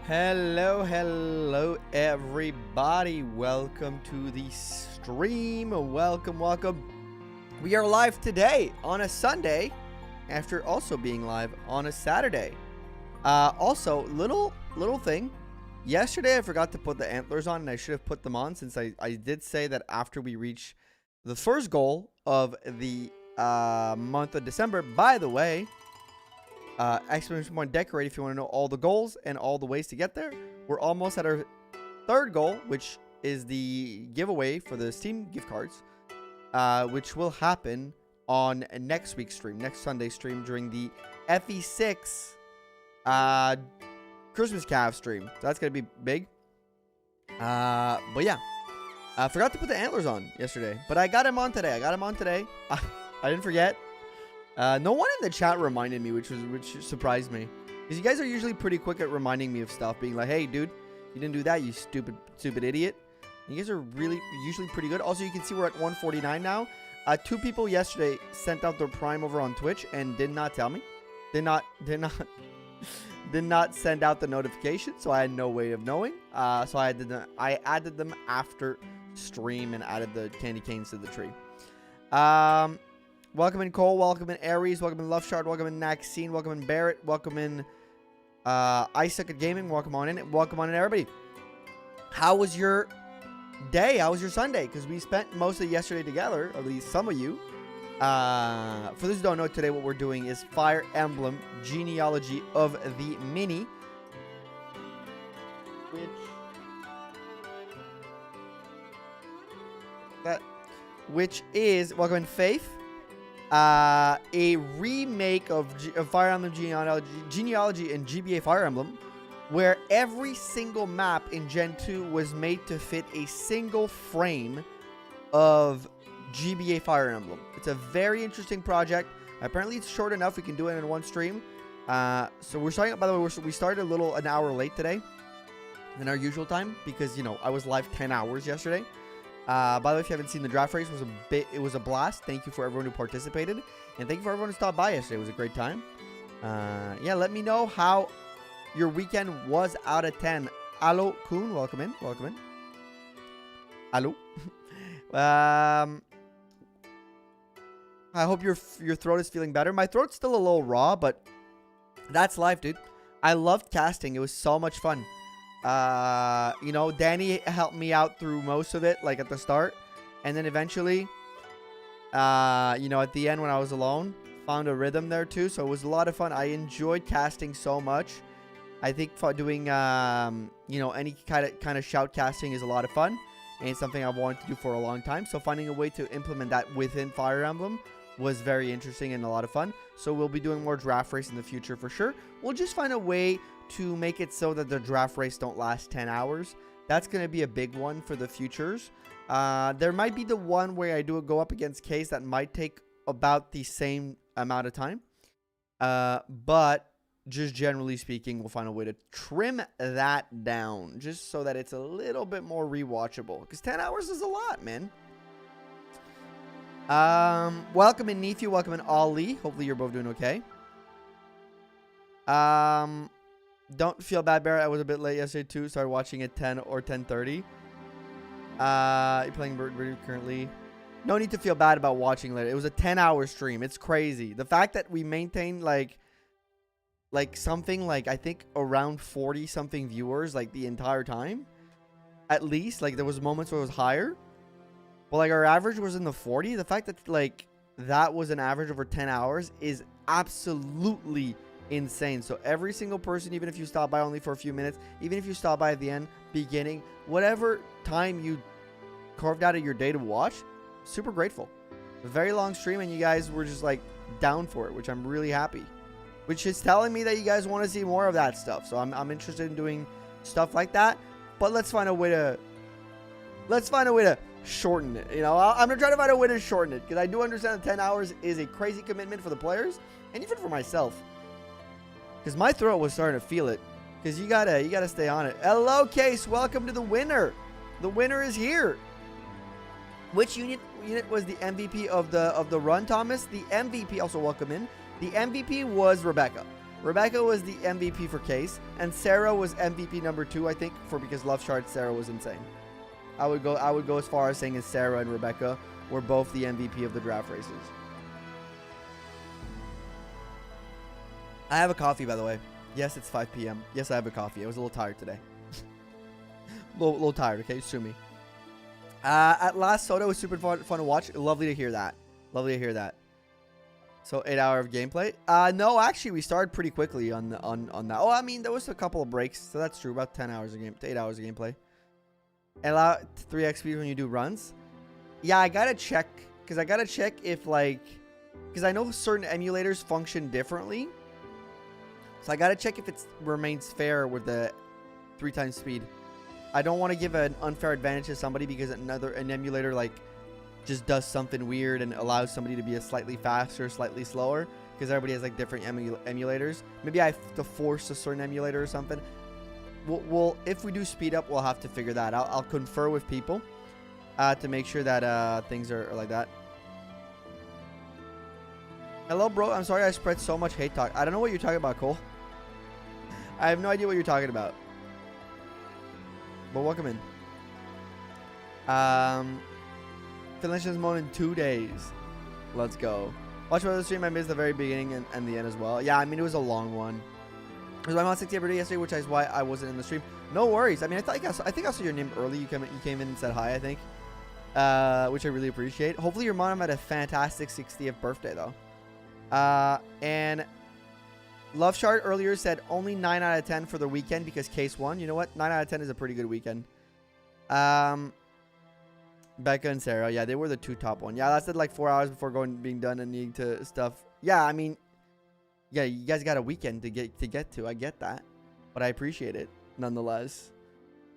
Hello everybody. Welcome to the stream. Welcome. We are live today on a Sunday after also being live on a Saturday. Also, little thing. Yesterday I forgot to put the antlers on, and I should have put them on since I did say that after we reach the first goal of the month of December. By the way, exclamation point decorate if you want to know all the goals and all the ways to get there. We're almost at our third goal, which is the giveaway for the Steam gift cards, which will happen on next week's stream, next Sunday stream during the FE6 Christmas Cav stream. So that's gonna be big. But yeah, I forgot to put the antlers on yesterday, but I got them on today. I didn't forget. No one in the chat reminded me, which surprised me, because you guys are usually pretty quick at reminding me of stuff, being like, "Hey, dude, you didn't do that, you stupid idiot." And you guys are usually pretty good. Also, you can see we're at 149 now. 2 people yesterday sent out their Prime over on Twitch and did not tell me. Did not send out the notification, so I had no way of knowing. So I added them after stream and added the candy canes to the tree. Welcome in Cole, welcome in Aries, welcome in Loveshard, welcome in Maxine, welcome in Barrett, welcome in Isaac at Gaming, welcome on in everybody. How was your day? How was your Sunday? Because we spent most of yesterday together, at least some of you. For those who don't know, today what we're doing is Fire Emblem Genealogy of the Mini, which is, welcome in Faith, a remake of Fire Emblem Genealogy and GBA Fire Emblem, where every single map in Gen 2 was made to fit a single frame of GBA Fire Emblem. It's a very interesting project. Apparently it's short enough we can do it in one stream. So we're starting, by the way, we started an hour late today than our usual time, because, you know, I was live 10 hours yesterday. By the way, if you haven't seen the draft race, it was a blast. Thank you for everyone who participated, and thank you for everyone who stopped by yesterday. It was a great time. Yeah, let me know how your weekend was out of 10. Allo Kun, welcome in. Allo. I hope your throat is feeling better. My throat's still a little raw, but that's life, dude. I loved casting. It was so much fun. You know, Danny helped me out through most of it, like at the start, and then eventually, you know, at the end when I was alone, found a rhythm there too. So it was a lot of fun. I enjoyed casting so much. I think doing you know, any kind of shout casting is a lot of fun, and it's something I wanted to do for a long time. So finding a way to implement that within Fire Emblem was very interesting and a lot of fun. So we'll be doing more draft race in the future for sure. We'll just find a way to make it so that the draft race don't last 10 hours. That's going to be a big one for the futures. There might be the one where I go up against Case that might take about the same amount of time. But just generally speaking, we'll find a way to trim that down just so that it's a little bit more rewatchable, because 10 hours is a lot, man. Welcome in Nephew, welcome in Ali. Hopefully you're both doing okay. Don't feel bad, Barrett. I was a bit late yesterday too. Started watching at 10 or 10:30. You're playing Bird currently. No need to feel bad about watching later. It was a 10-hour stream. It's crazy. The fact that we maintained like something like, I think around 40 something viewers like the entire time, at least. Like there was moments where it was higher, but like our average was in the 40. The fact that like that was an average over 10 hours is absolutely insane. So every single person, even if you stop by only for a few minutes, even if you stop by at the end, beginning, whatever time you carved out of your day to watch, super grateful. A very long stream, and you guys were just like down for it, which I'm really happy, which is telling me that you guys want to see more of that stuff. So I'm interested in doing stuff like that, but let's find a way to shorten it. You know, I'm gonna try to find a way to shorten it, because I do understand that 10 hours is a crazy commitment for the players and even for myself. Because my throat was starting to feel it. Because you gotta stay on it. Hello, Case. Welcome to the winner. The winner is here. Which unit was the MVP of the run, Thomas? The MVP, also welcome in. The MVP was Rebecca. Rebecca was the MVP for Case, and Sarah was MVP number 2, I think, because Love Shard Sarah was insane. I would go as far as saying as Sarah and Rebecca were both the MVP of the draft races. I have a coffee, by the way. Yes, it's 5 p.m. Yes, I have a coffee. I was a little tired today. little tired, okay? Sue me. At last, Soda was super fun to watch. Lovely to hear that. Lovely to hear that. So 8 hours of gameplay. No, actually, we started pretty quickly on that. Oh, I mean, there was a couple of breaks, so that's true. About 10 hours of 8 hours of gameplay. Allow 3x speed when you do runs. Yeah, I gotta check if because I know certain emulators function differently. So I gotta check if it remains fair with the 3 times speed. I don't want to give an unfair advantage to somebody because an emulator like just does something weird and allows somebody to be a slightly faster, slightly slower, because everybody has like different emulators. Maybe I have to force a certain emulator or something. We'll if we do speed up, we'll have to figure that out. I'll confer with people to make sure that things are like that. Hello, bro. I'm sorry I spread so much hate talk. I don't know what you're talking about, Cole. I have no idea what you're talking about. But welcome in. Finish this mode in 2 days. Let's go. Watch the stream. I missed the very beginning and the end as well. Yeah, I mean, it was a long one. It was my mom's 60th birthday yesterday, which is why I wasn't in the stream. No worries. I mean, I think I saw your name early. You came in and said hi, I think. Which I really appreciate. Hopefully your mom had a fantastic 60th birthday, though. And Love Shard earlier said only 9 out of 10 for the weekend because Case won. You know what? 9 out of 10 is a pretty good weekend. Becca and Sarah. Yeah, they were the 2 top one. Yeah, lasted like 4 hours before being done and needing to stuff. Yeah, I mean, yeah, you guys got a weekend to get to. I get that. But I appreciate it nonetheless.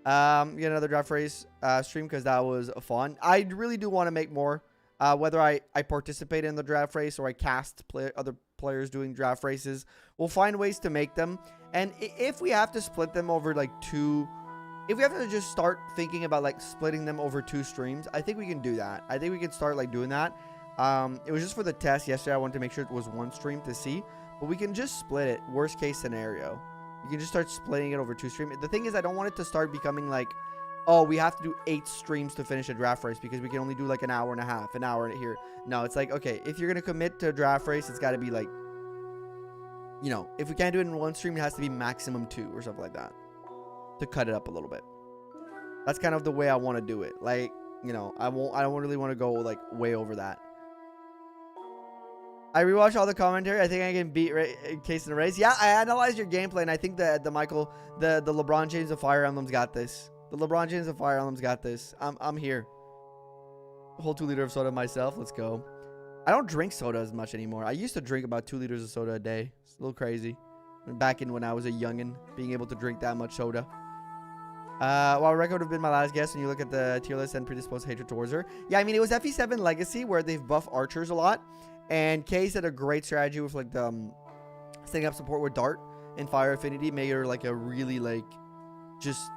Get another draft race stream because that was fun. I really do want to make more. Whether I participate in the draft race or I cast other players doing draft races, we'll find ways to make them. And if we have to split them over like 2, if we have to just start thinking about like splitting them over 2 streams, I think we can do that. I think we can start like doing that. It was just for the test yesterday. I wanted to make sure it was 1 stream to see, but we can just split it. Worst case scenario, you can just start splitting it over 2 streams. The thing is, I don't want it to start becoming like, oh, we have to do 8 streams to finish a draft race because we can only do like an hour and a half, an hour here. No, it's like, okay, if you're going to commit to a draft race, it's got to be like, you know, if we can't do it in 1 stream, it has to be maximum 2 or something like that to cut it up a little bit. That's kind of the way I want to do it. Like, you know, I don't really want to go like way over that. I rewatched all the commentary. I think I can beat Case in the race. Yeah, I analyzed your gameplay, and I think the LeBron James of Fire Emblem's got this. The LeBron James of Fire Emblem's got this. I'm here. A whole 2 liters of soda myself. Let's go. I don't drink soda as much anymore. I used to drink about 2 liters of soda a day. It's a little crazy. Back in when I was a youngin', being able to drink that much soda. While Rekka would have been my last guess when you look at the tier list and predisposed hatred towards her. Yeah, I mean, it was FE7 Legacy where they've buffed archers a lot. And Case had a great strategy with like the setting up support with Dart and Fire Affinity. Made her like a really like just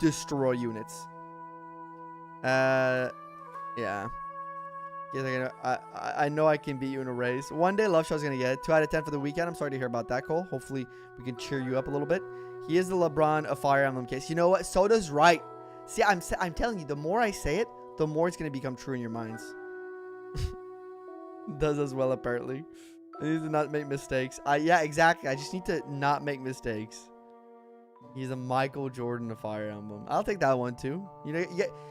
destroy units. Yeah. I know I can beat you in a race. One day Love Shot's gonna get it. 2 out of 10 for the weekend. I'm sorry to hear about that, Cole. Hopefully we can cheer you up a little bit. He is the LeBron of Fire Emblem Case. You know what? Soda's right. See, I'm telling you, the more I say it, the more it's gonna become true in your minds. Does as well apparently. I need to not make mistakes. Yeah, exactly. I just need to not make mistakes. He's a Michael Jordan of Fire Emblem. I'll take that one too. You know,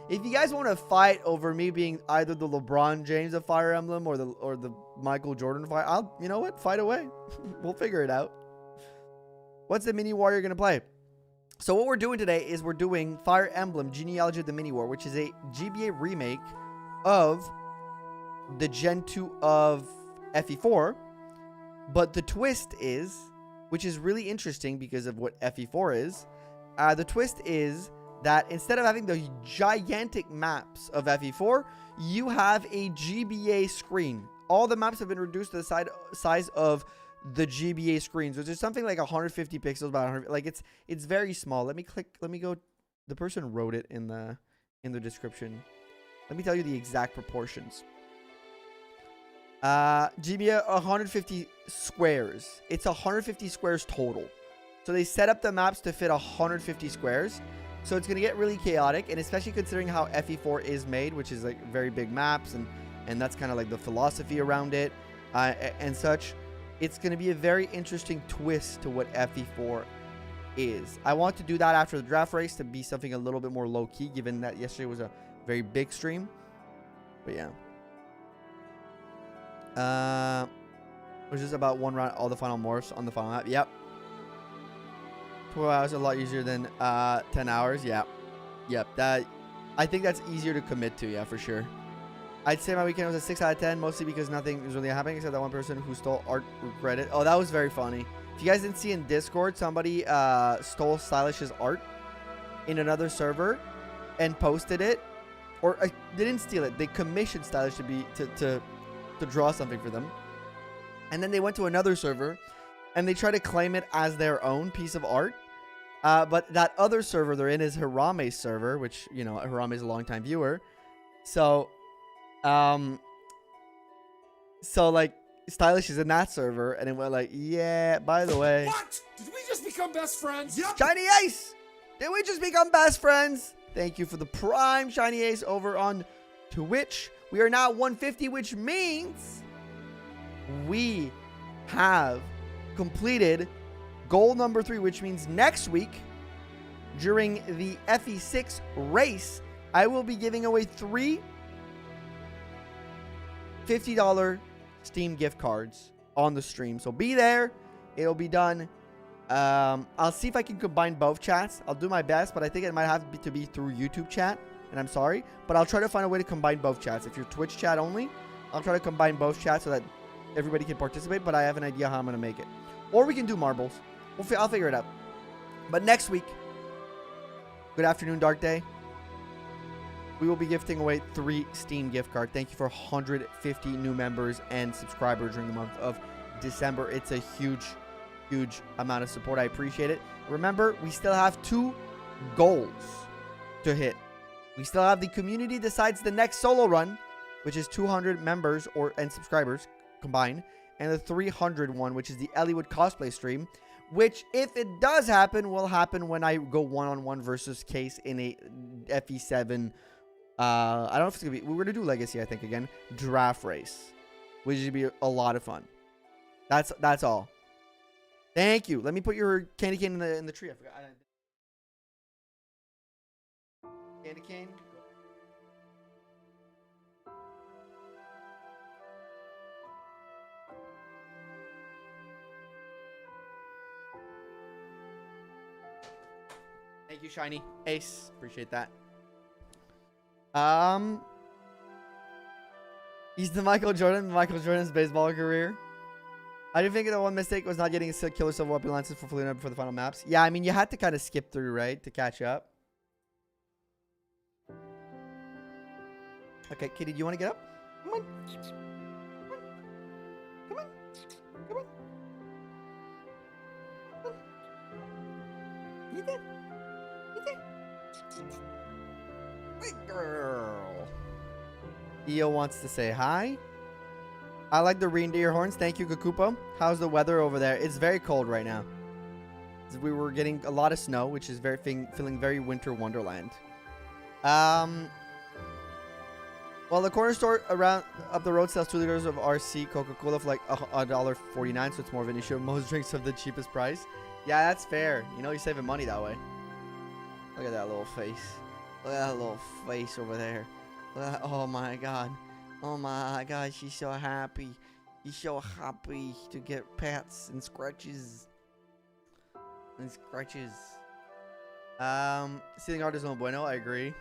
if you guys want to fight over me being either the LeBron James of Fire Emblem or the Michael Jordan of Fire, you know what? Fight away. We'll figure it out. What's the mini war you're gonna play? So what we're doing today is we're doing Fire Emblem Genealogy of the Mini War, which is a GBA remake of the Gen 2 of FE4. But the twist is, which is really interesting because of what FE4 is, the twist is that instead of having the gigantic maps of FE4, you have a GBA screen. All the maps have been reduced to the size of the GBA screens, which is something like 150 pixels by 100. Like it's very small. Let me go. The person wrote it in the description. Let me tell you the exact proportions. GBA 150 squares. It's 150 squares total. So they set up the maps to fit 150 squares. So it's going to get really chaotic. And especially considering how FE4 is made, which is like very big maps. And that's kind of like the philosophy around it and such. It's going to be a very interesting twist to what FE4 is. I want to do that after the draft race to be something a little bit more low-key, given that yesterday was a very big stream. But yeah. It was just about one round, all the final morphs on the final map. Yep. 12 hours a lot easier than 10 hours. Yeah. Yep. I think that's easier to commit to. Yeah, for sure. I'd say my weekend was a 6 out of 10, mostly because nothing was really happening except that one person who stole art regretted. Oh, that was very funny. If you guys didn't see in Discord, somebody stole Stylish's art in another server and posted it. Or they didn't steal it. They commissioned Stylish to draw something for them. And then they went to another server and they tried to claim it as their own piece of art. But that other server they're in is Hirame's server, which, you know, Hirame's a longtime viewer. So, like, Stylish is in that server, and it went like, yeah, by the way. What? Did we just become best friends? Yep. Shiny Ace! Did we just become best friends? Thank you for the prime Shiny Ace over on Twitch. We are now 150, which means we have completed goal number 3, which means next week, during the FE6 race, I will be giving away 3 $50 Steam gift cards on the stream. So be there. It'll be done. I'll see if I can combine both chats. I'll do my best, but I think it might have to be through YouTube chat. And I'm sorry, but I'll try to find a way to combine both chats. If you're Twitch chat only, I'll try to combine both chats so that everybody can participate, but I have an idea how I'm going to make it. Or we can do marbles. I'll figure it out. But next week, good afternoon, Dark Day, we will be gifting away 3 Steam gift cards. Thank you for 150 new members and subscribers during the month of December. It's a huge, huge amount of support. I appreciate it. Remember, we still have 2 goals to hit. We still have the community decides the next solo run, which is 200 members and subscribers combined, and the 300 one, which is the Elliewood cosplay stream, which, if it does happen, will happen when I go one-on-one versus Case in a FE7. I don't know if it's gonna be. We're gonna do Legacy, I think, again. Draft race, which should be a lot of fun. That's all. Thank you. Let me put your candy cane in the tree. I forgot. Candy cane. Thank you, Shiny Ace. Appreciate that. He's the Michael Jordan's baseball career. I do think that one mistake was not getting a killer silver weapon lances for Felina before the final maps. Yeah, I mean, you had to kind of skip through, right, to catch up. Okay, Kitty, do you want to get up? Come on. Come on. Come on. Come on. You did. Good girl. Io wants to say hi. I like the reindeer horns. Thank you, Kakupo. How's the weather over there? It's very cold right now. We were getting a lot of snow, which is feeling very winter wonderland. Well, the corner store around up the road sells 2 liters of RC Coca-Cola for like $1.49, so it's more of an issue. Most drinks have the cheapest price. Yeah, that's fair. You know, you're saving money that way. Look at that little face. Look at that little face over there. Oh my god. Oh my god, she's so happy. She's so happy to get pats and scratches. Stealing art is no bueno, I agree.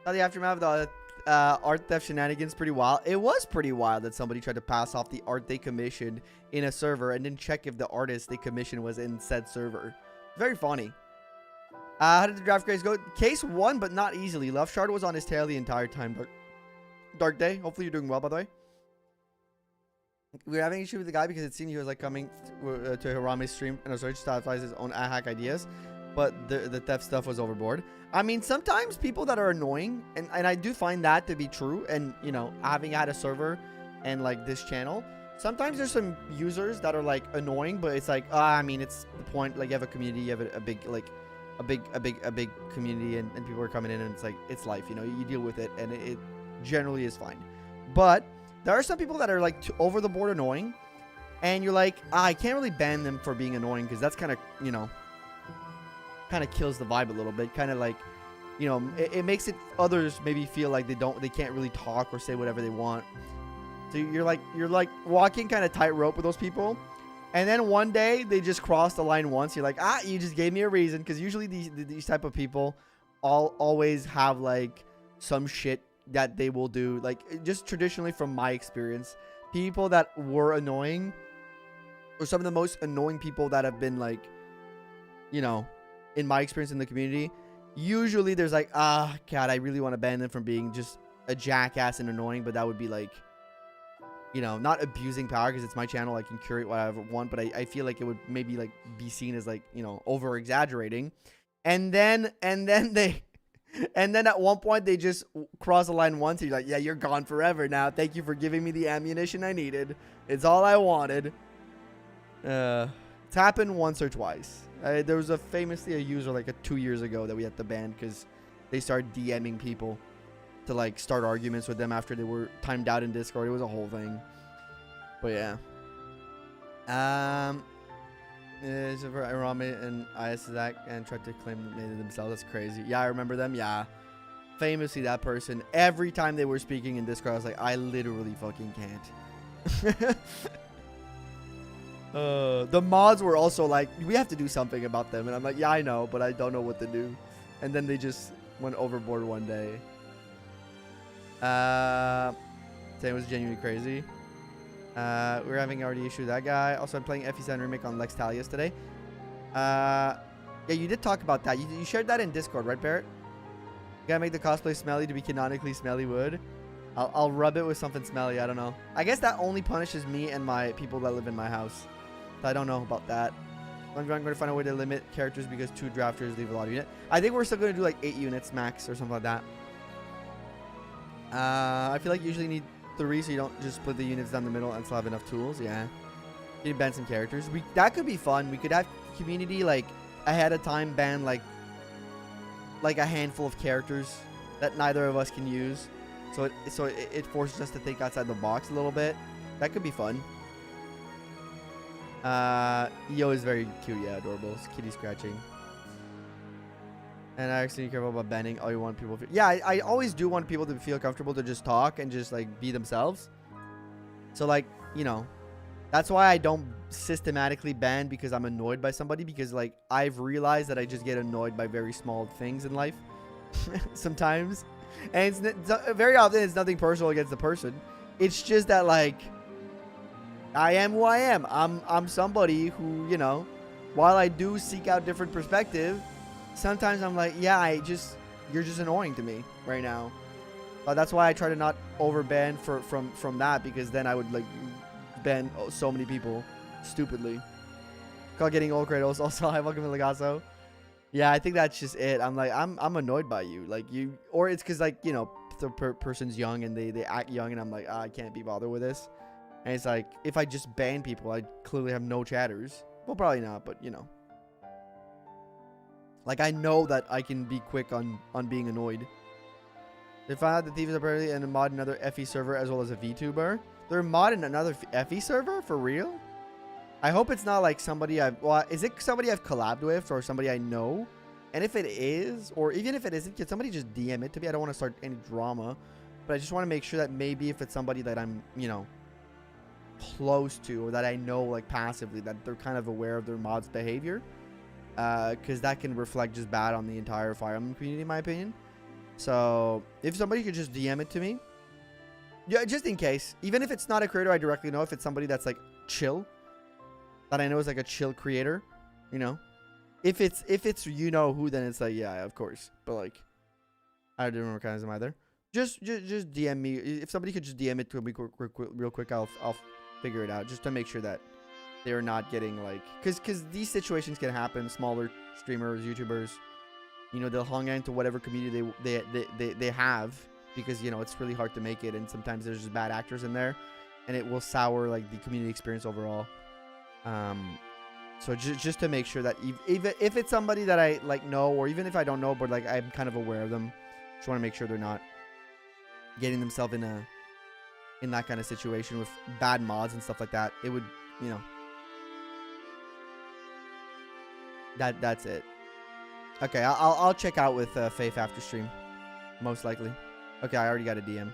Now the aftermath of the art theft shenanigans pretty wild. It was pretty wild that somebody tried to pass off the art they commissioned in a server and didn't check if the artist they commissioned was in said server. Very funny. How did the draft grades go? Case won, but not easily. Love Shard was on his tail the entire time. Dark Day. Hopefully you're doing well, by the way. We were having an issue with the guy because it seemed he was like coming to Hirame's stream and started to advise his own hack ideas. But the theft stuff was overboard. I mean, sometimes people that are annoying, and I do find that to be true. And, you know, having had a server and like this channel, sometimes there's some users that are like annoying, but it's like, I mean, it's the point. Like you have a community, you have a big community, and people are coming in, and it's like, it's life, you know, you deal with it, and it generally is fine. But there are some people that are like over the board annoying, and you're like, I can't really ban them for being annoying, because that's kind of, you know, kind of kills the vibe a little bit. Kind of like, you know, it makes it others maybe feel like they can't really talk or say whatever they want. So you're like walking kind of tightrope with those people, and then one day they just cross the line once. You're like, you just gave me a reason, because usually these type of people always have like some shit that they will do. Like, just traditionally from my experience, people that were annoying, or some of the most annoying people that have been like, you know, in my experience in the community, usually there's like, God, I really want to ban them from being just a jackass and annoying, but that would be like, you know, not abusing power, because it's my channel, I can curate what I want, but I feel like it would maybe like be seen as like, you know, over exaggerating. And then at one point they just cross the line once, and you're like, yeah, you're gone forever now. Thank you for giving me the ammunition I needed. It's all I wanted. It's happened once or twice. There was famously a user like 2 years ago that we had to ban because they started DMing people to like start arguments with them after they were timed out in Discord. It was a whole thing. But yeah. Rami and Isaac and tried to claim it themselves. That's crazy. Yeah, I remember them. Yeah. Famously, that person, every time they were speaking in Discord, I was like, I literally fucking can't. The mods were also like, we have to do something about them. And I'm like, yeah, I know, but I don't know what to do. And then they just went overboard one day. Today was genuinely crazy. We're having already issued that guy. Also, I'm playing FE4 REMAKE on Lex Talius today. Yeah, you did talk about that. You shared that in Discord, right, Barrett? You gotta make the cosplay smelly to be canonically smelly wood. I'll rub it with something smelly. I don't know. I guess that only punishes me and my people that live in my house. So I don't know about that. I'm going to find a way to limit characters because 2 drafters leave a lot of units. I think we're still going to do like 8 units max or something like that. I feel like you usually need 3 so you don't just split the units down the middle and still have enough tools. Yeah. You can ban some characters. That could be fun. We could have community like ahead of time ban like a handful of characters that neither of us can use. So it forces us to think outside the box a little bit. That could be fun. EO is very cute. Yeah, adorable. It's kitty scratching. And I actually careful about banning. Oh, you want people to... Yeah, I always do want people to feel comfortable to just talk and just like be themselves. So like, you know, that's why I don't systematically ban because I'm annoyed by somebody, because like I've realized that I just get annoyed by very small things in life sometimes. And it's very often it's nothing personal against the person. It's just that like I am who I am. I'm somebody who, you know, while I do seek out different perspective, sometimes I'm like, yeah, you're just annoying to me right now. That's why I try to not overban from that, because then I would like ban so many people stupidly. Call getting old Kratos. Also, hi, welcome to Legasso. Yeah, I think that's just it. I'm like, I'm annoyed by you. Like you, or it's because like, you know, the person's young and they act young, and I'm like, I can't be bothered with this. And it's like, if I just ban people, I clearly have no chatters. Well, probably not, but you know. Like, I know that I can be quick on being annoyed. They found out the Thieves are apparently in a mod another FE server as well as a VTuber. They're modding another FE server? For real? I hope it's not like somebody is it somebody I've collabed with or somebody I know? And if it is, or even if it isn't, can somebody just DM it to me? I don't want to start any drama. But I just want to make sure that maybe if it's somebody that I'm, you know, close to, or that I know like passively, that they're kind of aware of their mod's behavior. Because that can reflect just bad on the entire Fire Emblem community, in my opinion. So if somebody could just DM it to me, yeah, just in case, even if it's not a creator I directly know, if it's somebody that's like chill, that I know is like a chill creator, you know, if it's you know who, then it's like, yeah, of course. But like, I don't recognize them either. Just DM me. If somebody could just DM it to me real quick, I'll figure it out, just to make sure that they're not getting like, because these situations can happen. Smaller streamers, YouTubers, you know, they'll hang into whatever community they have, because, you know, it's really hard to make it, and sometimes there's just bad actors in there. and it will sour like the community experience overall. So just to make sure that if it's somebody that I like know, or even if I don't know, but like I'm kind of aware of them, just want to make sure they're not getting themselves in that kind of situation with bad mods and stuff like that. It would, you know, that's it. Okay, I'll check out with Faith after stream, most likely. Okay, I already got a DM.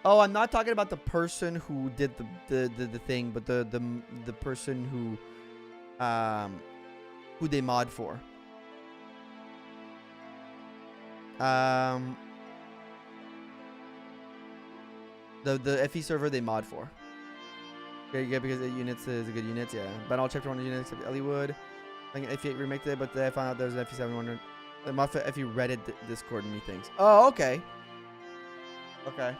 Oh, I'm not talking about the person who did the thing, but the person who they mod for. The FE server they mod for. Okay, yeah, because the units is a good unit, yeah. But I'll check for one of the units except Elliewood. I think FE8 remake today, but I found out there's an FE7 100. The mod for FE Reddit Discord and me things. Oh, okay. Okay.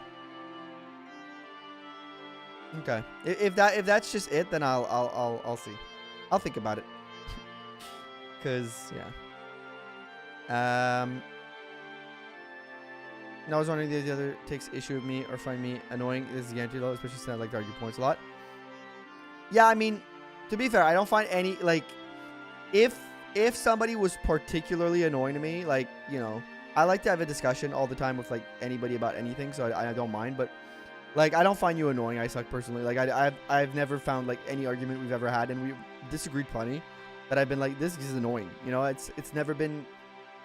Okay. If that's just it, then I'll see. I'll think about it. Cause yeah. No, I was wondering if the other takes issue with me or find me annoying. This is guaranteed low, especially since I like to argue points a lot. Yeah, I mean, to be fair, I don't find any like if somebody was particularly annoying to me, like, you know, I like to have a discussion all the time with like anybody about anything, so I don't mind, but like, I don't find you annoying. I suck personally. Like, I've never found like any argument we've ever had, and we disagreed plenty, that I've been like, this is annoying. You know, it's never been.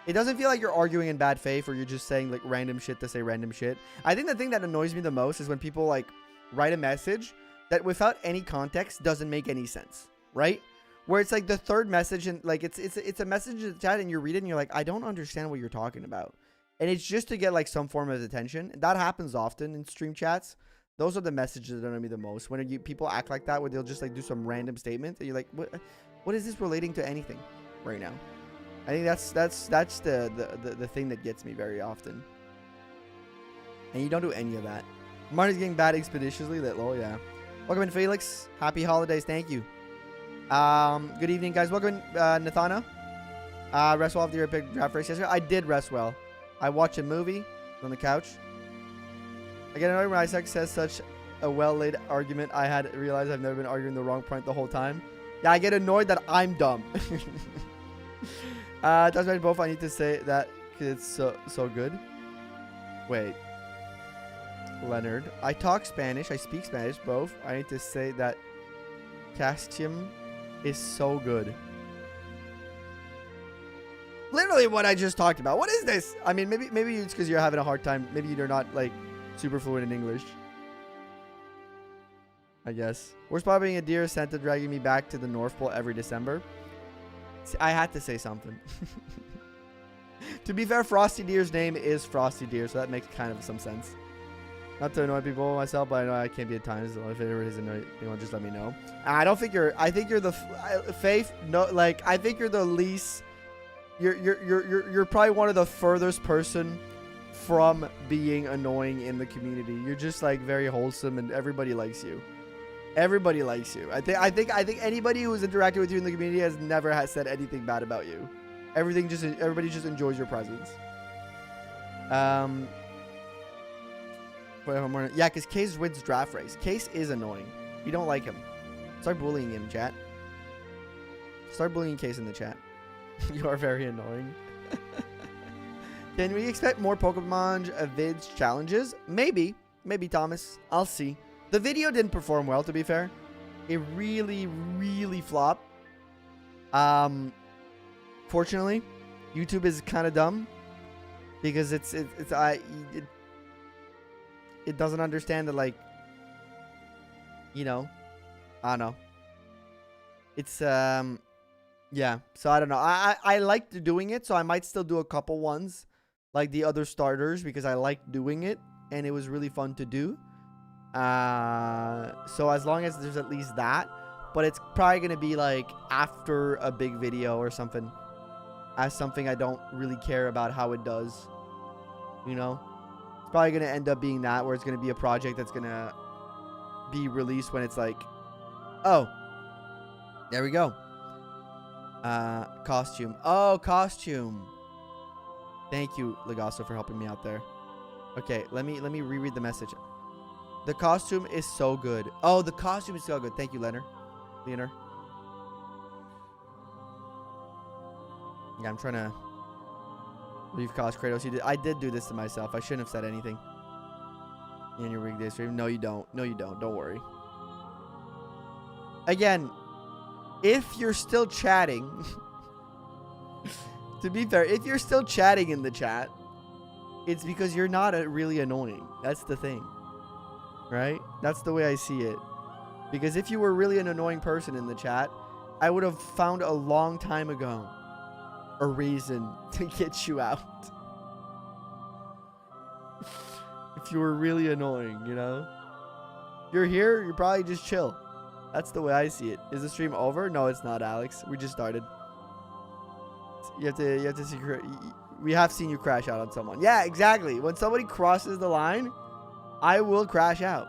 It doesn't feel like you're arguing in bad faith, or you're just saying like random shit to say random shit. I think the thing that annoys me the most is when people like write a message that without any context doesn't make any sense, right? Where it's like the third message, and like it's a message in the chat, and you read it and you're like, I don't understand what you're talking about. And it's just to get like some form of attention. That happens often in stream chats. Those are the messages that annoy me the most. When people act like that, where they'll just like do some random statement, and you're like, what is this relating to anything right now? I think that's the thing that gets me very often. And you don't do any of that. Marty's getting bad expeditiously. That lol, yeah. Welcome in, Felix. Happy holidays. Thank you. Good evening, guys. Welcome in, Nathana. Rest well after your big draft race yesterday. I did rest well. I watched a movie on the couch. I get annoyed when Isaac says such a well-laid argument. I had realized I've never been arguing the wrong point the whole time. Yeah, I get annoyed that I'm dumb. Talks about both. I need to say that because it's so good. Wait. Leonard. I talk Spanish. I speak Spanish. Both. I need to say that Castium is so good. Literally what I just talked about. What is this? I mean, maybe it's because you're having a hard time. Maybe you're not like super fluent in English. I guess. Worst part being a deer Santa dragging me back to the North Pole every December. See, I had to say something. To be fair, Frosty Deer's name is Frosty Deer, so that makes kind of some sense. Not to annoy people myself, but I know I can't be at times. So if it ever is annoying, just let me know. I don't think you're. I think you're the Faith. No, like I think you're the least. You're probably one of the furthest person from being annoying in the community. You're just like very wholesome, and everybody likes you. Everybody likes you. I think anybody who's interacted with you in the community has never said anything bad about you. Everybody just enjoys your presence. Yeah, because Case wins draft race. Case is annoying. You don't like him. Start bullying him, chat. Start bullying Case in the chat. You are very annoying. Can we expect more Pokemon Vids challenges? Maybe. Maybe, Thomas. I'll see. The video didn't perform well, to be fair. It really, really flopped. Fortunately, YouTube is kind of dumb. Because it doesn't understand that, like, you know, I don't know. It's, yeah, so I don't know. I liked doing it, so I might still do a couple ones like the other starters because I liked doing it and it was really fun to do. So as long as there's at least that, but it's probably going to be like after a big video or something, as something I don't really care about how it does, you know. It's probably going to end up being that, where it's going to be a project that's going to be released when it's like, oh, there we go. Costume. Oh, costume. Thank you, Legasso, for helping me out there. Okay, let me reread the message. The costume is so good. Oh, the costume is so good. Thank you, Leonard. Yeah, I'm trying to leave cost Kratos. I did do this to myself. I shouldn't have said anything in your weekday stream. No, you don't. No, you don't. Don't worry. Again, if you're still chatting, to be fair, if you're still chatting in the chat, it's because you're not really annoying. That's the thing. Right? That's the way I see it. Because if you were really an annoying person in the chat, I would have found a long time ago a reason to get you out. If you were really annoying, you know? You're here, you're probably just chill. That's the way I see it. Is the stream over? No, it's not, Alex. We just started. You have to see. We have seen you crash out on someone. Yeah, exactly. When somebody crosses the line, I will crash out.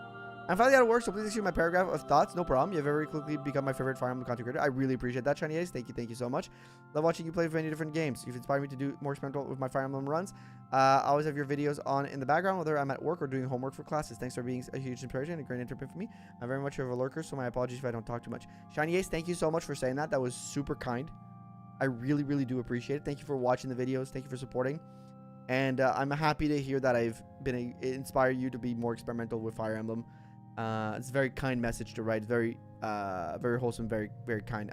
I'm finally out of work, so please excuse my paragraph of thoughts. No problem. You have very quickly become my favorite Fire Emblem content creator. I really appreciate that, Shiny Ace. Thank you so much. Love watching you play for many different games. You've inspired me to do more experimental with my Fire Emblem runs. I always have your videos on in the background, whether I'm at work or doing homework for classes. Thanks for being a huge inspiration and a great interpret for me. I'm very much of a lurker, so my apologies if I don't talk too much. Shiny Ace, thank you so much for saying that. That was super kind. I really, really do appreciate it. Thank you for watching the videos. Thank you for supporting. And I'm happy to hear that I've been inspired you to be more experimental with Fire Emblem. It's a very kind message to write. Very wholesome, very, very kind.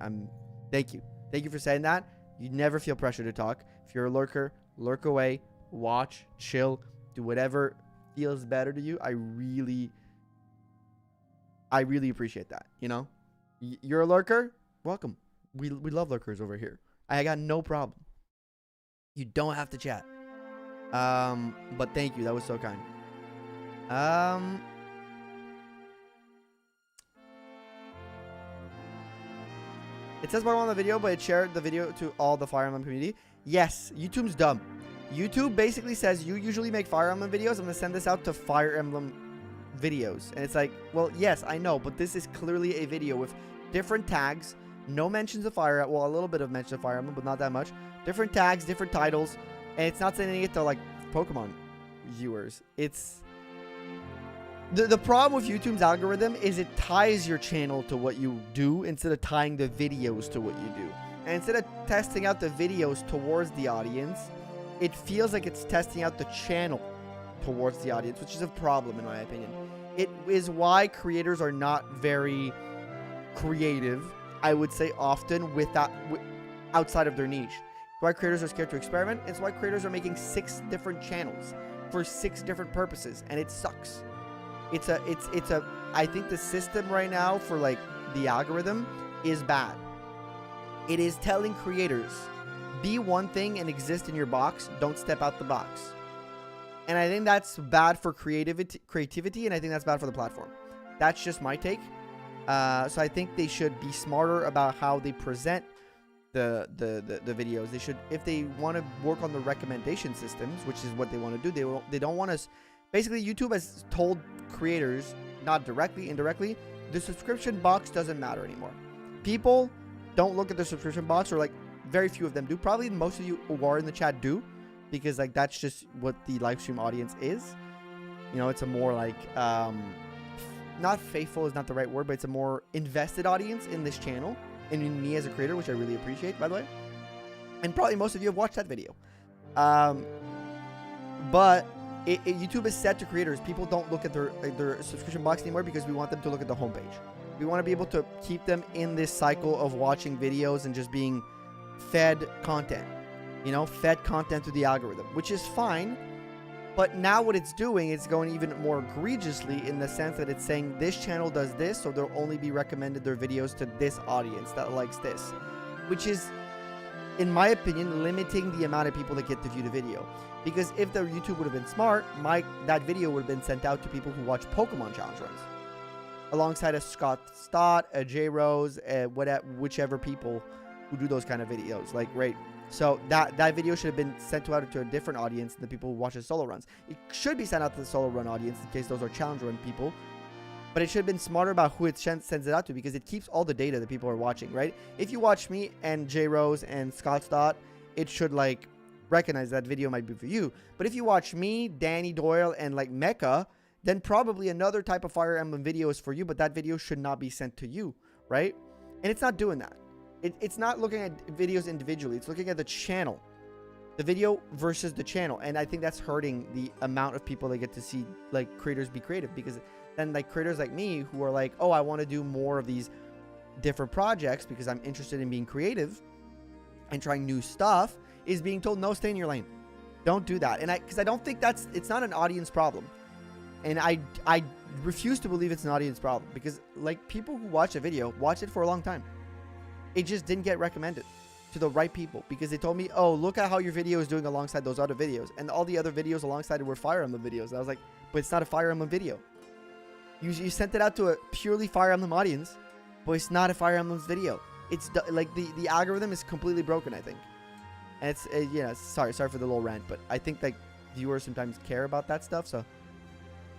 Thank you. Thank you for saying that. You never feel pressure to talk. If you're a lurker, lurk away, watch, chill, do whatever feels better to you. I really appreciate that. You know, you're a lurker. Welcome. We love lurkers over here. I got no problem. You don't have to chat. But thank you. That was so kind. It says part one on the video, but it shared the video to all the Fire Emblem community. Yes, YouTube's dumb. YouTube basically says you usually make Fire Emblem videos. I'm going to send this out to Fire Emblem videos. And it's like, well, yes, I know, but this is clearly a video with different tags. No mentions of Fire Emblem. Well, a little bit of mention of Fire Emblem, but not that much. Different tags, different titles. And it's not sending it to, like, Pokemon viewers. It's... The problem with YouTube's algorithm is it ties your channel to what you do instead of tying the videos to what you do. And instead of testing out the videos towards the audience, it feels like it's testing out the channel towards the audience, which is a problem in my opinion. It is why creators are not very creative, I would say often, outside of their niche. It's why creators are scared to experiment. It's why creators are making 6 different channels for 6 different purposes, and it sucks. I think the system right now for like the algorithm is bad. It is telling creators, be one thing and exist in your box. Don't step out the box. And I think that's bad for creativity, and I think that's bad for the platform. That's just my take. So I think they should be smarter about how they present the videos. They should, if they want to work on the recommendation systems, which is what they want to do, they don't want us. Basically, YouTube has told creators, not directly, indirectly, the subscription box doesn't matter anymore. People don't look at the subscription box, or like very few of them do. Probably most of you who are in the chat do, because like that's just what the live stream audience is. You know, it's a more like not faithful is not the right word, but it's a more invested audience in this channel and in me as a creator, which I really appreciate, by the way. And probably most of you have watched that video. But YouTube is said to creators, people don't look at their subscription box anymore because we want them to look at the homepage. We want to be able to keep them in this cycle of watching videos and just being fed content. You know, fed content through the algorithm, which is fine. But now what it's doing is going even more egregiously in the sense that it's saying this channel does this, so they'll only be recommended their videos to this audience that likes this. Which is, in my opinion, limiting the amount of people that get to view the video. Because if the YouTube would have been smart, that video would have been sent out to people who watch Pokemon challenge runs, alongside a Scott Stott, a J Rose, whichever people who do those kind of videos. Like, right. So that video should have been sent out to a different audience than the people who watch the solo runs. It should be sent out to the solo run audience in case those are challenge run people. But it should have been smarter about who it sends it out to, because it keeps all the data that people are watching, right? If you watch me and J Rose and Scott Stott, it should like recognize that video might be for you. But if you watch me, Danny Doyle, and like Mecha, then probably another type of Fire Emblem video is for you, but that video should not be sent to you, right? And it's not doing that. It's not looking at videos individually. It's looking at the channel. The video versus the channel. And I think that's hurting the amount of people that get to see like creators be creative, because then like creators like me who are like, oh, I want to do more of these different projects because I'm interested in being creative and trying new stuff, is being told, no, stay in your lane. Don't do that. And because I don't think it's not an audience problem. And I refuse to believe it's an audience problem, because like people who watch a video watch it for a long time. It just didn't get recommended to the right people, because they told me, oh, look at how your video is doing alongside those other videos, and all the other videos alongside it were Fire Emblem videos. And I was like, but it's not a Fire Emblem video. You sent it out to a purely Fire Emblem audience, but it's not a Fire Emblem's video. It's like the algorithm is completely broken, I think. And it's yeah, sorry for the little rant, but I think like viewers sometimes care about that stuff. So,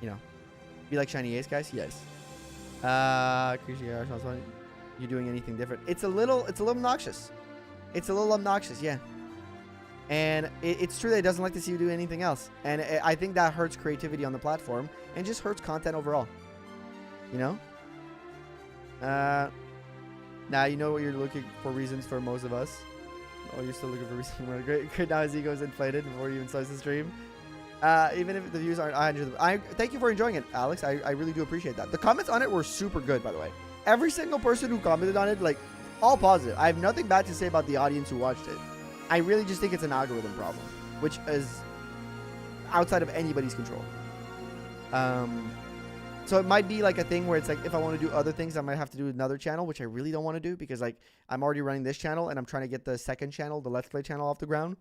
you know, be like Shiny Ace, guys. Yes. You doing anything different? It's a little obnoxious. It's a little obnoxious, yeah. And it's true that it doesn't like to see you do anything else. And I think that hurts creativity on the platform and just hurts content overall. You know? Now you know what you're looking for reasons for most of us. Oh, you're still looking for reasons. Great, now his ego is inflated before he even starts the stream. Even if the views aren't 100. I thank you for enjoying it, Alex. I really do appreciate that. The comments on it were super good, by the way. Every single person who commented on it, like, all positive. I have nothing bad to say about the audience who watched it. I really just think it's an algorithm problem, which is outside of anybody's control. So it might be like a thing where it's like, if I want to do other things, I might have to do another channel, which I really don't want to do, because like I'm already running this channel and I'm trying to get the second channel, the Let's Play channel, off the ground.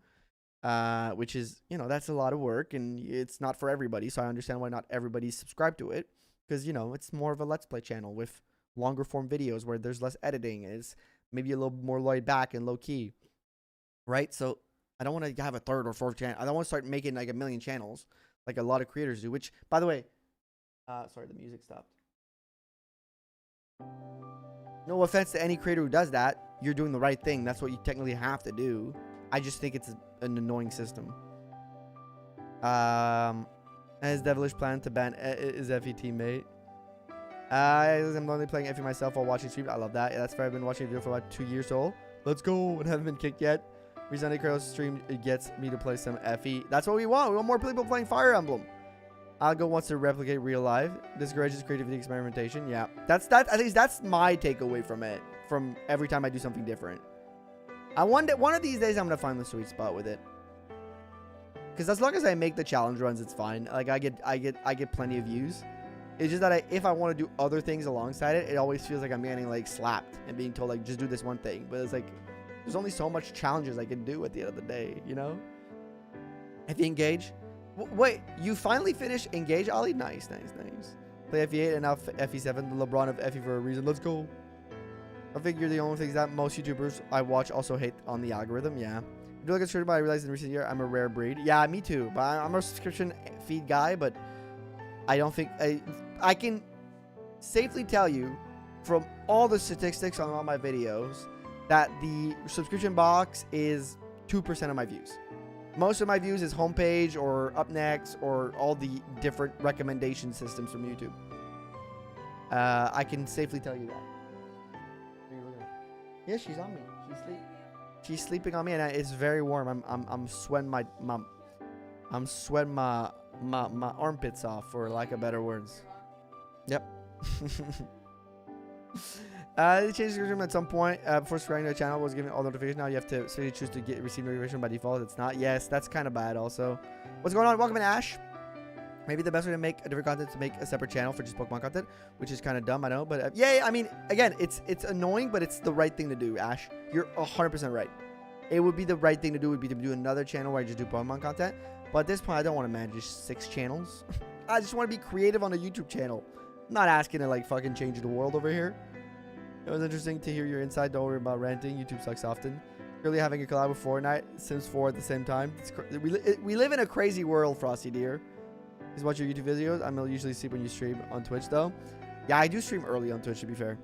Which is, you know, that's a lot of work and it's not for everybody. So I understand why not everybody's subscribed to it, because, you know, it's more of a Let's Play channel with longer form videos where there's less editing. It's maybe a little more laid back and low key, right? So I don't want to have a third or fourth channel. I don't want to start making like a million channels like a lot of creators do, which, by the way, sorry, the music stopped. No offense to any creator who does that. You're doing the right thing. That's what you technically have to do. I just think it's an annoying system. Has devilish plan to ban his FE teammate. I'm only playing FE myself while watching stream. I love that. Yeah, that's fair. I've been watching a video for about 2 years old. Let's go. And haven't been kicked yet. Recently, Kratos stream, it gets me to play some FE. That's what we want. We want more people playing Fire Emblem. Algo wants to replicate real life. Discourages creativity experimentation. Yeah, that's at least that's my takeaway from it. From every time I do something different. One of these days I'm gonna find the sweet spot with it. Because as long as I make the challenge runs, it's fine. Like I get plenty of views. It's just that if I want to do other things alongside it, it always feels like I'm getting like slapped and being told like just do this one thing. But it's like there's only so much challenges I can do at the end of the day, you know? If you engage. Wait, you finally finished Engage, Ollie? Nice. Play FE8 and now FE7, the LeBron of FE for a reason. Let's go. I figure the only things that most YouTubers I watch also hate on the algorithm. Yeah. I do like a subscription, but I realized in recent year I'm a rare breed. Yeah, me too. But I'm a subscription feed guy, but I don't think I can safely tell you from all the statistics on all my videos that the subscription box is 2% of my views. Most of my views is homepage or up next or all the different recommendation systems from YouTube. I can safely tell you that. Yeah, she's on me. She's sleeping on me, and it's very warm. I'm sweating my armpits off, for lack of better words. Yep. They changed the room at some point before subscribing to the channel was giving all notifications. Now you have to choose to receive notification by default. It's not. Yes, that's kind of bad. Also, what's going on? Welcome in, Ash. Maybe the best way to make a different content is to make a separate channel for just Pokemon content, which is kind of dumb, I know. But yeah, I mean, again, it's annoying, but it's the right thing to do, Ash. You're 100% right. It would be the right thing to do would be to do another channel where I just do Pokemon content. But at this point, I don't want to manage 6 channels. I just want to be creative on a YouTube channel. I'm not asking to like fucking change the world over here. It was interesting to hear your insight. Don't worry about ranting. YouTube sucks often. Really having a collab with Fortnite, Sims 4 at the same time. We live in a crazy world, Frosty dear. Just watch your YouTube videos. I'm usually sleep when you stream on Twitch though. Yeah, I do stream early on Twitch, to be fair.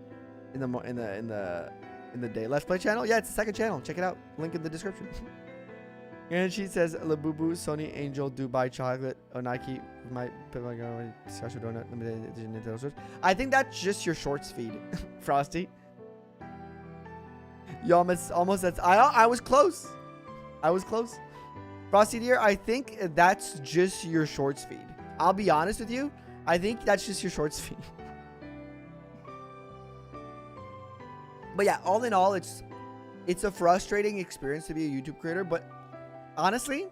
In the day. Let's Play channel. Yeah, it's the second channel. Check it out. Link in the description. And she says, Labubu, Sony, Angel, Dubai, Chocolate, Nike, my special donut, limited edition Nintendo Switch. I think that's just your shorts feed, Frosty. You almost that's I was close. I was close. Frosty dear, I think that's just your shorts feed. I'll be honest with you. I think that's just your shorts feed. But yeah, all in all, it's a frustrating experience to be a YouTube creator, but honestly,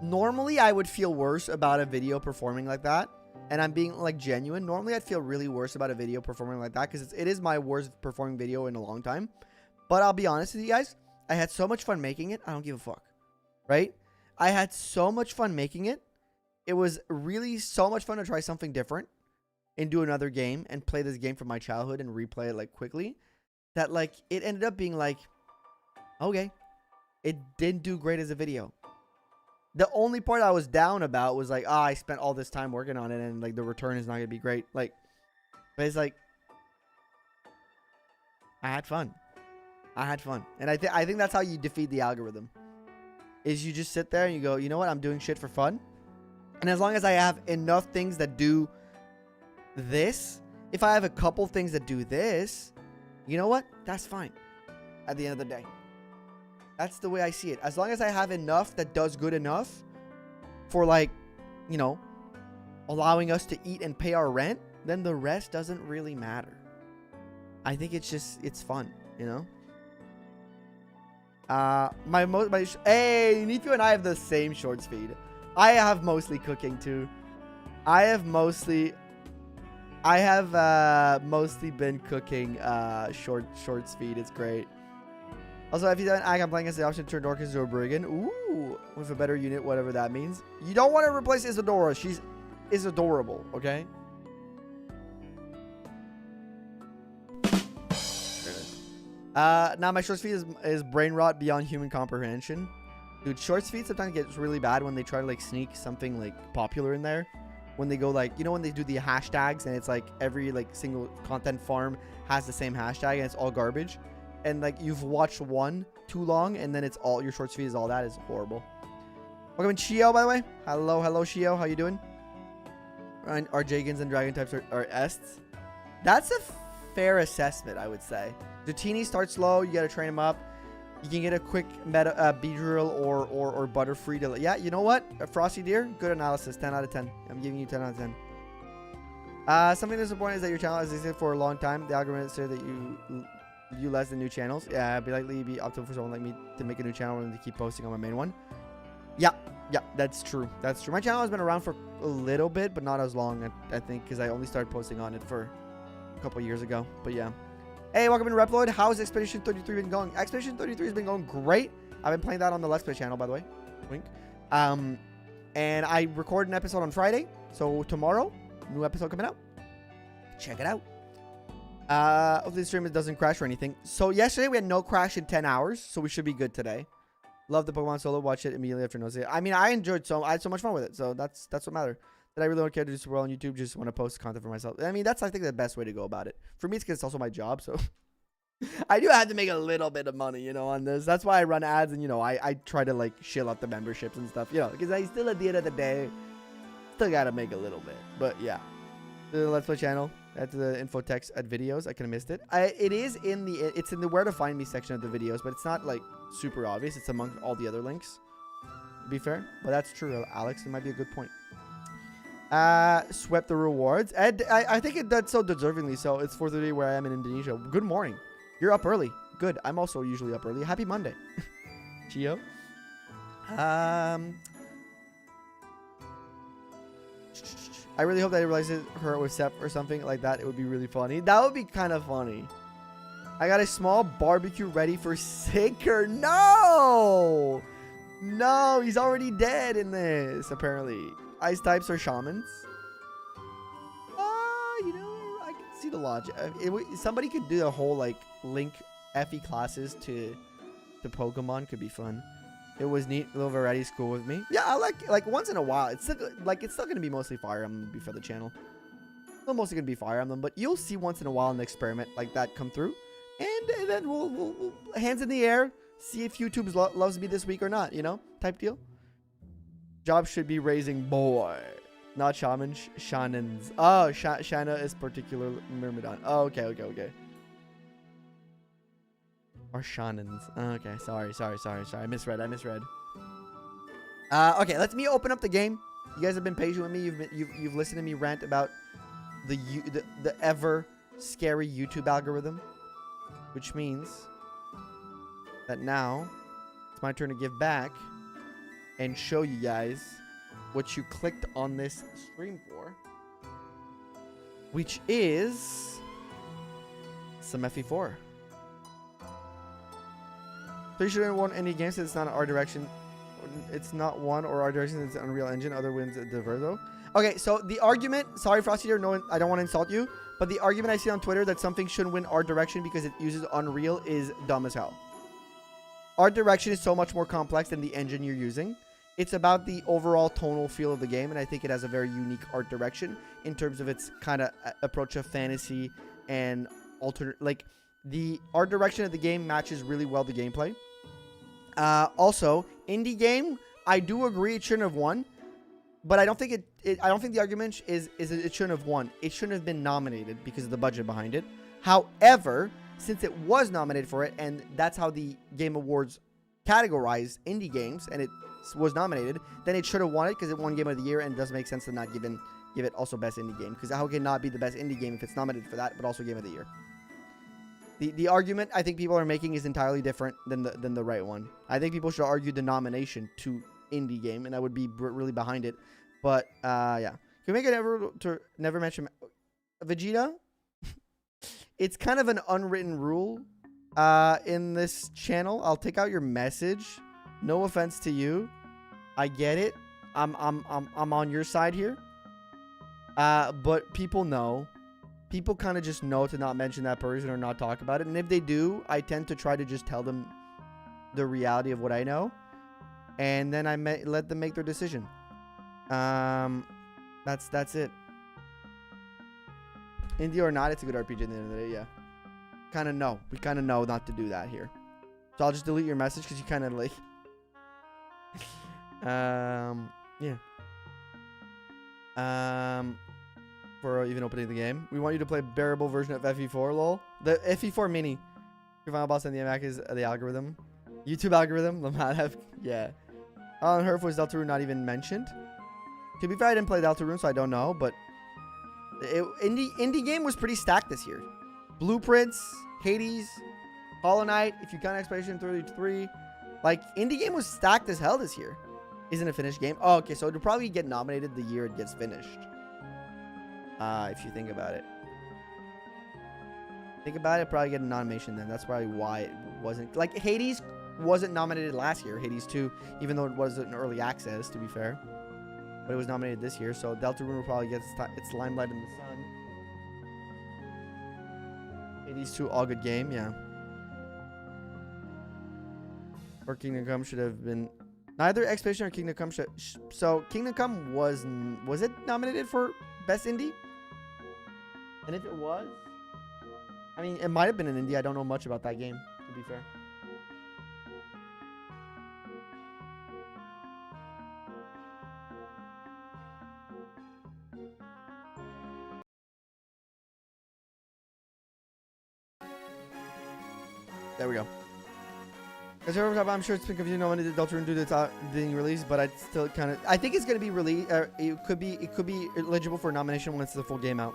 normally I would feel worse about a video performing like that. And I'm being like genuine. Normally I'd feel really worse about a video performing like that because it is my worst performing video in a long time. But I'll be honest with you guys. I had so much fun making it. I don't give a fuck. Right? I had so much fun making it. It was really so much fun to try something different and do another game and play this game from my childhood and replay it like quickly. That like it ended up being like, okay, it didn't do great as a video. The only part I was down about was like, I spent all this time working on it and like the return is not going to be great. Like, but it's like, I had fun. I had fun. And I think that's how you defeat the algorithm. Is you just sit there and you go, you know what? I'm doing shit for fun. And as long as I have enough things that do this, if I have a couple things that do this, you know what? That's fine. At the end of the day. That's the way I see it. As long as I have enough that does good enough for like, you know, allowing us to eat and pay our rent, then the rest doesn't really matter. I think it's just, it's fun, you know? Hey, Nifio and I have the same shorts feed. I have mostly cooking too. I have mostly been cooking shorts feed. It's great. Also, if you don't I'm playing as the option to turn Dorcas into a brigand. Ooh, with a better unit, whatever that means. You don't want to replace Isadora. She's adorable, okay? Now my shorts feed is brain rot beyond human comprehension. Dude, shorts feed sometimes gets really bad when they try to like sneak something like popular in there. When they go like, you know, when they do the hashtags and it's like every like single content farm has the same hashtag and it's all garbage. And like you've watched one too long and then it's all your shorts feed is all that is horrible. Welcome in Shio, by the way. Hello Shio. How you doing? Our Jagans and dragon types are Ests. That's a fair assessment, I would say. Dratini starts slow. You got to train him up. You can get a quick meta Beedrill or Butterfree to... Yeah, you know what? Frosty Deer, good analysis. 10 out of 10. I'm giving you 10 out of 10. Something disappointing is that your channel has existed for a long time. The algorithm said that you less than new channels. Yeah, it'd be likely be optimal for someone like me to make a new channel and to keep posting on my main one. Yeah, that's true. That's true. My channel has been around for a little bit, but not as long, I think, because I only started posting on it for a couple years ago. But yeah. Hey, welcome in Reploid. How's Expedition 33 been going? Expedition 33 has been going great. I've been playing that on the Let's Play channel, by the way. Wink. And I record an episode on Friday. So tomorrow, new episode coming out. Check it out. Hopefully the stream doesn't crash or anything. So yesterday we had no crash in 10 hours. So we should be good today. Love the Pokemon Solo. Watch it immediately after Nose. I mean, I had so much fun with it. So that's what matters. That I really don't care to do super well on YouTube. Just want to post content for myself. I mean, that's, I think, the best way to go about it. For me, it's because it's also my job. So I do have to make a little bit of money, you know, on this. That's why I run ads and, you know, I try to, like, shill out the memberships and stuff, you know, because I still, at the end of the day, still got to make a little bit. But, yeah. The Let's Play channel. That's the info text at videos. I could have missed it. It's in the where to find me section of the videos, but it's not, like, super obvious. It's among all the other links, to be fair. But that's true, Alex. It might be a good point. Swept the rewards. Ed, I think it did so deservingly so. It's 4:30 where I am in Indonesia. Good morning. You're up early. Good. I'm also usually up early. Happy Monday. Gio. I really hope that he realizes her with Sep or something like that. It would be really funny. That would be kind of funny. I got a small barbecue ready for Sigurd. No! No, he's already dead in this, apparently. Ice types are shamans. You know, I can see the logic. Somebody could do a whole, like, link FE classes to Pokemon. Could be fun. It was neat. A little variety is cool with me. Yeah, I like once in a while. It's still going to be mostly Fire Emblem for the channel. Still mostly going to be Fire Emblem, but you'll see once in a while an experiment like that come through. And then we'll hands in the air, see if YouTube loves me this week or not, you know, type deal. Job should be raising boy, not shaman, shanans. Oh, Shana is particular Myrmidon. Oh, okay. Or shanans. Okay, sorry. I misread. Okay, let me open up the game. You guys have been patient with me. You've listened to me rant about the ever scary YouTube algorithm, which means that now it's my turn to give back and show you guys what you clicked on this stream for, which is some FE4. So you shouldn't want any games that it's not an art direction. It's not one or art direction. It's Unreal Engine. Other wins Diverso. Okay, so the argument. Sorry, Frosty Eater. No, I don't want to insult you, but the argument I see on Twitter that something shouldn't win art direction because it uses Unreal is dumb as hell. Art direction is so much more complex than the engine you're using. It's about the overall tonal feel of the game, and I think it has a very unique art direction in terms of its kind of approach of fantasy and alternate. Like, the art direction of the game matches really well the gameplay. Also, indie game, I do agree it shouldn't have won, but I don't think I don't think the argument is it shouldn't have won. It shouldn't have been nominated because of the budget behind it. However, since it was nominated for it, and that's how the Game Awards categorize indie games, and it was nominated, then it should have won it because it won Game of the Year, and it doesn't make sense to not give it also Best Indie Game, because how can it not be the Best Indie Game if it's nominated for that, but also Game of the Year? The argument I think people are making is entirely different than the right one. I think people should argue the nomination to indie game, and I would be really behind it. But yeah, can we make it never mention Vegeta? It's kind of an unwritten rule in this channel. I'll take out your message. No offense to you. I get it. I'm on your side here. But people know. People kind of just know to not mention that person or not talk about it. And if they do, I tend to try to just tell them the reality of what I know. And then I let them make their decision. That's it. Indie or not, it's a good RPG at the end of the day, yeah. Kind of know. We kind of know not to do that here. So I'll just delete your message because you kind of like... yeah. For even opening the game. We want you to play a bearable version of FE4, lol. The FE4 mini. Your final boss in the MAC is the algorithm. YouTube algorithm. Lamad yeah. On Herf was Deltarune not even mentioned. To be fair, I didn't play Deltarune, so I don't know, but indie game was pretty stacked this year. Blueprints, Hades, Hollow Knight, if you count Expedition 33. Like, indie game was stacked as hell this year. Isn't a finished game. Oh, okay, so it'll probably get nominated the year it gets finished. If you think about it. Probably get a nomination then. That's probably why it wasn't. Like, Hades wasn't nominated last year, Hades 2, even though it wasn't an early access, to be fair. But it was nominated this year, so Deltarune will probably get its limelight in the sun. Hades 2, all good game, yeah. Or Kingdom Come should have been... Neither Expedition or Kingdom Come should... So, Kingdom Come was it nominated for Best Indie? And if it was... I mean, it might have been an indie. I don't know much about that game, to be fair. There we go. Because I'm sure it's been confusing. No one did Deltarune due to its being released, but I still kind of... I think it's going to be released... it could be eligible for nomination once the full game out.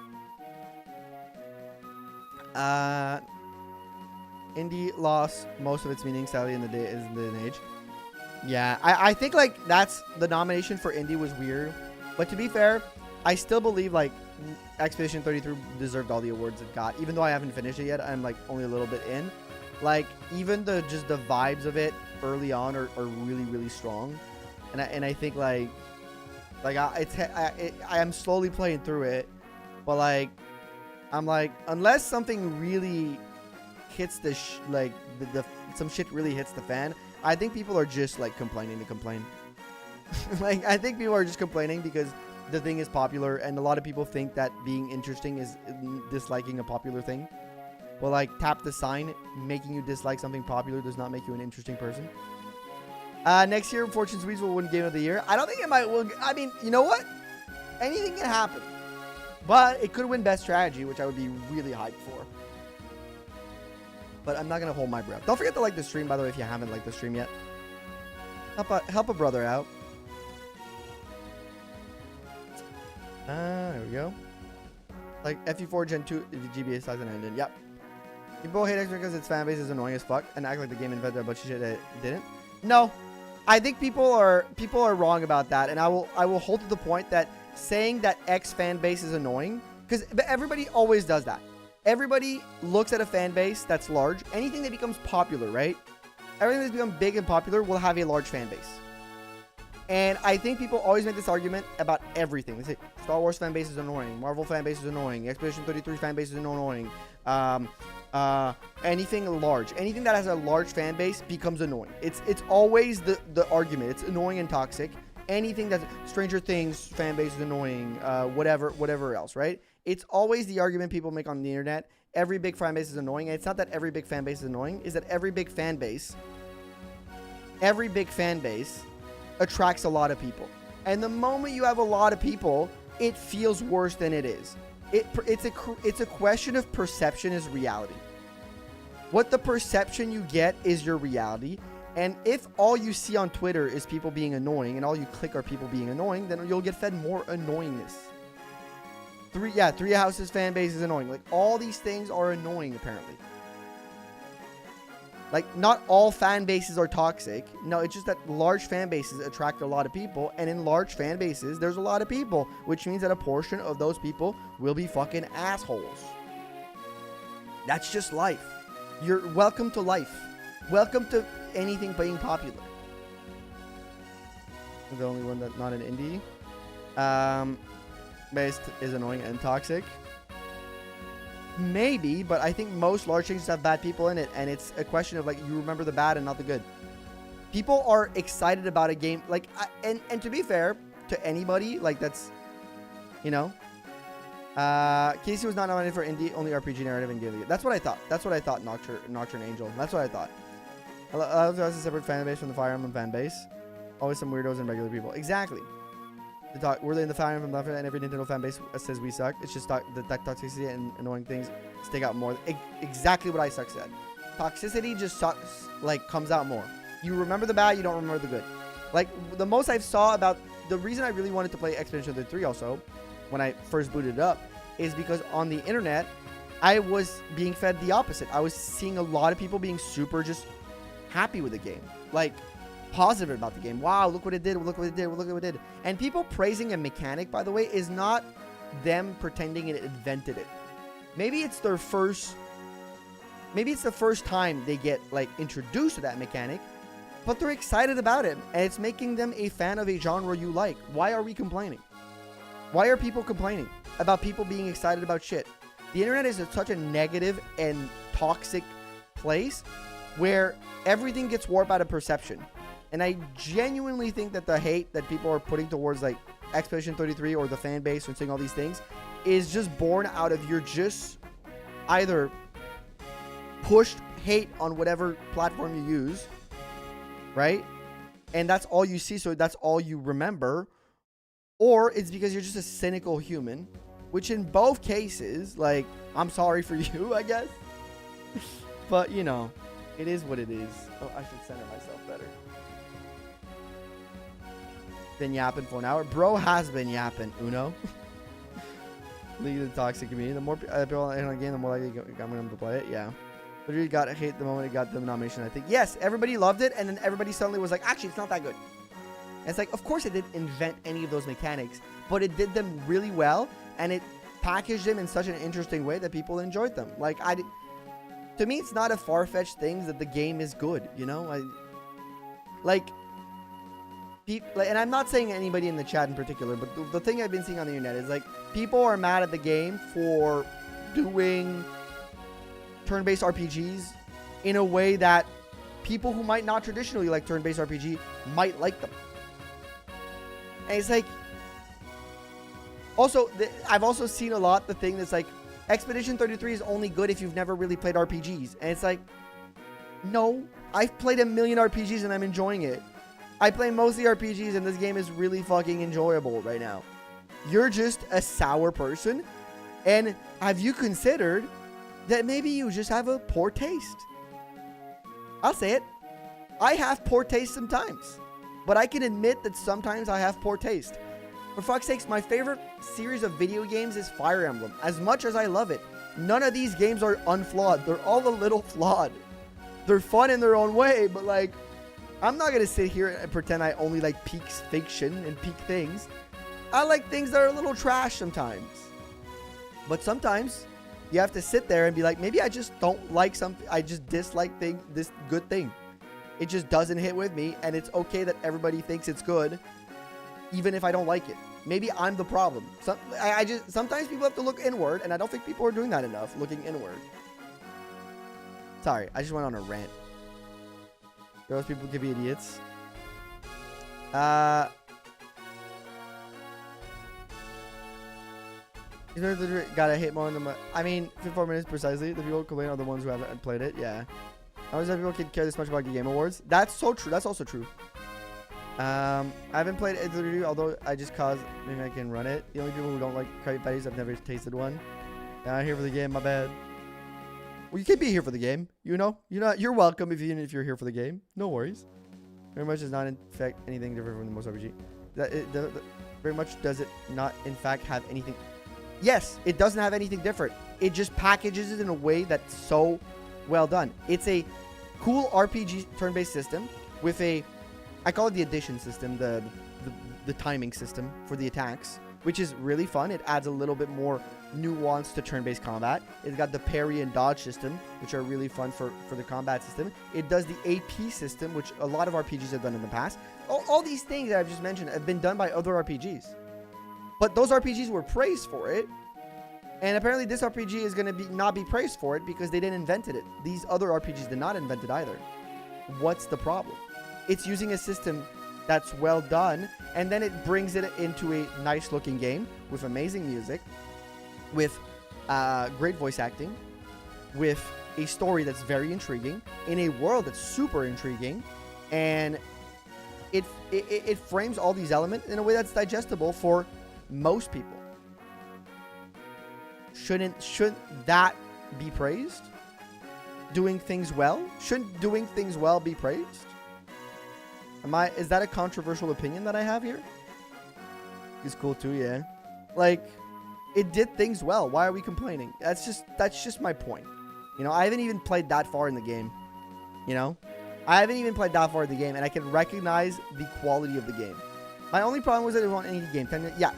Indie lost most of its meaning, sadly, in the day and age. Yeah, I think, like, that's... The nomination for indie was weird. But to be fair, I still believe, like, Expedition 33 deserved all the awards it got. Even though I haven't finished it yet, I'm, like, only a little bit in. Like, even just the vibes of it early on are really, really strong. And I think, like I am slowly playing through it. But, like, I'm like, unless something really hits the some shit really hits the fan, I think people are just, like, complaining to complain. Like, I think people are just complaining because the thing is popular, and a lot of people think that being interesting is disliking a popular thing. But like tap the sign, making you dislike something popular does not make you an interesting person. Next year, Fortune Sweets will win Game of the Year. I don't think it might win. I mean, you know what? Anything can happen. But it could win Best Strategy, which I would be really hyped for. But I'm not going to hold my breath. Don't forget to like the stream, by the way, if you haven't liked the stream yet. Help a brother out. There we go. Like FE4 Gen 2, the GBA size and engine. Yep. People hate X because its fanbase is annoying as fuck and act like the game invented a bunch of shit that it didn't. No. I think people are wrong about that, and I will hold to the point that saying that X fan base is annoying, because everybody always does that. Everybody looks at a fan base that's large. Anything that becomes popular, right? Everything that's become big and popular will have a large fan base. And I think people always make this argument about everything. They say Star Wars fan base is annoying, Marvel fan base is annoying, Expedition 33 fan base is annoying. Anything large, anything that has a large fan base becomes annoying. It's always the argument. It's annoying and toxic. Anything that's Stranger Things fan base is annoying. Whatever else, right? It's always the argument people make on the internet. Every big fan base is annoying. And it's not that every big fan base is annoying. Is that every big fan base attracts a lot of people. And the moment you have a lot of people, it feels worse than it is. It's a question of perception is reality. What the perception you get is your reality. And if all you see on Twitter is people being annoying and all you click are people being annoying, then you'll get fed more annoyingness. Three Houses fan base is annoying. Like, all these things are annoying, apparently. Like, not all fan bases are toxic. No, it's just that large fan bases attract a lot of people. And in large fan bases, there's a lot of people. Which means that a portion of those people will be fucking assholes. That's just life. You're welcome to life. Welcome to anything being popular. The only one that's not an indie. Based is annoying and toxic. Maybe, but I think most large things have bad people in it, and it's a question of like you remember the bad and not the good. People are excited about a game, like, and to be fair to anybody, like that's, you know, Casey was not nominated for indie, only RPG narrative and game. That's what I thought. That's what I thought. Nocturne Angel. That's what I thought. I was a separate fan base from the Fire Emblem fan base. Always some weirdos and regular people. Exactly. We're in the Fire Emblem and every Nintendo fan base says we suck. It's just the toxicity and annoying things stick out more. Exactly what I said. Toxicity just sucks, like, comes out more. You remember the bad, you don't remember the good. Like, the most I saw about the reason I really wanted to play Expedition 33 also, when I first booted it up, is because on the internet, I was being fed the opposite. I was seeing a lot of people being super just happy with the game. Like, positive about the game. Wow, look what it did, look what it did, look what it did. And people praising a mechanic, by the way, is not them pretending it invented it. Maybe it's the first time they get like introduced to that mechanic, but they're excited about it and it's making them a fan of a genre you like. Why are we complaining? Why are people complaining about people being excited about shit? The internet is such a negative and toxic place where everything gets warped out of perception. And I genuinely think that the hate that people are putting towards like Expedition 33 or the fan base and saying all these things is just born out of you're just either pushed hate on whatever platform you use, right? And that's all you see, so that's all you remember. Or it's because you're just a cynical human, which in both cases, like, I'm sorry for you, I guess. But, you know, it is what it is. Oh, I should center myself better. Been yapping for an hour. Bro has been yapping, Uno. League of the toxic community. The more people in the game, the more likely I'm going to play it. Yeah. Literally got hate the moment it got the nomination, I think. Yes, everybody loved it, and then everybody suddenly was like, actually, it's not that good. And it's like, of course it didn't invent any of those mechanics, but it did them really well, and it packaged them in such an interesting way that people enjoyed them. Like, to me, it's not a far-fetched thing that the game is good, you know? And I'm not saying anybody in the chat in particular, but the thing I've been seeing on the internet is like people are mad at the game for doing turn-based RPGs in a way that people who might not traditionally like turn-based RPG might like them. And it's like, also, I've also seen a lot the thing that's like Expedition 33 is only good if you've never really played RPGs. And it's like, no, I've played a million RPGs and I'm enjoying it. I play mostly RPGs and this game is really fucking enjoyable right now. You're just a sour person. And have you considered that maybe you just have a poor taste? I'll say it. I have poor taste sometimes. But I can admit that sometimes I have poor taste. For fuck's sakes, my favorite series of video games is Fire Emblem. As much as I love it, none of these games are unflawed. They're all a little flawed. They're fun in their own way, but like, I'm not going to sit here and pretend I only like peak fiction and peak things. I like things that are a little trash sometimes. But sometimes you have to sit there and be like, maybe I just don't like something. I just dislike this good thing. It just doesn't hit with me, and it's okay that everybody thinks it's good, even if I don't like it. Maybe I'm the problem. Sometimes people have to look inward, and I don't think people are doing that enough, looking inward. Sorry, I just went on a rant. Those people could be idiots. Gotta hit more than I mean, 54 minutes precisely. The people complaining are the ones who haven't played it. Yeah. How does people care this much about the Game Awards? That's so true. That's also true. I haven't played it, although I just caused maybe I can run it. The only people who don't like Krabby Patties, I've never tasted one. I'm here for the game, my bad. Well, you can be here for the game, you know? You're welcome even if you're here for the game. No worries. Very much does not in fact anything different from the most RPG. Very much does it not in fact have anything. Yes, it doesn't have anything different. It just packages it in a way that's so well done. It's a cool RPG turn-based system with a, I call it the addition system, the timing system for the attacks, which is really fun. It adds a little bit more nuance to turn-based combat. It's got the parry and dodge system, which are really fun for the combat system. It does the AP system, which a lot of RPGs have done in the past. All these things that I've just mentioned have been done by other RPGs. But those RPGs were praised for it. And apparently this RPG is going to not be praised for it because they didn't invent it. These other RPGs did not invent it either. What's the problem? It's using a system that's well done, and then it brings it into a nice looking game with amazing music, with great voice acting, with a story that's very intriguing, in a world that's super intriguing, and it frames all these elements in a way that's digestible for most people. Shouldn't that be praised? Doing things well? Shouldn't doing things well be praised? Is that a controversial opinion that I have here? It's cool too, yeah. Like, it did things well. Why are we complaining? That's just my point. You know, I haven't even played that far in the game. You know? I haven't even played that far in the game, and I can recognize the quality of the game. My only problem was that it wasn't any game. Yeah.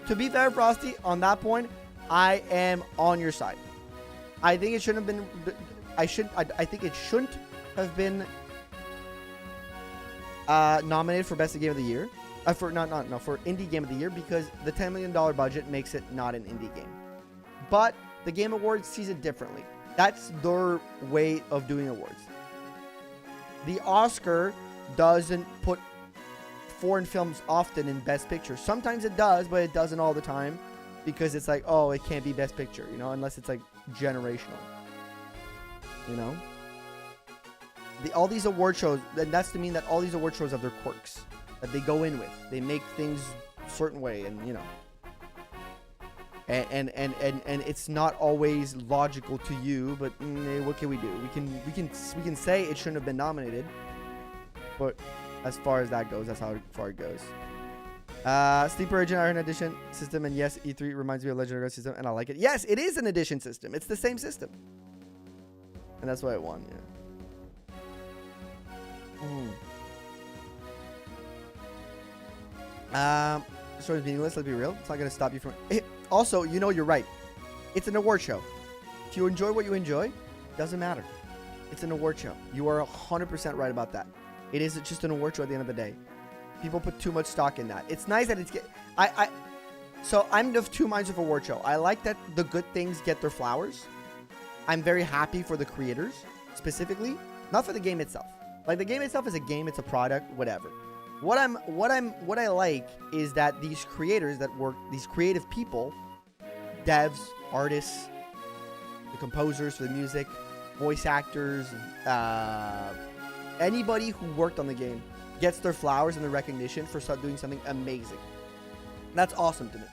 To be fair, Frosty, on that point, I am on your side. I think it shouldn't have been. I think it shouldn't have been nominated for Best Game of the Year. For Indie Game of the Year, because the $10 million budget makes it not an indie game. But the Game Awards sees it differently. That's their way of doing awards. The Oscar doesn't put foreign films often in Best Picture. Sometimes it does, but it doesn't all the time. Because it's like, oh, it can't be Best Picture, you know, unless it's like generational, you know. All these award shows, and that's to mean that all these award shows have their quirks that they go in with. They make things a certain way, and you know, and it's not always logical to you. But what can we do? We can say it shouldn't have been nominated, but as far as that goes, that's how far it goes. Sleeper Agent Iron Edition system, and yes, E3 reminds me of Legendary system, and I like it. Yes, it is an edition system. It's the same system, and that's why it won. Yeah. Story is meaningless. Let's be real. It's not gonna stop you from. Also, you know, you're right. It's an award show. If you enjoy what you enjoy, doesn't matter. It's an award show. You are 100% right about that. It is just an award show at the end of the day. People put too much stock in that. It's nice that it's so I'm of two minds with award show. I like that the good things get their flowers. I'm very happy for the creators, specifically, not for the game itself. Like, the game itself is a game, it's a product, whatever. What I like is that these creators that work, these creative people, devs, artists, the composers for the music, voice actors, anybody who worked on the game gets their flowers and their recognition for doing something amazing. That's awesome to me.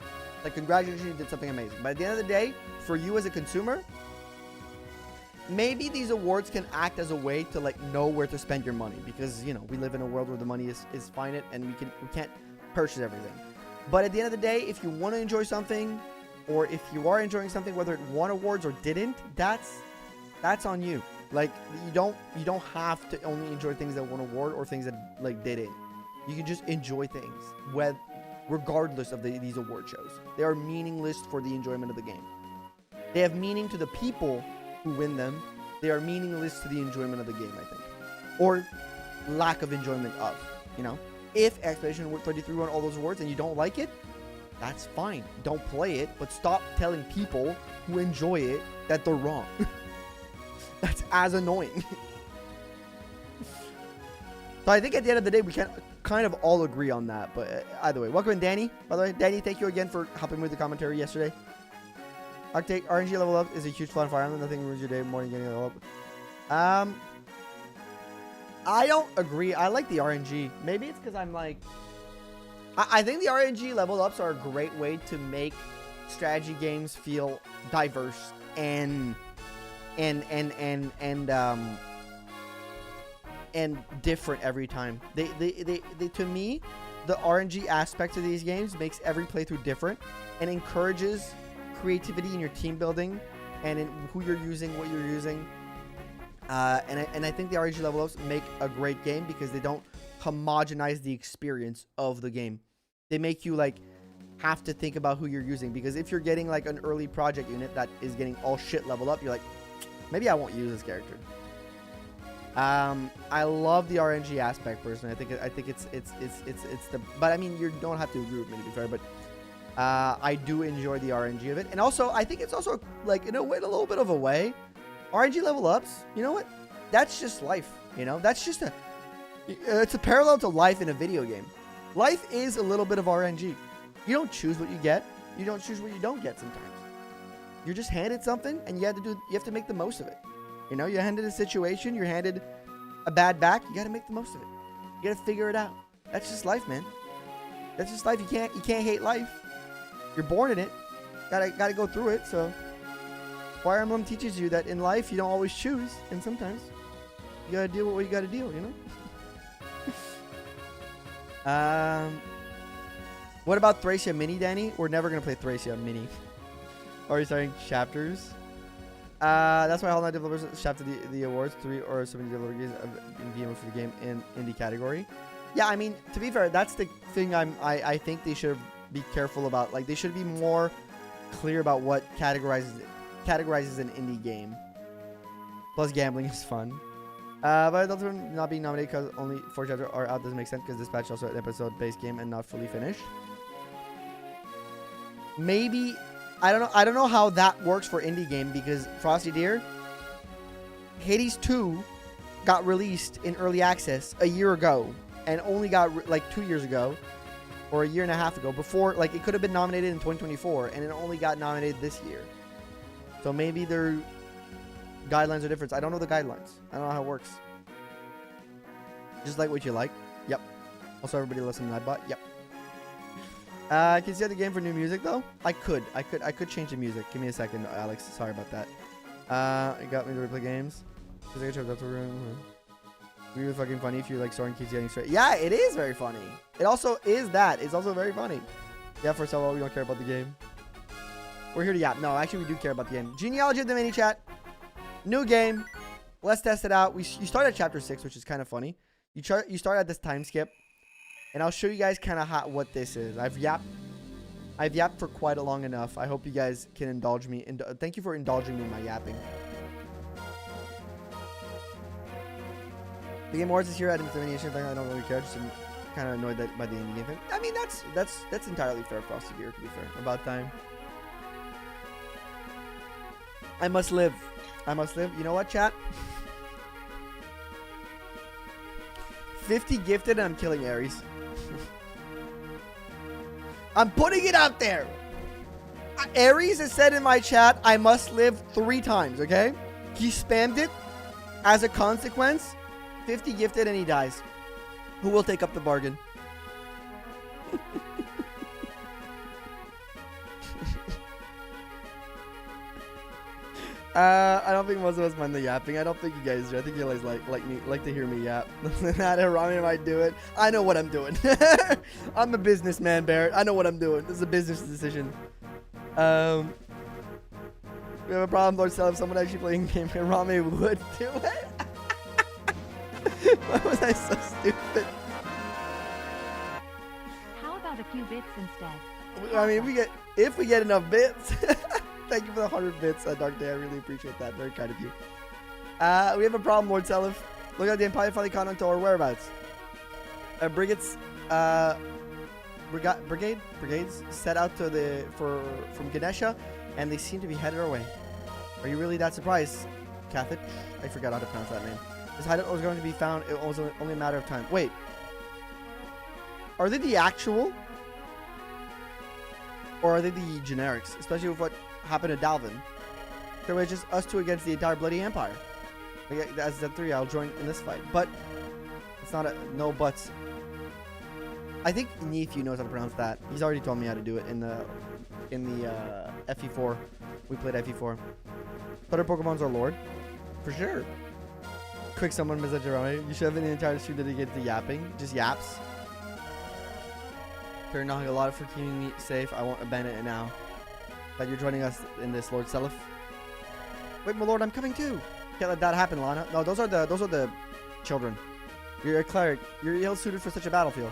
Like, congratulations, you did something amazing. But at the end of the day, for you as a consumer, maybe these awards can act as a way to like know where to spend your money, because you know we live in a world where the money is finite and we can't purchase everything. But at the end of the day, if you want to enjoy something, or if you are enjoying something, whether it won awards or didn't, that's on you. Like, you don't have to only enjoy things that won award or things that like didn't. You can just enjoy things regardless of these award shows. They are meaningless for the enjoyment of the game. They have meaning to the people who win them. They are meaningless to the enjoyment of the game, I think, or lack of enjoyment of. You know, if Expedition 33 won all those awards and you don't like it, that's fine. Don't play it, but stop telling people who enjoy it that they're wrong. That's as annoying. So I think at the end of the day, we can kind of all agree on that. But either way, welcome in, Danny. By the way, Danny, thank you again for helping me with the commentary yesterday. Arctic RNG level up is a huge fun Fire Emblem. Nothing ruins your day more than getting a level up. I don't agree. I like the RNG. Maybe it's because I'm like, I think the RNG level ups are a great way to make strategy games feel diverse and different every time. They to me, the RNG aspect of these games makes every playthrough different and encourages creativity in your team building and in who you're using, what you're using. And I think the RNG level ups make a great game because they don't homogenize the experience of the game. They make you like have to think about who you're using, because if you're getting like an early project unit that is getting all shit leveled up, you're like, maybe I won't use this character. I love the RNG aspect personally. I think it's the, but I mean, you don't have to agree with me, to be fair, but I do enjoy the RNG of it. And also I think it's also like, in a way, a little bit of a way, RNG level ups, you know what? That's just life, you know? That's just it's a parallel to life in a video game. Life is a little bit of RNG. You don't choose what you get. You don't choose what you don't get sometimes. You're just handed something and you have to make the most of it. You know, you're handed a situation, you're handed a bad back, you got to make the most of it. You got to figure it out. That's just life, man. That's just life. You can't hate life. You're born in it. Got to go through it. So Fire Emblem teaches you that in life you don't always choose, and sometimes you got to deal with what you got to deal, you know? What about Thracia Mini, Danny? We're never going to play Thracia Mini. Are you starting chapters? That's why Hollow Knight developers shafted the awards. 3 or 70 developers in VM for the game in indie category. Yeah, I mean, to be fair, that's the thing I think they should be careful about. Like, they should be more clear about what categorizes an indie game. Plus, gambling is fun. But also not being nominated because only 4 chapters are out doesn't make sense, because this patch is also an episode-based game and not fully finished. Maybe, I don't know how that works for indie game, because Frosty Deer, Hades 2 got released in early access a year ago, and only got like 2 years ago, or a year and a half ago. Before, like, it could have been nominated in 2024, and it only got nominated this year. So maybe their guidelines are different. I don't know the guidelines. I don't know how it works. Just like what you like. Yep. Also, everybody listen to Nightbot. Yep. Can you set the game for new music though? I could change the music. Give me a second, Alex. Sorry about that. It got me to replay games. It'd be really fucking funny if you like Soren keeps getting straight. Yeah, it is very funny. It also is that. It's also very funny. Yeah, first of all, we don't care about the game. We're here to yap. No, actually, we do care about the game. Genealogy of the mini chat. New game. Let's test it out. You start at chapter 6, which is kind of funny. You start at this time skip. And I'll show you guys kind of what this is. I've yapped for quite a long enough. I hope you guys can indulge me. Thank you for indulging me in my yapping. The Game Awards this year, I didn't thing. I don't really care. Just kind of annoyed by the indie game thing. I mean, that's entirely fair across the year, to be fair. About time. I must live. I must live. You know what, chat? 50 gifted and I'm killing Ares. I'm putting it out there. Aries has said in my chat, I must live 3 times, okay? He spammed it. As a consequence, 50 gifted and he dies. Who will take up the bargain? I don't think most of us mind the yapping. I don't think you guys do. I think you guys like to hear me yap. Not Rami might do it. I know what I'm doing. I'm a businessman, Barrett. I know what I'm doing. This is a business decision. We have a problem, Lord Seliph. Someone actually playing game here. Rami would do it. Why was I so stupid? How about a few bits instead? I mean, if we get enough bits. Thank you for the 100 bits, Dark Day. I really appreciate that. Very kind of you. We have a problem, Lord Seliph. Look at the Empire finally caught on to our whereabouts. Brigades set out to from Ganesha, and they seem to be headed our way. Are you really that surprised, Catholic? I forgot how to pronounce that name. This hideout was going to be found. It was only a matter of time. Wait, are they the actual, or are they the generics? Especially with what happened to Dalvin. So it's just us 2 against the entire bloody empire. As the 3, I'll join in this fight. But it's not no buts. I think Nephew knows how to pronounce that. He's already told me how to do it in the FE4. We played FE4. Other Pokemon's our lord, for sure. Quick, someone message Jerome. You should have an entire stream dedicated to yapping. Just yaps. You're not a lot for keeping me safe. I won't abandon it now. That you're joining us in this, Lord Seliph. Wait, my lord, I'm coming too. Can't let that happen, Lana. No, those are the children. You're a cleric. You're ill-suited for such a battlefield.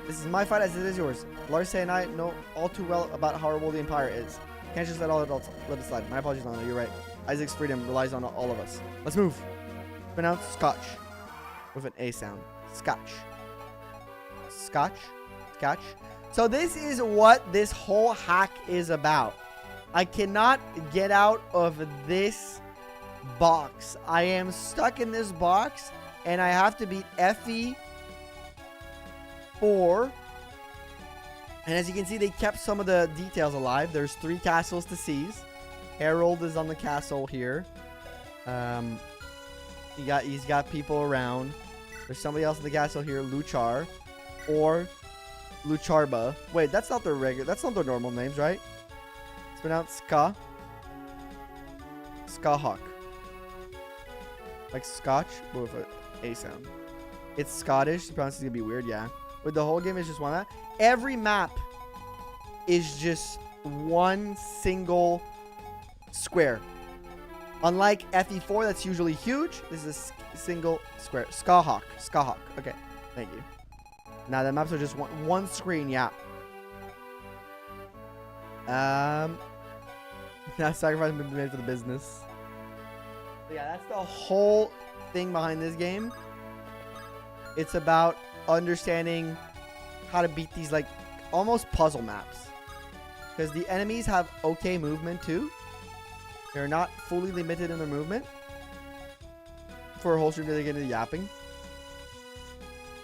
This is my fight as it is yours. Larce and I know all too well about how horrible the Empire is. Can't just let all adults let it slide. My apologies, Lana. You're right. Isaac's freedom relies on all of us. Let's move. Pronounce Scotch with an A sound. Scotch. Scotch. Scotch. So this is what this whole hack is about. I cannot get out of this box. I am stuck in this box, and I have to beat FE4. And as you can see, they kept some of the details alive. There's 3 castles to seize. Harold is on the castle here. He's got people around. There's somebody else in the castle here, Luchar or Lucharba. Wait, that's not their normal names, right? It's pronounced Ska. Skahawk. Like Scotch, but with an A sound. It's Scottish. The pronunciation is gonna be weird, yeah. But the whole game is just one map. Every map is just one single square. Unlike FE4, that's usually huge. This is a single square. Skahawk. Skahawk. Okay, thank you. Now the maps are just one screen, yeah. Now sacrifice has been made for the business. So yeah, that's the whole thing behind this game. It's about understanding how to beat these like almost puzzle maps. Because the enemies have okay movement too. They're not fully limited in their movement. For a whole stream they get into yapping.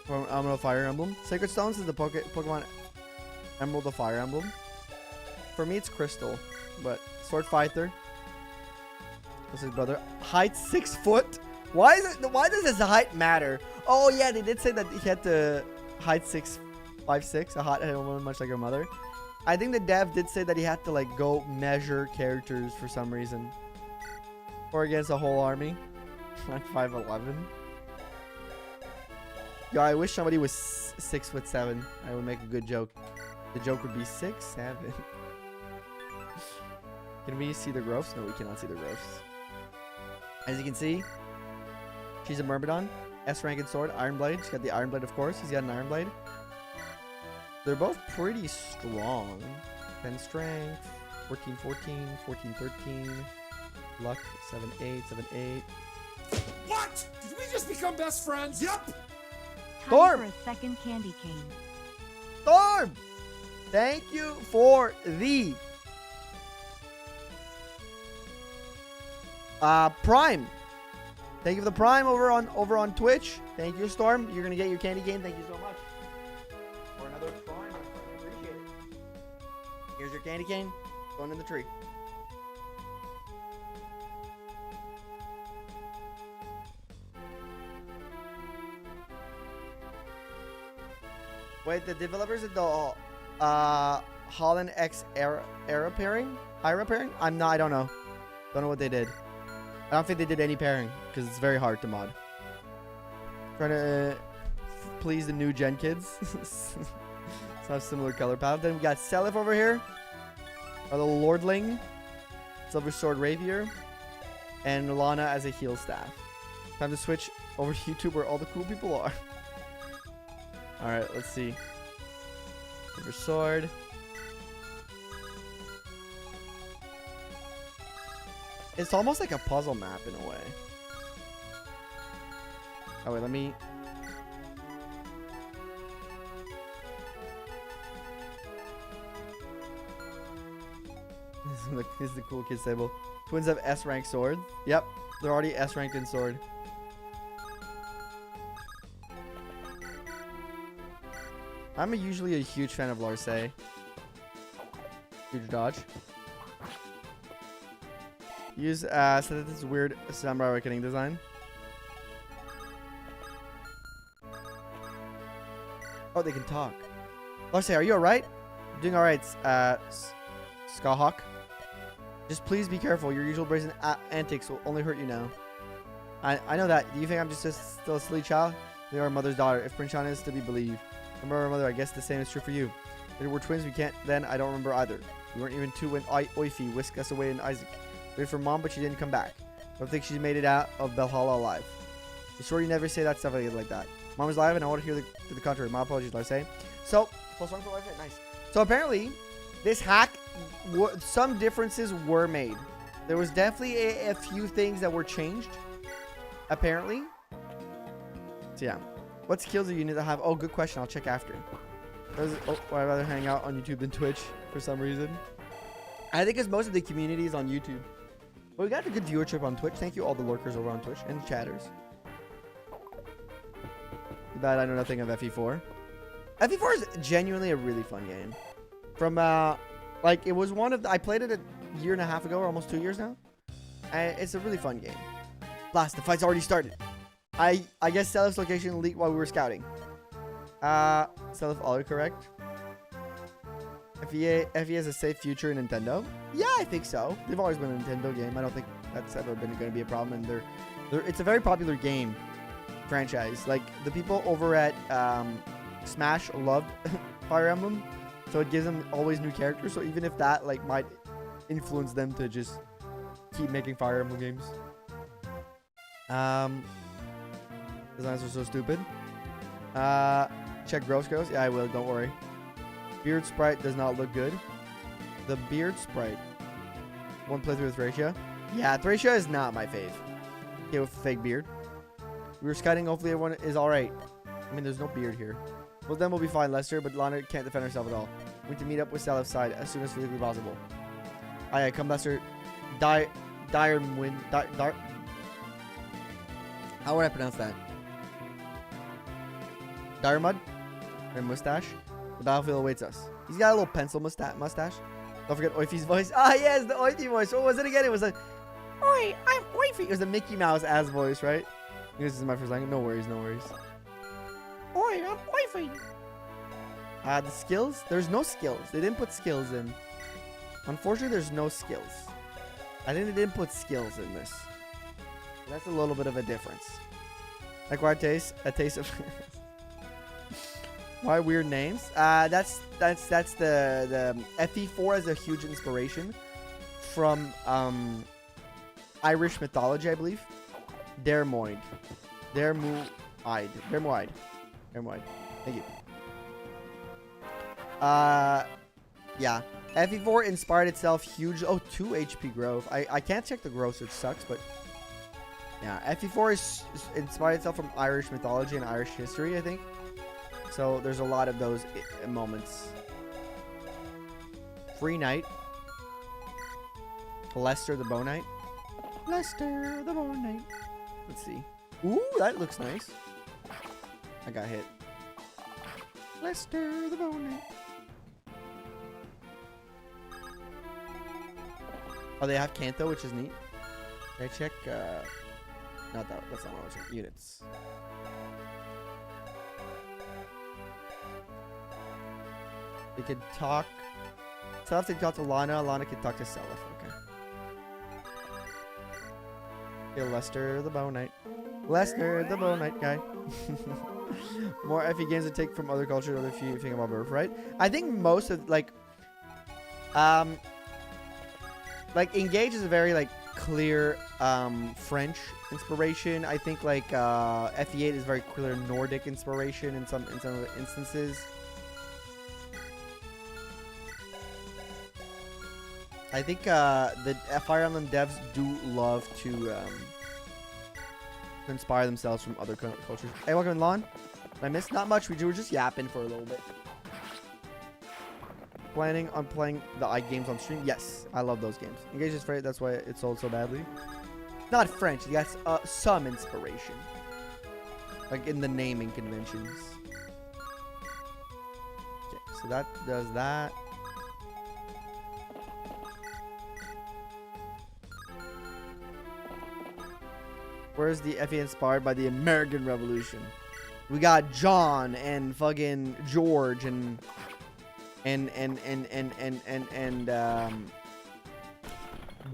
From Emerald of Fire Emblem. Sacred Stones is the Pokemon Emerald of Fire Emblem. For me it's Crystal. But Sword Fighter. What's his brother? Height 6 foot. Why does his height matter? Oh yeah, they did say that he had to height 5'6", a hot head woman much like her mother. I think the dev did say that he had to like go measure characters for some reason. Or against a whole army. Like 5'11". Yo, I wish somebody was 6'7". I would make a good joke. The joke would be 6'7". Can we see the growths? No, we cannot see the growths. As you can see, she's a Myrmidon. S-ranked sword, Iron Blade. She's got the Iron Blade, of course. He's got an Iron Blade. They're both pretty strong. 10 strength, 14, 14, 14, 13. Luck, 7, 8, 7, 8. What? Did we just become best friends? Yep. Time Storm! for a second candy cane. Storm! Thank you for the Prime. Thank you for the Prime over on Twitch. Thank you, Storm. You're gonna get your candy cane. Thank you so much for another Prime. I appreciate it. Here's your candy cane. Going in the tree. Wait, the developers of the Holland X era pairing? Ira pairing? I don't know. Don't know what they did. I don't think they did any pairing because it's very hard to mod. Trying to please the new gen kids. So have similar color palette. Then we got Seliph over here. Our little Lordling. Silver Sword Rapier. And Lana as a heal staff. Time to switch over to YouTube where all the cool people are. Alright, let's see. Silver Sword. It's almost like a puzzle map in a way. Oh wait, let me... This is the cool kid stable. Twins have S rank sword. Yep, they're already S ranked in sword. I'm usually a huge fan of Larse. Huge dodge. Use so that this weird Samurai Awakening design. Oh, they can talk. Larse, are you alright? Doing alright, Skahawk. Just please be careful. Your usual brazen antics will only hurt you now. I know that. Do you think I'm just still a silly child? We are our mother's daughter. If Prince Sean is to be believed. Remember our mother, I guess the same is true for you. If we're twins, we can't then. I don't remember either. We weren't even two when Oifi whisked us away in Isaac. Waited for mom, but she didn't come back. Don't think she's made it out of Valhalla alive. You sure you never say that stuff like that? Mom is alive, and I want to hear to the contrary. My apologies, I say. So, plus one for life. Nice. So apparently, this hack, some differences were made. There was definitely a few things that were changed. Apparently. So yeah. What skills do you need to have? Oh, good question. I'll check after. I'd rather hang out on YouTube than Twitch for some reason. I think it's most of the community is on YouTube. But we got a good viewership on Twitch. Thank you all the lurkers over on Twitch and chatters. Too bad I know nothing of FE4. FE4 is genuinely a really fun game. From, like, it was one of the... I played it a year and a half ago, or almost 2 years now. And it's a really fun game. Blast, the fight's already started. I guess Seliph's location leaked while we were scouting. Seliph autocorrect. FE has a safe future in Nintendo. Yeah, I think so. They've always been a Nintendo game. I don't think that's ever been going to be a problem. And it's a very popular game franchise. Like, the people over at Smash loved Fire Emblem. So it gives them always new characters. So even if that, like, might influence them to just keep making Fire Emblem games. Designs are so stupid. Check gross goes. Yeah, I will. Don't worry. Beard sprite does not look good. The beard sprite. One playthrough with Thracia. Yeah, Thracia is not my fave. Okay, with a fake beard. We were scouting. Hopefully everyone is alright. I mean, there's no beard here. Well, then we'll be fine, Lester. But Lana can't defend herself at all. We need to meet up with Seliph's side as soon as physically possible. Alright, come, Lester. Direwin. How would I pronounce that? Diremud? Or mustache? The battlefield awaits us. He's got a little pencil mustache. Don't forget Oifi's voice. Ah, yes, the Oifi voice. What was it again? It was like, Oi, I'm Oifi. It was the Mickey Mouse as voice, right? This is my first language. No worries, no worries. Oi, I'm Oifi. The skills? There's no skills. They didn't put skills in. Unfortunately, there's no skills. I think they didn't put skills in this. That's a little bit of a difference. Like what taste? A taste of... Why weird names? That's the FE4 is a huge inspiration from Irish mythology, I believe. Dermoid. Thank you. Yeah. FE4 inspired itself huge. Oh, 2 HP growth. I can't check the growth, which sucks, but yeah, FE4 is inspired itself from Irish mythology and Irish history, I think. So there's a lot of those moments. Free Knight. Lester the Bow Knight. Lester the Bow Knight. Let's see. Ooh, that looks nice. I got hit. Lester the Bow Knight. Oh, they have Kanto, which is neat. Can I check? Not that. That's not what I was checking. Units. They could talk. Seliph could talk to Lana. Lana could talk to Seliph. Okay. Okay, Lester the Bow Knight. Lester the Bow Knight guy. More FE games to take from other cultures, other few think about birthright. I think most of like Engage is a very like clear French inspiration. I think like FE8 is very clear Nordic inspiration in some instances. I think the Fire Emblem devs do love to inspire themselves from other cultures. Hey, welcome in, Lon. I missed not much. We were just yapping for a little bit. Planning on playing the games on stream? Yes, I love those games. Engage is great. That's why it sold so badly. Not French. That's some inspiration, like in the naming conventions. Okay, so that does that. Where's the FE inspired by the American Revolution? We got John and fucking George and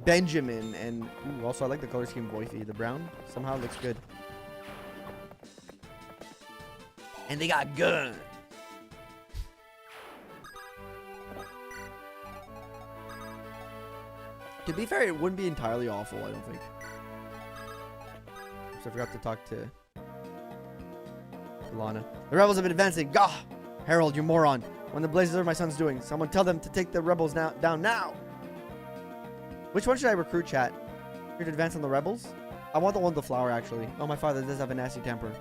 Benjamin and ooh, also I like the color scheme Boyfie. The brown somehow looks good. And they got guns. To be fair, it wouldn't be entirely awful, I don't think. I forgot to talk to Lana. The rebels have been advancing. Gah! Harold, you moron. When the blazes are my son's doing. Someone tell them to take the rebels down now. Which one should I recruit, chat? Here to advance on the rebels? I want the one with the flower, actually. Oh, my father does have a nasty temper.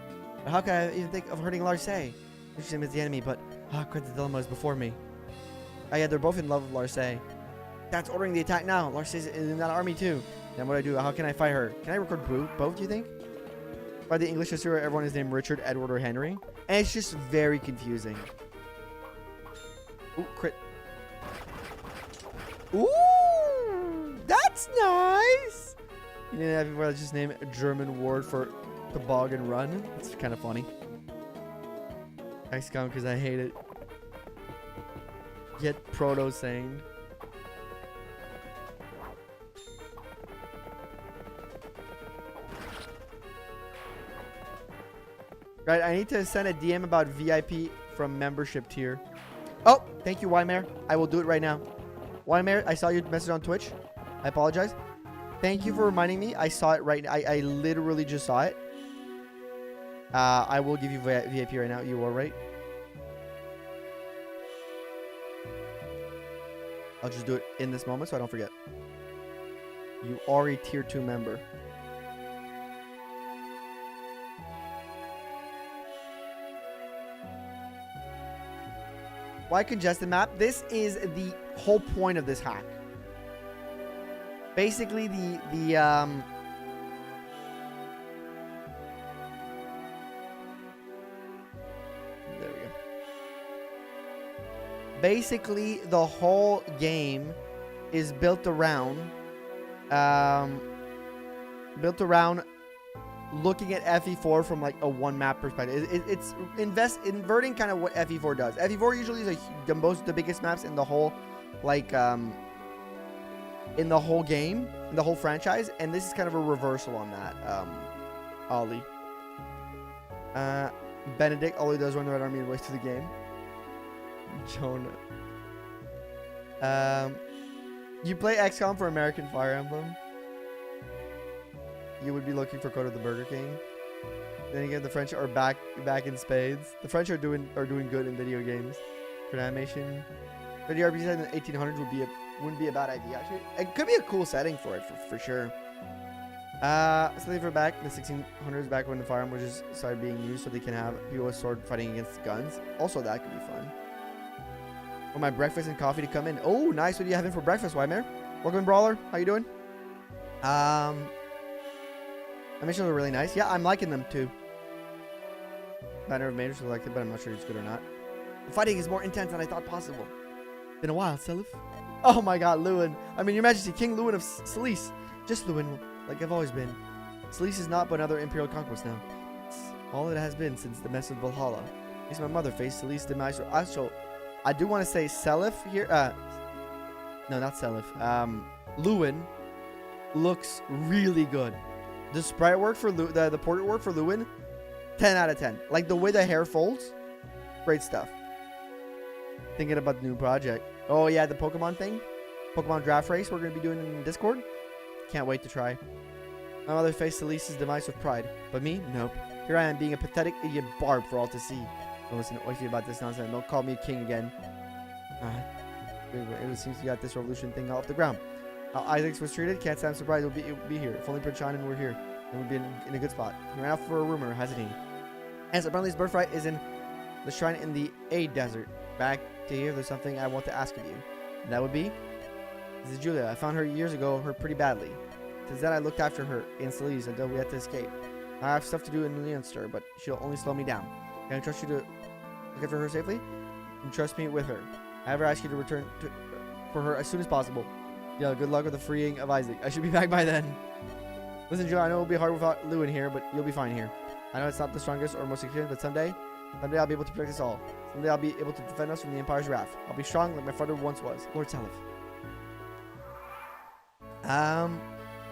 But how can I even think of hurting Larcey? Which him as the enemy, but quite the dilemma is before me. Oh yeah, they're both in love with Larcey. That's ordering the attack now. Larcey's in that army too. Then what do I do? How can I fight her? Can I recruit both, do you think? By the English history where everyone is named Richard, Edward, or Henry. And it's just very confusing. Ooh, crit. Ooh, that's nice. You didn't have people just name a German word for toboggan run. It's kind of funny. XCOM because I hate it. Get proto-sane. Right, I need to send a DM about VIP from membership tier. Oh, thank you, Wymare. I will do it right now. Wymare, I saw your message on Twitch. I apologize. Thank you for reminding me. I saw it right. I literally just saw it. I will give you VIP right now. You are right. I'll just do it in this moment so I don't forget. You are a tier 2 member. Why congested map? This is the whole point of this hack. Basically, there we go. Basically, the whole game is built around looking at FE4 from like a one map perspective. It's inverting kind of what FE4 does. FE4 usually is the biggest maps in the whole in the whole game, in the whole franchise, and this is kind of a reversal on that. Ollie. Benedict, all he does run the Red Army and waste to the game. Jonah. You play XCOM for American Fire Emblem? You would be looking for Code of the Burger King. Then again, the French are back in spades. The French are doing good in video games. For animation, but the RPGs in the 1800s wouldn't be a bad idea. Actually, it could be a cool setting for it for sure. Seliph are back in the 1600s, back when the firearm was just started being used, so they can have people with sword fighting against guns. Also, that could be fun. For my breakfast and coffee to come in. Oh, nice. What are you having for breakfast, Wymare? Welcome, Brawler. How you doing? Animations are really nice. Yeah, I'm liking them too. Banner of Majors selected, but I'm not sure it's good or not. The fighting is more intense than I thought possible. Been a while, Seliph. Oh my god, Lewin. I mean, Your Majesty, King Lewin of Seliph. Just Lewin, like I've always been. Seliph is not but another imperial conquest now. It's all it has been since the mess with Valhalla. He's my mother faced Seliph's demise. So, I do want to say Seliph here. No, not Seliph. Lewin looks really good. The sprite work for the portrait work for Lewin, 10 out of 10. Like the way the hair folds, great stuff. Thinking about the new project. Oh yeah, the Pokemon thing, Pokemon draft race we're gonna be doing in Discord. Can't wait to try. My mother faced Elise's demise with pride, but me, nope. Here I am being a pathetic idiot barb for all to see. Don't listen to Oifi about this nonsense. Don't call me a king again. It seems you got this revolution thing off the ground. How Isaacs was treated, can't say I'm surprised it would be here. If only Prince Shannon were here, it would be in a good spot. He ran out for a rumor, hasn't he? And so apparently his birthright is in the shrine in the A Desert. Back to here, there's something I want to ask of you. And that would be? This is Julia. I found her years ago, hurt pretty badly. Since then, I looked after her in Seliph until we had to escape. I have stuff to do in Leonster, but she'll only slow me down. Can I trust you to look after her safely? And trust me with her. I ever ask you to return for her as soon as possible. Yeah, good luck with the freeing of Isaac. I should be back by then. Listen, Julia, I know it'll be hard without Lewin here, but you'll be fine here. I know it's not the strongest or most experienced, but someday I'll be able to protect us all. Someday I'll be able to defend us from the Empire's wrath. I'll be strong like my father once was. Lord Seliph.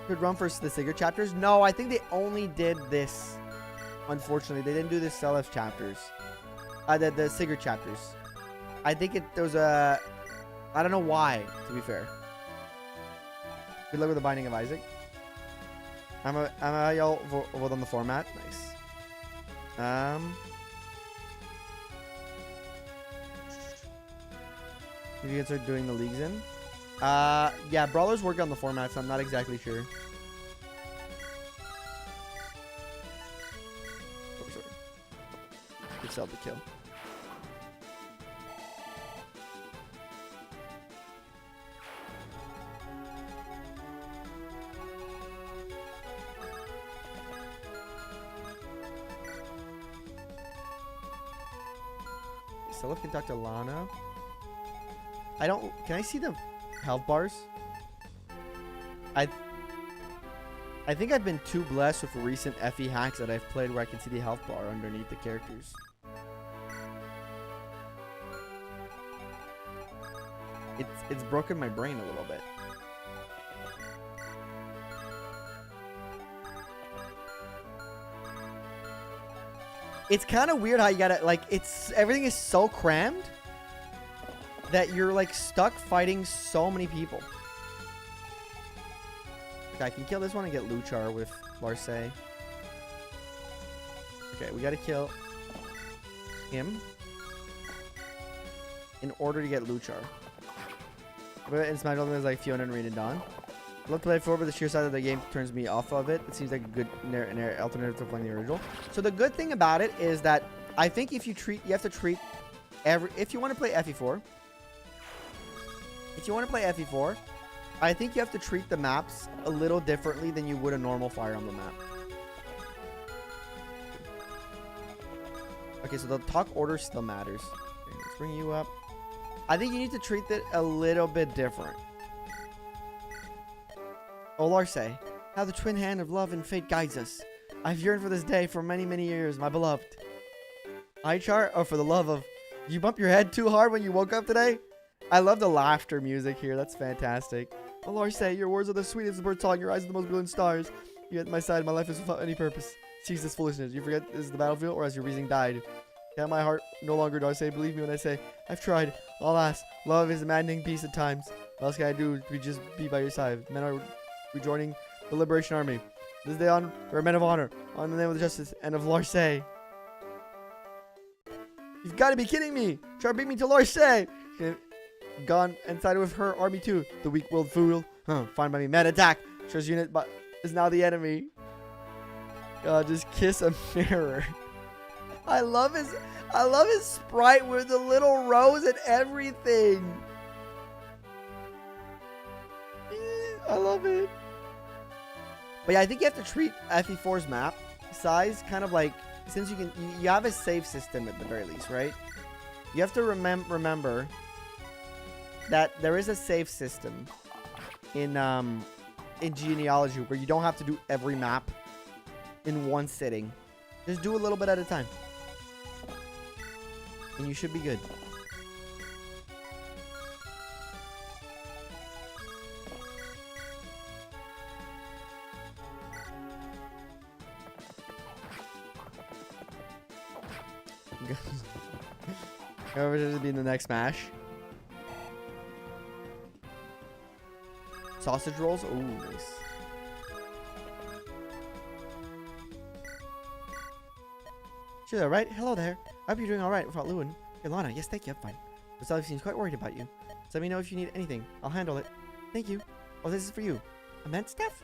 Could run for the Sigurd chapters? No, I think they only did this. Unfortunately, they didn't do the Seliph chapters. The Sigurd chapters. I think there was a... I don't know why, to be fair. Good luck with the Binding of Isaac. Y'all vote on the format. Nice. You can start doing the leagues in. Yeah, Brawler's working on the format, so I'm not exactly sure. Oh, sorry. Good sell the kill. Seliph can talk to Lana. I don't... Can I see the health bars? I think I've been too blessed with recent FE hacks that I've played where I can see the health bar underneath the characters. It's broken my brain a little bit. It's kind of weird how you gotta, like, everything is so crammed that you're, like, stuck fighting so many people. Okay, I can kill this one and get Luchar with Larse. Okay, we gotta kill him in order to get Luchar. But in Smash Ultimate is like Fiona and Rain and Dawn. I love to play FE4, but the sheer side of the game turns me off of it. It seems like a good alternative to playing the original. So the good thing about it is that I think if you have to treat if you want to play FE4, I think you have to treat the maps a little differently than you would a normal Fire Emblem map. Okay, so the talk order still matters. Okay, let's bring you up. I think you need to treat it a little bit different. Olarse, how the twin hand of love and fate guides us. I've yearned for this day for many, many years, my beloved. Ichar, oh, for the love of... Did you bump your head too hard when you woke up today? I love the laughter music here. That's fantastic. Olarse, your words are the sweetest bird song. Your eyes are the most brilliant stars. You're at my side. My life is without any purpose. Cease this foolishness. You forget this is the battlefield, or has your reason died? Can't my heart no longer, Darce? Believe me when I say I've tried. Alas, love is a maddening beast at times. What else can I do to just be by your side? Men are rejoining the Liberation Army. This day on, we're men of honor, on the name of justice and of Larse. You've got to be kidding me! Try to beat me to Larse! Gone and sided with her army too. The weak-willed fool. Huh, fine by me. Mad attack. Shows unit but is now the enemy. Just kiss a mirror. I love his sprite with the little rose and everything. I love it. But yeah, I think you have to treat FE4's map size kind of like, since you have a save system at the very least, right? You have to remember that there is a save system in Genealogy where you don't have to do every map in one sitting. Just do a little bit at a time. And you should be good. Whoever should be in the next Smash. Sausage rolls? Ooh, nice. Sure, right? Hello there. I hope you're doing alright without Lewin. Hey, Lana. Yes, thank you. I'm fine. But Seliph seems quite worried about you. So let me know if you need anything. I'll handle it. Thank you. Oh, this is for you. Immense stuff?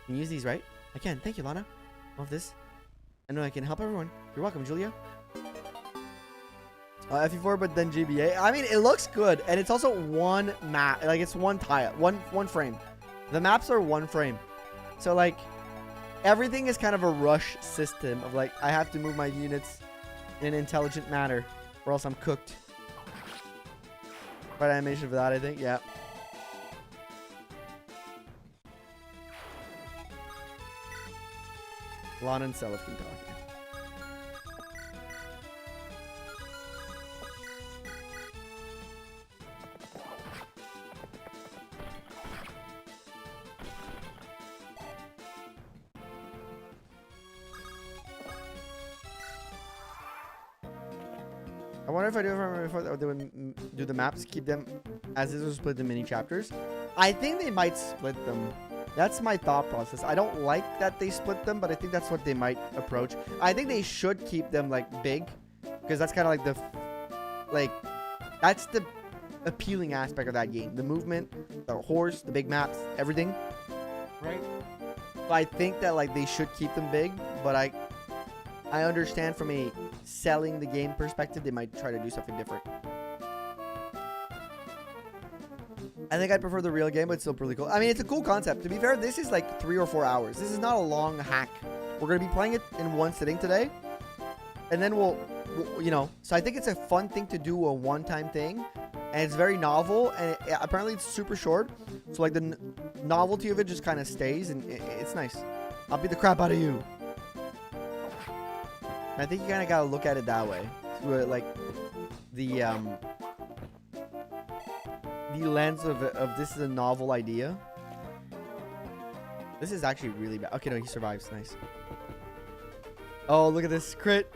You can use these, right? I can. Thank you, Lana. Love this. I know I can help everyone. You're welcome, Julia. FE4, but then GBA. I mean, it looks good, and it's also one map. Like, it's one tile, one frame. The maps are one frame, so like everything is kind of a rush system of like I have to move my units in an intelligent manner, or else I'm cooked. Right animation for that, I think. Yeah. Lana and Seliph can talk. I wonder if I do it before they would do the maps, keep them as is or split the mini chapters. I think they might split them. That's my thought process. I don't like that they split them, but I think that's what they might approach. I think they should keep them like big, because that's kind of like that's the appealing aspect of that game. The movement, the horse, the big maps, everything. Right? So I think that like they should keep them big, but I understand from a selling the game perspective, they might try to do something different. I think I prefer the real game, but it's still pretty cool. I mean, it's a cool concept. To be fair, this is like 3 or 4 hours. This is not a long hack. We're going to be playing it in one sitting today. And then we'll, you know, so I think it's a fun thing to do, a one-time thing. And it's very novel, and apparently it's super short. So like the novelty of it just kind of stays, and it's nice. I'll beat the crap out of you. I think you kind of got to look at it that way. Through like the lens of this is a novel idea. This is actually really bad. Okay, no, he survives. Nice. Oh, look at this crit.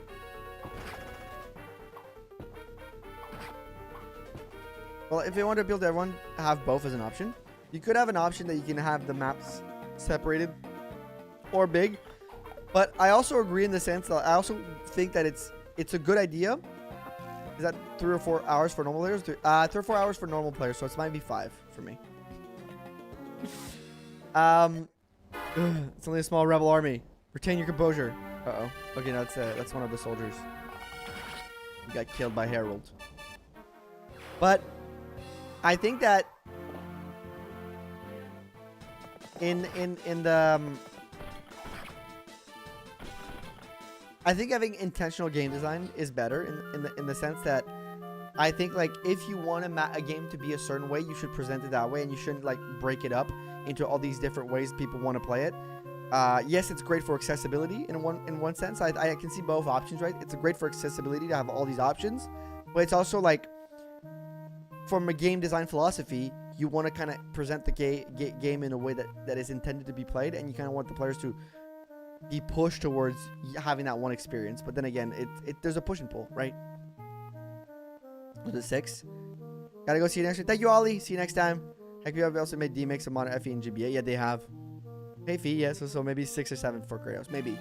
Well, if you want to appeal to everyone, have both as an option. You could have an option that you can have the maps separated or big. But I also agree in the sense that I also think that it's a good idea. Is that 3 or 4 hours for normal players? 3 or 4 hours for normal players, so it might be 5 for me. It's only a small rebel army. Retain your composure. Uh-oh. Okay, no, that's one of the soldiers. He got killed by Harold. But I think that in the I think having intentional game design is better in the sense that I think like if you want a game to be a certain way, you should present it that way, and you shouldn't like break it up into all these different ways people want to play it. Yes, it's great for accessibility in one sense. I can see both options, right? It's great for accessibility to have all these options, but it's also like from a game design philosophy, you want to kind of present the game in a way that is intended to be played, and you kind of want the players to be pushed towards having that one experience. But then again, there's a push and pull, right? Was it 6? Gotta go see you next week. Thank you, Ollie. See you next time. Heck, you have also made D-Mix of Modern FE and GBA. Yeah, they have. Hey, Fee, yeah, so maybe 6 or 7 for Kratos. Maybe.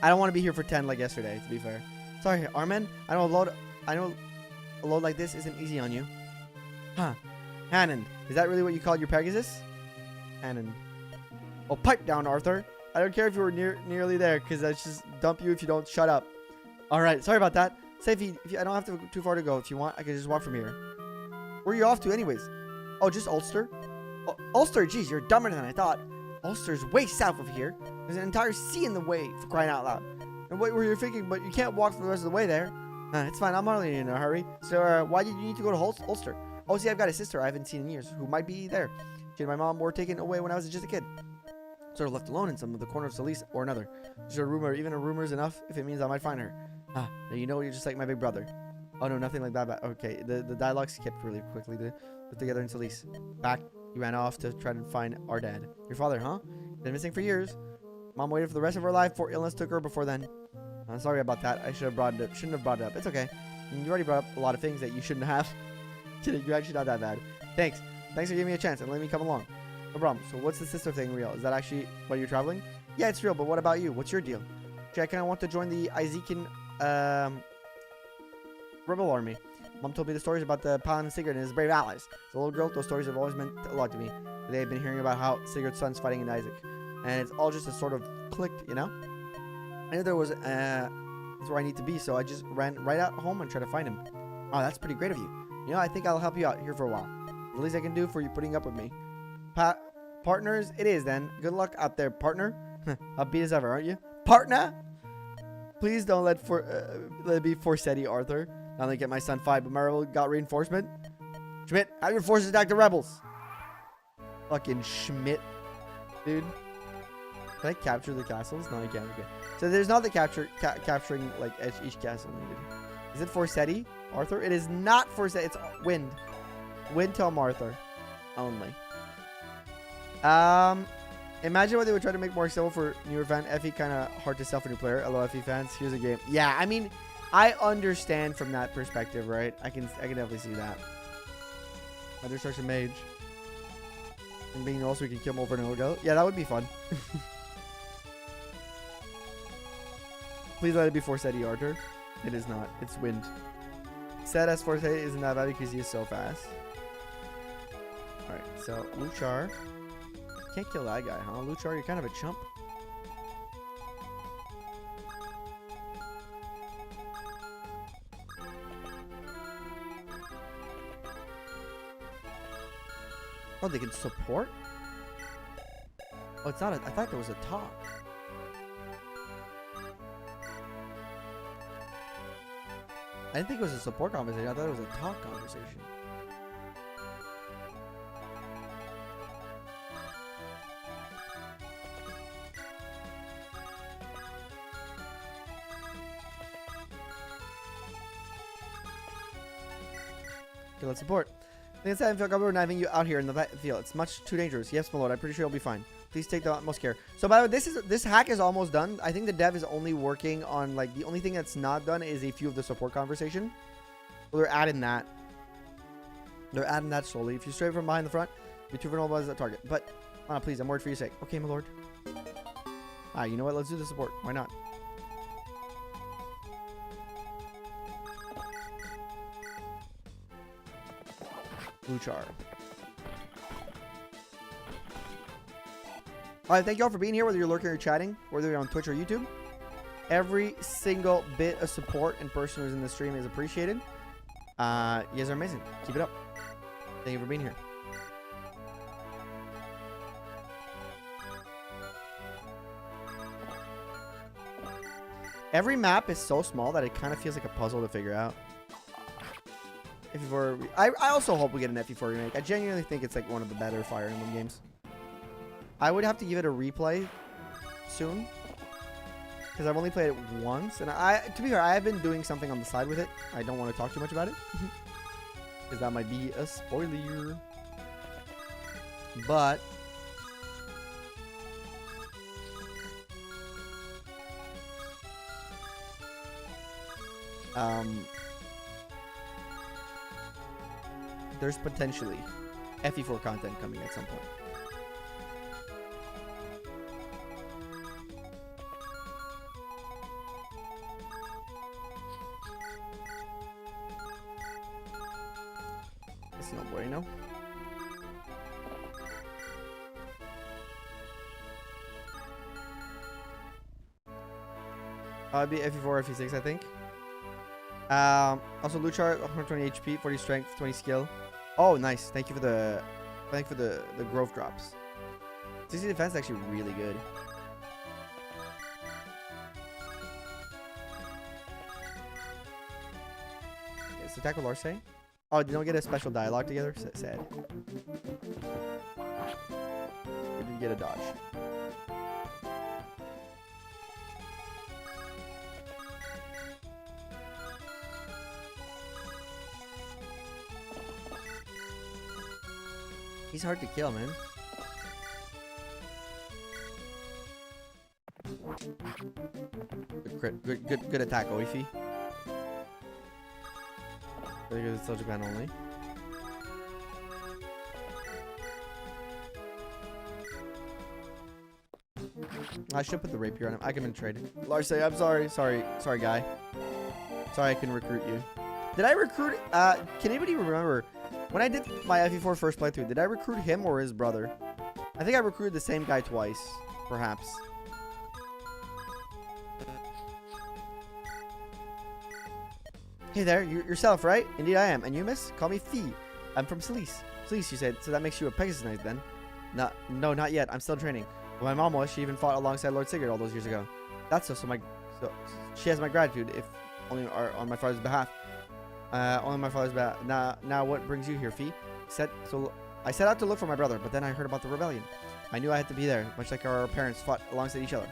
I don't want to be here for 10 like yesterday, to be fair. Sorry, Armin. I know a load like this isn't easy on you. Huh. Hanon. Is that really what you called your Pegasus? Hanon. Oh, pipe down, Arthur. I don't care if you were nearly there, because I just dump you if you don't shut up. Alright, sorry about that. Say if I don't have to go too far to go. If you want, I can just walk from here. Where are you off to anyways? Oh, just Ulster? Oh, Ulster, geez, you're dumber than I thought. Ulster's way south of here. There's an entire sea in the way, for crying out loud. And what were you thinking, but you can't walk for the rest of the way there. It's fine, I'm hardly in a hurry. So, why did you need to go to Ulster? Oh, see, I've got a sister I haven't seen in years who might be there. She and my mom were taken away when I was just a kid. Sort of left alone in some of the corner of Seliph or another. Just a rumor, even a rumor is enough if it means I might find her. Ah, now you know you're just like my big brother. Oh no, nothing like that. But okay, the dialogue skipped really quickly to put together in Seliph. Back, he ran off to try to find our dad. Your father, huh? Been missing for years. Mom waited for the rest of her life before illness took her before then. I'm sorry about that. I shouldn't have brought it up. It's okay. You already brought up a lot of things that you shouldn't have. Kidding, you're actually not that bad. Thanks for giving me a chance and letting me come along. No problem. So what's the sister thing real? Is that actually why you're traveling? Yeah, it's real, but what about you? What's your deal? Actually, I kind of want to join the Izekan rebel army. Mom told me the stories about the Paladin Sigurd and his brave allies. As a little girl, those stories have always meant a lot to me. Today I've been hearing about how Sigurd's son's fighting in Isaac. And it's all just a sort of clicked, you know? I knew there was, that's where I need to be, so I just ran right out home and tried to find him. Oh, that's pretty great of you. You know, I think I'll help you out here for a while. The least I can do for you putting up with me. Partners, it is then. Good luck out there, partner. Upbeat as ever, aren't you? Partner? Please don't let it be Forsetti, Arthur. Not only get my son fight, but my rebel got reinforcement. Schmidt, have your forces attack the rebels. Fucking Schmidt, dude. Can I capture the castles? No, I can't. Okay. So there's not the capturing like each castle needed. Is it Forsetti, Arthur? It is not Forsetti. It's Wind. Wind Telm Arthur only. Imagine what they would try to make more accessible for newer fan. FE kind of hard to sell for new player. Hello, FE fans. Here's a game. Yeah, I mean, I understand from that perspective, right? I can definitely see that. Other destruction mage. And being also we can kill him over and over again. Yeah, that would be fun. Please let it be Forsetti, Arthur. It is not. It's Wind. Said as Forsetti isn't that bad because he is so fast. Alright, so Luchar. Can't kill that guy, huh? Luchar, you're kind of a chump. Oh, they can support? Oh, it's not a... I thought there was a talk. I didn't think it was a support conversation. I thought it was a talk conversation. Okay, let's support. I think it's time I feel comfortable knifing you out here in the field. It's much too dangerous. Yes, my lord. I'm pretty sure you'll be fine. Please take the utmost care. So, by the way, this hack is almost done. I think the dev is only working on, like, the only thing that's not done is a few of the support conversation. So they're adding that. They're adding that slowly. If you stray from behind the front, you're too vulnerable as a target. But, please, I'm worried for your sake. Okay, my lord. You know what? Let's do the support. Why not? Luchar. Alright, thank you all for being here, whether you're lurking or chatting, whether you're on Twitch or YouTube. Every single bit of support and person who's in the stream is appreciated. You guys are amazing. Keep it up. Thank you for being here. Every map is so small that it kind of feels like a puzzle to figure out. FE4, I also hope we get an FE4 remake. I genuinely think it's like one of the better Fire Emblem games. I would have to give it a replay soon, because I've only played it once, and to be fair, I have been doing something on the side with it. I don't want to talk too much about it, because that might be a spoiler. But there's potentially FE4 content coming at some point. It's no bueno. It'd be FE4, FE6, I think. Also Luchar, 120 HP, 40 strength, 20 skill. Oh, nice. Thank you for the growth drops. 60 defense is actually really good. Okay, so attack with Larse. Oh, you don't get a special dialogue together? Sad. We did get a dodge. He's hard to kill, man. Good crit. Good attack, Oifi. Because it's still Japan only. I should put the rapier on him. I can trade. Larse, I'm sorry. Sorry, guy. Sorry I couldn't recruit you. Did I recruit? Can anybody remember when I did my FE4 first playthrough? Did I recruit him or his brother? I think I recruited the same guy twice, perhaps. Hey there, you're Seliph, right? Indeed I am. And you, miss? Call me Fee. I'm from Seliph. Seliph, you said. So that makes you a Pegasus Knight then? No, not yet. I'm still training. But my mom was. She even fought alongside Lord Sigurd all those years ago. That's so she has my gratitude, if only on my father's behalf. Only my father's behalf. Now what brings you here, Fee? I set out to look for my brother, but then I heard about the rebellion. I knew I had to be there, much like our parents fought alongside each other.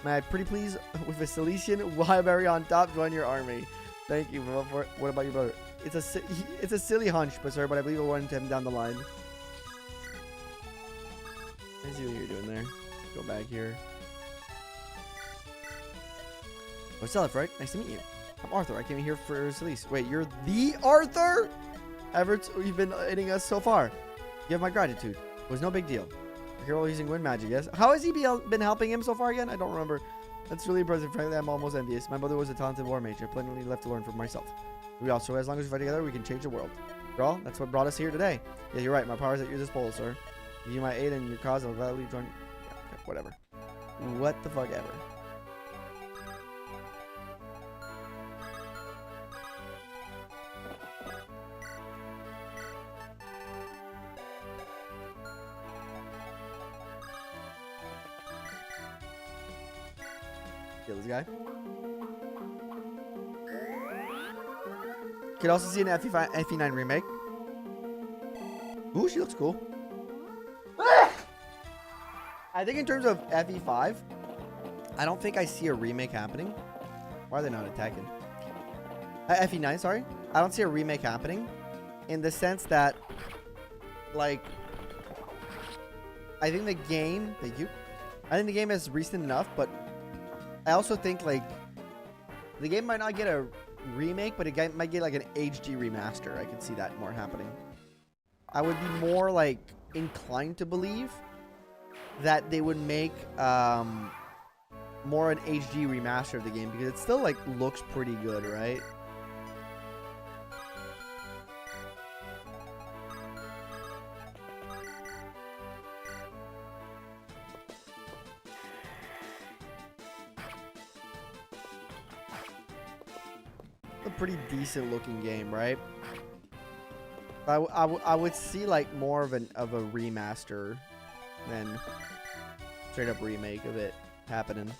May I pretty please, with a Silesian library on top, join your army? Thank you. What about your brother? It's a silly hunch, but sir, but I believe I'll run into him down the line. I see what you're doing there. Go back here. Oh, Seliph, right? Nice to meet you. I'm Arthur. I came here for Seliph. Wait, you're the Arthur? Everett, you've been aiding us so far. You have my gratitude. It was no big deal. Your hero using wind magic, yes? How has he been helping him so far again? I don't remember. That's really impressive. Frankly, I'm almost envious. My brother was a talented war mage. I have plenty left to learn from myself. We also, as long as we fight together, we can change the world. After all, that's what brought us here today. Yeah, you're right. My power is at your disposal, sir. If you my aid in your cause, I'll gladly join. Yeah, whatever. What the fuck ever. Kill this guy. Could also see an FE9 remake. Ooh, she looks cool. I think in terms of FE5, I don't think I see a remake happening. Why are they not attacking? FE9, sorry. I don't see a remake happening in the sense that, like, I think the game, thank you. I think the game is recent enough, but I also think, like, the game might not get a remake, but it might get, like, an HD remaster. I could see that more happening. I would be more, like, inclined to believe that they would make more an HD remaster of the game, because it still, like, looks pretty good, right? A pretty decent looking game, right? I would see like more of a remaster than straight up remake of it happening.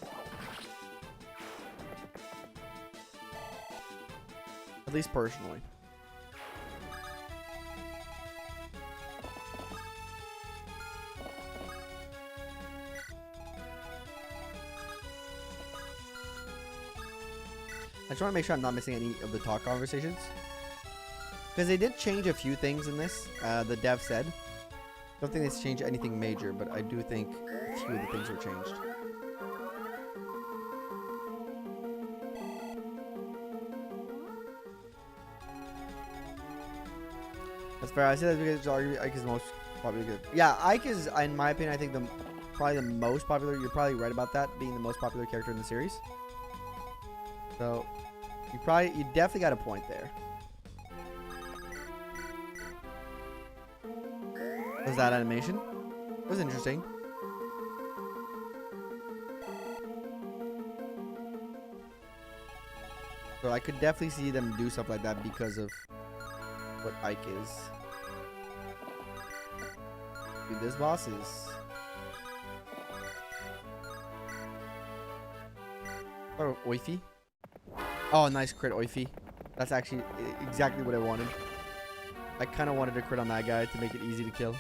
At least personally. I just want to make sure I'm not missing any of the talk conversations. Because they did change a few things in this, the dev said. Don't think it's changed anything major, but I do think a few of the things were changed. That's fair. I say that because Ike is the most popular. Good. Yeah, Ike is, in my opinion, I think probably the most popular. You're probably right about that, being the most popular character in the series. So, you definitely got a point there. Was that animation? It was interesting. So I could definitely see them do stuff like that because of what Ike is. Dude, this boss is... Oh, Oifi. Oh, nice crit, Oifi. That's actually exactly what I wanted. I kind of wanted to crit on that guy to make it easy to kill.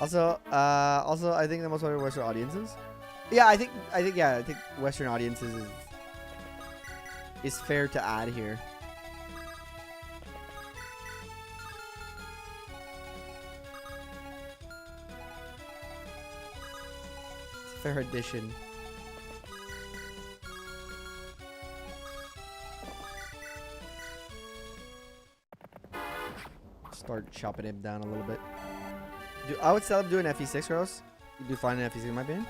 Also, I think the most popular Western audiences. Yeah, I think Western audiences is fair to add here. It's a fair addition. Start chopping him down a little bit. I would still do an FE6 Rose. You do fine in FE6 in my opinion.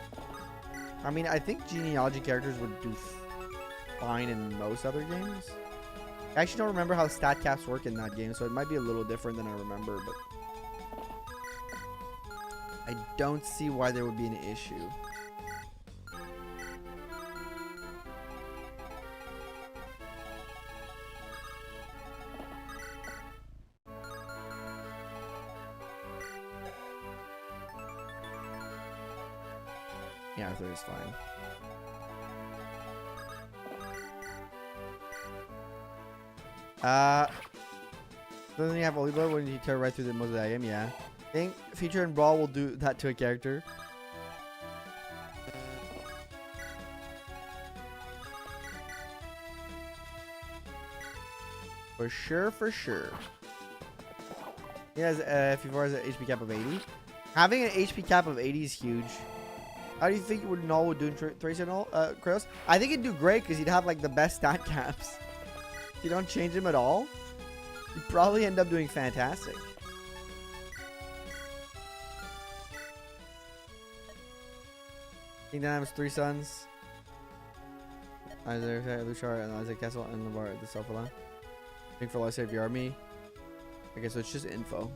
I mean, I think genealogy characters would do fine in most other games. I actually don't remember how stat caps work in that game, so it might be a little different than I remember, but I don't see why there would be an issue. Yeah, I thought it was fine. Doesn't he have Holy Blood when you tear right through the most of that game? Yeah. I think Feature and Brawl will do that to a character. For sure, for sure. He has FE4 has an HP cap of 80. Having an HP cap of 80 is huge. How do you think Null would do in Tracer Null, Kratos? I think he'd do great because he'd have like the best stat caps. If you don't change him at all, you'd probably end up doing fantastic. King Dynam's 3 sons. Isaac, Luchar, and Isaac Castle, and Lavar at the Self-Alone. Think for life, save your army. Okay, so it's just info.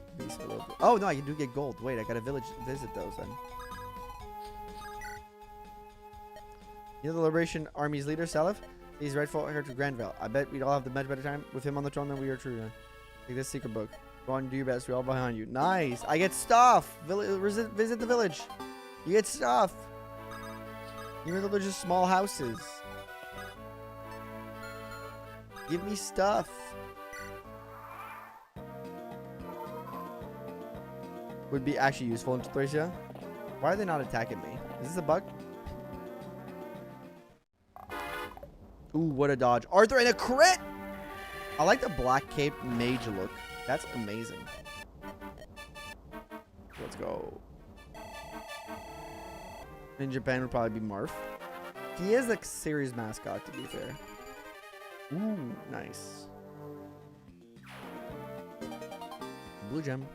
Oh no, I do get gold. Wait, I got a village visit those then. You know the Liberation Army's leader, Seliph? He's rightful heir to Grannvalian. I bet we'd all have the much better time with him on the throne than we are true. Take this secret book. Go on, do your best. We're all behind you. Nice. I get stuff. Visit the village. You get stuff. Even though they're just small houses. Give me stuff. Would be actually useful in Thracia. Why are they not attacking me? Is this a bug? Ooh, what a dodge. Arthur and a crit! I like the black cape mage look. That's amazing. Let's go. In Japan would probably be Marf. He is a series mascot, to be fair. Ooh, nice. Blue gem.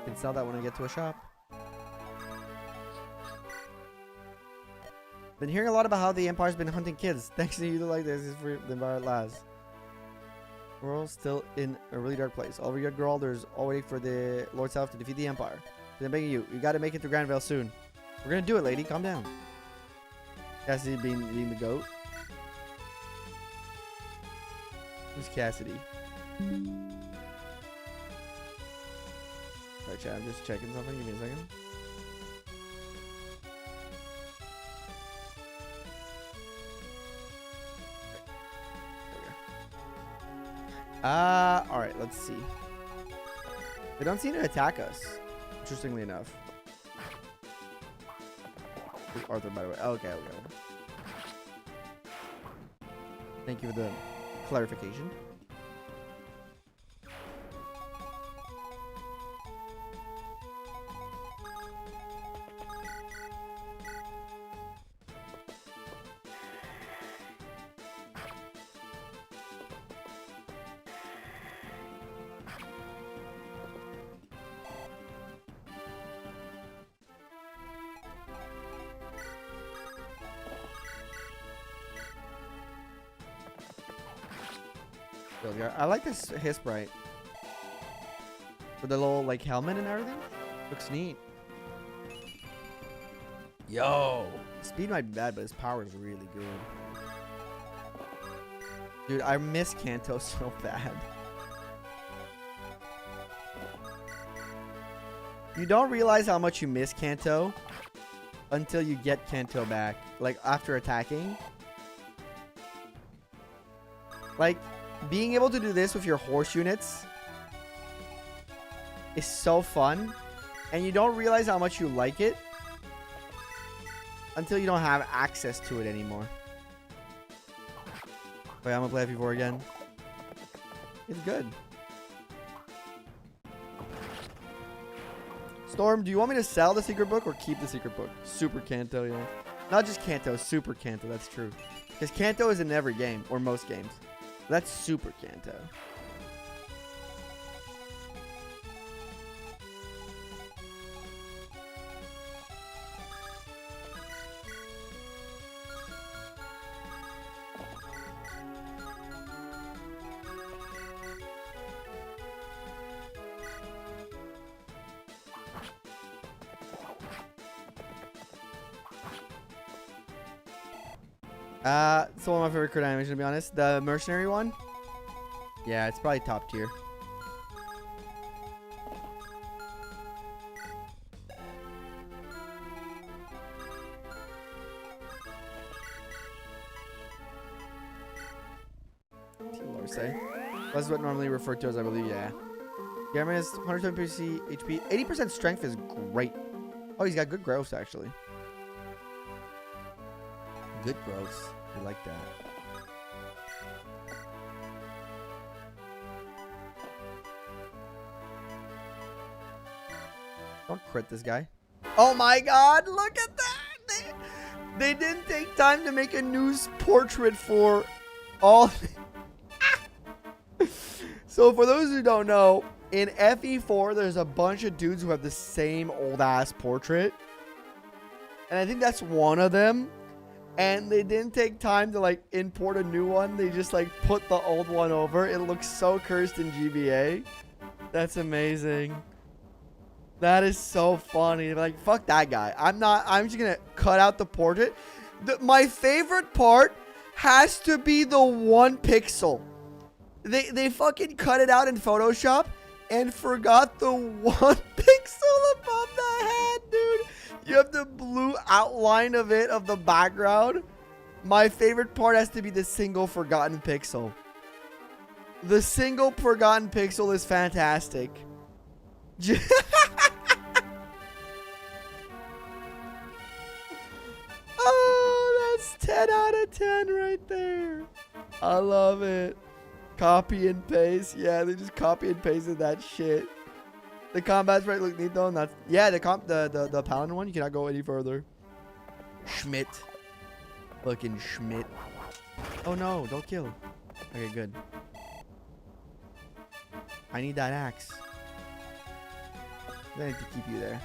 Can sell that when I get to a shop. Been hearing a lot about how the Empire's been hunting kids. Thanks to you like this is for the Empire at last. We're all still in a really dark place. All we got girl, there's all waiting for the Lord Self to defeat the Empire. But I'm begging you, you gotta make it to Grannvale soon. We're gonna do it, lady. Calm down. Cassidy being the goat. Who's Cassidy? Alright, chat, I'm just checking something. Give me a second. Alright, let's see. They don't seem to attack us, interestingly enough. Where's Arthur, by the way? Okay. Thank you for the clarification. I like this his sprite with the little like helmet and everything. Looks neat. Yo, speed might be bad, but his power is really good. Dude, I miss Kanto so bad. You don't realize how much you miss Kanto until you get Kanto back, like after attacking. Like, being able to do this with your horse units is so fun. And you don't realize how much you like it until you don't have access to it anymore. Wait, I'm going to play FE4 again. It's good. Storm, do you want me to sell the secret book or keep the secret book? Super Kanto, yeah. Not just Kanto, Super Kanto, that's true. Because Kanto is in every game, or most games. That's Super Kanto. It's one of my favorite crit animations, to be honest. The mercenary one? Yeah, it's probably top tier. Say. That's what normally referred to as, I believe, yeah. Gamer has 120 HP. 80% strength is great. Oh, he's got good growth, actually. Good growth. I like that. Don't crit this guy. Oh my god, look at that! They didn't take time to make a news portrait for all... So for those who don't know, in FE4, there's a bunch of dudes who have the same old-ass portrait. And I think that's one of them. And they didn't take time to, like, import a new one. They just, like, put the old one over. It looks so cursed in GBA. That's amazing. That is so funny. Like, fuck that guy. I'm just gonna cut out the portrait. My favorite part has to be the 1 pixel. They fucking cut it out in Photoshop and forgot the 1 pixel above the head, dude. You have the blue outline of it, of the background. My favorite part has to be the single forgotten pixel. The single forgotten pixel is fantastic. Oh, that's 10 out of 10 right there. I love it. Copy and paste. Yeah, they just copy and pasted that shit. The combat's right look neat though. And that's, yeah, the paladin one, you cannot go any further. Schmidt. Fucking Schmidt. Oh no, don't kill. Okay, good. I need that axe. I need to keep you there.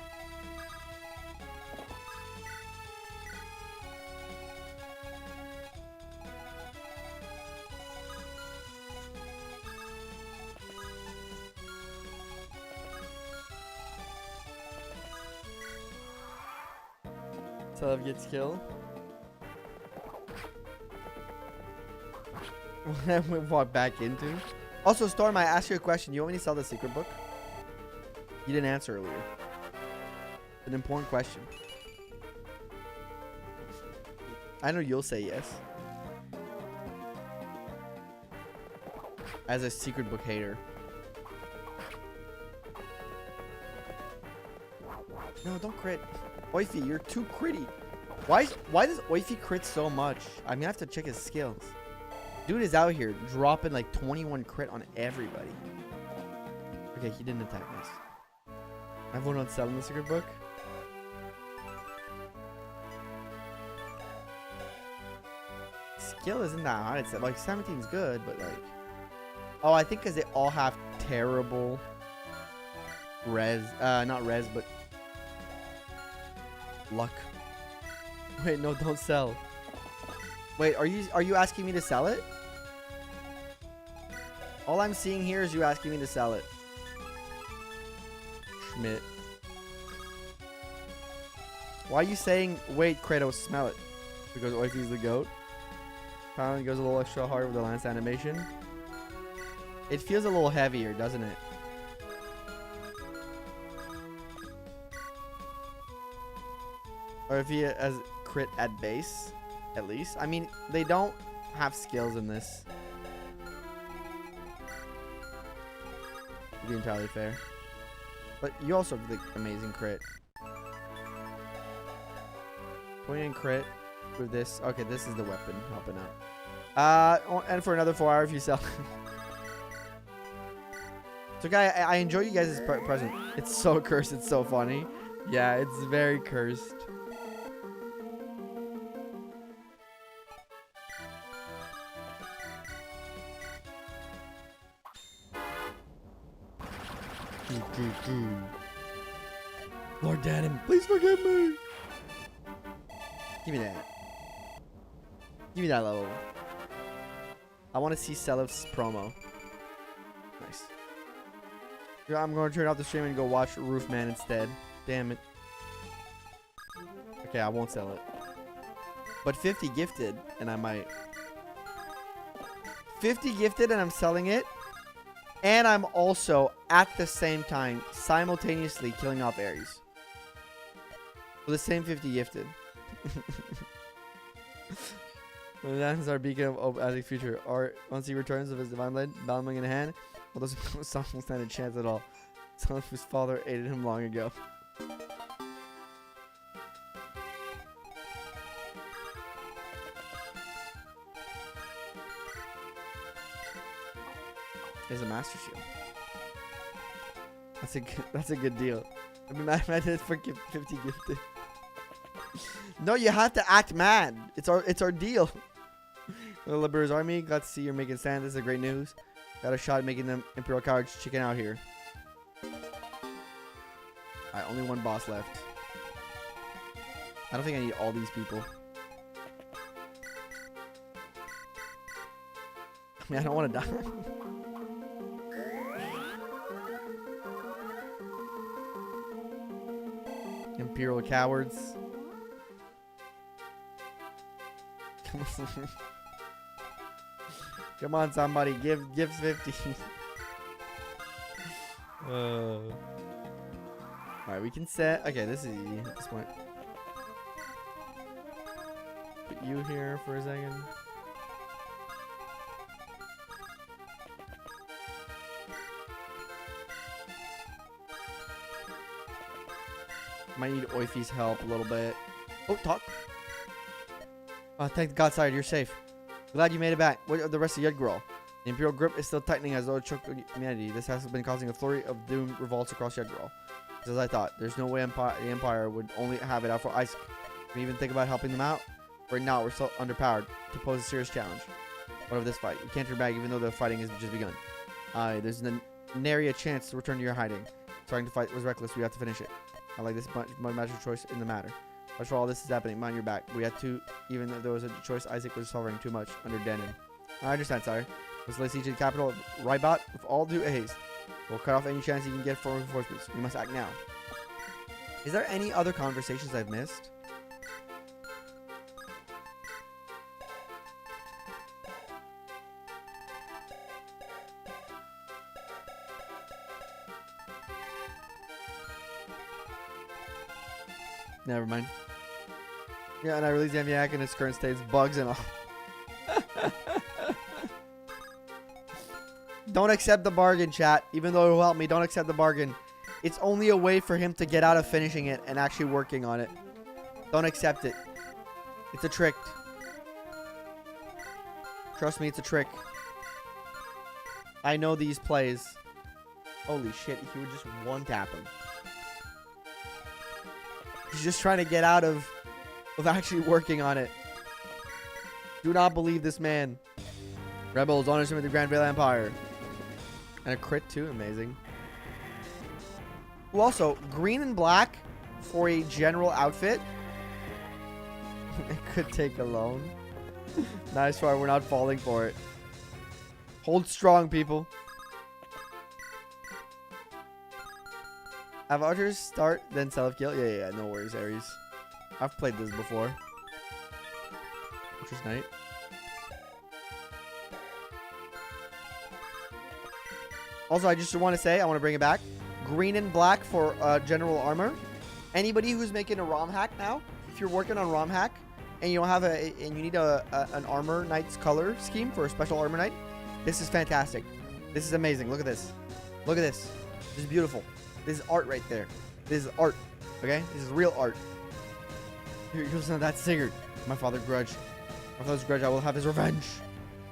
Seliph gets killed. We walk back into. Also, Storm, I asked you a question. You want me to sell the secret book? You didn't answer earlier. An important question. I know you'll say yes. As a secret book hater. No, don't crit. Oify, you're too critty. Why does Oify crit so much? I'm gonna have to check his skills. Dude is out here dropping like 21 crit on everybody. Okay, he didn't attack us. Everyone on selling the secret book. Skill isn't that hard. It's like 17 is good, but like, oh, I think because they all have terrible res, not res, but luck. Wait, no, don't sell. Wait, are you asking me to sell it? All I'm seeing here is you asking me to sell it. Schmidt. Why are you saying, wait, Kratos, smell it? Because Oify's the goat. Finally goes a little extra hard with the lance animation. It feels a little heavier, doesn't it? Or if he has crit at base, at least. I mean, they don't have skills in this. be entirely fair. But you also have the amazing crit. 29 crit with this. Okay, this is the weapon helping out. And for another 4 hours if you sell. So, guy, I enjoy you guys' present. It's so cursed. It's so funny. Yeah, it's very cursed. Lord Danon, please forgive me. Give me that. Give me that level. I want to see Seliph's promo. Nice. Yeah, I'm going to turn off the stream and go watch Roofman instead. Damn it. Okay, I won't sell it. But 50 gifted, and I might. 50 gifted, and I'm selling it. And I'm also, at the same time, simultaneously killing off Ares. For the same 50 gifted. When that's our beacon of Azic's future. Or once he returns with his divine light, Balming in hand, well, those songs will stand a chance at all. Son of whose father aided him long ago. Is a master shield. That's a good deal. I mean, imagine for 50 gifted. No, you have to act mad. It's our deal. The Liberators Army, glad to see you're making stand. This is great news. Got a shot at making them Imperial cowards chicken out here. Alright, only one boss left. I don't think I need all these people. I mean, I don't want to die. Imperial cowards. Come on, somebody, give 50. Alright, we can set. Okay, this is easy at this point. Put you here for a second. Might need Oify's help a little bit. Oh, talk. Thank God, sire, you're safe. Glad you made it back. What are the rest of Jugdral? The Imperial grip is still tightening as though it choked humanity. This has been causing a flurry of doom revolts across Jugdral. As I thought, there's no way the Empire would only have it out for Isaac. Can we even think about helping them out? Right now, we're still underpowered to pose a serious challenge. What of this fight? We can't turn back even though the fighting has just begun. There's nary a chance to return to your hiding. Starting to fight was reckless. We have to finish it. I like this master choice in the matter. Watch for all this is happening. Mind your back. We had to, even though there was a choice, Isaac was suffering too much under Danon. I understand, sire. Let's lay siege to the capital of Rybot with all due haste. We'll cut off any chance you can get for reinforcements. We must act now. Is there any other conversations I've missed? Never mind. Yeah, and I released the MVAC in its current state, bugs and all. Don't accept the bargain, chat. Even though it will help me, don't accept the bargain. It's only a way for him to get out of finishing it and actually working on it. Don't accept it. It's a trick. Trust me, it's a trick. I know these plays. Holy shit, he would just one-tap him. He's just trying to get out of actually working on it. Do not believe this man. Rebels honors him with the Grannvalian Empire. And a crit too, amazing. Well, also, green and black for a general outfit. It could take a loan. Nice try, we're not falling for it. Hold strong, people. Have archers start, then Seliph kill? Yeah, no worries, Ares. I've played this before. Which is nice. Also, I just want to say, I want to bring it back. Green and black for general armor. Anybody who's making a ROM hack now, if you're working on ROM hack and you don't have and you need an armor knight's color scheme for a special armor knight, this is fantastic. This is amazing. Look at this. Look at this. This is beautiful. This is art right there. This is art. Okay? This is real art. Here's that's Sigurd. My father's grudge. My father's grudge, I will have his revenge.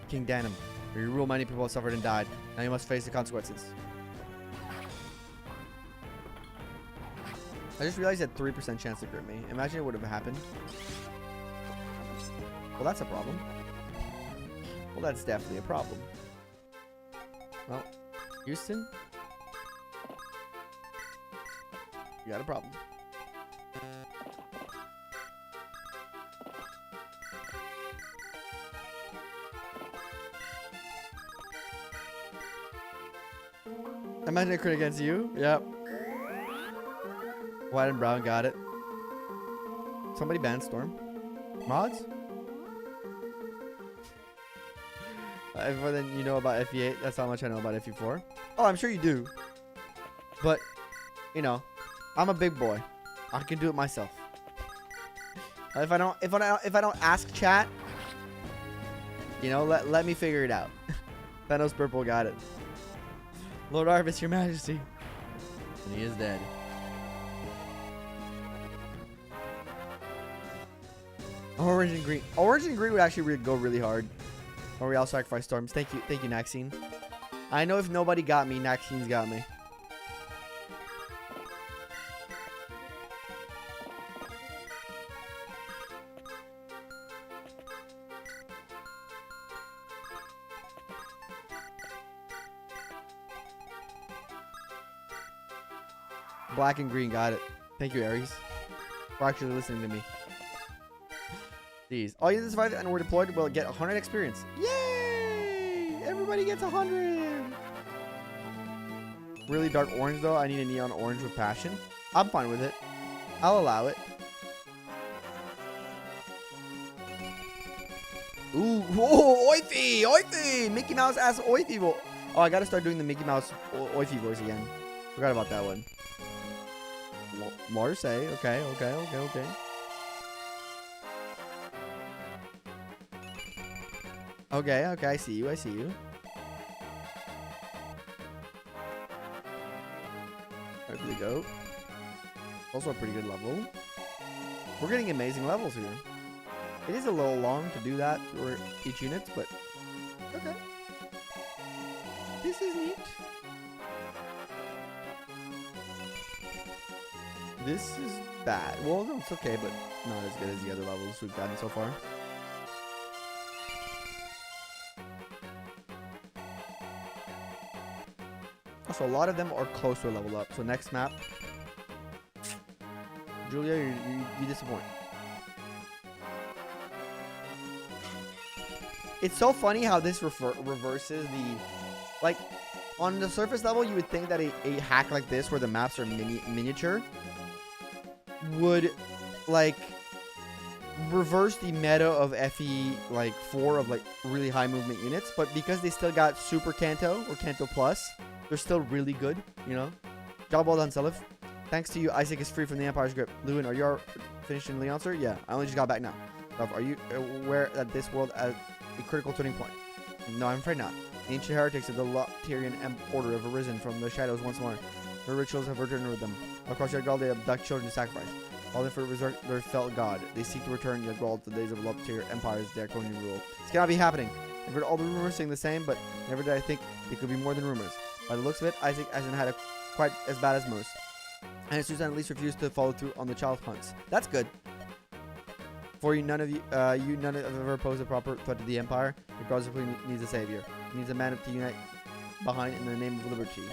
King Danum. Where you rule, many people have suffered and died. Now you must face the consequences. I just realized he had 3% chance to grip me. Imagine it would have happened. Well, that's a problem. Well, that's definitely a problem. Well, Houston, you got a problem. Imagine a crit against you. Yep. White and brown got it. Somebody banned Storm. Mods? More than you know about FE8. That's how much I know about FE4. Oh, I'm sure you do. But, you know, I'm a big boy. I can do it myself. If I don't ask chat, you know, let me figure it out. Thanos Purple got it. Lord Arvis, your majesty. And he is dead. Orange and green. Orange and green would actually go really hard. Or we all sacrifice storms. Thank you, Naxine. I know if nobody got me, Naxine's got me. Black and green got it. Thank you, Aries, for actually listening to me. Jeez. All units survived and were deployed will get 100 experience. Yay! Everybody gets 100. Really dark orange, though. I need a neon orange with passion. I'm fine with it. I'll allow it. Ooh. Whoa! Oify! Oify! Mickey Mouse asks Oify. Oh, I gotta start doing the Mickey Mouse Oify voice again. Forgot about that one. Marse. Okay. Okay, I see you. There we go. Also a pretty good level. We're getting amazing levels here. It is a little long to do that for each unit, but okay. This is neat. This is bad. Well, no, it's okay, but not as good as the other levels we've gotten so far. So a lot of them are close to a level up. So next map, Julia, you disappoint. It's so funny how this reverses the, like, on the surface level, you would think that a hack like this, where the maps are miniature, would, like, reverse the meta of FE, like, 4 of, like, really high movement units. But because they still got Super Kanto or Kanto Plus, they're still really good, you know? Job well done, Seliph. Thanks to you, Isaac is free from the Empire's grip. Lewin, are you finished in Leon, sir? Yeah, I only just got back now. Love, are you aware that this world at a critical turning point? No, I'm afraid not. The ancient heretics of the Loptarian Order have arisen from the shadows once more. Their rituals have returned with them. Across Jugdral, they abduct children to sacrifice. All they for their felt god. They seek to return Jugdral to the days of Loptarian Empire's draconian rule. This cannot be happening. I've heard all the rumors saying the same, but never did I think they could be more than rumors. By the looks of it, Isaac hasn't had quite as bad as most. And Susan at least refused to follow through on the child hunts. That's good. For you, none of you have ever posed a proper threat to the Empire. Your brother simply needs a savior. He needs a man to unite behind in the name of liberty.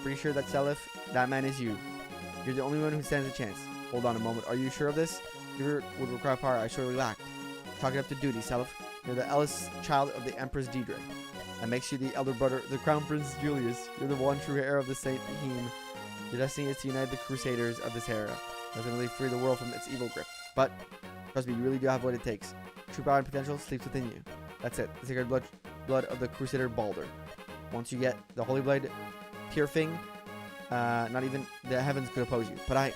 Pretty sure that Seliph, that man is you. You're the only one who stands a chance. Hold on a moment. Are you sure of this? You would require power I surely lacked. Chalk it up to duty, Seliph. You're the eldest child of the Empress Deidre. That makes you the elder brother, the Crown Prince Julius. You're the one true heir of the Saint Heme. Your destiny is to unite the Crusaders of this era. Ultimately free the world from its evil grip. But, trust me, you really do have what it takes. True power and potential sleeps within you. That's it. The sacred blood of the Crusader Balder. Once you get the Holy Blade, Tearfing, not even the heavens could oppose you. But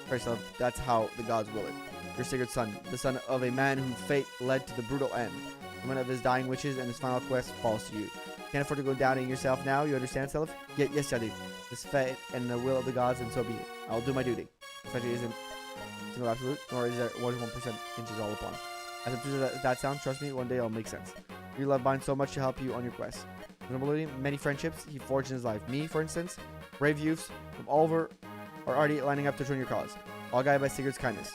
first off, that's how the gods will it. Your Sigurd's son, the son of a man whose fate led to the brutal end. One of his dying wishes and his final quest falls to you. Can't afford to go doubting yourself now. You understand, Seliph? Yes, I do. This fate and the will of the gods, and so be it. I'll do my duty. Especially isn't single absolute, nor is there 1% inches all upon. As obtuse as that sounds, trust me, one day it'll make sense. You love mine so much to help you on your quest. Many friendships he forged in his life. Me, for instance, brave youths from all over are already lining up to join your cause. All guided by Sigurd's kindness.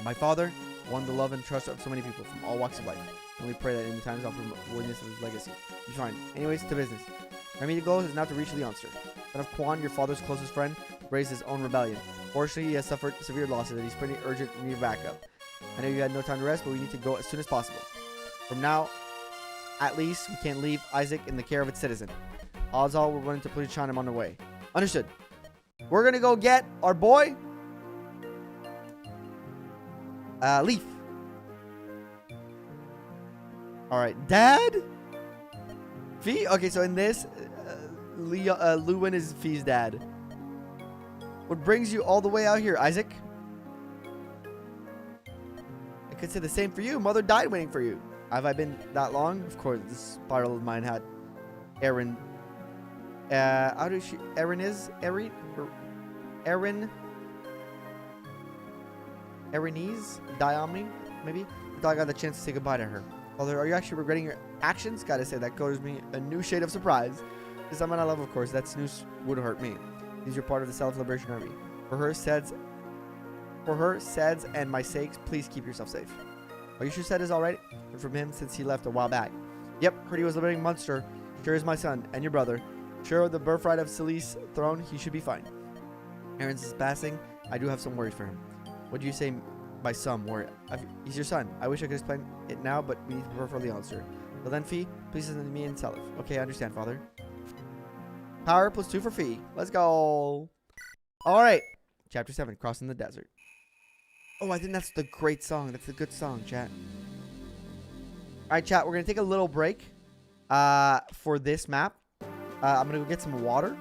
My father won the love and trust of so many people from all walks of life. And we pray that in the times I'll witness of his legacy. Be fine. Anyways, to business. My immediate goal is now to reach the Leonster. Son of Quan, your father's closest friend, raised his own rebellion. Fortunately, he has suffered severe losses and he's pretty urgent we need backup. I know you had no time to rest, but we need to go as soon as possible. From now, at least, we can't leave Isaac in the care of its citizen. Odds all, we're running to police China on the way. Understood. We're gonna go get our boy, Leaf. Alright, Dad? Fee? Okay, so in this, Lewin is Fee's dad. What brings you all the way out here, Isaac? I could say the same for you. Mother died waiting for you. Have I been that long? Of course, this spiral of mine had Erin. How does she? Erin is? Erin? Erinese? Diomni? Maybe? Until I got the chance to say goodbye to her. Although, are you actually regretting your actions? Gotta say, that causes me a new shade of surprise. The someone I love, of course. That snooze would hurt me. These are part of the Seliph Liberation Army. For her, Sed's, and my sakes, please keep yourself safe. Are you sure Sed is alright? From him since he left a while back. Yep, heard he was a living monster. Sure is my son and your brother. Sure of the birthright of Seliph's throne, he should be fine. Aaron's passing. I do have some worries for him. What do you say by some worry? He's your son. I wish I could explain it now, but we need to prepare for the answer. So then, Fee, please listen to me and Seliph. Okay, I understand, Father. Power +2 for Fee. Let's go. Alright. Chapter 7, Crossing the Desert. Oh, I think that's the great song. That's a good song, chat. Alright, chat. We're going to take a little break for this map. I'm going to go get some water.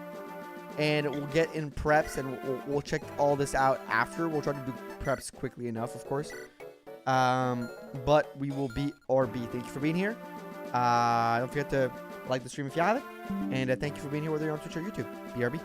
And we'll get in preps and we'll check all this out after. We'll try to do preps quickly enough, of course. But we will be RB. Thank you for being here. Don't forget to like the stream if you haven't. And thank you for being here, whether you're on Twitch or YouTube. BRB.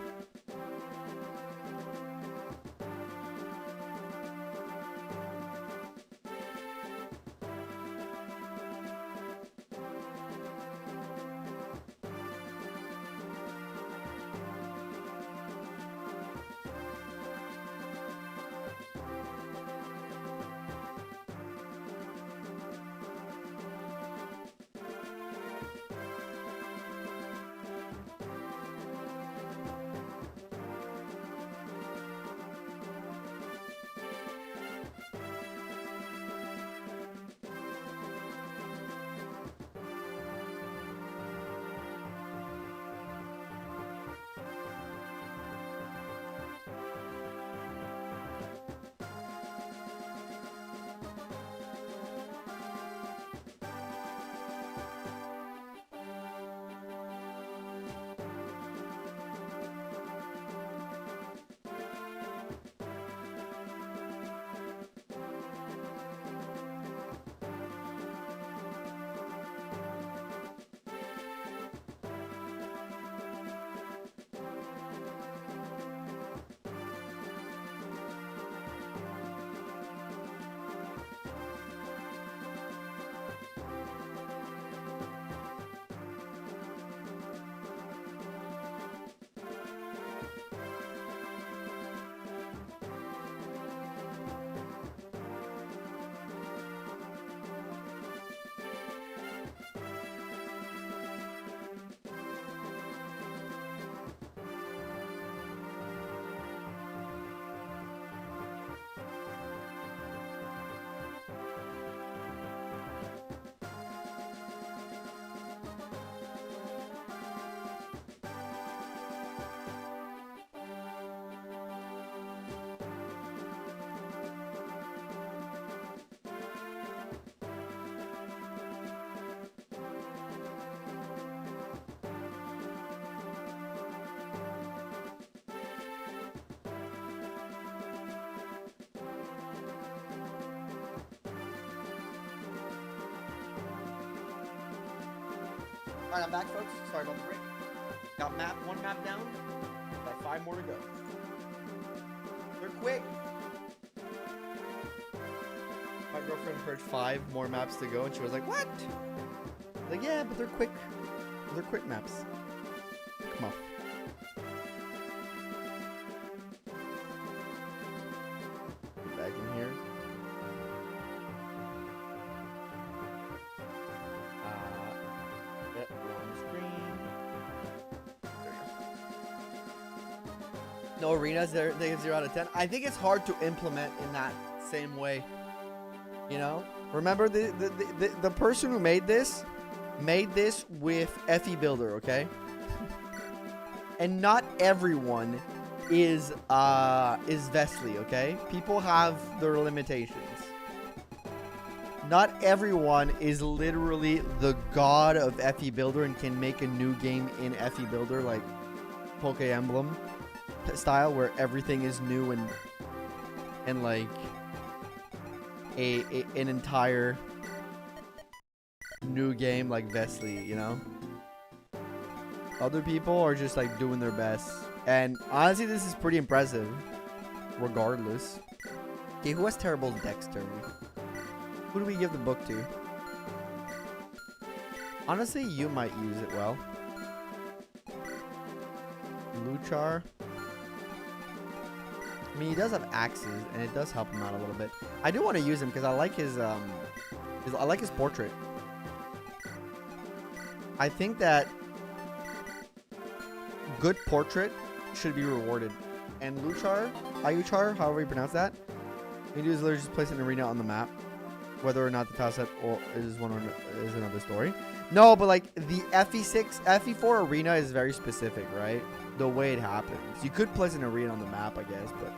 Alright, I'm back, folks. Sorry about the break. Got one map down. Got 5 more to go. They're quick. My girlfriend heard 5 more maps to go, and she was like, "What?" Like, yeah, but they're quick. They're quick maps. Come on. Get back in here. Get one screen. There you go. No arenas. They get 0 out of 10. I think it's hard to implement in that same way. You know, remember the person who made this with FE Builder, okay? And not everyone is Vesely, okay? People have their limitations. Not everyone is literally the god of FE Builder and can make a new game in FE Builder like Poke Emblem style, where everything is new and like an entire new game like Vesely, you know? Other people are just like doing their best. And honestly, this is pretty impressive. Regardless. Okay, who has terrible dexterity? Who do we give the book to? Honestly, you might use it well. Luchar. I mean, he does have axes, and it does help him out a little bit. I do want to use him because I like his portrait. I think that good portrait should be rewarded. And Luchar, Ayuchar, however you pronounce that, you can do is literally just place an arena on the map. Whether or not the tile set or is one or is another story. No, but like the FE4 arena is very specific, right? The way it happens. You could place an arena on the map, I guess, but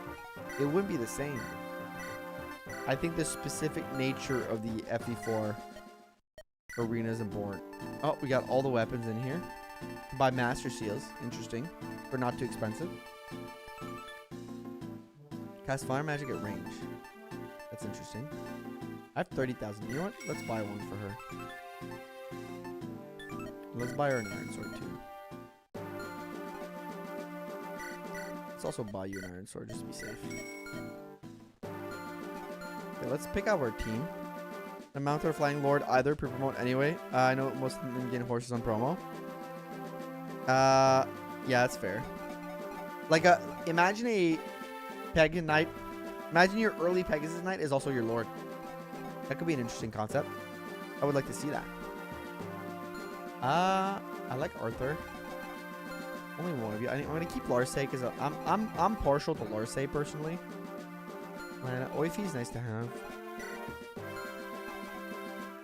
it wouldn't be the same. I think the specific nature of the FE4 arena is important. Oh, we got all the weapons in here. Buy master seals. Interesting. But not too expensive. Cast fire magic at range. That's interesting. I have 30,000. You know what? Let's buy one for her. Let's buy her an iron sword too. Let's also buy you an iron sword just to be safe. Okay, let's pick out our team. And mount our flying lord either pre-promote anyway. I know most of them get horses on promo. Yeah, that's fair. Like imagine a pagan knight. Imagine your early Pegasus knight is also your lord. That could be an interesting concept. I would like to see that. I like Arthur. Only one of you. I'm gonna keep Larse because I'm partial to Larse personally. And Oifi is nice to have.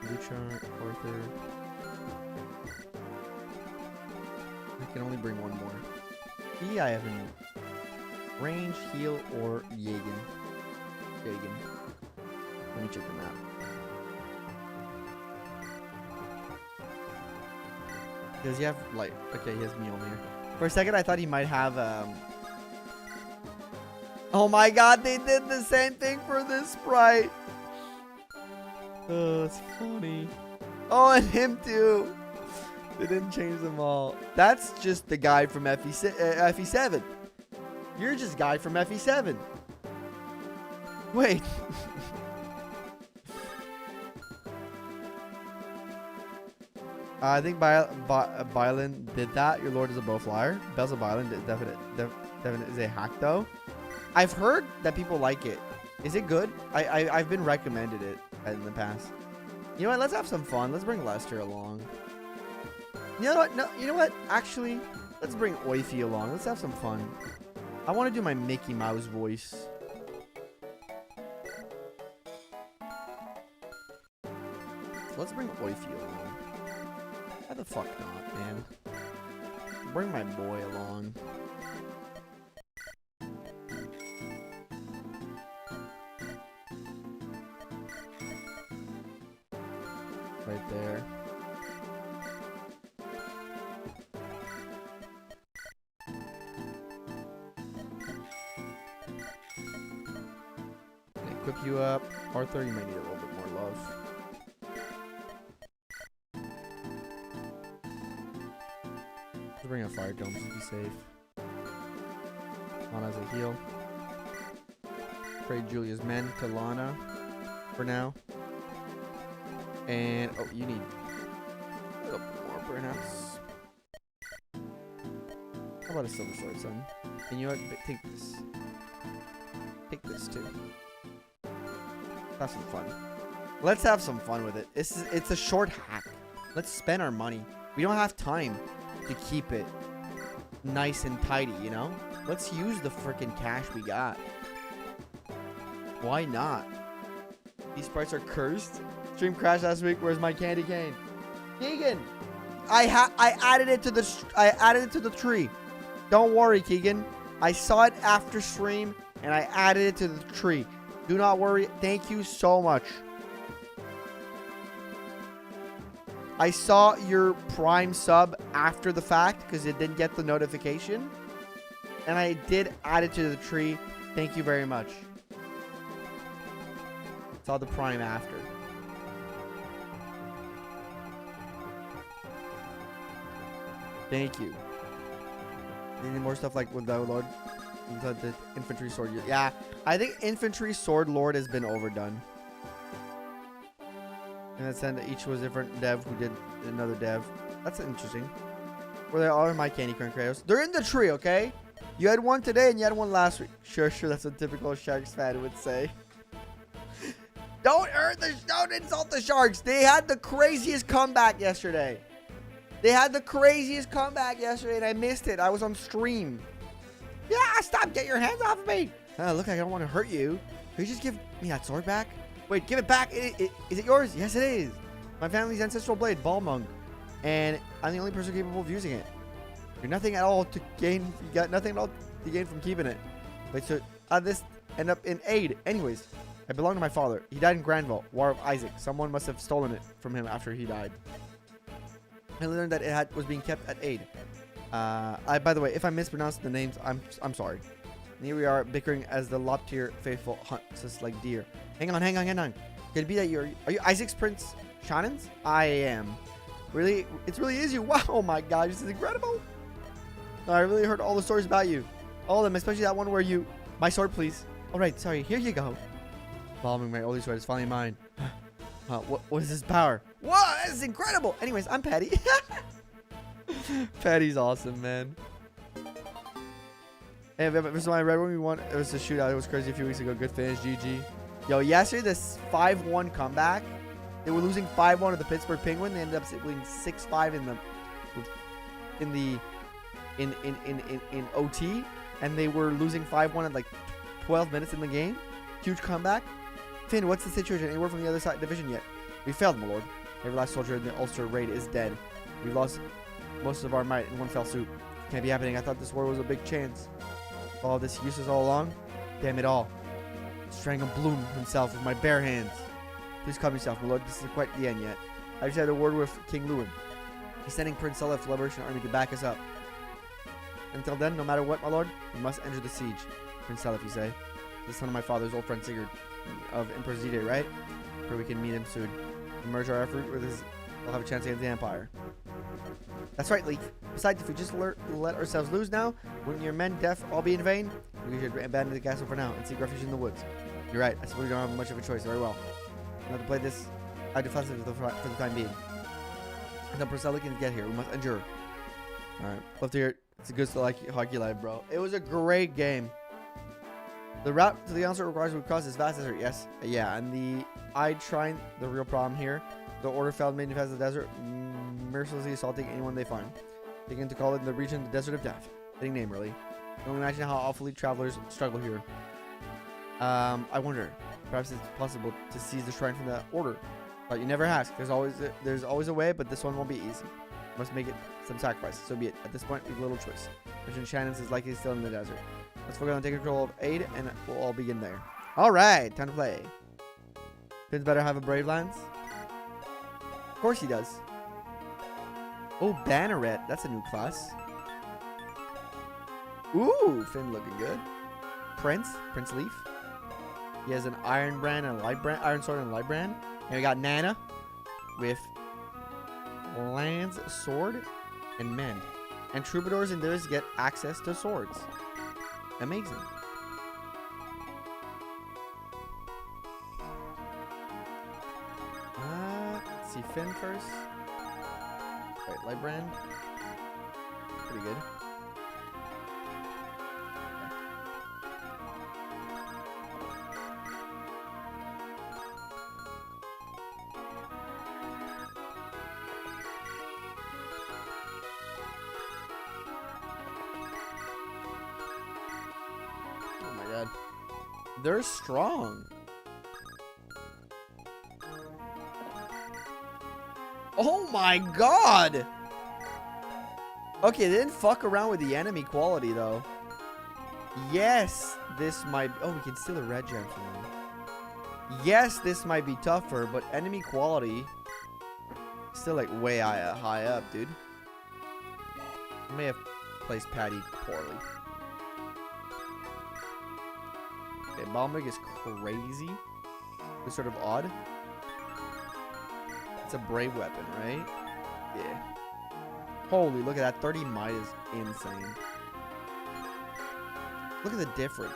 Luchar, Arthur. I can only bring one more. I have in range, heal, or Jagen. Let me check the map. Does he have like? Okay, he has Mjolnir. For a second, I thought he might have. Oh my God! They did the same thing for this sprite. Oh, that's funny. Oh, and him too. They didn't change them all. That's just the guy from FE7. You're just guy from FE7. Wait. I think Bylin did that. Your lord is a bow flyer. Bezel Bylin definitely is a hack though. I've heard that people like it. Is it good? I've been recommended it in the past. You know what? Let's have some fun. Let's bring Lester along. You know what? No, you know what? Actually, let's bring Oifi along. Let's have some fun. I want to do my Mickey Mouse voice. Let's bring Oifi along. Why the fuck not, man? Bring my boy along. Right there. Equip you up. Arthur, you might need a little bit more love. bring a fire dome just to be safe. Lana's a heal. Trade Julia's men to Lana for now. And oh, you need a little bit more perhaps. How about a silver sword, son? And you know what? Take this. Take this too. Have some fun. Let's have some fun with it. It's a short hack. Let's spend our money. We don't have time to keep it nice and tidy, you know? Let's use the freaking cash we got. Why not? These sprites are cursed. Stream crashed last week. Where's my candy cane? Keegan, I added it to the tree. Don't worry, Keegan. I saw it after stream and I added it to the tree. Do not worry. Thank you so much. I saw your Prime sub after the fact because it didn't get the notification. And I did add it to the tree. Thank you very much. Saw the Prime after. Thank you. Any more stuff like with the Lord? The infantry sword. Yeah, I think infantry sword lord has been overdone. And that's then each was a different dev who did another dev. That's interesting. Where they are my candy corn crayons. They're in the tree, okay? You had one today and you had one last week. Sure, that's what typical Sharks fan would say. Don't insult the Sharks. They had the craziest comeback yesterday. And I missed it. I was on stream. Yeah, stop. Get your hands off of me. Look, I don't want to hurt you. Can you just give me that sword back? Wait, give it back. Is it yours? Yes, it is. My family's ancestral blade, Balmung. And I'm the only person capable of using it. You're nothing at all to gain. You got nothing at all to gain from keeping it. Wait, so how did this end up in aid? Anyways, I belong to my father. He died in Grannvalian, War of Isaac. Someone must have stolen it from him after he died. I learned that it was being kept at aid. By the way, if I mispronounced the names, I'm sorry. And here we are bickering as the Loptous faithful hunt just like deer. Hang on. Could it be that are you Isaac's Prince Shannon's? I am. Really? It's really easy. Wow, oh my god, this is incredible. I really heard all the stories about you. All of them, especially that one where you... My sword, please. Alright, sorry, here you go. Following my only sword is finally mine. What is this power? Whoa, this is incredible. Anyways, I'm Patty. Patty's awesome, man. Hey, this is my red one we won. It was a shootout. It was crazy a few weeks ago. Good finish, GG. Yo, yesterday, this 5-1 comeback. They were losing 5-1 to the Pittsburgh Penguins. They ended up winning 6-5 in OT, and they were losing 5-1 at like 12 minutes in the game. Huge comeback. Finn, what's the situation? Anywhere from the other side division yet? We failed, my lord. Every last soldier in the Ulster raid is dead. We lost most of our might in one fell swoop. Can't be happening. I thought this war was a big chance. All this useless all along. Damn it all. Strangle Bloom himself with my bare hands. Please calm yourself, my lord. This isn't quite the end yet. I just had a word with King Lewin. He's sending Prince Seliph to the Liberation Army to back us up. Until then, no matter what, my lord, we must enter the siege. Prince Seliph, you say? The son of my father's old friend Sigurd of Emperor Zide, right? Where we can meet him soon. And merge our effort with his... We'll have a chance against the Empire. That's right, Leaf. Besides, if we just let ourselves lose now, wouldn't your men all be in vain? We should abandon the castle for now and seek refuge in the woods. You're right. I suppose we don't have much of a choice. Very well. I'm going to play this defensively for the time being. Until Priscilla can get here, we must endure. Alright. Love to hear it. It's a good hockey life, bro. It was a great game. The route to the answer requires we cross this vast desert. Yes. Yeah, and the real problem here. The order failed made defense of the desert, mercilessly assaulting anyone they find. Taken to call it the region the Desert of Death. Fitting name, really. Don't imagine how awfully travelers struggle here. I wonder, perhaps it's possible to seize the shrine from the order. But you never ask. There's always a way, but this one won't be easy. Must make it some sacrifice. So be it. At this point, we've little choice. Mission Shannon's is likely still in the desert. Let's focus on taking control of aid, and we'll all begin there. All right, time to play. Finn's better have a Brave Lance. Of course he does. Oh, Banneret. That's a new class. Ooh, Finn looking good. Prince Leaf. He has an Iron Brand and a Light Brand, Iron Sword and a Light Brand. And we got Nana with Lance Sword and Mend. And troubadours in theirs get access to swords. Amazing. Let's see Finn first. Wait, Lightbrand. Pretty good. Oh my god. They're strong. Oh my god! Okay, they didn't fuck around with the enemy quality though. Yes, this might... Oh, we can steal a red gem from them. Yes, this might be tougher, but enemy quality... Still like way high up, dude. I may have placed Patty poorly. Okay, Balmig is crazy. It's sort of odd. It's a brave weapon, right? Yeah. Holy, look at that. 30 might is insane. Look at the difference.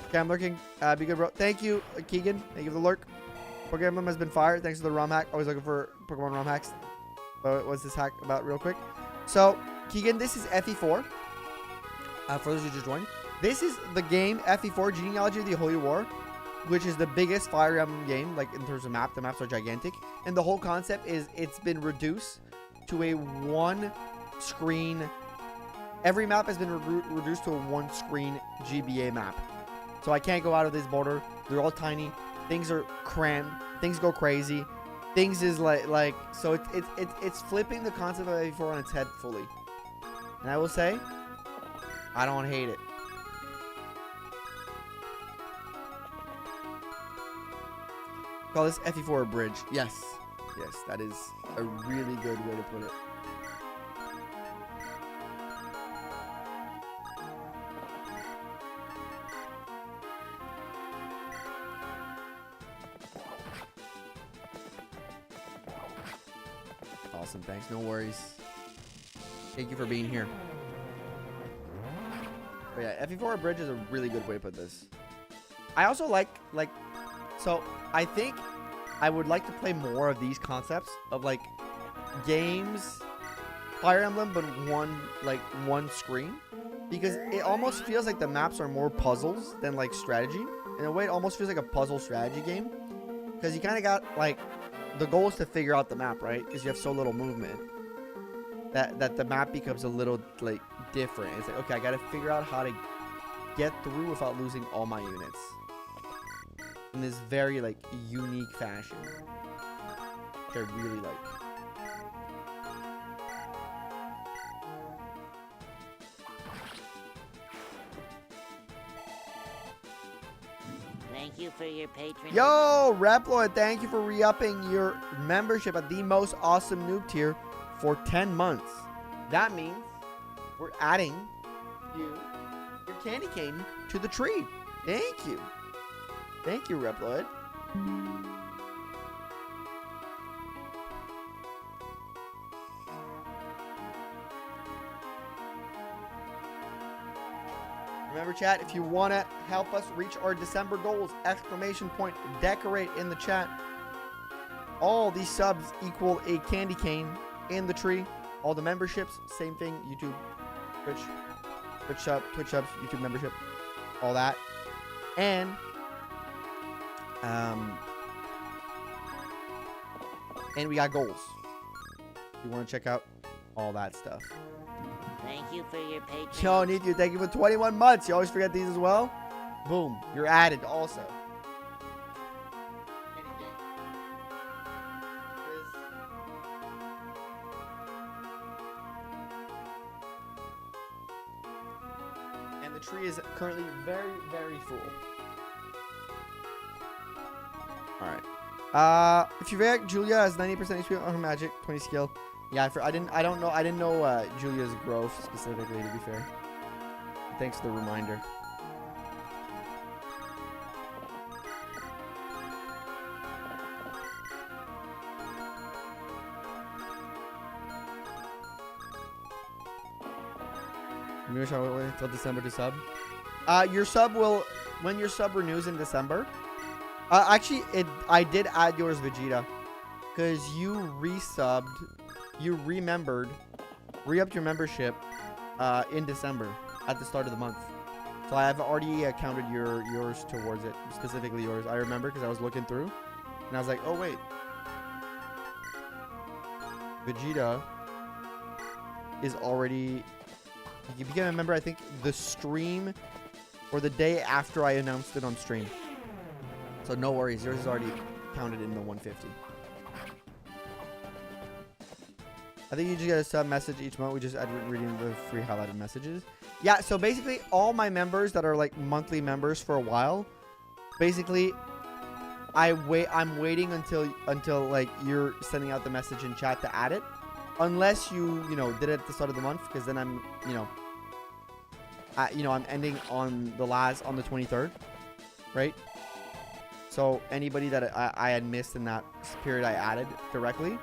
Okay, I'm lurking. Be good, bro. Thank you, Keegan. Thank you for the lurk. Pokemon Emblem has been fired. Thanks for the ROM hack. Always looking for Pokemon ROM hacks. What's this hack about real quick? So, Keegan, this is FE4. For those who just joined. This is the game FE4 Genealogy of the Holy War, which is the biggest Fire Emblem game, like in terms of map. The maps are gigantic. And the whole concept is it's been reduced to a one screen. Every map has been reduced to a one screen GBA map. So I can't go out of this border. They're all tiny. Things are crammed. Things go crazy. Things is like so it's flipping the concept of FE4 on its head fully. And I will say, I don't hate it. Call this FE4 a bridge. Yes. Yes, that is a really good way to put it. Awesome, thanks. No worries. Thank you for being here. But yeah, FE4 bridge is a really good way to put this. I also like so I think I would like to play more of these concepts of like games, Fire Emblem, but one screen, because it almost feels like the maps are more puzzles than like strategy. In a way, it almost feels like a puzzle strategy game, because you kind of got like the goal is to figure out the map, right? Because you have so little movement that the map becomes a little like different. It's like, okay, I got to figure out how to get through without losing all my units in this very like unique fashion, which I really like. Thank you for your patronage. Yo, Reploid, thank you for re-upping your membership at the most awesome noob tier for 10 months. That means we're adding your candy cane to the tree. Thank you. Thank you, Reploid. Remember, chat, if you want to help us reach our December goals, exclamation point, decorate in the chat. All these subs equal a candy cane in the tree. All the memberships, same thing. YouTube, Twitch subs, YouTube membership, all that. And we got goals. If you want to check out all that stuff. Thank you for your patronage. Yo, need you. Thank you for 21 months. You always forget these as well. Boom. You're added also. And the tree is currently very, very full. Alright. If you react, Julia has 90% HP on her magic, 20 skill. Yeah, I didn't know Julia's growth specifically, to be fair. Thanks for the reminder. Maybe I should wait until December to sub. Your sub will, when your sub renews in December. Actually, I did add yours, Vegeta, because you resubbed, you re-upped your membership in December at the start of the month. So I have already counted yours towards it, specifically yours. I remember because I was looking through, and I was like, oh wait, Vegeta is already. You became a member, I think, the stream or the day after I announced it on stream. So no worries, yours is already counted in the 150. I think you just get a sub message each month. We just add reading the free highlighted messages. Yeah, so basically all my members that are like monthly members for a while, basically I'm waiting until like you're sending out the message in chat to add it. Unless you did it at the start of the month, because then I'm I'm ending on the 23rd, right? So anybody that I had missed in that period, I added directly.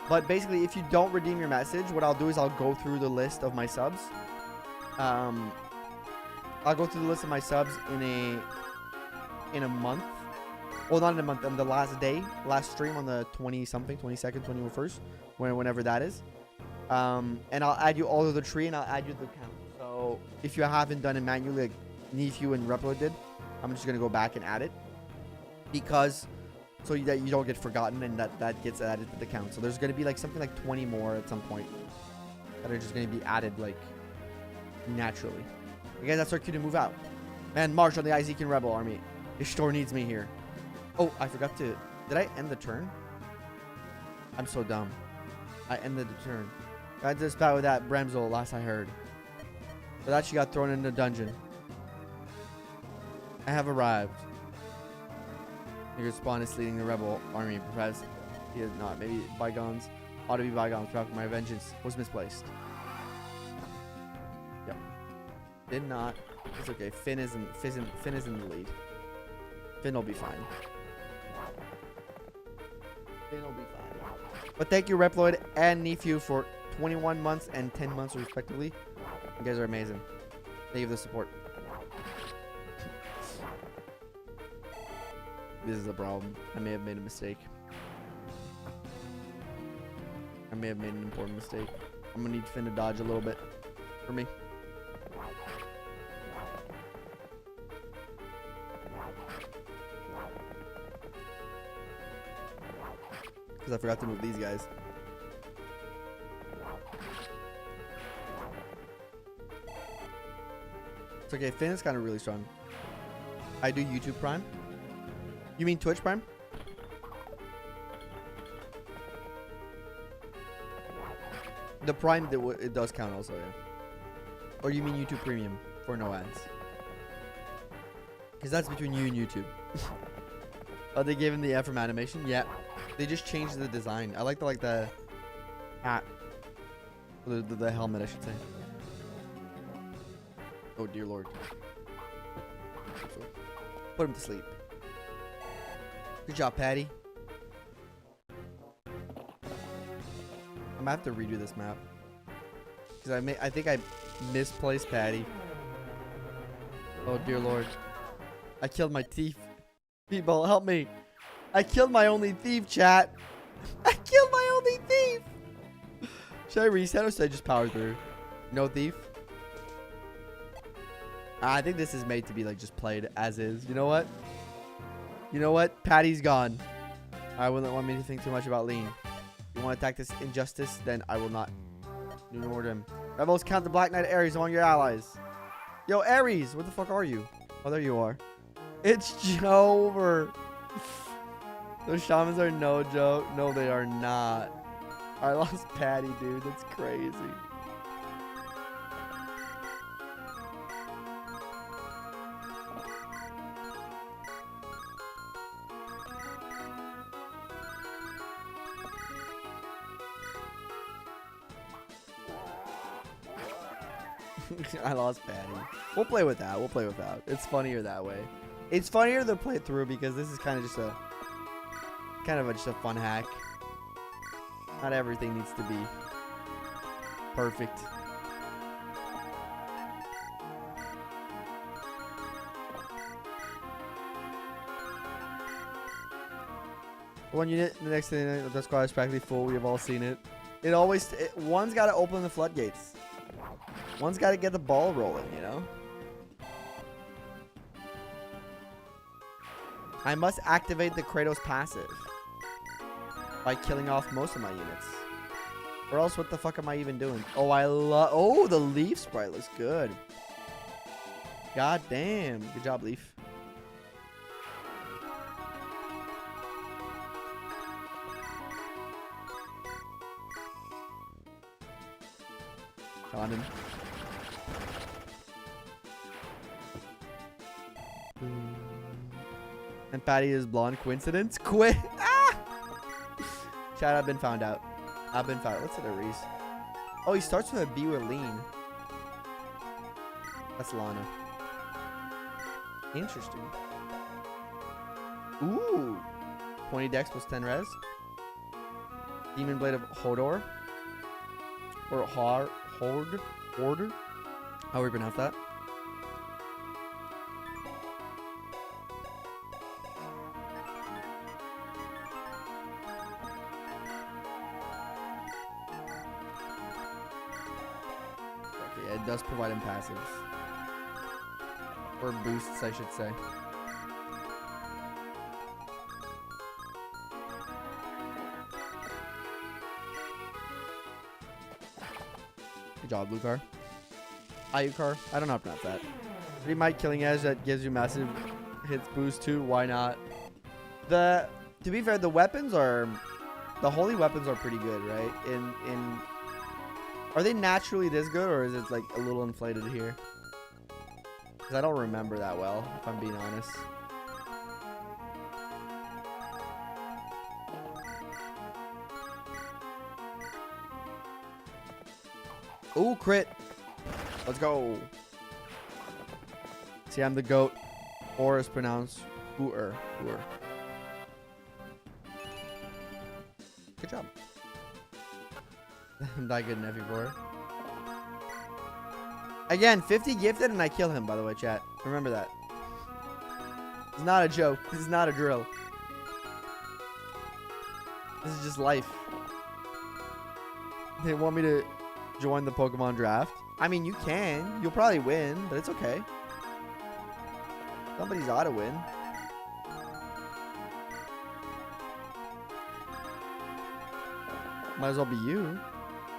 But basically, if you don't redeem your message, what I'll do is I'll go through the list of my subs. I'll go through the list of my subs in a month. Well, not in a month. On the last stream on the 20-something, 22nd, 21st, whenever that is. And I'll add you all to the tree, and I'll add you to the count. So if you haven't done it manually, like Nephew and Replo did, I'm just gonna go back and add it, because so that you don't get forgotten and that gets added to the count. So there's gonna be like something like 20 more at some point that are just gonna be added like naturally. You guys, that's our cue to move out. Man, march on the Izekian Rebel Army. Your store needs me here. Oh, I forgot to. Did I end the turn? I'm so dumb. I ended the turn. I just battle with that Bremzel last I heard. But that she got thrown in the dungeon. I have arrived. Your spawn is leading the rebel army. Perhaps he is not. Maybe bygones ought to be bygones. Perhaps my vengeance was misplaced. Yep. Did not. It's okay. Finn is in the lead. Finn will be fine. Finn will be fine. But thank you, Reploid and Nephew, for 21 months and 10 months respectively. You guys are amazing. Thank you for the support. This is a problem. I may have made a mistake. I may have made an important mistake. I'm gonna need Finn to dodge a little bit for me. Because I forgot to move these guys. It's okay. Finn is kind of really strong. I do YouTube Prime. You mean Twitch Prime? The Prime, it does count also, yeah. Or you mean YouTube Premium for no ads? Because that's between you and YouTube. Oh, they gave him the F from animation? Yeah. They just changed the design. I like the hat. The helmet, I should say. Oh, dear Lord. Put him to sleep. Good job, Patty. I'm gonna have to redo this map. Because I think I misplaced Patty. Oh, dear Lord. I killed my thief. People, help me. I killed my only thief, chat. I killed my only thief. Should I reset or should I just power through? No thief? I think this is made to be like just played as is. You know what? You know what? Patty's gone. I wouldn't want me to think too much about Lean. You want to attack this injustice? Then I will not. Do order him. Rebels, count the Black Knight Ares among your allies. Yo, Ares, what the fuck are you? Oh, there you are. It's over. Those shamans are no joke. No, they are not. I lost Patty, dude. That's crazy. I lost Patty. We'll play with that. We'll play with that. It's funnier that way. It's funnier to play through because this is kind of just a just a fun hack. Not everything needs to be perfect. One unit, the next thing, the squad is practically full. We have all seen it. One's got to open the floodgates. One's got to get the ball rolling, you know? I must activate the Kratos passive by killing off most of my units. Or else what the fuck am I even doing? Oh, the Leaf sprite looks good. God damn. Good job, Leaf. On him. And Patty is blonde. Coincidence? Quit. Ah! Chat, I've been found out. Let's hit a Reese. Oh, he starts with a B with lean. That's Lana. Interesting. Ooh. 20 dex plus 10 res. Demon Blade of Hodor. Or Horde. How do we pronounce that? Okay, it does provide him passives. Or boosts, I should say. Good job, blue car. Ayukar. I don't know how to pronounce that. Remade killing edge that gives you massive hits boost too. Why not? To be fair, the holy weapons are pretty good, right? Are they naturally this good, or is it like a little inflated here? Because I don't remember that well, if I'm being honest. Ooh, crit. Let's go. See, I'm the goat. Or is pronounced hooer. Good job. I'm not good in FE4. Again, 50 gifted and I kill him, by the way, chat. Remember that. It's not a joke. This is not a drill. This is just life. They want me to join the Pokemon draft. I mean, you can. You'll probably win, but it's okay. Somebody's ought to win. Might as well be you.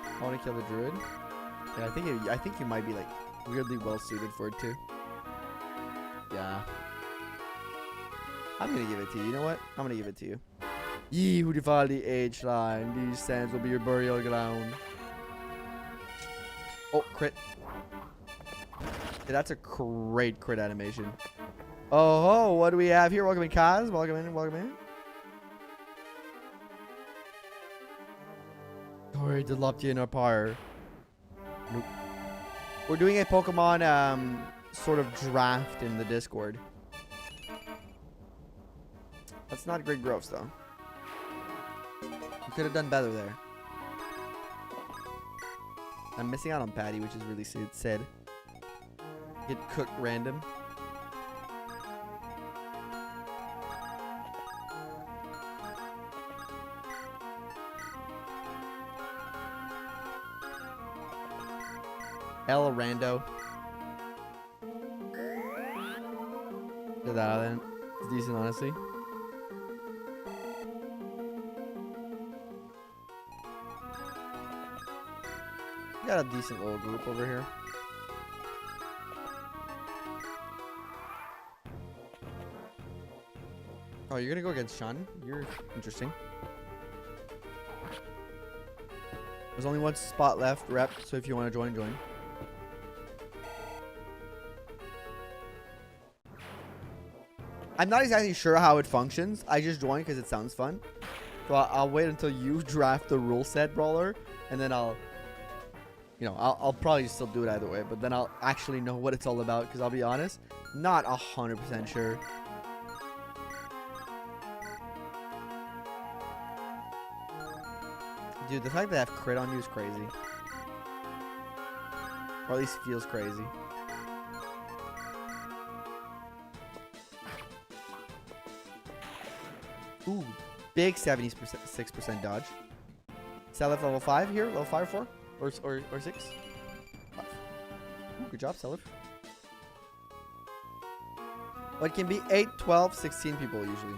I want to kill the druid. Yeah, I think you might be like weirdly well suited for it too. Yeah. I'm gonna give it to you. You know what? I'm gonna give it to you. Ye who defile the age line, these sands will be your burial ground. Oh, crit. Yeah, that's a great crit animation. Oh, what do we have here? Welcome in, Kaz. Welcome in. Sorry, the Loptous in our pyre. Nope. We're doing a Pokemon sort of draft in the Discord. That's not great growth, though. You could have done better there. I'm missing out on Patty, which is really sad. Get cooked random. El Rando. Get that out of there. It's decent, honestly. We got a decent little group over here. Oh, you're gonna go against Sean? You're interesting. There's only one spot left, rep, so if you want to join, join. I'm not exactly sure how it functions. I just joined because it sounds fun. So I'll wait until you draft the rule set, brawler, and then I'll probably still do it either way, but then I'll actually know what it's all about, because I'll be honest, not 100% sure. Dude, the fact that I have crit on you is crazy. Or at least feels crazy. Ooh. Big 76% dodge. Seliph level 5 here. Level 5 or 4? Or 6? 5. Ooh, good job, Seliph. Well, it can be 8, 12, 16 people usually.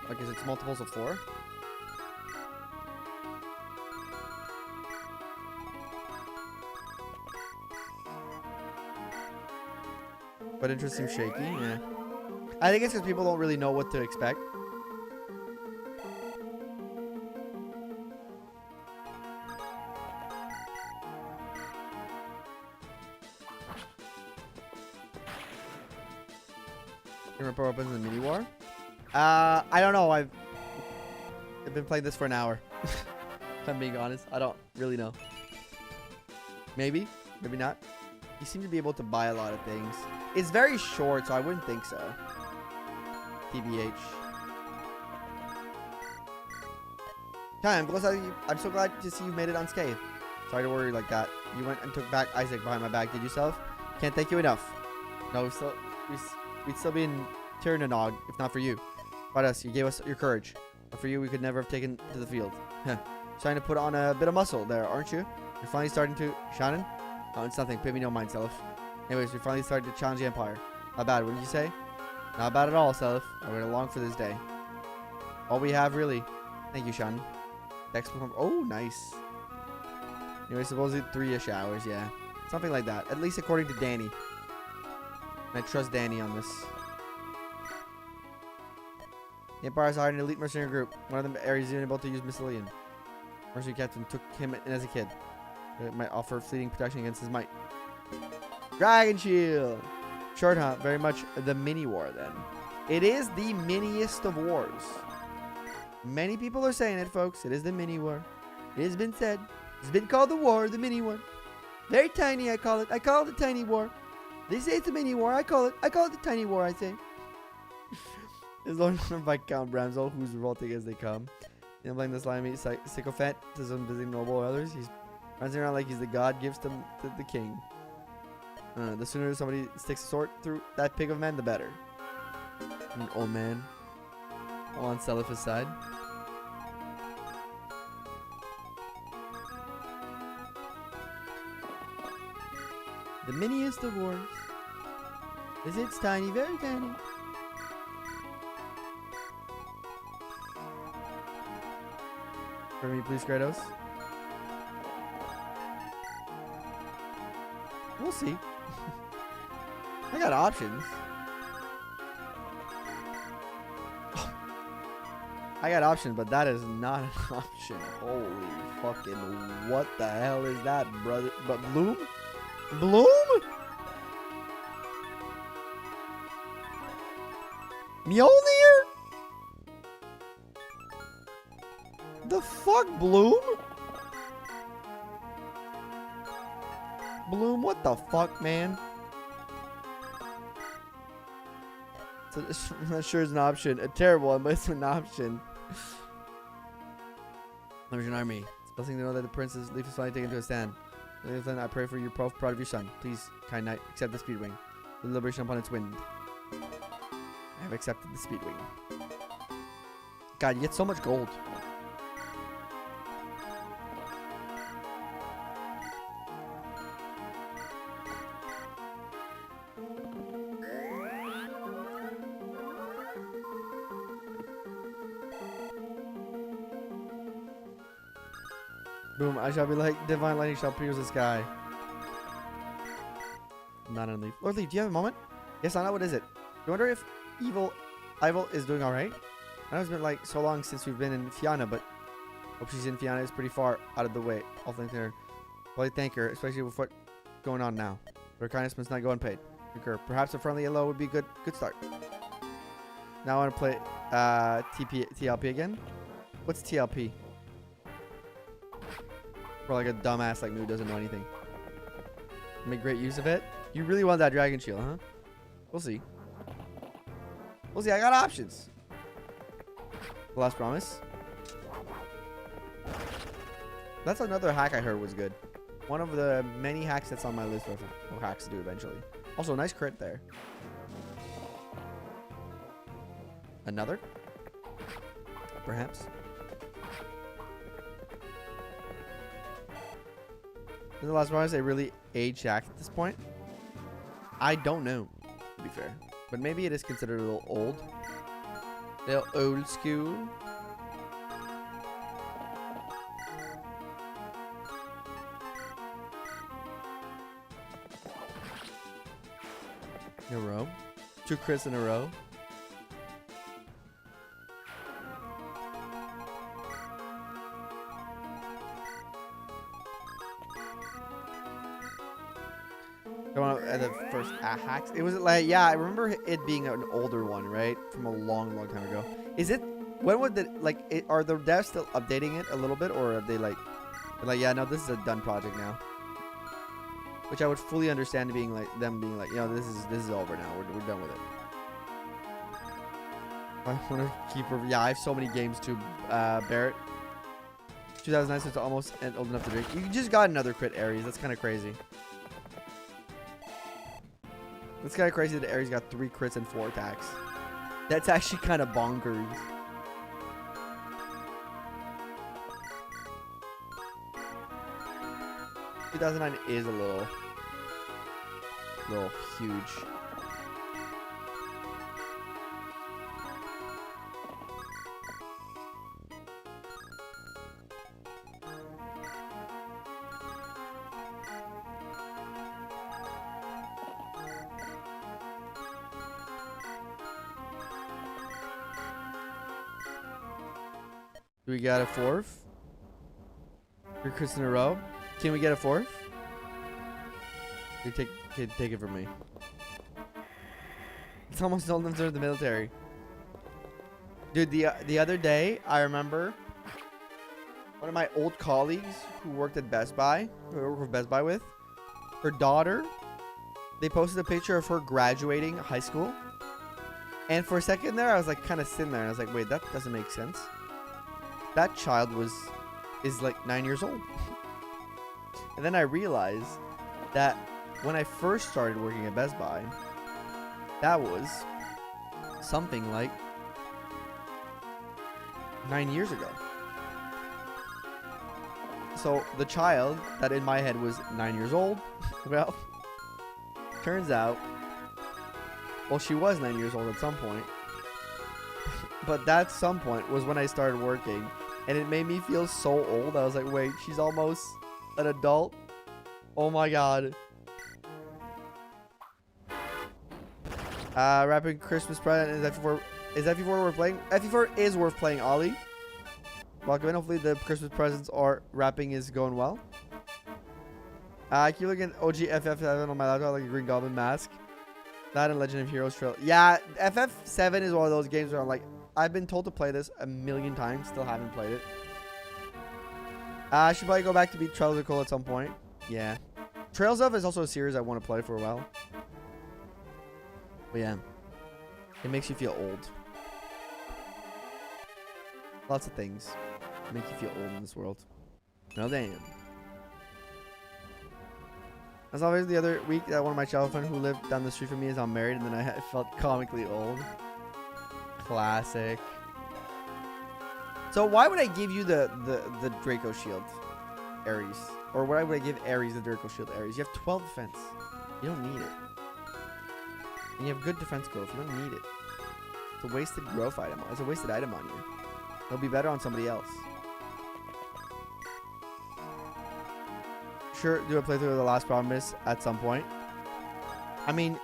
Like, is it multiples of 4? But interesting shaky, yeah. I think it's because people don't really know what to expect. Remember what happens in the mini war? I don't know. I've been playing this for an hour. If I'm being honest, I don't really know. Maybe, maybe not. You seem to be able to buy a lot of things. It's very short, so I wouldn't think so. TBH. Hi, I'm so glad to see you made it unscathed. Sorry to worry like that. You went and took back Isaac behind my back, did you, Seliph? Can't thank you enough. No, we'd still be in Tirnanog if not for you. But us, you gave us your courage. But for you, we could never have taken to the field. Starting to put on a bit of muscle there, aren't you? You're finally starting to... Shannon? Oh, it's nothing. Pay me no mind, Seliph. Anyways, we finally started to challenge the Empire. Not bad, wouldn't you say? Not bad at all, Seliph. I went along for this day. All we have, really. Thank you, Shannon. Oh, nice. Anyway, supposedly 3-ish hours, yeah. Something like that. At least according to Danny. And I trust Danny on this. The Empire hired an elite mercenary group. One of them areas even able to use Miscellanean. Mercenary captain took him in as a kid. It might offer fleeting protection against his might. Dragon Shield! Short hunt, very much the mini war then. It is the miniest of wars. Many people are saying it, folks. It is the mini war. It has been said. It's been called the war, the mini war. Very tiny, I call it. I call it the tiny war. They say it's a mini war. I call it the tiny war, I say. As long as I count Bramsel, who's revolting as they come. You know, playing the slimy sycophant to some busy noble or others. He's runs around like he's the god, gives them to the king. The sooner somebody sticks a sword through that pig of a man, the better. An old man. All on Seliph's side. The miniest of wars. Is it's tiny, very tiny. For me, please, Kratos. We'll see. I got options. I got options, but that is not an option. Holy fucking, what the hell is that, brother? But Bloom? Bloom? Mjolnir? The fuck, Bloom? Bloom, what the fuck, man? So, I'm not sure it's an option. A terrible one, but it's an option. Liberation Army. It's a blessing to know that the Prince's Leaf is finally taken to a stand. Then I pray for your proud of your son. Please, kind knight, accept the Speedwing. The liberation upon its wind. I have accepted the Speedwing. God, you get so much gold. Boom, I shall be like divine lightning shall pierce the sky. Not on Leaf. Lord Leaf, do you have a moment? Yes, Anna, what is it? You wonder if Evil is doing alright? I know it's been like so long since we've been in Fianna, but hope she's in Fianna is pretty far out of the way. I'll thank her. Well, I thank her, especially with what's going on now. But her kindness must not go unpaid. Concur. Perhaps a friendly hello would be a good start. Now I want to play TLP again. What's TLP? For like a dumbass like me who doesn't know anything. Make great use of it. You really want that dragon shield, huh? We'll see. We'll see. I got options. The last promise. That's another hack I heard was good. One of the many hacks that's on my list of hacks to do eventually. Also, nice crit there. perhaps. Is the last one they really age Jack at this point? I don't know, to be fair. But maybe it is considered a little old. A little old school. In a row. 2 crits in a row. Going at the first hacks. It was like, yeah, I remember it being an older one, right? From a long, long time ago. Is it, when would the, like, are the devs still updating it a little bit? Or are they like, yeah, no, this is a done project now? Which I would fully understand being like, them being like, you know, this is over now. We're done with it. I want to keep, yeah, I have so many games too, Barrett. 2009, so it's almost old enough to drink. You just got another crit Ares. That's kind of crazy. It's kind of crazy that Ares got 3 crits and 4 attacks. That's actually kind of bonkers. Two 2009 is a little huge. Do we got a 4th? 3 crits in a row. Can we get a 4th? You take it from me. It's almost all of them the military. Dude, the other day, I remember one of my old colleagues who worked at Best Buy, who I worked with Best Buy with, her daughter, they posted a picture of her graduating high school. And for a second there, I was like kind of sitting there and I was like, wait, that doesn't make sense. That child is like 9 years old. And then I realized that when I first started working at Best Buy, that was something like 9 years ago. So the child that in my head was 9 years old, well, turns out, well, she was 9 years old at some point. But that some point was when I started working. And it made me feel so old. I was like, wait, she's almost an adult? Oh my god. Wrapping Christmas present is FE4. Is FE4 worth playing? FE4 is worth playing, Ollie. Welcome in. Hopefully the Christmas presents or wrapping is going well. I keep looking at OG FF7 on my laptop like a Green Goblin mask. That and Legend of Heroes Trail. Yeah, FF7 is one of those games where I'm like, I've been told to play this a million times. Still haven't played it. I should probably go back to beat Trails of Cold at some point. Yeah. Trails of is also a series I want to play for a while. But yeah. It makes you feel old. Lots of things make you feel old in this world. No damn. As always, the other week, one of my childhood friends who lived down the street from me is now married, and then I felt comically old. Classic. So why would I give you the Draco Shield, Ares? Or why would I give Ares the Draco Shield, Ares? You have 12 defense. You don't need it. And you have good defense growth. You don't need it. It's a wasted growth item. It's a wasted item on you. It'll be better on somebody else. Sure, do a playthrough of The Last Promise at some point. I mean,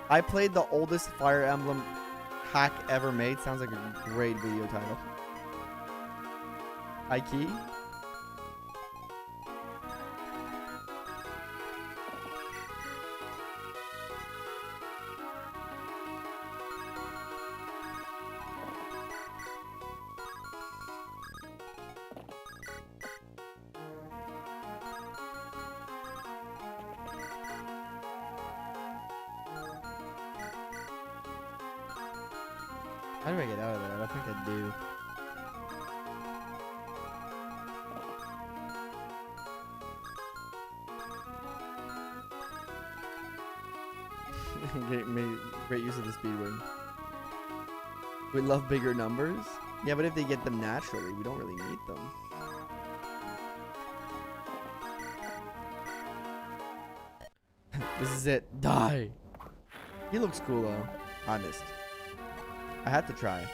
I played the oldest Fire Emblem hack ever made. Sounds like a great video title. Ikey. How do I get out of there? I don't think I do. Great use of the speed wing. We love bigger numbers. Yeah, but if they get them naturally, we don't really need them. This is it. Die. He looks cool though. I missed. I had to try.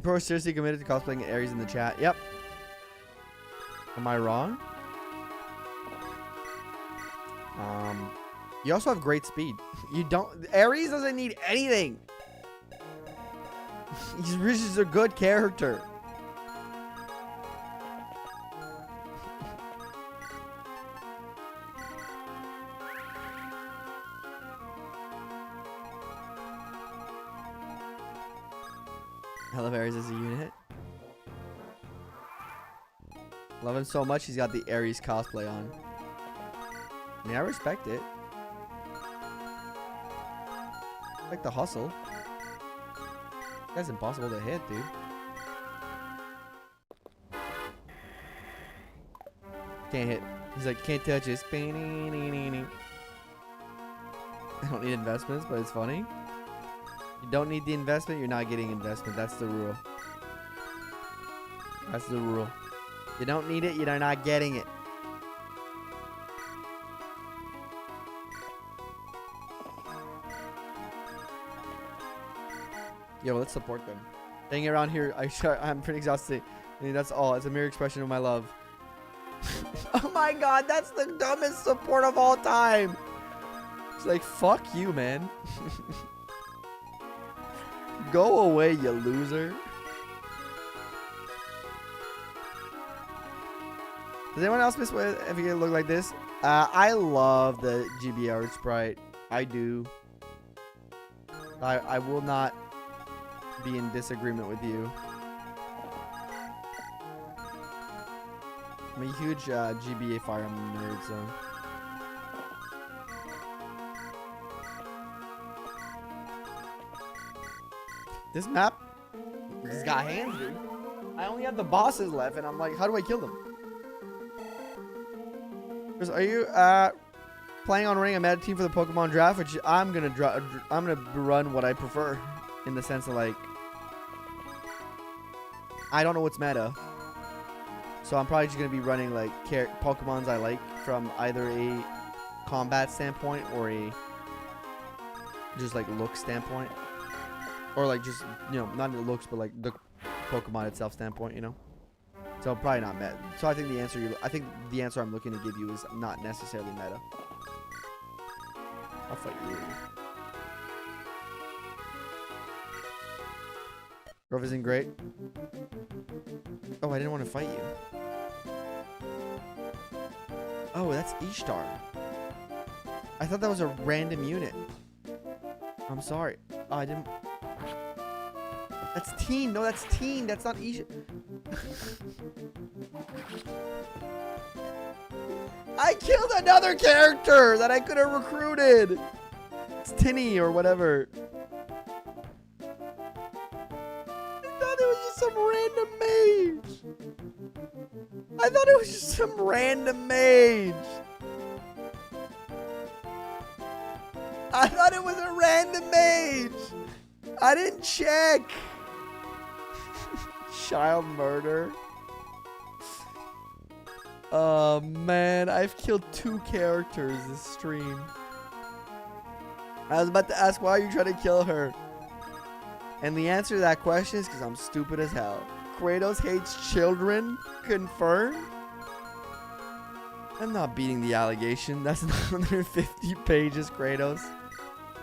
Pro seriously committed to cosplaying Ares in the chat. Yep. Am I wrong? You also have great speed. You don't. Ares doesn't need anything. He's just a good character. I love Ares as a unit. Love him so much, he's got the Ares cosplay on. I mean, I respect it. I like the hustle. That's impossible to hit, dude. Can't hit. He's like, can't touch this. I don't need investments, but it's funny. You don't need the investment, you're not getting investment. That's the rule. That's the rule. You don't need it, you're not getting it. Yo, let's support them. Hanging around here, I'm pretty exhausted. I mean, that's all. It's a mere expression of my love. Oh my god, that's the dumbest support of all time. It's like, fuck you, man. Go away, you loser. Does anyone else miss what if you look like this? I love the GBA art sprite. I do. I will not be in disagreement with you. I'm a huge GBA Fire Emblem nerd, so. This map has got hands, dude. I only have the bosses left, and I'm like, how do I kill them? Chris, are you planning on running a meta team for the Pokemon draft? Which I'm gonna run what I prefer, in the sense of like, I don't know what's meta, so I'm probably just gonna be running like Pokemons I like from either a combat standpoint or a just like look standpoint. Or like just, you know, not in the looks, but like the Pokemon itself standpoint, you know. So probably not meta. So I think the answer I'm looking to give you is not necessarily meta. I'll fight you. Grove isn't great. Oh, I didn't want to fight you. Oh, that's Ishtar. I thought that was a random unit. I'm sorry. Oh, I didn't. That's Teen. No, that's Teen. That's not Isha. I killed another character that I could have recruited. It's Tinny or whatever. I thought it was just some random mage. I thought it was a random mage. I didn't check. Child murder. Oh man, I've killed 2 characters this stream. I was about to ask, why are you trying to kill her? And the answer to that question is because I'm stupid as hell. Kratos hates children? Confirmed? I'm not beating the allegation. That's 150 pages, Kratos.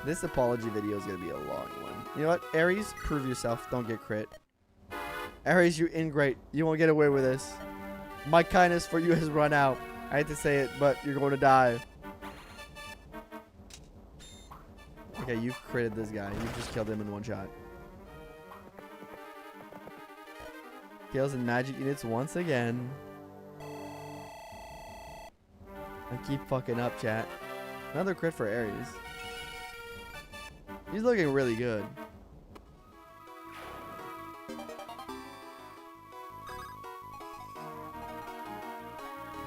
This apology video is going to be a long one. You know what? Ares, prove yourself. Don't get crit. Ares, you ingrate. You won't get away with this. My kindness for you has run out. I hate to say it, but you're going to die. Okay, you critted this guy. You just killed him in one shot. Kills and magic units once again. I keep fucking up, chat. Another crit for Ares. He's looking really good.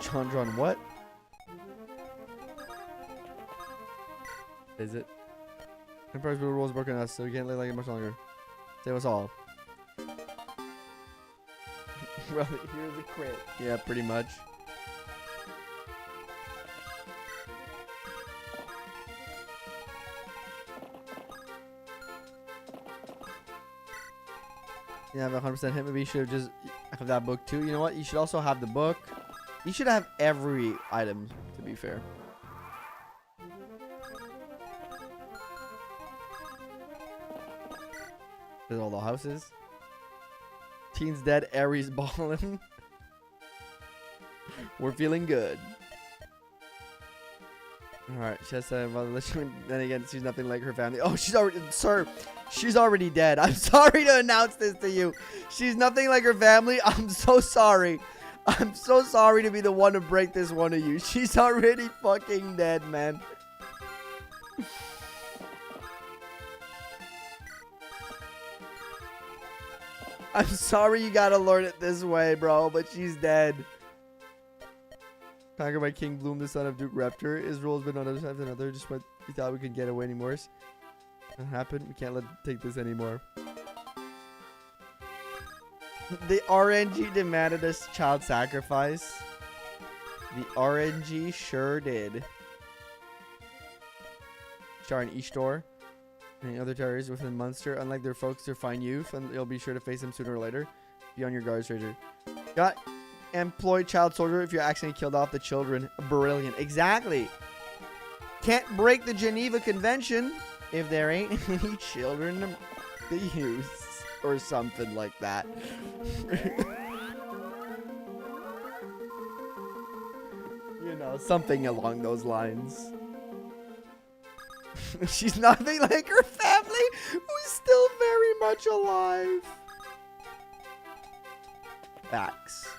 John, what? Is it? Empire's brutal rules broken us, so we can't live like it much longer. Save us all. Well, here's a crit. Yeah, pretty much. Yeah, I have 100% hit. Maybe you should have just have that book too. You know what? You should also have the book. You should have every item, to be fair. There's all the houses. Teen's dead. Aries balling. We're feeling good. Alright, she has to, well, then again, she's nothing like her family. Oh, she's already, sir, she's already dead. I'm sorry to announce this to you. She's nothing like her family. I'm so sorry. I'm so sorry to be the one to break this one to you. She's already fucking dead, man. I'm sorry you gotta learn it this way, bro, but she's dead. Conquered by King Bloom, the son of Duke Raptor. Israel has been on other side than another, just when we thought we could get away anymore. That happened. We can't take this anymore. The RNG demanded a child sacrifice. The RNG sure did. Char and Ishtor. Any other terrorists within Munster, unlike their folks, they're fine youth, and you'll be sure to face them sooner or later. Be on your guard, stranger. Got employed child soldier if you accidentally killed off the children. Brilliant. Exactly. Can't break the Geneva Convention if there ain't any children to use. Or something like that. You know, something along those lines. She's nothing like her family, who's still very much alive. Facts.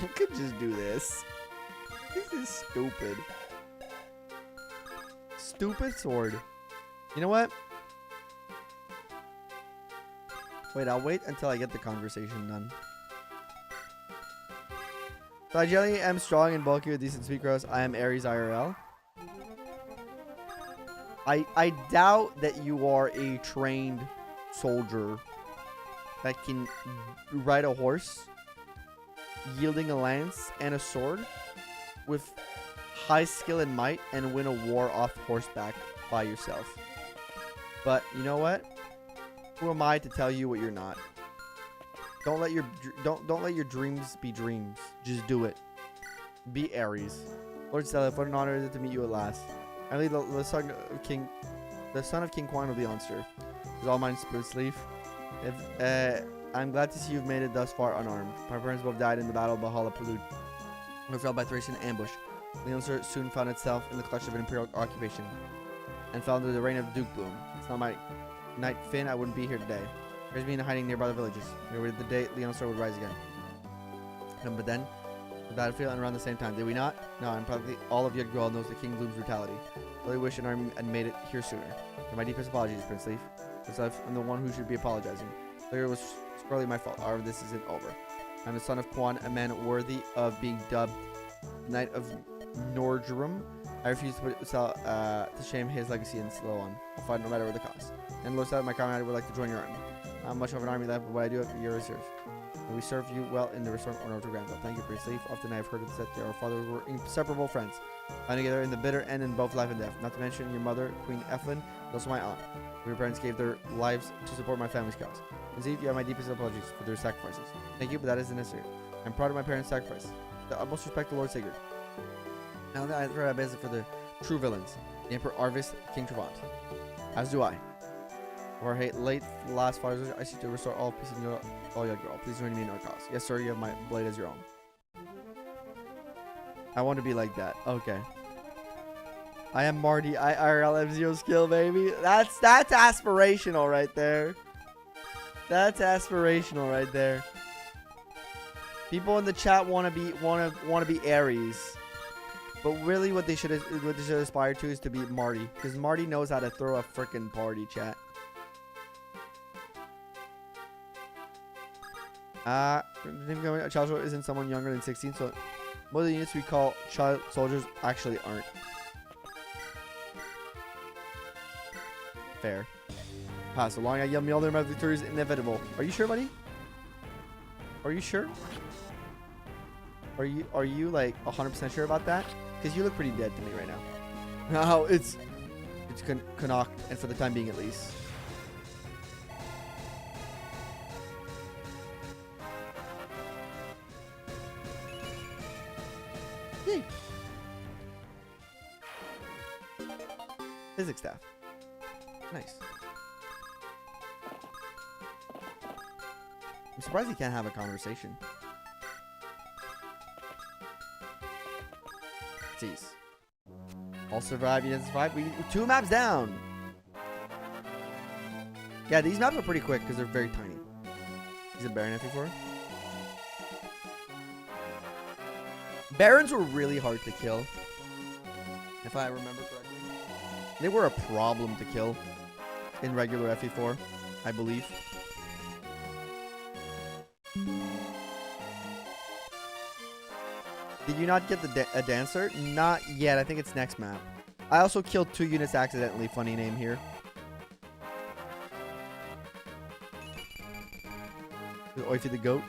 I could just do this. This is stupid. Stupid sword. You know what? Wait, I'll wait until I get the conversation done. So I generally am strong and bulky with decent speed growth. I am Aries IRL. I doubt that you are a trained soldier that can ride a horse, yielding a lance and a sword with high skill and might, and win a war off horseback by yourself. But you know what? Who am I to tell you what you're not? Don't let your dreams be dreams. Just do it. Be Aries. Lord Seliph, what an honor is it to meet you at last. I lead the son of King Quan of the Unster. Is all mine Seliph. I'm glad to see you've made it thus far unarmed. My parents both died in the Battle of Valhalla Prelude. Were felled by Thracian ambush. The Unster soon found itself in the clutch of an imperial occupation, and fell under the reign of Duke Bloom. It's not my Knight Finn, I wouldn't be here today. There's been hiding nearby the villages. We waited the day Leonstar would rise again. But then, the battlefield and around the same time, did we not? No, and probably all of Jugdral knows the King Bloom's brutality. Really wish an army had made it here sooner. For my deepest apologies, Prince Leaf. I'm the one who should be apologizing. Failure was squarely my fault. However, this isn't over. I'm the son of Quan, a man worthy of being dubbed Knight of Nordrum. I refuse to put to shame his legacy and slow on. I'll fight no matter what the cost. And Losat, my comrade, would like to join your army. Not much of an army left, but what I do have your reserve. And we serve you well in the restored honor of Grannvalian. Thank you for your sleep. Often I have heard it said that our fathers were inseparable friends, found together in the bitter end in both life and death. Not to mention your mother, Queen Ethlyn, and also my aunt. Your parents gave their lives to support my family's cause. And see, you have my deepest apologies for their sacrifices. Thank you, but that isn't necessary. I'm proud of my parents' sacrifice. The utmost respect to Lord Sigurd. Now that I've heard I visit for the true villains, the Emperor Arvis, King Travant. As do I. Or hate late last fires, I seek to restore all peace in all your girl. Please join me in our cause. Yes, sir, you have my blade as your own. I want to be like that. Okay. I am Marty. IRL M0 skill, baby. That's aspirational right there. That's aspirational right there. People in the chat want to be Aries, but really what they should aspire to is to be Marty, because Marty knows how to throw a freaking party. Chat. A child soldier isn't someone younger than 16, so most of the units we call child soldiers actually aren't. Fair. So long I yell me all their victory is inevitable. Are you sure, buddy? Are you sure? Are you like 100% sure about that? Because you look pretty dead to me right now. No, it's knocked, and for the time being at least. Yay. Physics staff. Nice. I'm surprised he can't have a conversation. Jeez. All survive, you didn't survive. We 2 maps down. Yeah, these maps are pretty quick because they're very tiny. Is it Baron FE4? Barons were really hard to kill. If I remember correctly. They were a problem to kill in regular FE4, I believe. Did you not get a dancer? Not yet. I think it's next map. I also killed 2 units accidentally. Funny name here. Oify the goat.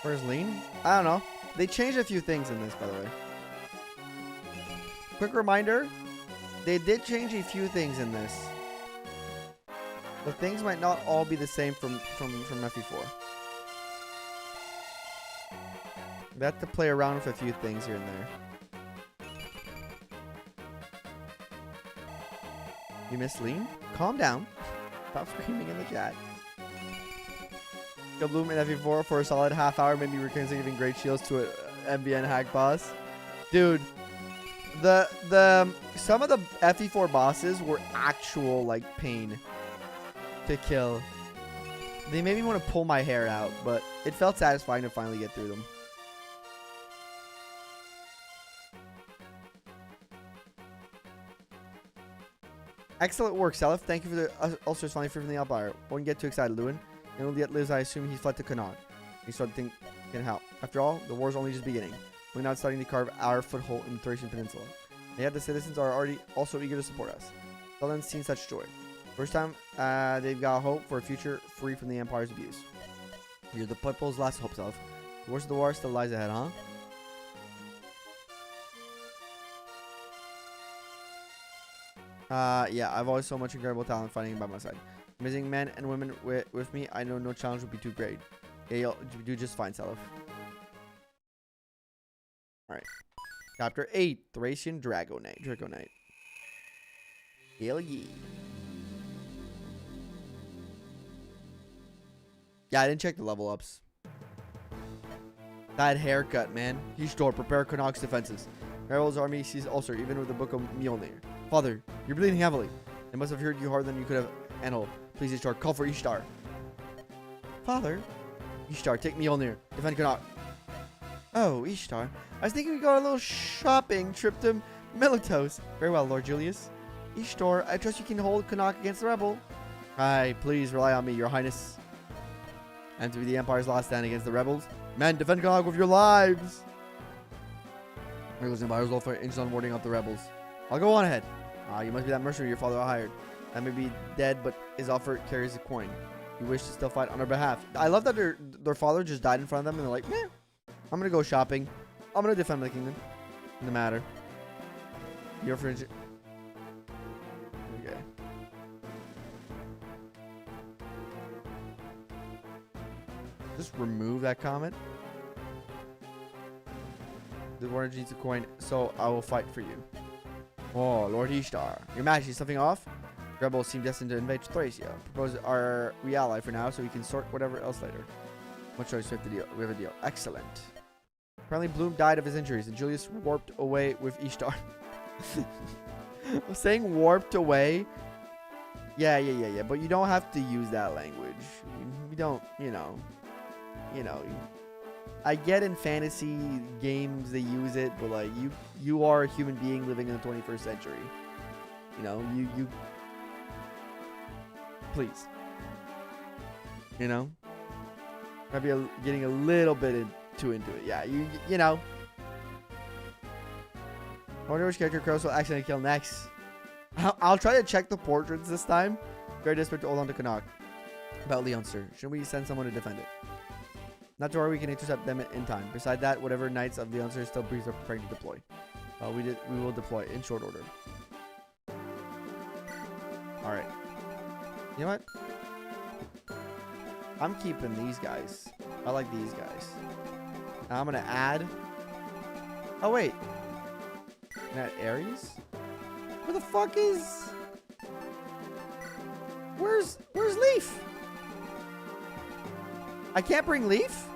Where's Lean? I don't know. They changed a few things in this, by the way. Quick reminder. They did change a few things in this. The things might not all be the same from FE4. We have to play around with a few things here and there. You missed Lean? Calm down. Stop screaming in the chat. Bloom in FE4 for a solid half hour, maybe giving great shields to an MBN hack boss. Dude, some of the FE4 bosses were actual like pain to kill. They made me want to pull my hair out, but it felt satisfying to finally get through them. Excellent work, Seliph. Thank you for the ulcers finally free from the Empire. Won't get too excited, Lewin. And yet lives, I assume he fled to Connaught. He started thinking can help. After all, the war's only just beginning. We're now starting to carve our foothold in the Thracian Peninsula. And yet the citizens are already also eager to support us. Seldom seen such joy. First time they've got hope for a future free from the Empire's abuse. You're the people's last hopes of. The worst of the war still lies ahead, huh? Yeah, I've always so much incredible talent fighting by my side. Amazing men and women with me, I know no challenge would be too great. Yeah, you'll do just fine, Seliph. Alright. Chapter 8, Thracian Dragonite. Hell yeah. Yeah, I didn't check the level ups. That haircut, man. Ishtar, prepare Connacht's defenses. Harold's army sees ulcer, even with the book of Mjolnir. Father, you're bleeding heavily. They must have hurt you harder than you could have handled. Please, Ishtar, call for Ishtar. Father? Ishtar, take Mjolnir. Defend Connacht. Oh, Ishtar. I was thinking we go on a little shopping trip to Loptous. Very well, Lord Julius. Ishtar, I trust you can hold Connacht against the rebel. Aye, please rely on me, your highness. And to be the Empire's last stand against the rebels. Men, defend Connacht with your lives. There goes the Empire's welfare inches on warding up the rebels. I'll go on ahead. You must be that mercenary your father hired. That may be dead, but his offer carries a coin. You wish to still fight on our behalf. I love that their father just died in front of them, and they're like, meh, I'm gonna go shopping. I'm gonna defend my kingdom. No matter. Your fringe. Okay. Just remove that comment. The warrior needs a coin, so I will fight for you. Oh, Lord Ishtar. Your Majesty, something off? Rebels seem destined to invade Thracia. Propose our re-ally for now so we can sort whatever else later. What choice? We have a deal. Excellent. Apparently Bloom died of his injuries and Julius warped away with Ishtar. Saying warped away Yeah. But you don't have to use that language. We don't, you know. I get in fantasy games they use it, but like you are a human being living in the 21st century. You know, you please. You know? Might be getting a little bit too into it. Yeah, you know. I wonder which character Kroos will accidentally kill next. I'll try to check the portraits this time. Very desperate to hold on to Canuck. About Leon, sir. Should we send someone to defend it? Not to worry, we can intercept them in time. Beside that, whatever knights of Leon, sir still breathe are preparing to deploy. We will deploy in short order. Alright. You know what? I'm keeping these guys. I like these guys. Now I'm gonna add. Oh wait. Add Ares? Where the fuck is? Where's Leaf? I can't bring Leaf?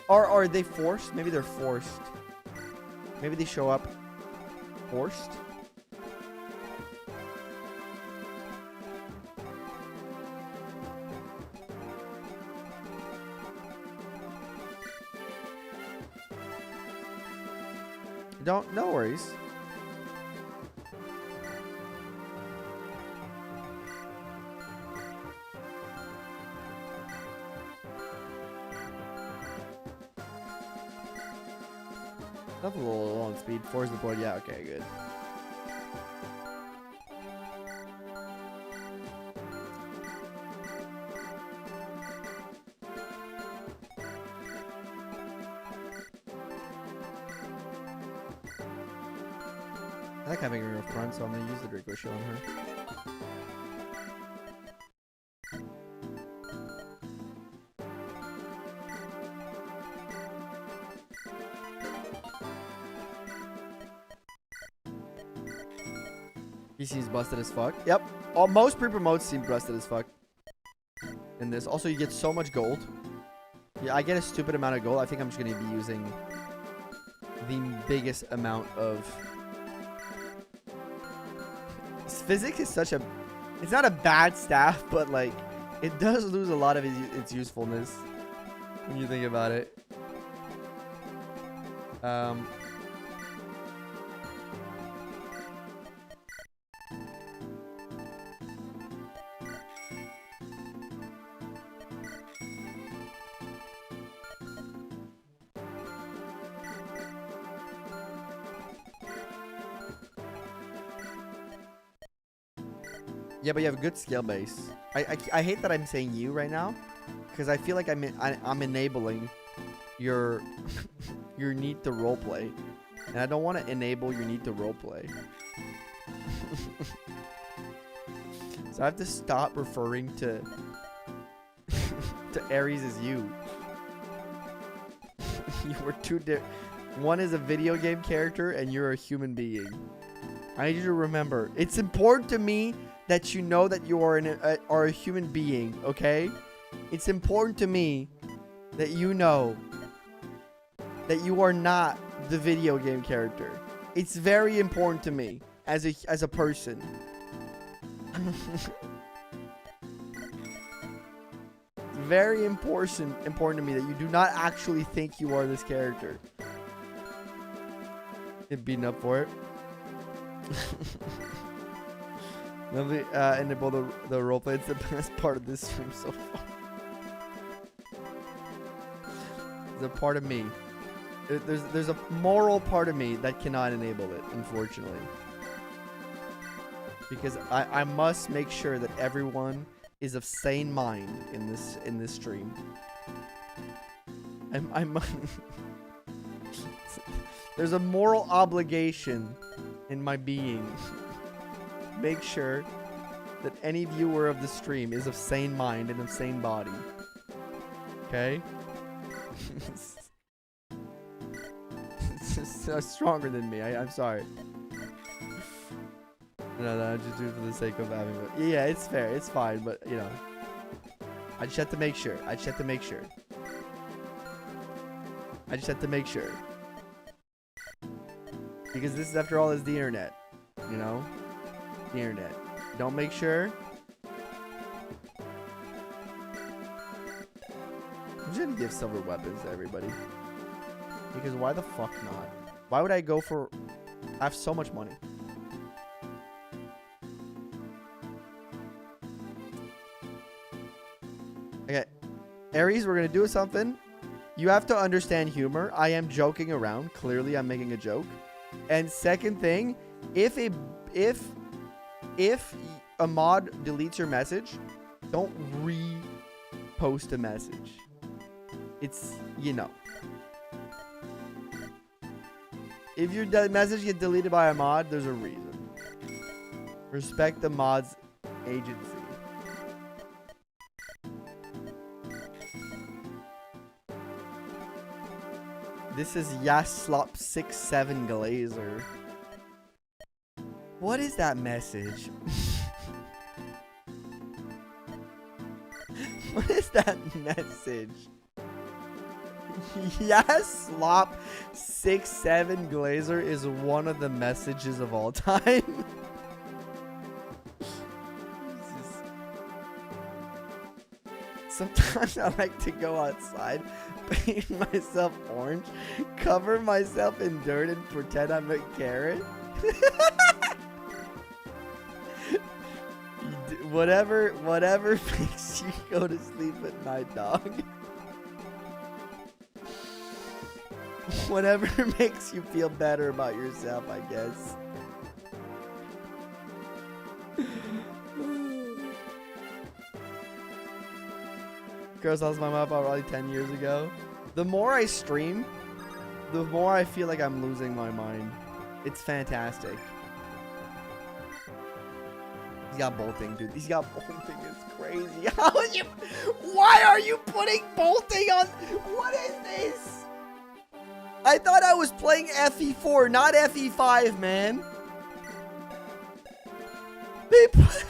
Or are they forced? Maybe they're forced. Maybe they show up forced. No worries. That's a little low on speed. 4 is the board. Yeah, okay, good. I like having her up front, so I'm going to use the Draco Shield on her. He seems busted as fuck. Yep. Most pre-promotes seem busted as fuck. In this. Also, you get so much gold. Yeah, I get a stupid amount of gold. I think I'm just going to be using the biggest amount of... Physics is such a... It's not a bad staff, but like... It does lose a lot of its usefulness. When you think about it. Yeah, but you have a good skill base. I hate that I'm saying you right now, because I feel like I'm enabling your your need to roleplay, and I don't want to enable your need to roleplay. So I have to stop referring to to Ares as you. You were two different. One is a video game character, and you're a human being. I need you to remember. It's important to me that you know that you are a human being, okay? It's important to me that you know that you are not the video game character. It's very important to me as a person. It's very important to me that you do not actually think you are this character. Get beaten up for it. Lovely, enable the roleplay. It's the best part of this stream so far. There's a part of me. There's a moral part of me that cannot enable it, unfortunately. Because I must make sure that everyone is of sane mind in this stream. I'm there's a moral obligation in my being. Make sure that any viewer of the stream is of sane mind and of sane body. Okay? It's so stronger than me. I'm sorry. No, I just do it for the sake of having it. Yeah, it's fair. It's fine, but you know, I just have to make sure. I just have to make sure. Because this, after all, is the internet. You know? the internet. Don't make sure. I'm just gonna give silver weapons to everybody. Because why the fuck not? Why would I go for... I have so much money. Okay. Aries, we're gonna do something. You have to understand humor. I am joking around. Clearly, I'm making a joke. And second thing, if a mod deletes your message, don't repost a message. It's, you know. If your message gets deleted by a mod, there's a reason. Respect the mod's agency. This is Yaslop67 Glazer. What is that message? What is that message? Yaslop67 Glazer is one of the messages of all time. Sometimes I like to go outside, paint myself orange, cover myself in dirt, and pretend I'm a carrot. Whatever makes you go to sleep at night, dog. Whatever makes you feel better about yourself, I guess. Girls, that was my map probably 10 years ago. The more I stream, the more I feel like I'm losing my mind. It's fantastic. He's got bolting, dude. He's got bolting. It's crazy. How is you? Why are you putting bolting on? What is this? I thought I was playing FE4, not FE5, man. They put...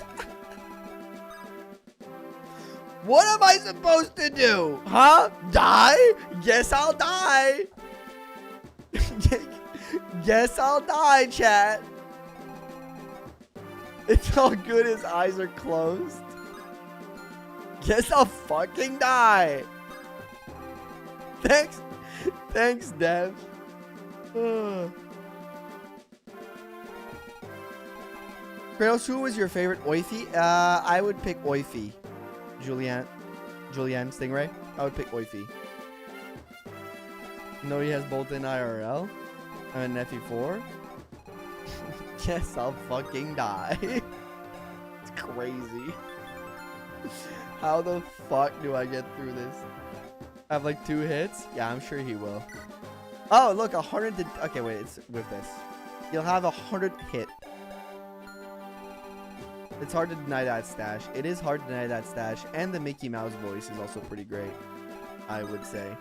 What am I supposed to do? Huh? Die? Guess I'll die. Guess I'll die, chat. It's all good, his eyes are closed. Guess I'll fucking die. Thanks. Thanks, Dev. Kratos, who was your favorite Oifi? I would pick Oifi. Julianne Stingray. I would pick Oifi. No, he has Bolton IRL. And FE4. Guess I'll fucking die. It's crazy. How the fuck do I get through this? I have like 2 hits? Yeah, I'm sure he will. Oh, look, 100. Okay, wait, it's with this. You'll have 100 hit. It's hard to deny that stash. It is hard to deny that stash. And the Mickey Mouse voice is also pretty great, I would say.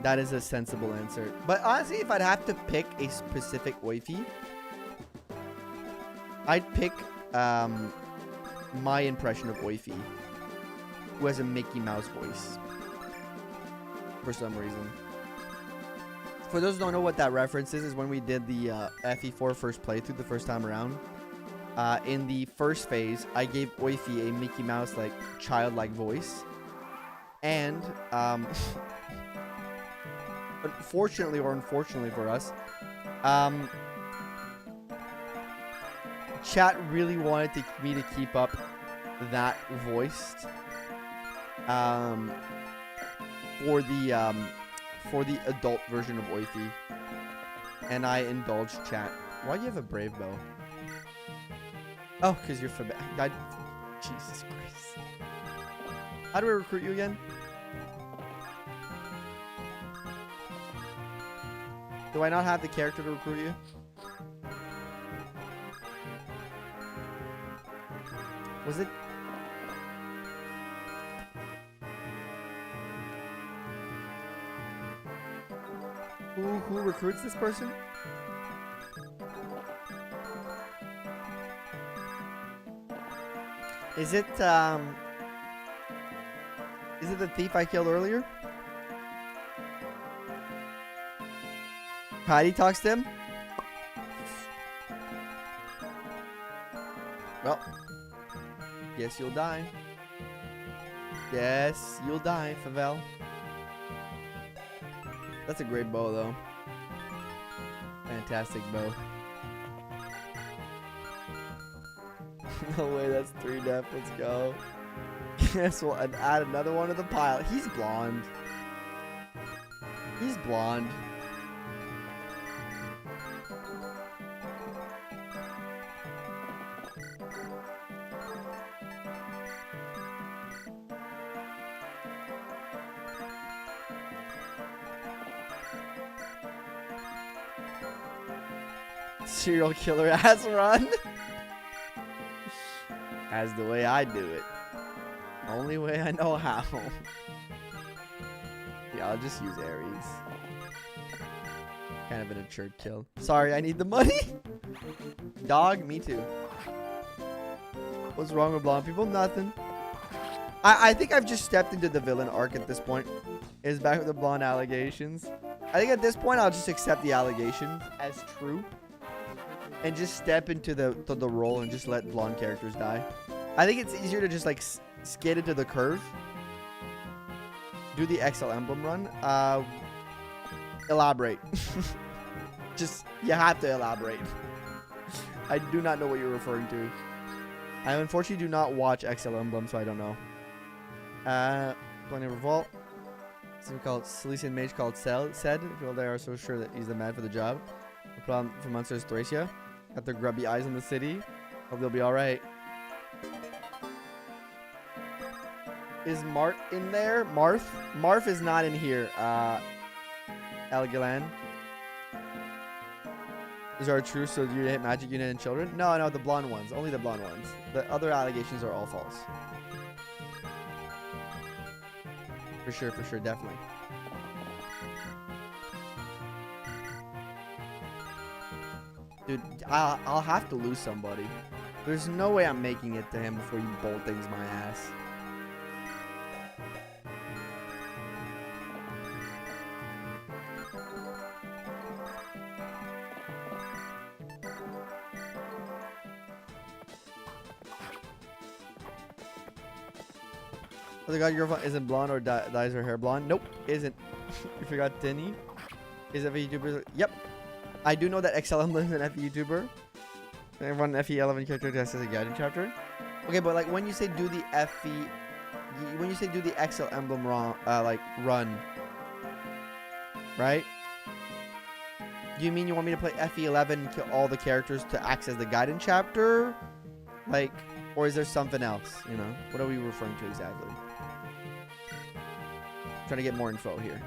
That is a sensible answer. But honestly, if I'd have to pick a specific Oifi, I'd pick my impression of Oifi, who has a Mickey Mouse voice for some reason. For those who don't know what that reference is when we did the FE4 first playthrough the first time around. In the first phase, I gave Oifi a Mickey Mouse like childlike voice, and fortunately or unfortunately for us, chat really wanted me to keep up that voice for the adult version of Oifi, and I indulged chat. Why do you have a brave bow? Oh, because you're Jesus Christ. How do we recruit you again? Do I not have the character to recruit you? Was it? Who recruits this person? Is it the thief I killed earlier? Patty talks to him? Well, guess you'll die. Yes, you'll die, Favel. That's a great bow, though. Fantastic bow. No way, that's 3 death. Let's go. Guess we'll add another one to the pile. He's blonde. He's blonde. Serial killer ass run. As the way I do it. Only way I know how. Yeah, I'll just use Ares. Kind of an absurd kill. Sorry, I need the money. Dog, me too. What's wrong with blonde people? Nothing. I think I've just stepped into the villain arc at this point. Is back with the blonde allegations. I think at this point I'll just accept the allegation as true. And just step into the role and just let blonde characters die. I think it's easier to just like skate into the curve. Do the XL Emblem run. Elaborate. Just, you have to elaborate. I do not know what you're referring to. I unfortunately do not watch XL Emblem, so I don't know. Plenty of Revolt. Something called Silesian mage called said. People there are so sure that he's the man for the job. We put on for Monsters Thracia. Got their grubby eyes on the city. Hope they'll be alright. Is Mart in there? Marth is not in here. Elgilan. Is our true? So do you hit magic unit and children? No, the blonde ones. Only the blonde ones. The other allegations are all false. For sure, definitely. Dude, I'll have to lose somebody. There's no way I'm making it to him before you bolt things my ass. Oh the god, your girlfriend isn't blonde or dyes her hair blonde? Nope, isn't. You forgot Tinny? Is a YouTuber? Yep. I do know that XL Emblem is an FE YouTuber. I run an FE11 character test as a guiding chapter. Okay, but like when you say do the FE, when you say do the XL Emblem run, right? Do you mean you want me to play FE11, kill all the characters to access the guidance chapter? Like, or is there something else, you know? What are we referring to exactly? Trying to get more info here.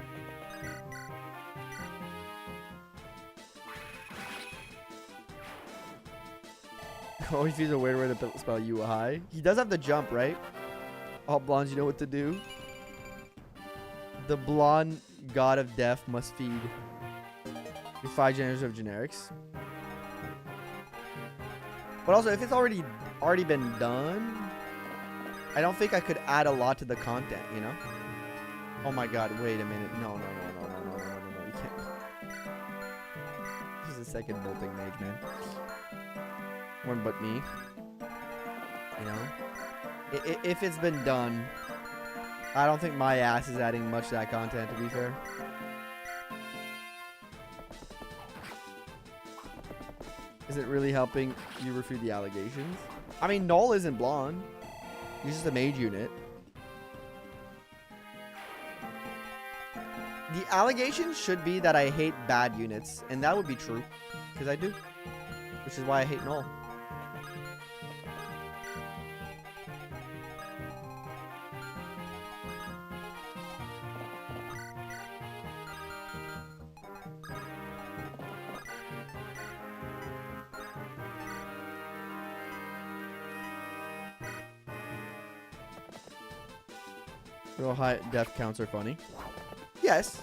Always use a weird way to spell you a high. He does have the jump, right? All blondes, you know what to do. The blonde god of death must feed. 5 generations of generics. But also, if it's already been done, I don't think I could add a lot to the content, you know? Oh my god, wait a minute. No, you can't. This is the second bolting mage, man. One but me. You know? If it's been done, I don't think my ass is adding much to that content, to be fair. Is it really helping you refute the allegations? I mean, Null isn't blonde. He's just a mage unit. The allegation should be that I hate bad units, and that would be true, because I do. Which is why I hate Null. Real high death counts are funny. Yes.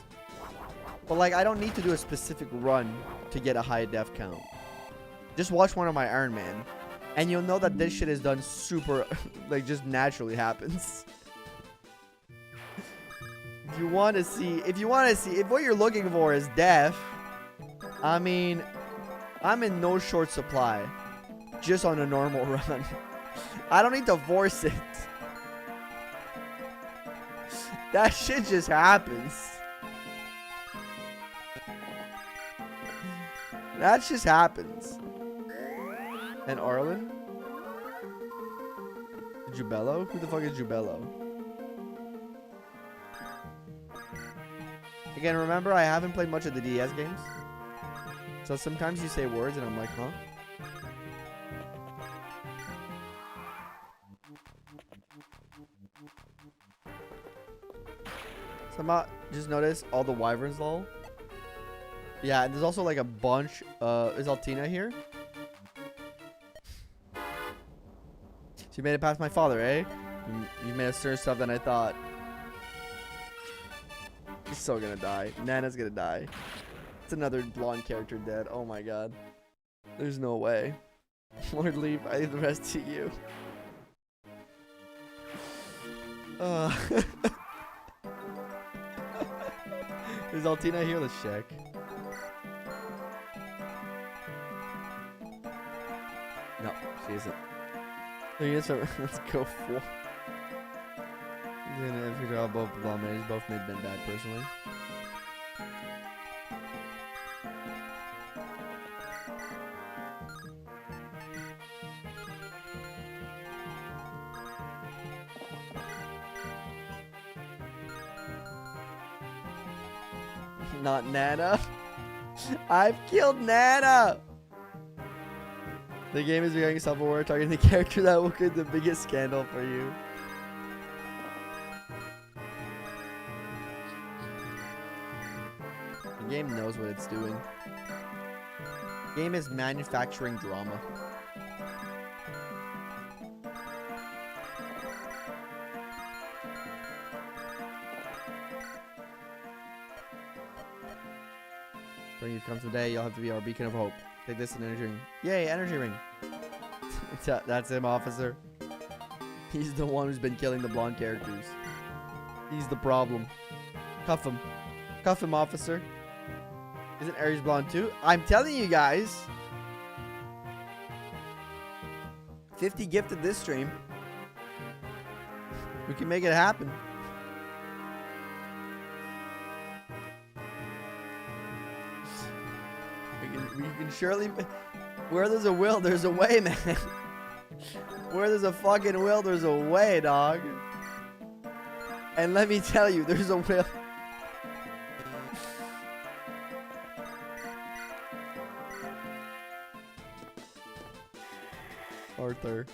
But like, I don't need to do a specific run to get a high death count. Just watch one of my Iron Man, and you'll know that this shit is done super, like, just naturally happens. If what you're looking for is death, I mean, I'm in no short supply. just on a normal run. I don't need to force it. That shit just happens. That just happens. And Arlen? Jubello? Who the fuck is Jubello? Again, remember, I haven't played much of the DS games. So sometimes you say words and I'm like, huh? Somehow, just notice all the wyverns, lol. Yeah, and there's also like a bunch. Is Altina here? So you made it past my father, eh? You made us stir stuff than I thought. He's so gonna die. Nana's gonna die. It's another blonde character dead. Oh my god. There's no way. Lord, leave. I leave the rest to you. Is Altina here? Let's check. No, she isn't. Let's go for. If you draw both Blommays, both may have been bad personally. Not Nana. I've killed Nana. The game is becoming self-aware, targeting the character that will create the biggest scandal for you. The game knows what it's doing. The game is manufacturing drama. Spring you've come today, you'll have to be our beacon of hope. Take this and energy ring. Yay, energy ring. That's him, officer. He's the one who's been killing the blonde characters. He's the problem. Cuff him. Cuff him, officer. Isn't Aries blonde too? I'm telling you guys. 50 gifted this stream. We can make it happen. We can surely. Where there's a will, there's a way, man. Where there's a fucking will, there's a way, dog. And let me tell you, there's a will. Arthur.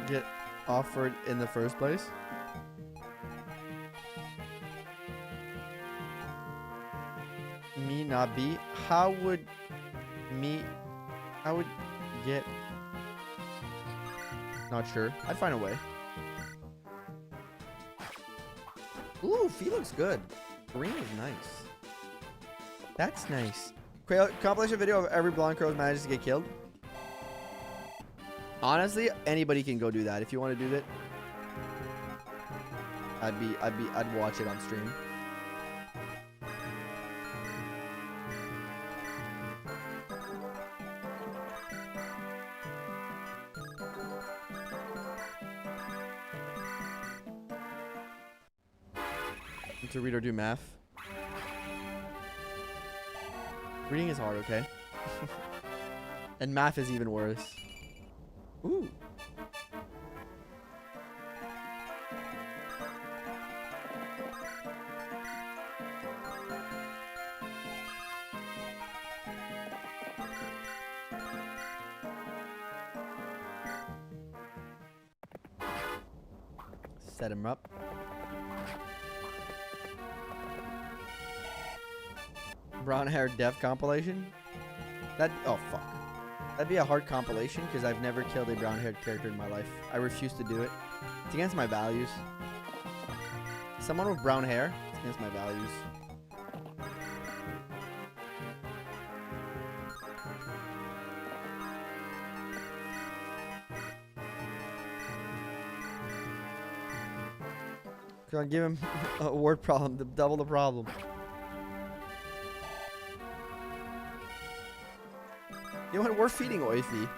Get offered in the first place. Me not be. How would get. Not sure. I'd find a way. Ooh, Fee looks good. Green is nice. That's nice. Compilation video of every blonde crow manages to get killed. Honestly, anybody can go do that. If you want to do that, I'd watch it on stream. To read or do math. Reading is hard, okay? And math is even worse. Ooh. Set him up. Brown hair dev compilation? Oh fuck. That'd be a hard compilation because I've never killed a brown haired character in my life. I refuse to do it. It's against my values. Someone with brown hair, it's against my values. Come on, give him a word problem, double the problem. You know what? We're feeding Oifi.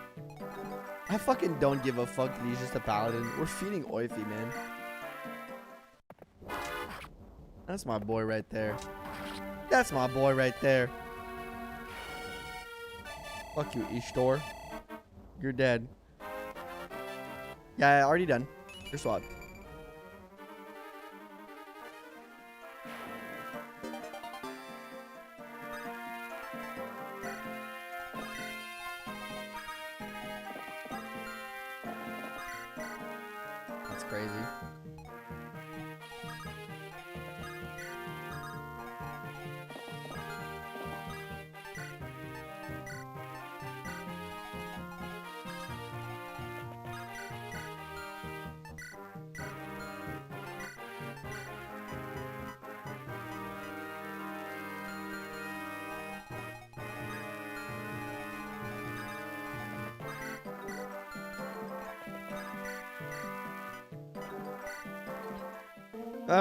I fucking don't give a fuck that he's just a paladin. We're feeding Oifi, man. That's my boy right there. That's my boy right there. Fuck you, Ishtor. You're dead. Yeah, already done. You're swapped. That's crazy.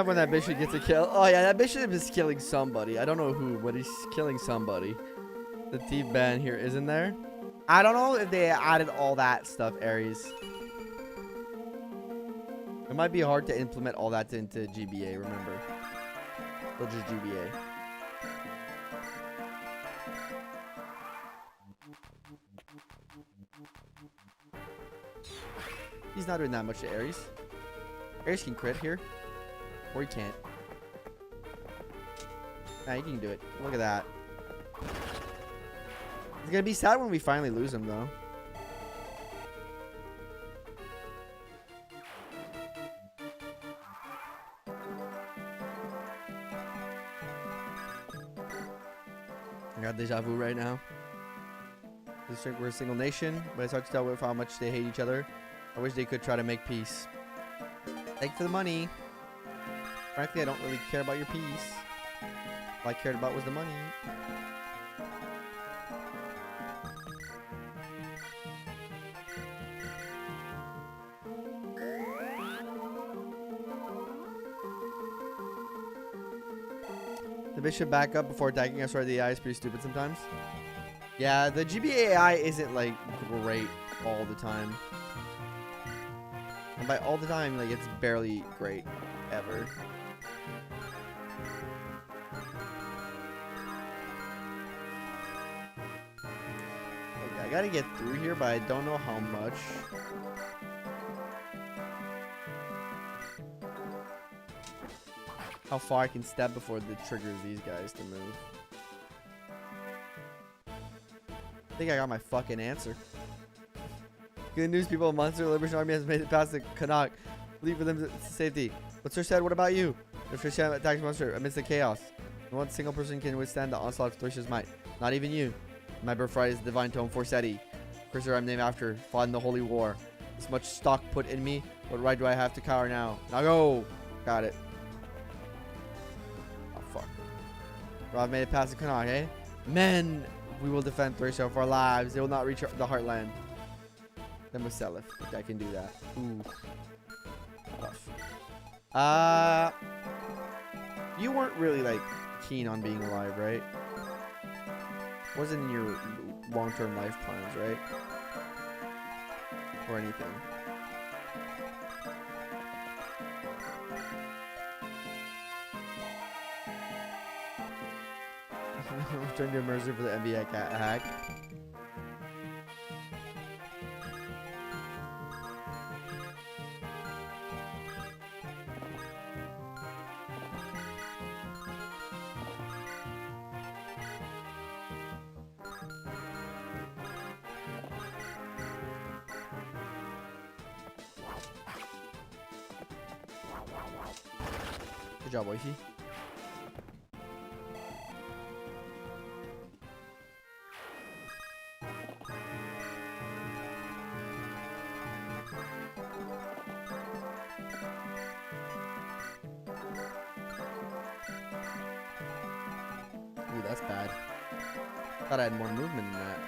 When that bishop gets a kill. Oh yeah, that bishop is killing somebody. I don't know who, but he's killing somebody. The thief ban here isn't there. I don't know if they added all that stuff, Ares. It might be hard to implement all that into GBA, remember. Or just GBA. He's not doing that much to Ares. Ares can crit here. Or he can't. Nah, he can do it. Look at that. It's gonna be sad when we finally lose him, though. I got deja vu right now. We're a single nation, but it's hard to tell with how much they hate each other. I wish they could try to make peace. Thanks for the money. Frankly, I don't really care about your peace. All I cared about was the money. The bishop back up before attacking us, or the AI is pretty stupid sometimes. Yeah, the GBA AI isn't like great all the time. And by all the time, like it's barely great ever. Okay, I gotta get through here, but I don't know how much. How far I can step before it triggers these guys to move. I think I got my fucking answer. Good news, people. Monster Liberation Army has made it past the Canuck. Leave for them to safety. But Sir said, what about you? The Sir said attacks monster amidst the chaos. No one single person can withstand the onslaught of Thrish's might. Not even you. My birthright is the divine tome Forseti. Cursor I'm named after. Fought in the holy war. This much stock put in me. What right do I have to cower now? Now go! Got it. Oh, fuck. Bro, I've made it past the Canuck, eh? Men! We will defend Thracia for our lives. They will not reach the heartland. Then with Seliph. I can do that. Ooh. Tough. You weren't really, like, keen on being alive, right? Wasn't in your long-term life plans, right? Or anything. I'm trying to immerse for the NBA hack. Good job, wifey. Ooh, that's bad. Thought I had more movement than that.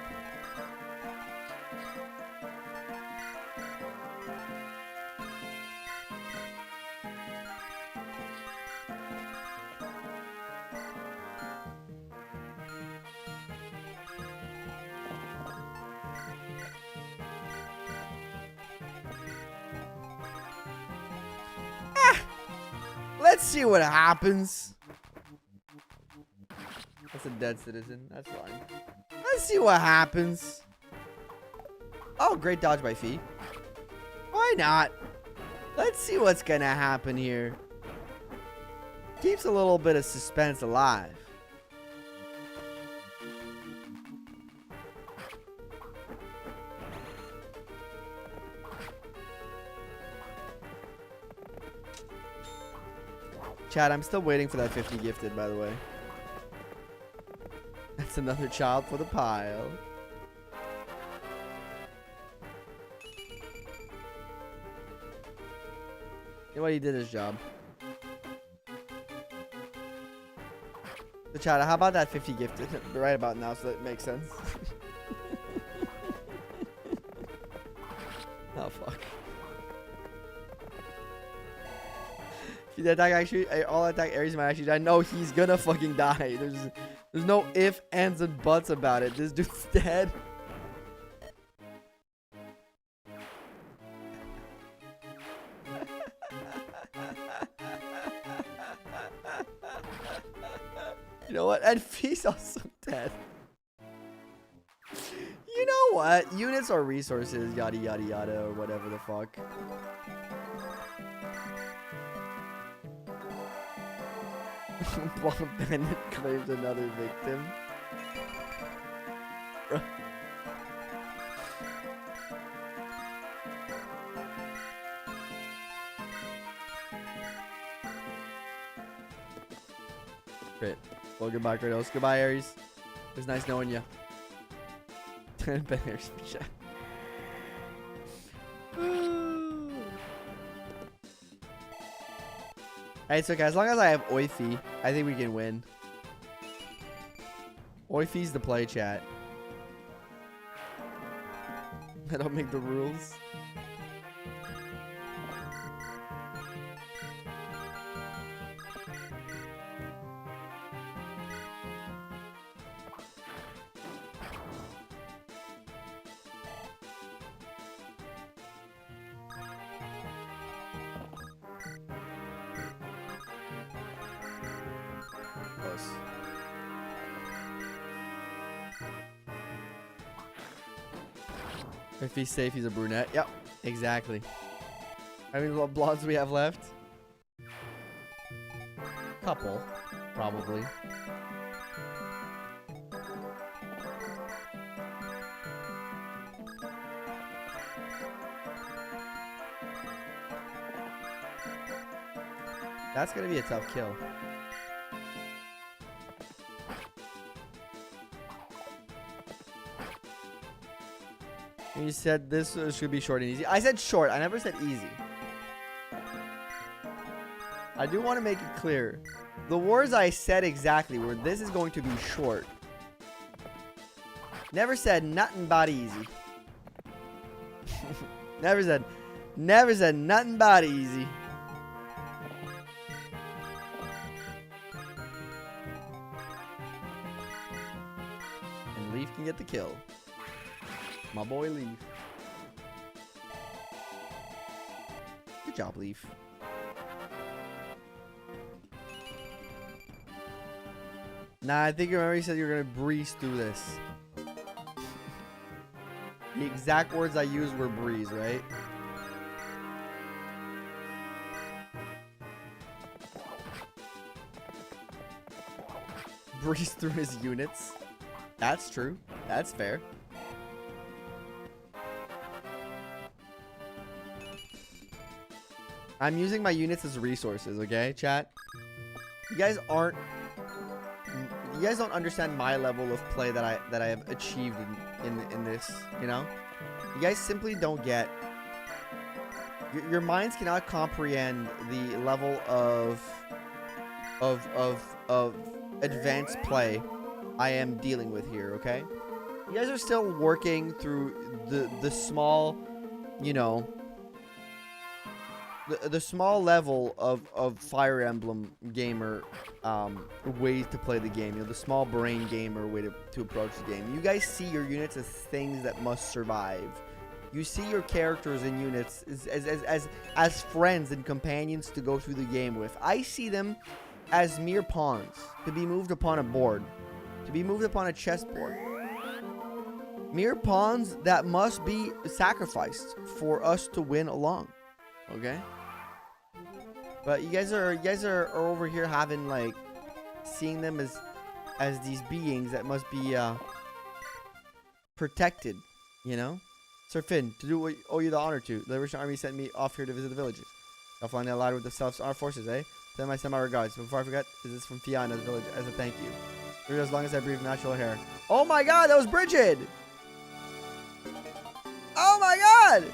Let's see what happens. That's a dead citizen. That's fine. Let's see what happens. Oh, great dodge by FE. Why not? Let's see what's gonna happen here. Keeps a little bit of suspense alive. Chad, I'm still waiting for that 50 gifted, by the way. That's another child for the pile. You know what? He did his job. So, Chad, how about that 50 gifted right about now so that it makes sense? Oh, fuck. If the attack actually, all attack areas might actually die. No, he's gonna fucking die. There's no ifs, ands, and buts about it. This dude's dead. You know what? And FE's also dead. You know what? Units are resources, yada yada yada, or whatever the fuck. Bob Bennett claims another victim. Great. Well, goodbye, Kratos. Goodbye, Ares. It was nice knowing you. Ben Ares. Hey, it's okay. As long as I have Oifi, I think we can win. Oifi's the play, chat. I don't make the rules. If he's safe, he's a brunette. Yep, exactly. How many blondes do we have left? Couple, probably. That's gonna be a tough kill. You said this should be short and easy. I said short. I never said easy. I do want to make it clear. The words I said exactly were this is going to be short. Never said nothing but easy. never said nothing but easy. And Leaf can get the kill. My boy Leaf. Good job, Leaf. Nah, I think you already said you were gonna breeze through this. The exact words I used were breeze, right? Breeze through his units. That's true. That's fair. I'm using my units as resources, okay, chat? You guys don't understand my level of play that I have achieved in this, you know? You guys simply don't get. Your minds cannot comprehend the level of advanced play I am dealing with here, okay? You guys are still working through the small, you know, the small level of Fire Emblem gamer ways to play the game. You know, the small brain gamer way to approach the game. You guys see your units as things that must survive. You see your characters and units as friends and companions to go through the game with. I see them as mere pawns to be moved upon a board, to be moved upon a chessboard. Mere pawns that must be sacrificed for us to win along. Okay? But you guys are over here having like seeing them as these beings that must be protected, you know? Sir Finn, to do what I owe you the honor to, the Liberation Army sent me off here to visit the villages. I'll fly allied with the Seliph's armed forces, eh? Send my regards. Before I forget, this is from Fianna's village as a thank you. For as long as I breathe natural hair. Oh my god, that was Bridget! Oh my god!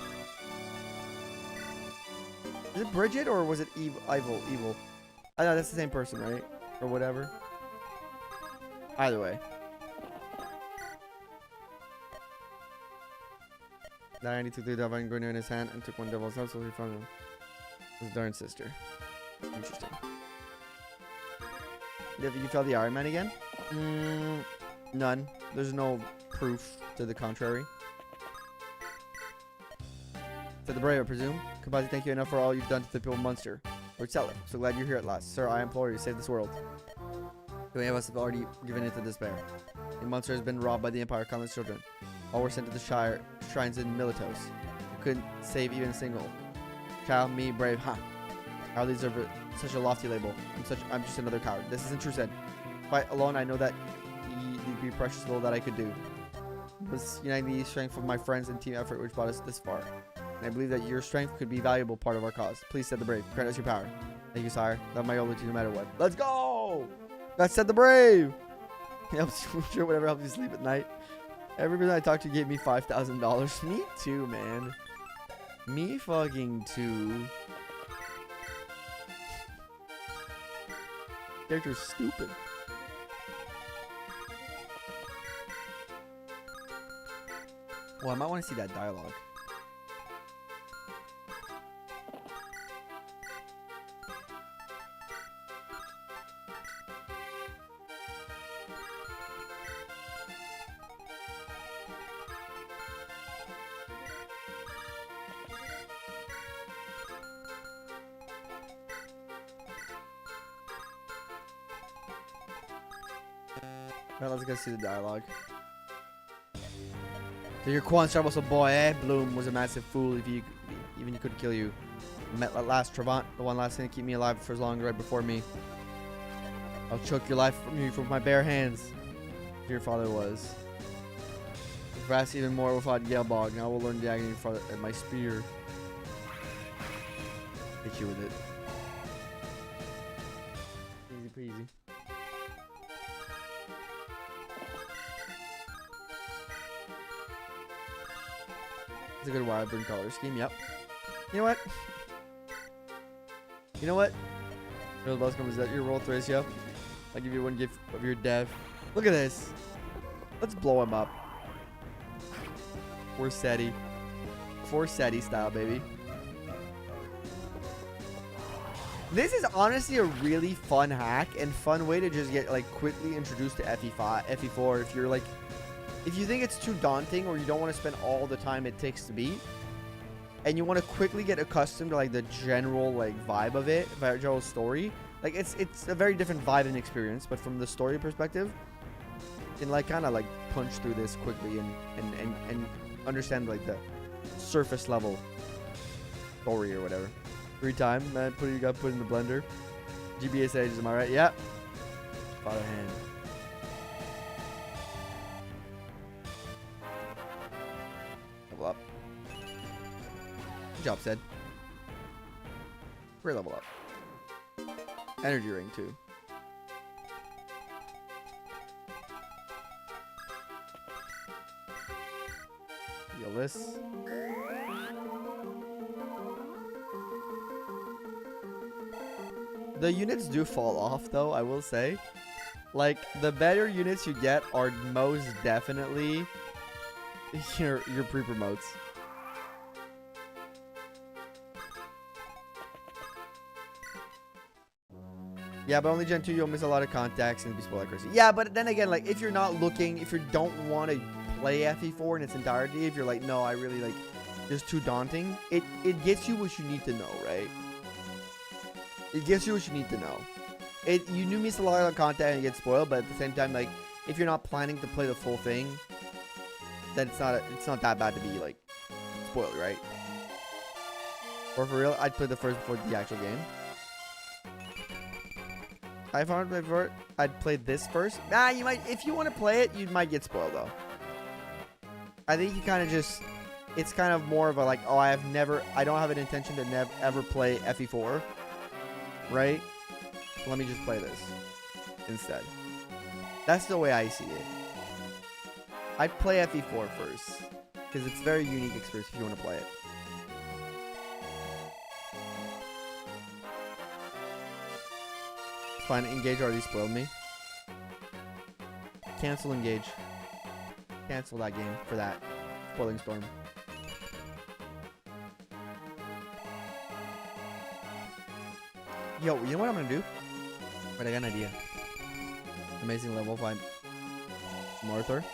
Is it Bridget or was it evil? I know that's the same person, right? Or whatever. Either way. Then he took the divine grenade in his hand and took one devil's head, so he found him. His darn sister. Interesting. Did you feel the Iron Man again? None. There's no proof to the contrary. For the brave, I presume. Kabasi, thank you enough for all you've done to the people of Munster. Lord Seliph, so glad you're here at last. Sir, I implore you, save this world. Too many of us have already given in to despair. And Munster has been robbed by the Empire, countless children. All were sent to the shrines in Loptous. We couldn't save even a single. Child, me, brave, ha. Our leaders are such a lofty label. I'm just another coward. This isn't true, said. Fight alone, I know that you'd be precious little that I could do. It was uniting the strength of my friends and team effort which brought us this far. And I believe that your strength could be a valuable part of our cause. Please, said the brave. Grant us your power. Thank you, sire. Love my loyalty no matter what. Let's go! That said the brave. Sure, whatever helps you sleep at night. Every person I talked to gave me $5,000. Me too, man. Me fucking too. Character's stupid. Well, I might want to see that dialogue. Alright, let's go see the dialogue. So your Quan Starbucks boy, eh? Bloom was a massive fool if he even he couldn't kill you. Met at last, Trevant, the one last thing to keep me alive for as long right before me. I'll choke your life from you with my bare hands. Your father was. Perhaps even more without Yelbog. Now we'll learn the agony at my spear. Hit you with it. Easy peasy. It's a good Wyvern color scheme, yep. You know what? You know what? Is that your roll ratio? I'll give you one gift of your dev. Look at this. Let's blow him up. Forseti. Forseti style, baby. This is honestly a really fun hack and fun way to just get like quickly introduced to FE5, FE4 if you're like if you think it's too daunting or you don't want to spend all the time it takes to beat and you want to quickly get accustomed to like the general like vibe of it, general story, like it's a very different vibe and experience, but from the story perspective you can like kind of like punch through this quickly and understand like the surface level story or whatever. Free time, man, you got put in the blender. GBA Sages, am I right? Yep. Father hand. Level up. Good job, Sid. Great level up. Energy ring, too. Heal this. The units do fall off, though, I will say. Like, the better units you get are most definitely your pre-promotes. Yeah, but only Gen 2, you'll miss a lot of contacts and be spoiled like crazy. Yeah, but then again, like, if you're not looking, if you don't want to play FE4 in its entirety, if you're like, no, I really, like, just too daunting. It gets you what you need to know, right? It gives you what you need to know. You do miss a lot of content and you get spoiled, but at the same time, like, if you're not planning to play the full thing, then it's not that bad to be like spoiled, right? Or for real, I'd play the first before the actual game. I found before I'd play this first. Nah, you might, if you want to play it, you might get spoiled though. I think you kind of just, it's kind of more of a like, oh, I don't have an intention to ever play FE4, right? So let me just play this instead. That's the way I see it. I'd play FE4 first because it's a very unique experience if you want to play it. Fine, engage already spoiled me. Cancel engage. Cancel that game for that. Spoiling storm. Yo, you know what I'm gonna do? Wait, I got an idea. Amazing level 5 Martha.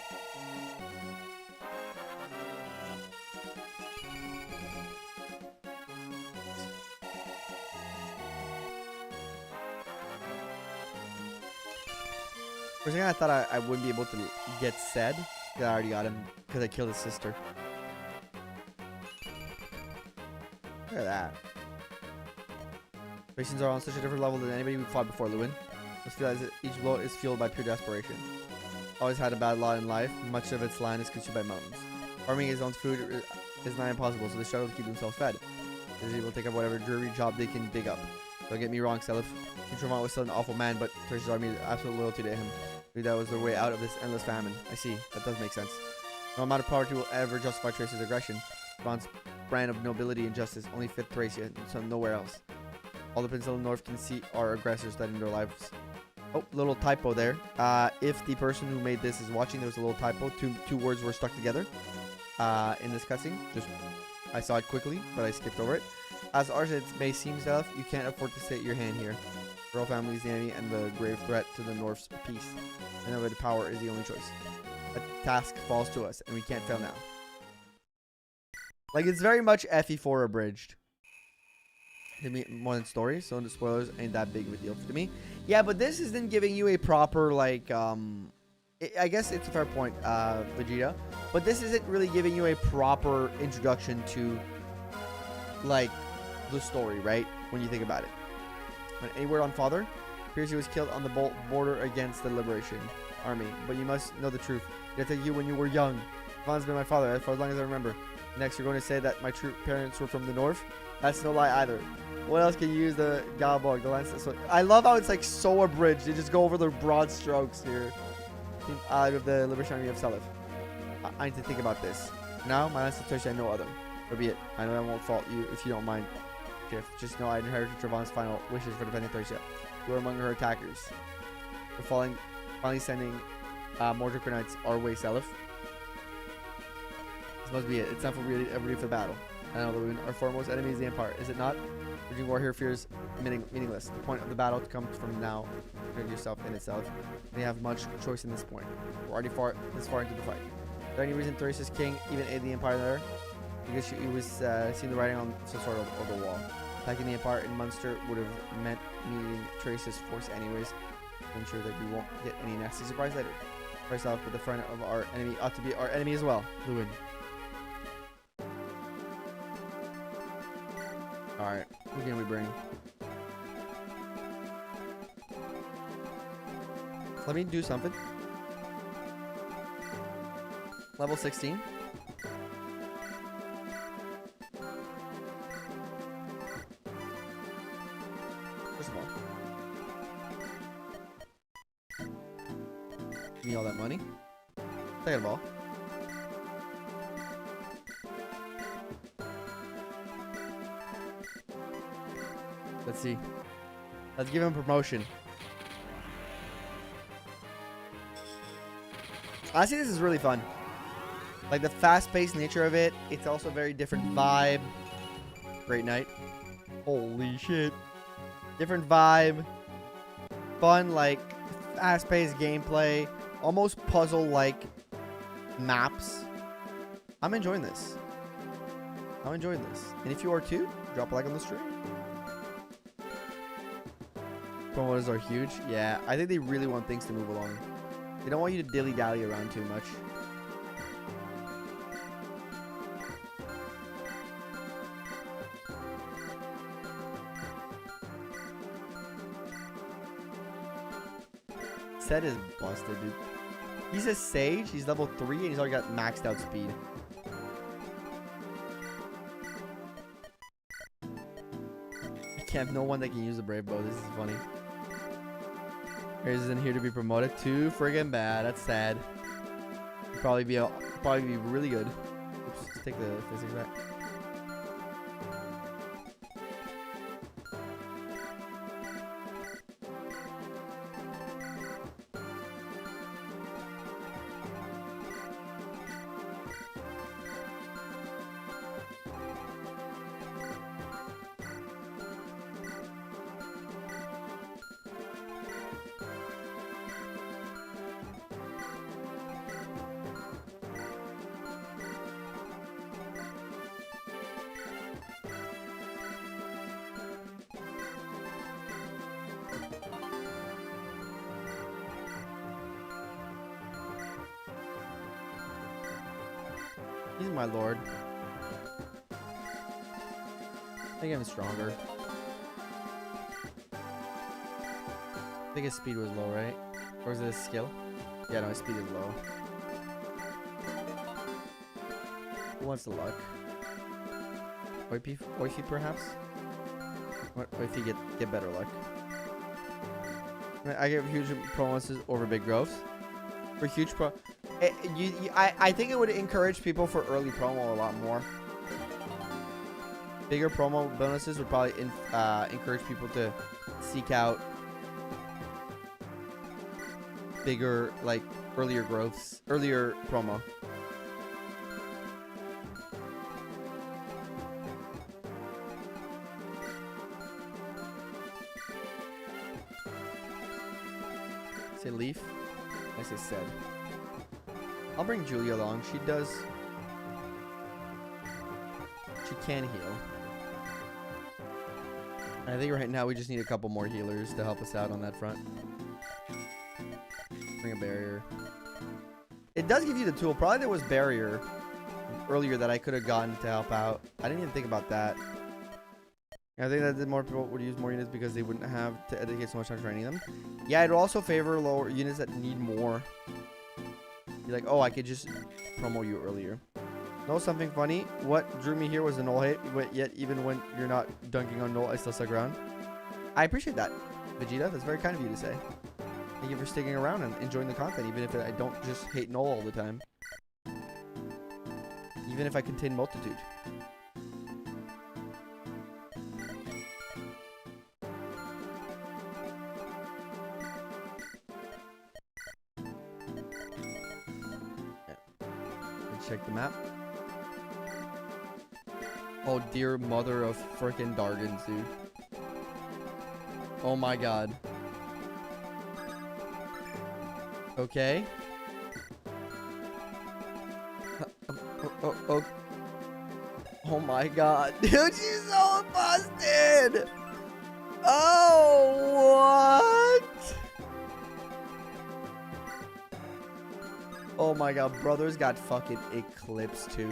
For a second, I thought I wouldn't be able to get said. I already got him because I killed his sister. Look at that. Patients are on such a different level than anybody we fought before, Lewin. Must feel as if each blow is fueled by pure desperation. Always had a bad lot in life. Much of its land is consumed by mountains. Farming his own food is not impossible, so they struggle to keep themselves fed. They're able to take up whatever dreary job they can dig up. Don't get me wrong, Seliph. King Tremont was still an awful man, but Thrace's army is absolute loyalty to him. Maybe that was their way out of this endless famine. I see. That does make sense. No amount of poverty will ever justify Thrace's aggression. Tremont's brand of nobility and justice only fit Thracia, so nowhere else. All the princes of the north can see are aggressors that end their lives. Oh, little typo there. If the person who made this is watching, there was a little typo. Two words were stuck together in this cutscene. I saw it quickly, but I skipped over it. As harsh as it may seem, Seliph, you can't afford to stay your hand here. The royal family is the enemy and the grave threat to the North's peace. And the power is the only choice. A task falls to us, and we can't fail now. Like, it's very much FE4 abridged. To me, more than story, so the spoilers ain't that big of a deal to me. Yeah, but this isn't giving you a proper, like, I guess it's a fair point, Vegeta. But this isn't really giving you a proper introduction to, like, the story, right? When you think about it. Any word on father? Appears he was killed on the border against the Liberation Army. But you must know the truth. It took you when you were young. Vaughn's been my father for as long as I remember. Next, you're going to say that my true parents were from the north? That's no lie either. What else can you use the Galborg, the lance? So I love how it's like so abridged. They just go over the broad strokes here. Out of the Liberation Army of Seliph. I need to think about this. Now, my last situation, I know other. So be it. I know I won't fault you if you don't mind. Just know I inherited Trevon's final wishes for defending Thracia. You are among her attackers. We're finally sending more Draco our way, Seliph. This must be it. It's time for ready for the battle. I know, Lewin. Our foremost enemy is the Empire, is it not? Waging war here fears meaningless. The point of the battle comes from now. Turn yourself in itself. They have much choice in this point. We're already this far into the fight. Is there any reason Thracia's king even aid the Empire there? Because he was seeing the writing on some sort of the wall. Attacking the Empire in Munster would have meant meeting Thracia's force anyways. To ensure that we won't get any nasty surprise later. First off, but the friend of our enemy ought to be our enemy as well, Lewin. Alright, who can we bring? Let me do something. Level 16. First of all, give me all that money. Second of all, let's see. Let's give him promotion. Honestly, this is really fun. Like the fast-paced nature of it. It's also a very different vibe. Great night. Holy shit. Different vibe. Fun, like fast-paced gameplay. Almost puzzle-like maps. I'm enjoying this. I'm enjoying this. And if you are too, drop a like on the stream. Promos are huge. Yeah, I think they really want things to move along. They don't want you to dilly-dally around too much. Set is busted, dude. He's a sage. He's level 3 and he's already got maxed out speed. I can't have no one that can use a brave bow. This is funny. Here's isn't here to be promoted. Too friggin' bad. That's sad. Probably be really good. Oops, let's take the physics back. He's my lord. I think I'm stronger. I think his speed was low, right? Or is it his skill? Yeah, no, his speed is low. Who wants the luck? Oify perhaps? What Oify get better luck? I get huge promises over big growths. For huge I think it would encourage people for early promo a lot more. Bigger promo bonuses would probably encourage people to seek out bigger, like, earlier growths, earlier promo. Seliph. I say said. I'll bring Julia along. She can heal. I think right now we just need a couple more healers to help us out on that front. Bring a barrier. It does give you the tool. Probably there was barrier earlier that I could have gotten to help out. I didn't even think about that. I think that more people would use more units because they wouldn't have to dedicate so much time training them. Yeah, it would also favor lower units that need more. You're like, oh, I could just promo you earlier. Know something funny? What drew me here was the null hate, yet even when you're not dunking on null, I still stuck around. I appreciate that, Vegeta. That's very kind of you to say. Thank you for sticking around and enjoying the content, even if I don't just hate null all the time. Even if I contain multitude. Check the map. Oh, dear mother of frickin' Dargans, dude. Oh my god. Okay. Oh my god. Dude, she's so busted! Oh, what? Oh my god, brothers got fucking eclipsed too.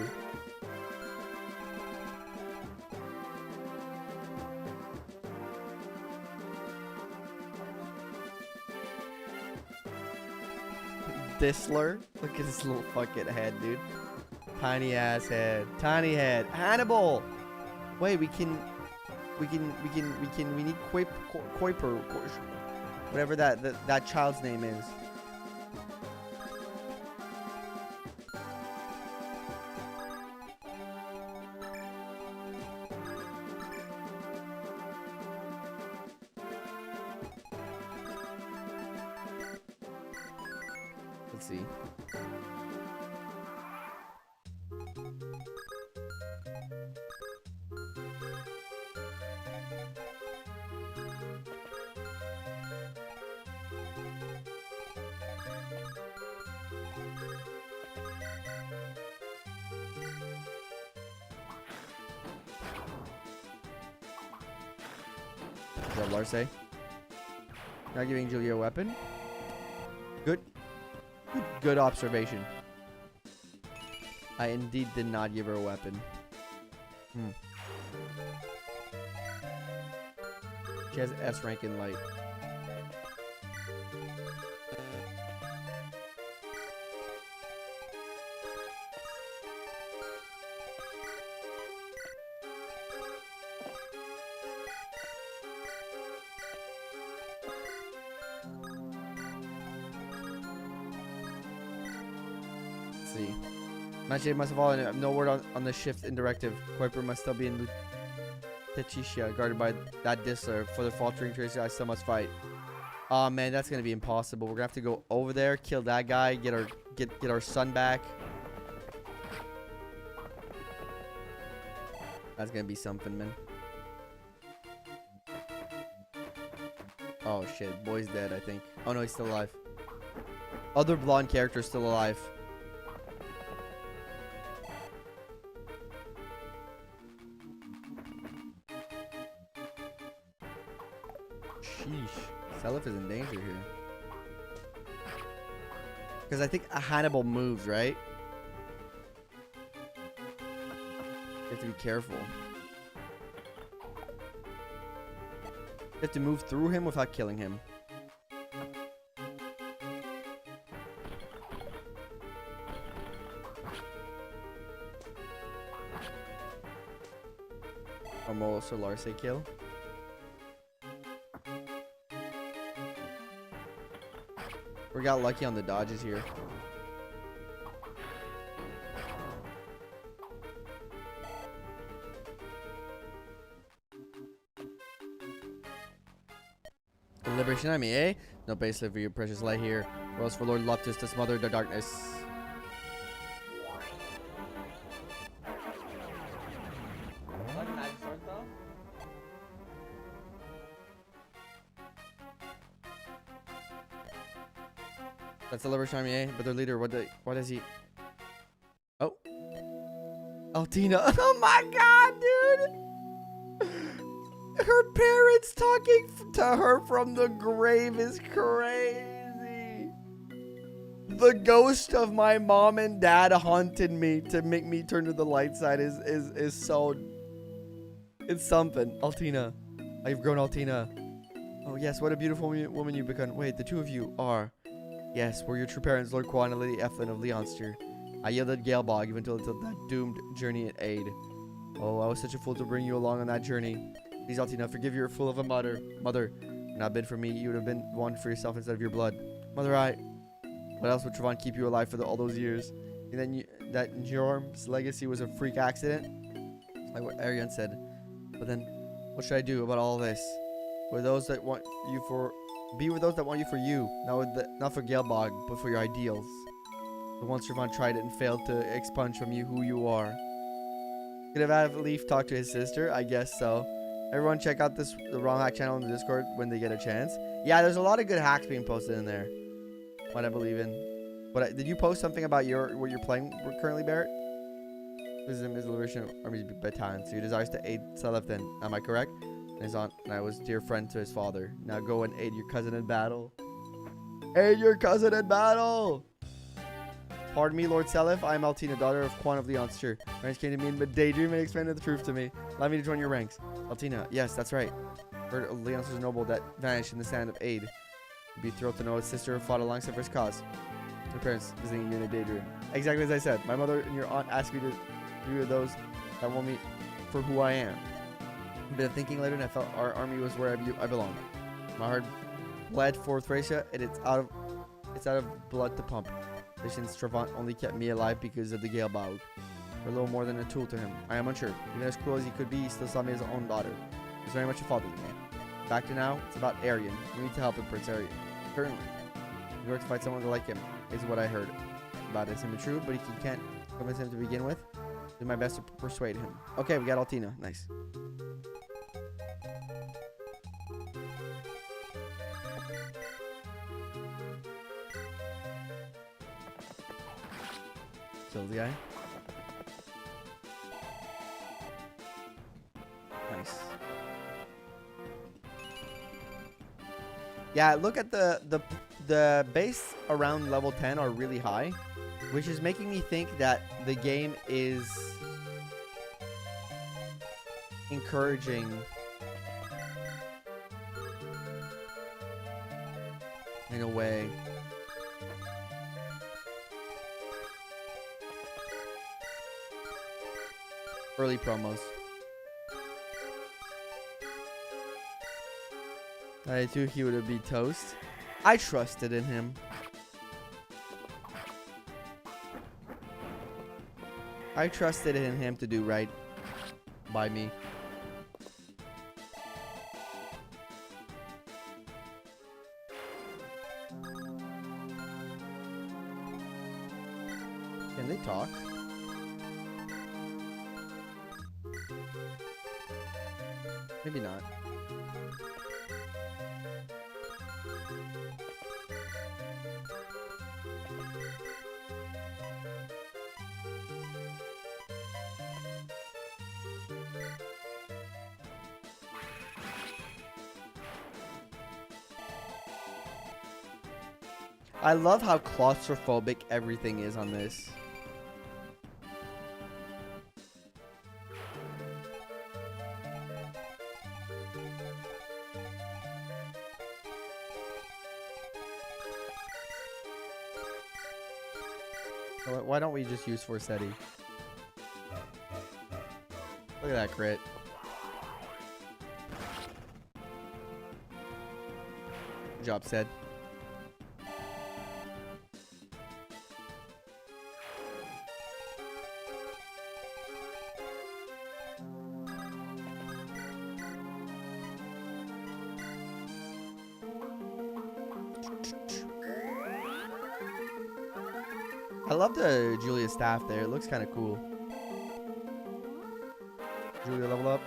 Disler, look at his little fucking head, dude. Tiny ass head, tiny head. Hannibal. Wait, we need Kuiper, whatever that child's name is. Let's see. Good job, Larse. Not giving Julia a weapon. Good. Good observation. I indeed did not give her a weapon. She has S rank in light. Let's see. Match must have fallen. No word on the shift in directive. Kuiper must still be in Techisia, guarded by that Disler. For the faltering Tracer, I still must fight. Oh man, that's gonna be impossible. We're gonna have to go over there, kill that guy, get our son back. That's gonna be something, man. Oh shit, boy's dead, I think. Oh no, he's still alive. Other blonde character still alive. Sheesh. Seliph is in danger here. Because I think a Hannibal moves, right? You have to be careful. You have to move through him without killing him. Or Molos or Larse kill. We got lucky on the dodges here. The Liberation Army, eh? No base for your precious light here. Or else for Lord Loptous to smother the darkness. That's the Liberation Army, eh? But their leader, what is he? Oh. Altina. Oh my god, dude! Her parents talking to her from the grave is crazy. The ghost of my mom and dad haunted me to make me turn to the light side is so... It's something. Altina. I've grown Altina. Oh yes, what a beautiful woman you've become. Wait, the two of you are... Yes, we're your true parents, Lord Quan and Lady Eflin of Leonster. I yielded Galebog even until that doomed journey at aid. Oh, I was such a fool to bring you along on that journey. Please, Altina, forgive you're fool of a mother. Mother, not been for me, you would have been one for yourself instead of your blood. Mother, what else would Trevon keep you alive for all those years? And then that Jorm's legacy was a freak accident? Like what Arian said. But then, what should I do about all this? With those that want you for... Be with those that want you for you, not for Galebog, but for your ideals. The once Trevon tried it and failed to expunge from you who you are. Could have had Leaf talk to his sister? I guess so. Everyone check out the Wrong Hack channel in the Discord when they get a chance. Yeah, there's a lot of good hacks being posted in there. What I believe in. But did you post something about what you're playing currently, Barrett? Wisdom is the Liberation Army's battalion, so your desires to aid Seliph then. Am I correct? His aunt and I was dear friend to his father. Now go and aid your cousin in battle. Aid your cousin in battle! Pardon me, Lord Seliph. I am Altina, daughter of Quan of Leonster. Ranks came to me in mid-daydream and explained the truth to me. Allow me to join your ranks. Altina, yes, that's right. Heard of Leonster's noble that vanished in the sand of aid. You'd be thrilled to know his sister fought alongside for his cause. Your parents visiting you in a daydream. Exactly as I said. My mother and your aunt asked me to be with those that want me for who I am. Been thinking later, and I felt our army was where I belong. My heart bled for Thracia, and it's out of blood to pump. Since Trevon only kept me alive because of the Galebog. We're a little more than a tool to him. I am unsure. Even as cruel as he could be, he still saw me as his own daughter. He's very much a fatherly man. Back to now, it's about Arian. We need to help him, Prince Arian. Currently, in order to find someone like him, is what I heard about it. It's him true, but he can't convince him to begin with. Do my best to persuade him. Okay, we got Altina. Nice. Kill the guy. Nice. Yeah, look at the base around level 10 are really high, which is making me think that the game is encouraging in a way. Early promos. I knew he would be toast. I trusted in him. I trusted in him to do right by me. Can they talk? Maybe not. I love how claustrophobic everything is on this. Why don't we just use Forsetti? Look at that crit. Good job, Sed. I love the Julia staff there. It looks kind of cool. Julia, level up.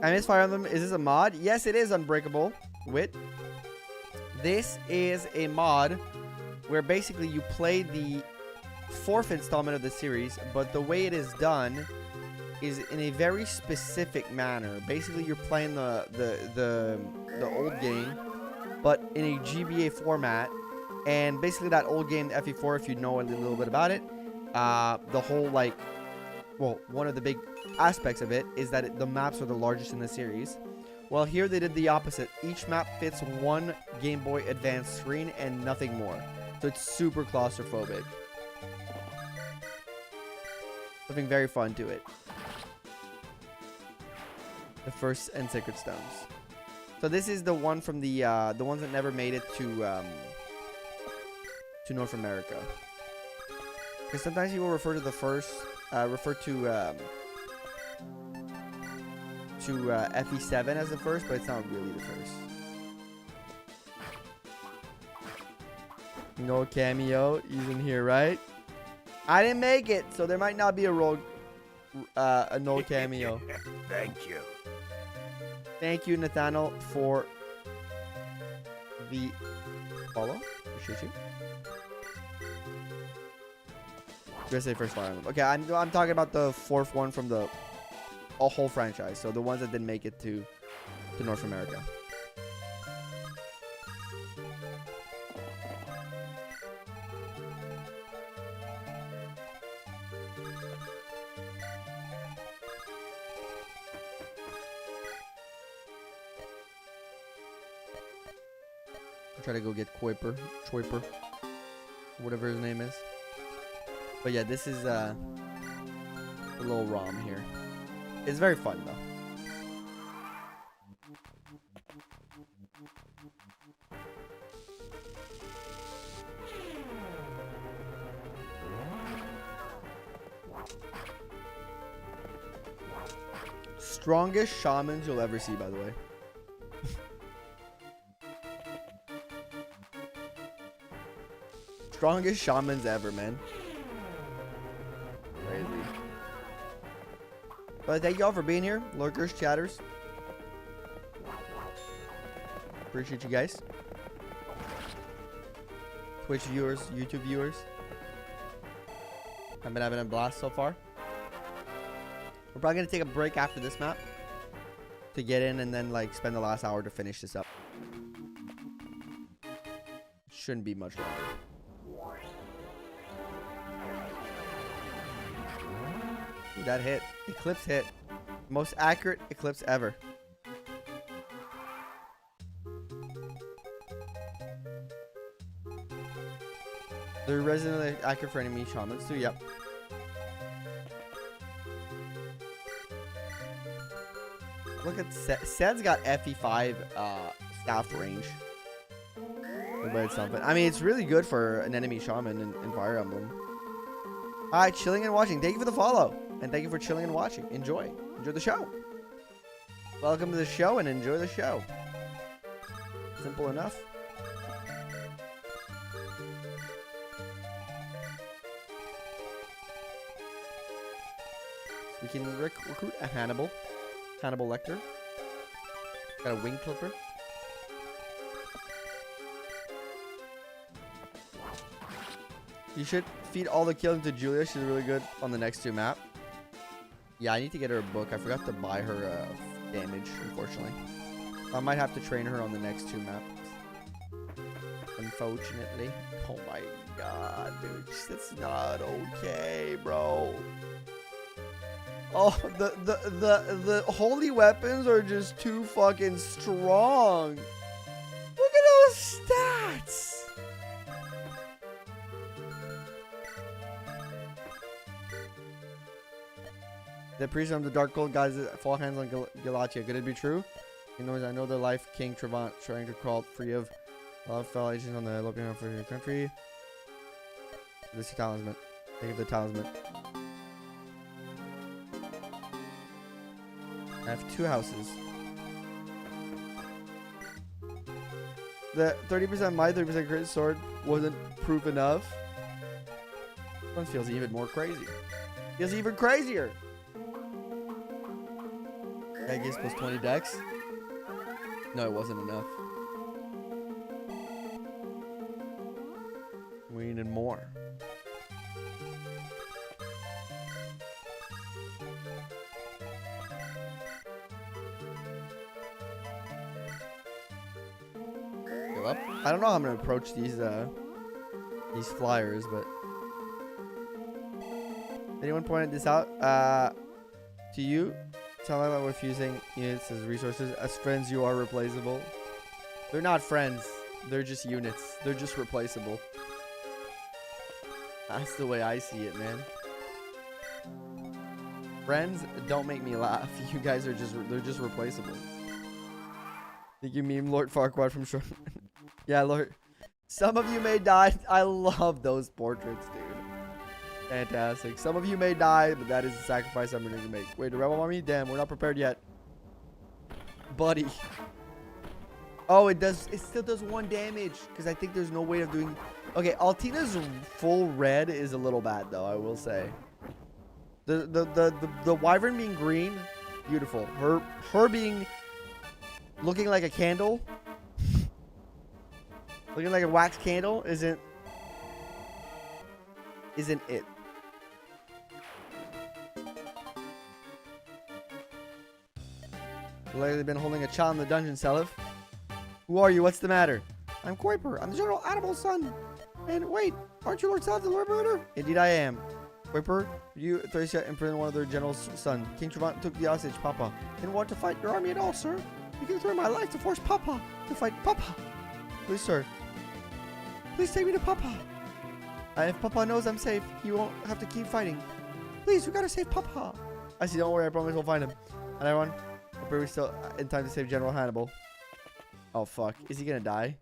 I miss Fire Emblem. Is this a mod? Yes, it is, Unbreakable Wit. This is a mod where basically you play the fourth installment of the series, but the way it is done is in a very specific manner. Basically, you're playing the old game, but in a GBA format, and basically that old game FE4, if you know a little bit about it, the whole one of the big aspects of it is that the maps are the largest in the series. Well, here they did the opposite. Each map fits one Game Boy Advance screen and nothing more, so it's super claustrophobic. Something very fun to it. The first and Sacred Stones. So this is the one from the ones that never made it to North America. Because sometimes people refer to the first, FE7 as the first, but it's not really the first. No cameo using here, right? I didn't make it, so there might not be a no cameo. Thank you. Thank you, Nathaniel, for the follow. Appreciate you. USA first Fire Emblem. Okay, I'm talking about the fourth one from the whole franchise. So the ones that didn't make it to North America. Try to go get Choiper, whatever his name is. But yeah, this is a little ROM here. It's very fun though. Strongest shamans you'll ever see, by the way. Strongest shamans ever, man. Crazy. But thank y'all for being here, lurkers, chatters. Appreciate you guys. Twitch viewers, YouTube viewers. I've been having a blast so far. We're probably gonna take a break after this map. to get in and then like spend the last hour to finish this up. Shouldn't be much longer. Ooh, that hit. Eclipse hit. Most accurate Eclipse ever. They're resonantly accurate for enemy shamans too. Yep. Look at Sed's got FE5 staff range. But it's something. I mean, it's really good for an enemy shaman in Fire Emblem. Alright, chilling and watching. Thank you for the follow. And thank you for chilling and watching. Enjoy. Enjoy the show. Welcome to the show and enjoy the show. Simple enough. We can recruit a Hannibal Lecter. Got a wing clipper. You should feed all the kills to Julia. She's really good on the next 2 map. Yeah, I need to get her a book. I forgot to buy her damage, unfortunately. I might have to train her on the next 2 maps. Unfortunately. Oh my god, dude. That's not okay, bro. Oh, the holy weapons are just too fucking strong. Look at those stats. The priest from the dark gold guys fall hands on Galatia. Could it be true? You know, I know the life King Trevant trying to crawl free of fellow agents on the Loptous for your country. This is talisman. Think of the talisman. I have 2 houses. The 30% my 30% crit sword wasn't proof enough. This one feels even more crazy. Feels even crazier. That gives plus 20 dex. No, it wasn't enough. We needed more. Go up. I don't know how I'm gonna approach these flyers, but anyone pointed this out to you? Tell them that refusing units as resources. As friends, you are replaceable. They're not friends. They're just units. They're just replaceable. That's the way I see it, man. Friends, don't make me laugh. You guys are they're just replaceable. Think you meme Lord Farquaad from short. Yeah, Lord. Some of you may die. I love those portraits, dude. Fantastic. Some of you may die, but that is the sacrifice I'm going to make. Wait, the rebel army? Damn, we're not prepared yet. Buddy. Oh, it still does 1 damage. Because I think there's no way of doing... Okay, Altina's full red is a little bad, though, I will say. The wyvern being green, beautiful. Her being... looking like a candle. Looking like a wax candle isn't it. Lately been holding a child in the dungeon, Seliph. Who are you? What's the matter? I'm Kuiper. I'm the General Animal's son. And wait, aren't you Lord Seliph, the Lord Murder? Indeed I am. Kuiper, you Thracia imprisoned one of their general's son. King Trevant took the hostage, Papa. Didn't want to fight your army at all, sir. You can throw my life to force Papa to fight Papa. Please, sir. Please take me to Papa. If Papa knows I'm safe, he won't have to keep fighting. Please, we gotta save Papa. I see, don't worry, I promise we'll find him. And everyone, I pray we're still in time to save General Hannibal. Oh, fuck. Is he gonna die?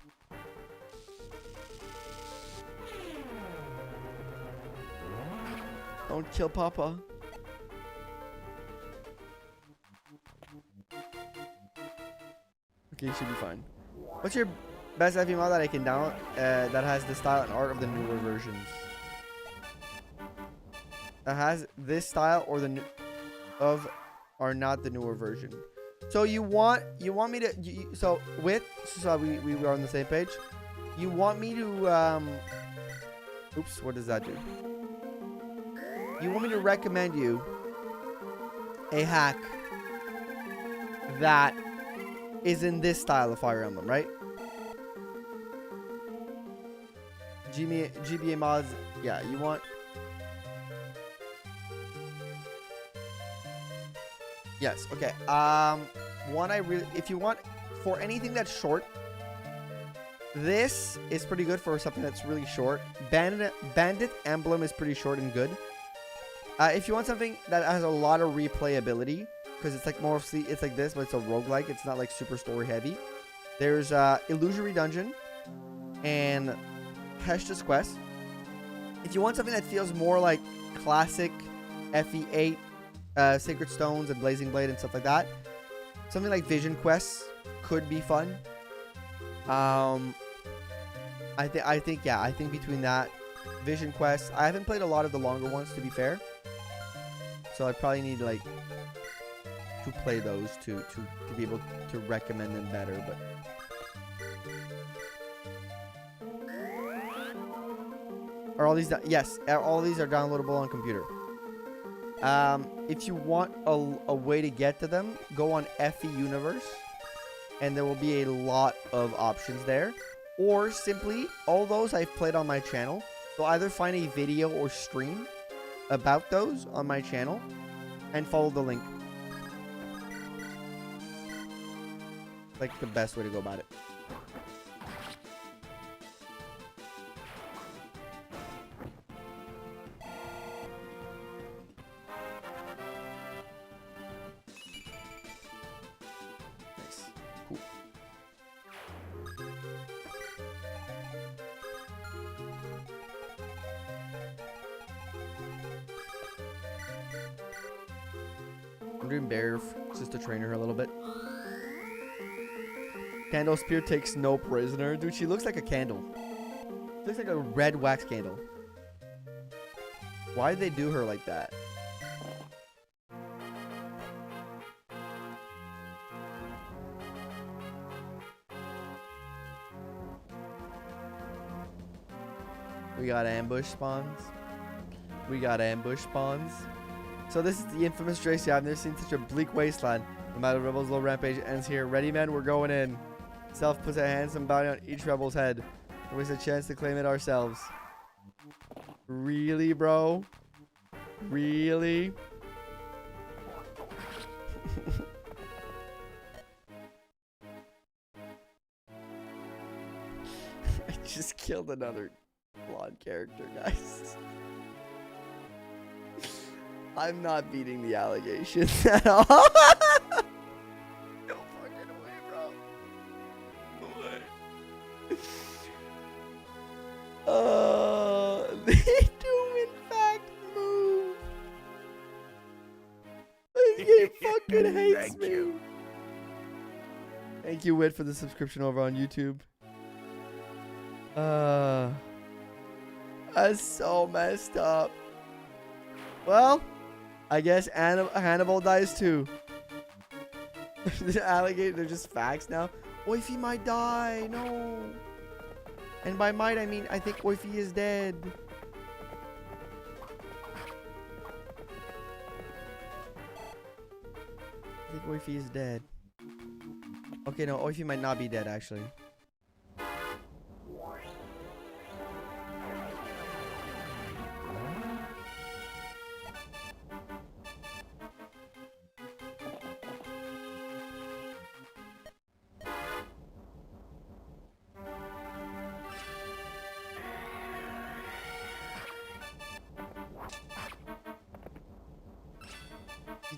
Don't kill Papa. Okay, you should be fine. What's your best FE mod that I can download that has the style and art of the newer versions? That has this style or the new of or not the newer version. So you want me to so we were on the same page. You want me to oops, what does that do? You want me to recommend you a hack that is in this style of Fire Emblem, right? GBA mods, yeah, you want... Yes, okay. If you want, for anything that's short, this is pretty good for something that's really short. Bandit Emblem is pretty short and good. If you want something that has a lot of replayability, because it's like mostly, it's like this, but it's a roguelike. It's not like super story heavy. There's Illusory Dungeon and Heshta's Quest. If you want something that feels more like classic FE8, Sacred Stones and Blazing Blade and stuff like that, something like Vision Quest could be fun. I think between that, Vision Quest, I haven't played a lot of the longer ones, to be fair, so I probably need like to play those to be able to recommend them better. But are all these yes, all these are downloadable on computer. If you want a way to get to them, go on FE Universe, and there will be a lot of options there. Or simply, all those I've played on my channel. So either find a video or stream about those on my channel and follow the link. Like the best way to go about it. Nice. Cool. I'm doing bear just to train her a little bit. Candle Spear takes no prisoner. Dude, she looks like a candle. She looks like a red wax candle. Why did they do her like that? We got ambush spawns. We got ambush spawns. So this is the infamous Tracy. I've never seen such a bleak wasteland. No matter Rebel's low rampage ends here. Ready, men? We're going in. Self puts a handsome bounty on each rebel's head. Give us a chance to claim it ourselves. Really, bro? Really? I just killed another blonde character, guys. I'm not beating the allegations at all. No fucking way, bro. They do in fact move. This game fucking hates me. Thank you, Wit, for the subscription over on YouTube. That's so messed up. Well, I guess Hannibal dies too. The alligator, they're just facts now. Oify might die. No. And by might, I mean, I think Oify is dead. I think Oify is dead. Okay, no, Oify might not be dead, actually.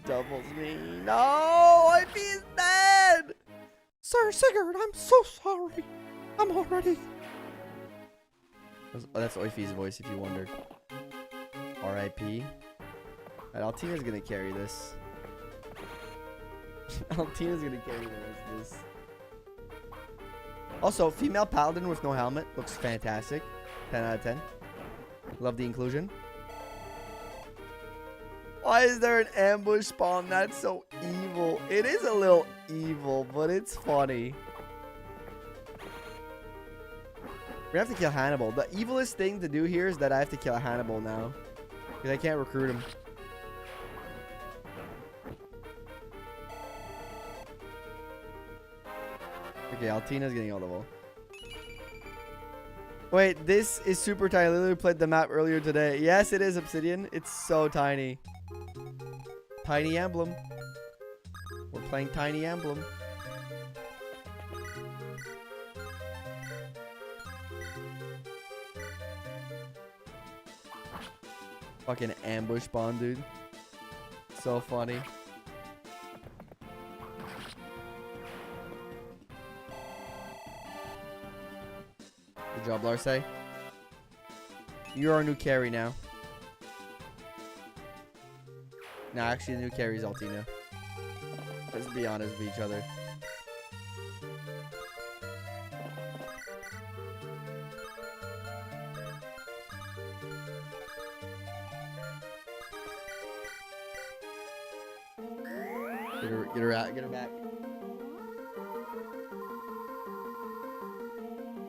Doubles me. No! Oify is dead! Sir Sigurd, I'm so sorry. I'm already... Oh, that's Oify's voice, if you wondered. R.I.P. Alright, Altina's gonna carry this. Altina's gonna carry the rest of this. Also, female paladin with no helmet looks fantastic. 10 out of 10. Love the inclusion. Why is there an ambush spawn? That's so evil. It is a little evil, but it's funny. We have to kill Hannibal. The evilest thing to do here is that I have to kill Hannibal now. Because I can't recruit him. Okay, Altina's getting all the ball. Wait, this is super tiny. I literally played the map earlier today. Yes, it is Obsidian. It's so tiny. Tiny Emblem. We're playing Tiny Emblem. Fucking ambush spawn, dude. So funny. Good job, Larse. You're our new carry now. Nah, actually, the new carry is Altina. Let's be honest with each other. Get her back.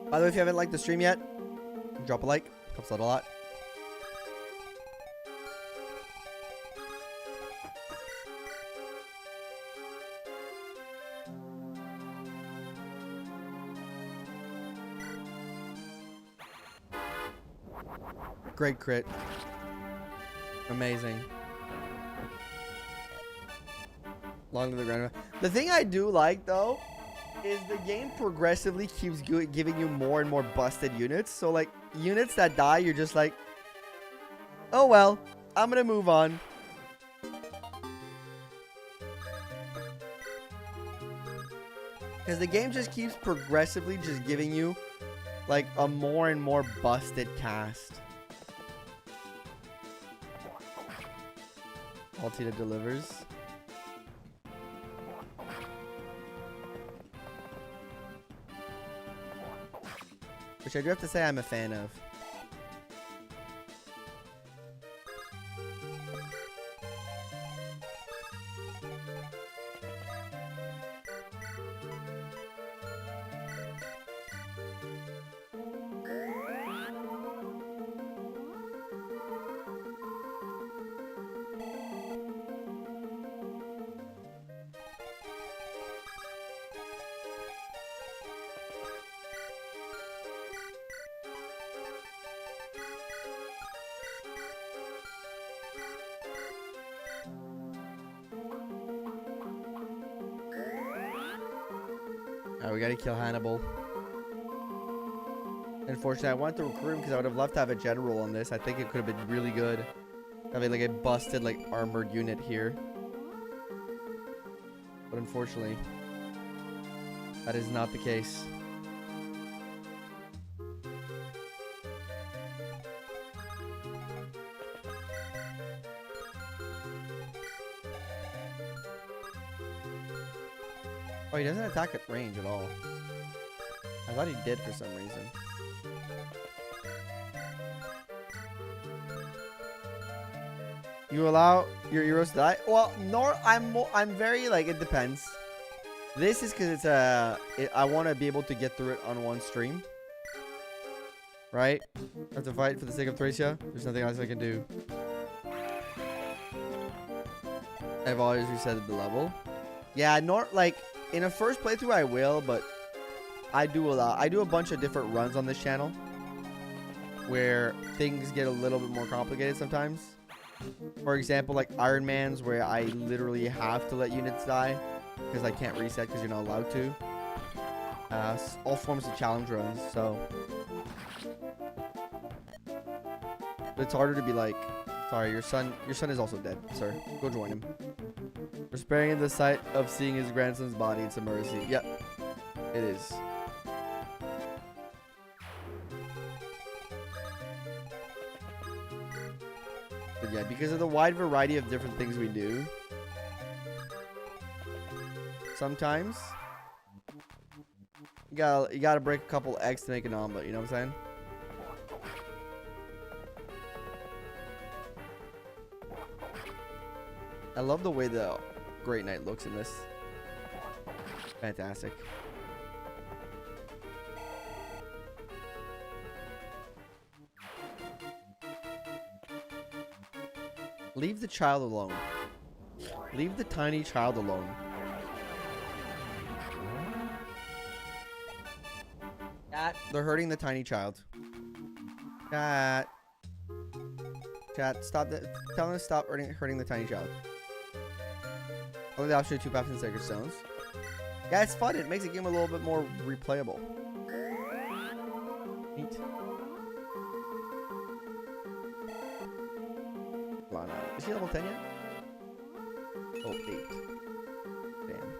By the way, if you haven't liked the stream yet, drop a like. Helps out a lot. Great crit. Amazing. Long to the ground. The thing I do like, though, is the game progressively keeps giving you more and more busted units. So, like, units that die, you're just like, oh, well, I'm going to move on. Because the game just keeps progressively just giving you, like, a more and more busted cast. Altina delivers. Which I do have to say I'm a fan of. Alright, we gotta kill Hannibal. Unfortunately, I wanted to recruit him because I would have loved to have a general on this. I think it could have been really good. Having like a busted, like, armored unit here. But unfortunately, that is not the case. Oh, he doesn't attack at range at all. I thought he did for some reason. You allow your heroes to die? Well, I'm very, like, it depends. This is because I want to be able to get through it on one stream. Right? I have to fight for the sake of Thracia. There's nothing else I can do. I've always reset the level. Yeah, like, in a first playthrough I will, but I do a bunch of different runs on this channel where things get a little bit more complicated sometimes. For example, like Iron Man's, where I literally have to let units die because I can't reset because you're not allowed to. All forms of challenge runs, so it's harder to be like, sorry, your son is also dead, sir. Go join him. We're sparing him the sight of seeing his grandson's body. It's a mercy. Yep, it is. But yeah, because of the wide variety of different things we do, sometimes you gotta break a couple eggs to make an omelet. You know what I'm saying? I love the way the Great Knight looks in this. Fantastic. Leave the child alone. Leave the tiny child alone. They're hurting the tiny child. Chat. Chat, stop that. Tell them to stop hurting the tiny child. Only the option of 2 paths and sacred stones. Yeah, it's fun. It makes the game a little bit more replayable. Neat. Come on, is he level 10 yet? Oh, 8. Damn.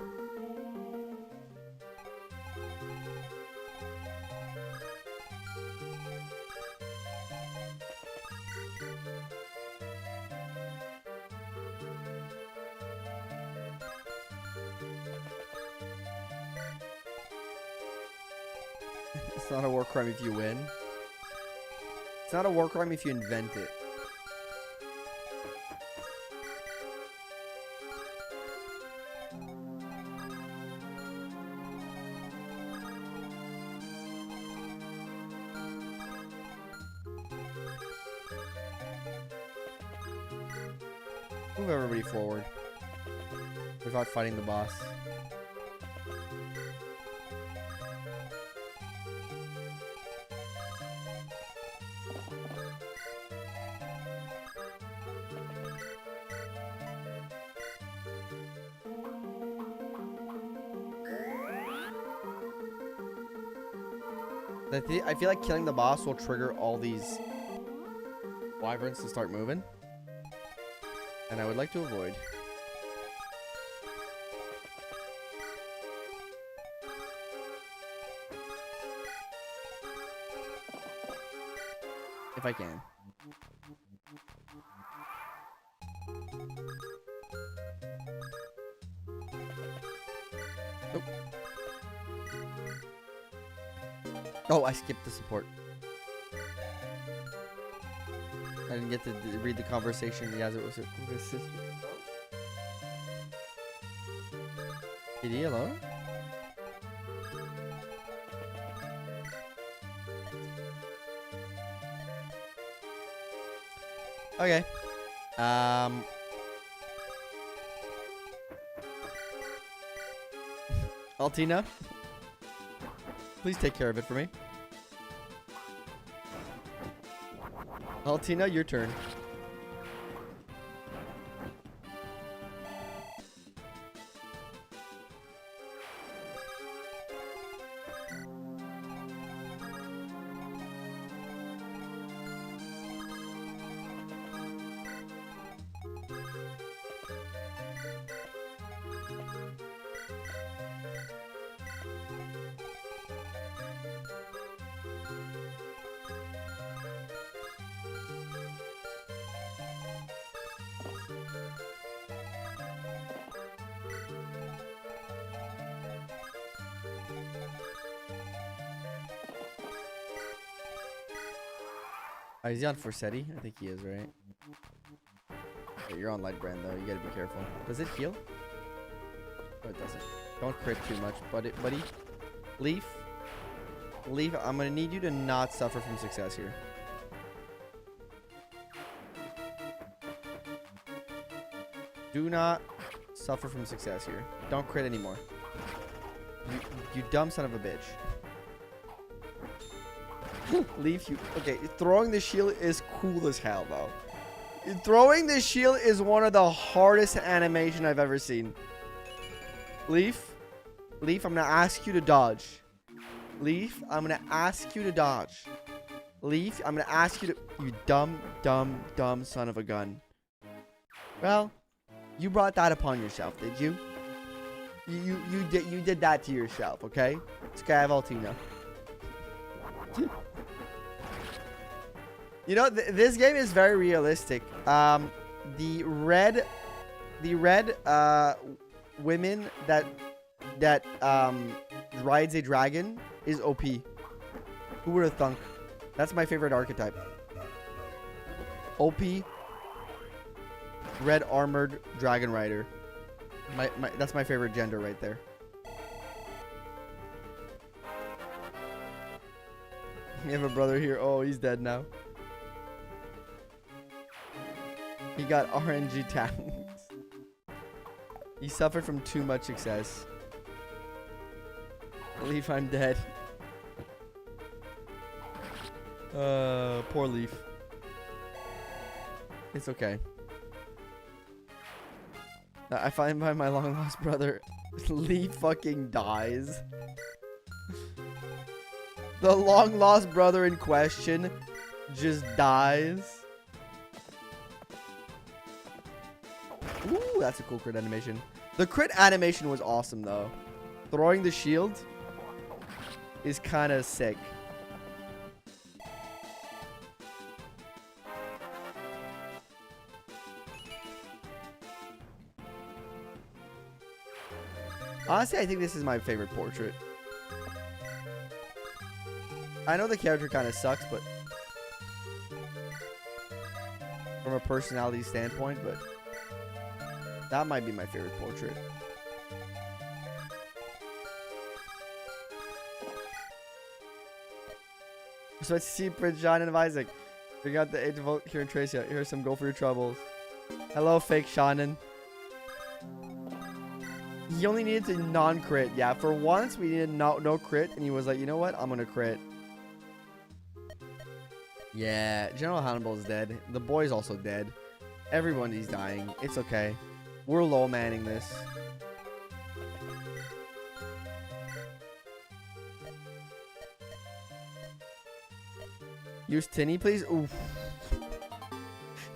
It's not a war crime if you win. It's not a war crime if you invent it. Move everybody forward without fighting the boss. I feel like killing the boss will trigger all these wyverns to start moving. And I would like to avoid. If I can. Nope. Oh, I skipped the support. I didn't get to read the conversation as it was with his sister. PD, hello? Okay. Altina, please take care of it for me. Altina, your turn. Is he on Forsetti? I think he is, right? Yeah, you're on light brand though. You gotta be careful. Does it heal? Oh, it doesn't. Don't crit too much, buddy. Leaf. I'm gonna need you to not suffer from success here. Do not suffer from success here. Don't crit anymore. You dumb son of a bitch. Leaf, you. Okay, throwing the shield is cool as hell, though. Throwing the shield is one of the hardest animation I've ever seen. Leaf, I'm gonna ask you to dodge. Leaf, I'm gonna ask you to dodge. Leaf, I'm gonna ask you to. You dumb son of a gun. Well, you brought that upon yourself, did you? You did that to yourself, okay? It's okay, I have Altina. You know, this game is very realistic. The red women that rides a dragon is OP. Who would have thunk? That's my favorite archetype. OP red armored dragon rider. That's my favorite gender right there. You have a brother here. Oh, he's dead now. He got RNG talents. He suffered from too much success. Leaf, I'm dead. Poor Leaf. It's okay. I find by my long lost brother, Leaf fucking dies. The long lost brother in question just dies. Ooh, that's a cool crit animation. The crit animation was awesome though. Throwing the shield is kind of sick. Honestly, I think this is my favorite portrait. I know the character kind of sucks, but from a personality standpoint, but that might be my favorite portrait. So let's see Prince John and Isaac. We got the 8 to vote here in Tracia. Here's some go for your troubles. Hello, fake Shannon. He only needed to non-crit. Yeah, for once we needed no crit, and he was like, you know what? I'm gonna crit. Yeah, General Hannibal's dead. The boy's also dead. Everyone is dying. It's okay. We're low manning this. Use Tinny, please. Oof.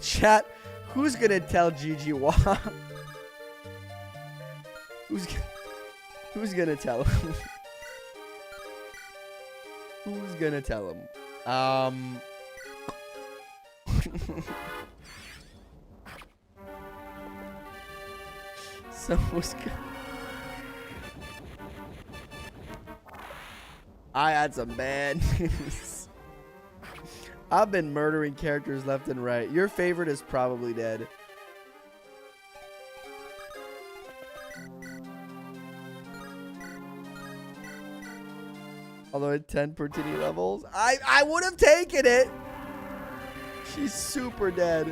Chat, who's gonna tell Gigi why? Who's gonna tell him? Who's gonna tell him? Someone's I had some bad news. I've been murdering characters left and right. Your favorite is probably dead. Although at 10 per titty levels, I would have taken it. She's super dead.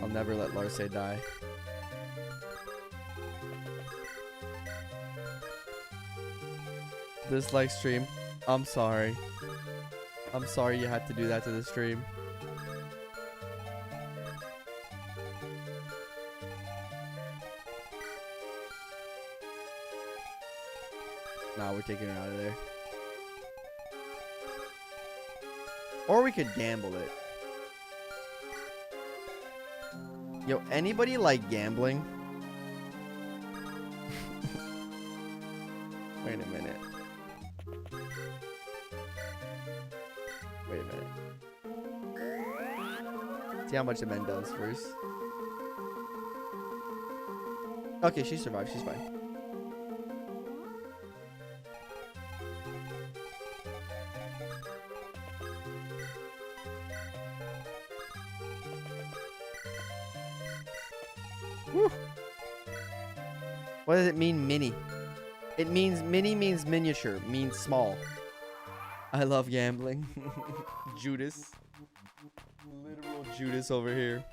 I'll never let Larce die. Dislike stream. I'm sorry. I'm sorry you had to do that to the stream. Nah, we're taking her out of there. Or we could gamble it. Yo, anybody like gambling? Wait a minute. Wait a minute. See how much the men does first. Okay, she survived. She's fine. Woo. What does it mean, mini? It means mini means miniature, means small. I love gambling. Judas. Literal Judas over here.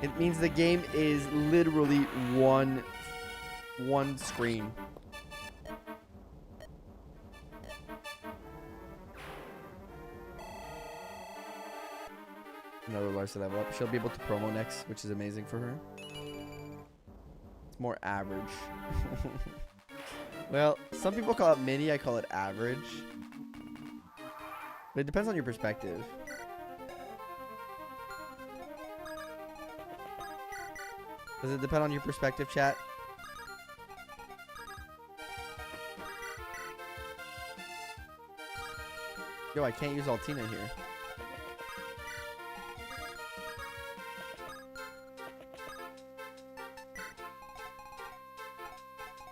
It means the game is literally one screen. Another Larsa level up. She'll be able to promo next, which is amazing for her. It's more average. Well, some people call it mini, I call it average. But it depends on your perspective. Does it depend on your perspective, chat? Yo, I can't use Altina here.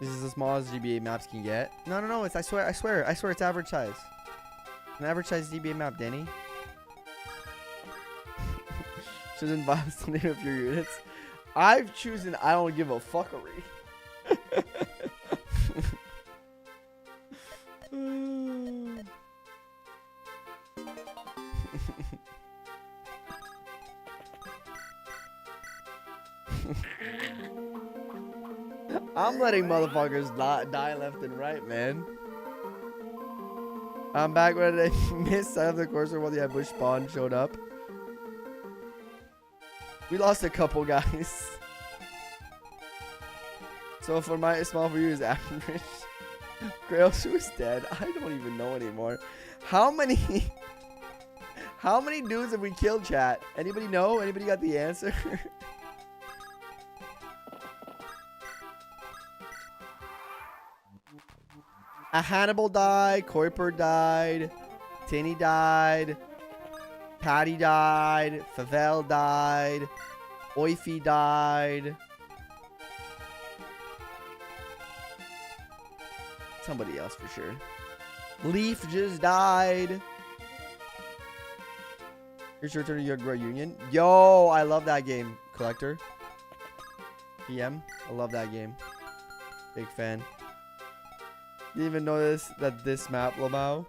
This is as small as GBA maps can get. No, it's I swear it's average size. An average size GBA map, Danny. Chosen violence to name a few units. I've chosen I don't give a fuckery. I'm letting motherfuckers die left and right, man. I'm back when I missed sight of the cursor while the ambush spawn showed up. We lost a couple guys. So for my small for you is average. Grails who is dead. I don't even know anymore. How many dudes have we killed, chat? Anybody know? Anybody got the answer? A Hannibal died, Kuiper died, Tinny died, Patty died, Favel died, Oify died. Somebody else for sure. Leaf just died. Here's your turn to Jugdral Union. Yo, I love that game. Collector. PM. I love that game. Big fan. You even notice that this map, Lamau?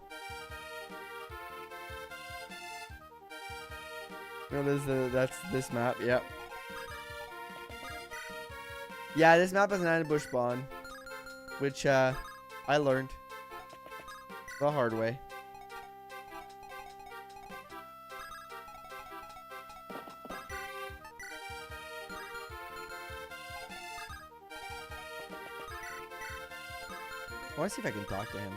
Notice that's this map. Yep. Yeah, this map has an ambush spawn, which I learned the hard way. I want to see if I can talk to him.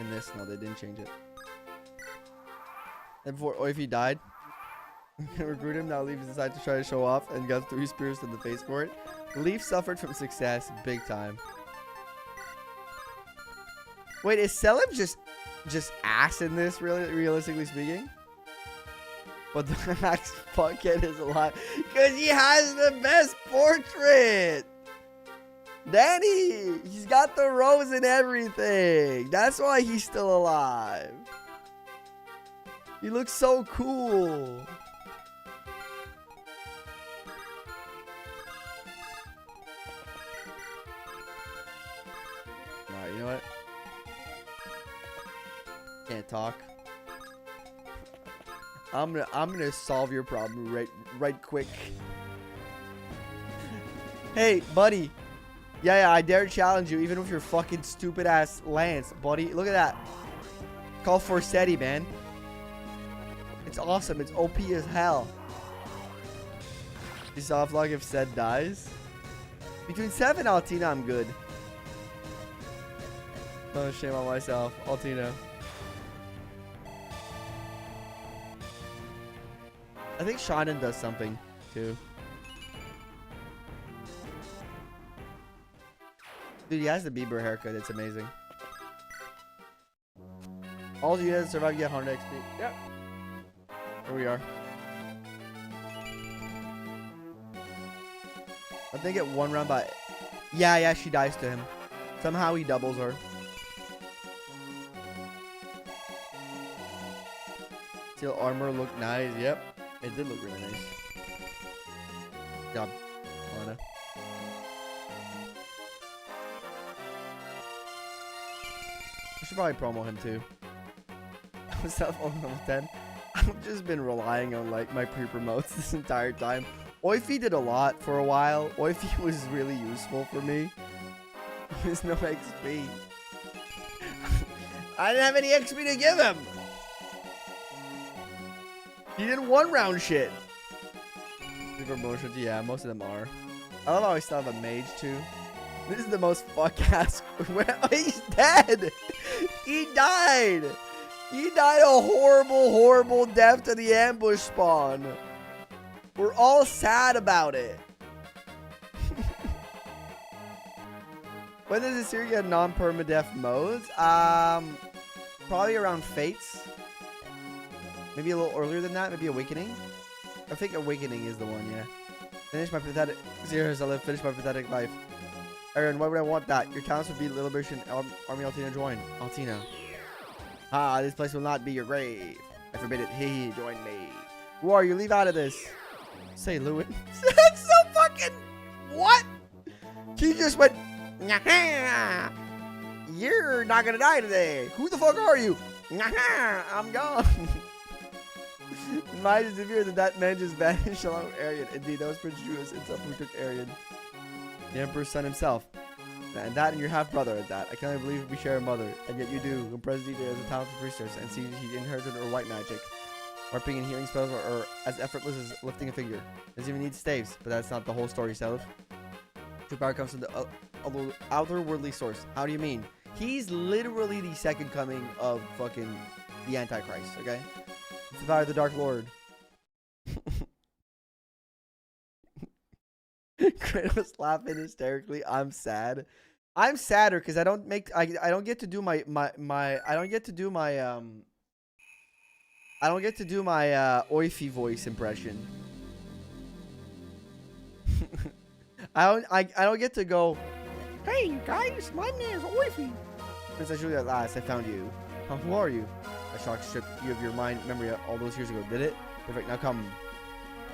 In this, no, they didn't change it. And before Oify died, recruit him. Now Leaf decided to try to show off and got 3 spears to the face for it. Leaf suffered from success big time. Wait, is Seliph just ass in this? Really, realistically speaking, but the max bucket is a lot because he has the best portrait. Danny, he's got the rose and everything. That's why he's still alive. He looks so cool. Alright, you know what? Can't talk. I'm gonna solve your problem right quick. Hey, buddy. Yeah, I dare challenge you, even with your fucking stupid ass lance, buddy. Look at that. Call for SETI, man. It's awesome. It's OP as hell. You soft lock if Sed dies. Between 7 and Altina, I'm good. Oh, shame on myself. Altina. I think Shannon does something too. Dude, he has the Bieber haircut. It's amazing. All you guys survive get 100 XP. Yep. Here we are. I think at 1 round by... Yeah, she dies to him. Somehow he doubles her. Steel armor looked nice. Yep. It did look really nice. Good job, Lana. I should probably promo him too. I was on level 10. I've just been relying on like my pre-promotes this entire time. Oify did a lot for a while. Oify was really useful for me. There's no XP. I didn't have any XP to give him. He did 1 round shit. Promotions, yeah, most of them are. I love how I still have a mage too. This is the most fuck ass. He's dead. He died. He died a horrible death to the ambush spawn. We're all sad about it. When does this series get non-permadeath modes? Probably around Fates. Maybe a little earlier than that. Maybe Awakening. I think Awakening is the one, yeah. Finish my pathetic... Serious, I live. Finish my pathetic life. Aaron, why would I want that? Your talents would be Liberation Army Altina join. Altina. Ah, this place will not be your grave. I forbid it. He join me. Who are you? Leave out of this. Say Lewin. That's so fucking... What? He just went... You're not gonna die today. Who the fuck are you? I'm gone. Mine is severe that man just vanished along with Arian. Indeed, that was Prince Julius himself who took Arian, the Emperor's son himself. And that and your half-brother at that. I can't believe we share a mother, and yet you do. When President as a talented priestess, and see he inherited her white magic. Warping and healing spells are as effortless as lifting a figure. Doesn't even need staves, but that's not the whole story, Seliph. True power comes from the otherworldly source. How do you mean? He's literally the second coming of fucking the Antichrist, okay? It's the power of the Dark Lord. Kratos laughing hysterically. I'm sad. I'm sadder because I don't get to do my Oify voice impression. I don't get to go, hey guys, my name is Oify. Princess Julia, at last I found you. Who are you? I shock stripped you of your memory all those years ago, did it? Perfect, now come.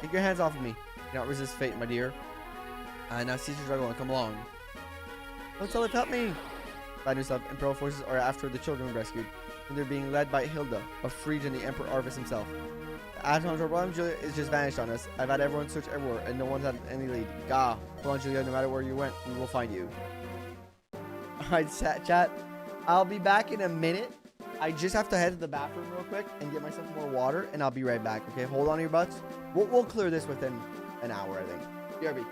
Take your hands off of me. You cannot resist fate, my dear. Now cease your struggle and come along. Don't Seliph, help me! Bad news of Imperial forces are after the children rescued. And they're being led by Hilda, of Phrygia and the Emperor Arvis himself. After our problem, Julia is just vanished on us. I've had everyone search everywhere, and no one's had any lead. Gah! Come on, Julia, no matter where you went, we will find you. Alright, chat. I'll be back in a minute. I just have to head to the bathroom real quick and get myself more water, and I'll be right back, okay? Hold on to your butts. We'll clear this within an hour, I think. BRB.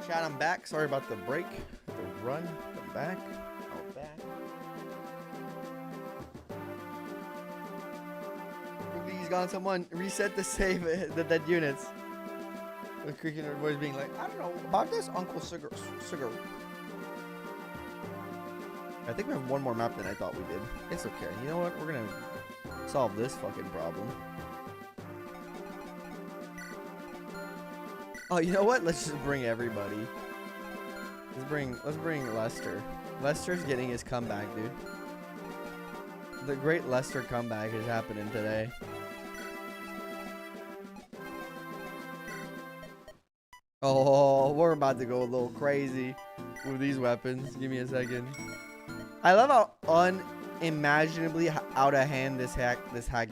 Chat, I'm back. Sorry about the break. The run. Come back. I'm back. Please, gone. Someone reset the save the dead units. The creaking of her voice being like, I don't know about this, Uncle Sigurd. I think we have one more map than I thought we did. It's okay. You know what? We're gonna solve this fucking problem. Oh, you know what? Let's just bring everybody. Let's bring Lester. Lester's getting his comeback, dude. The great Lester comeback is happening today. Oh, we're about to go a little crazy with these weapons. Give me a second. I love how unimaginably out of hand this hack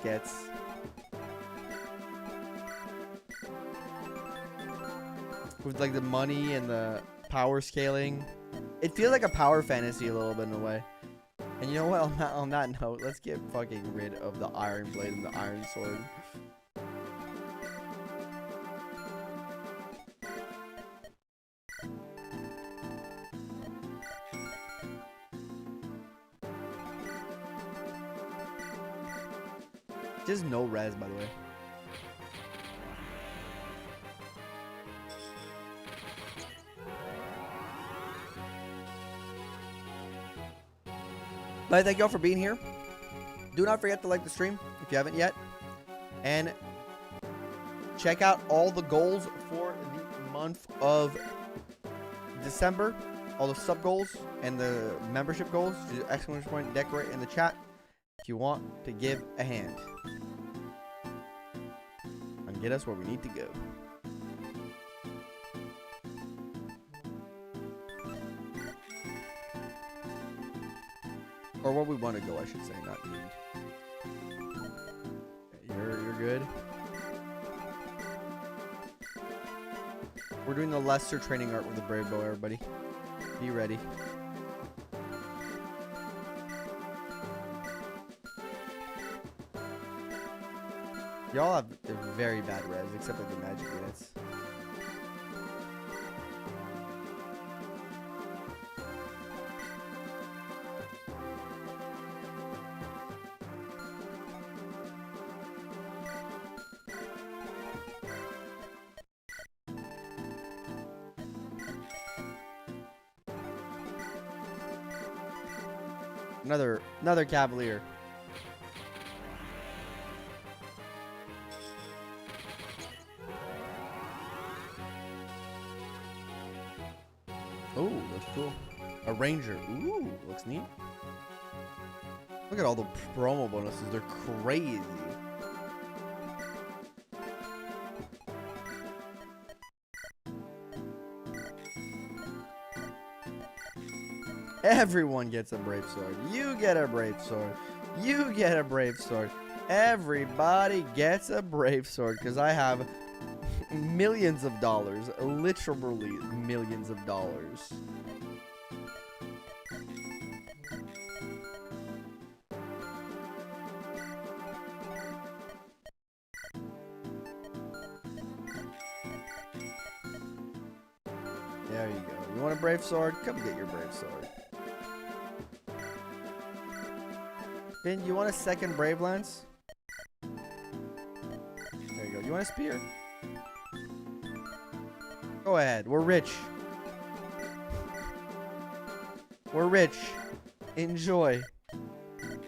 gets. With like the money and the power scaling. It feels like a power fantasy a little bit in a way. And you know what? On that note, let's get fucking rid of the iron blade and the iron sword. Just no res, by the way. But thank y'all for being here. Do not forget to like the stream if you haven't yet. And check out all the goals for the month of December. All the sub goals and the membership goals. Just exclamation point decorate in the chat if you want to give a hand. And get us where we need to go. Or where we want to go, I should say, not need. Okay, you're good. We're doing the Lester training art with the Brave Bow, everybody. Be ready. Y'all have a very bad res, except for the magic units. Another Cavalier. Oh, looks cool. A Ranger. Ooh, looks neat. Look at all the promo bonuses. They're crazy. Everyone gets a brave sword. You get a brave sword. You get a brave sword. Everybody gets a brave sword because I have millions of dollars. Literally millions of dollars. There you go. You want a brave sword? Come get your brave sword. Finn, you want a second Brave Lance? There you go. You want a spear? Go ahead. We're rich. We're rich. Enjoy. We're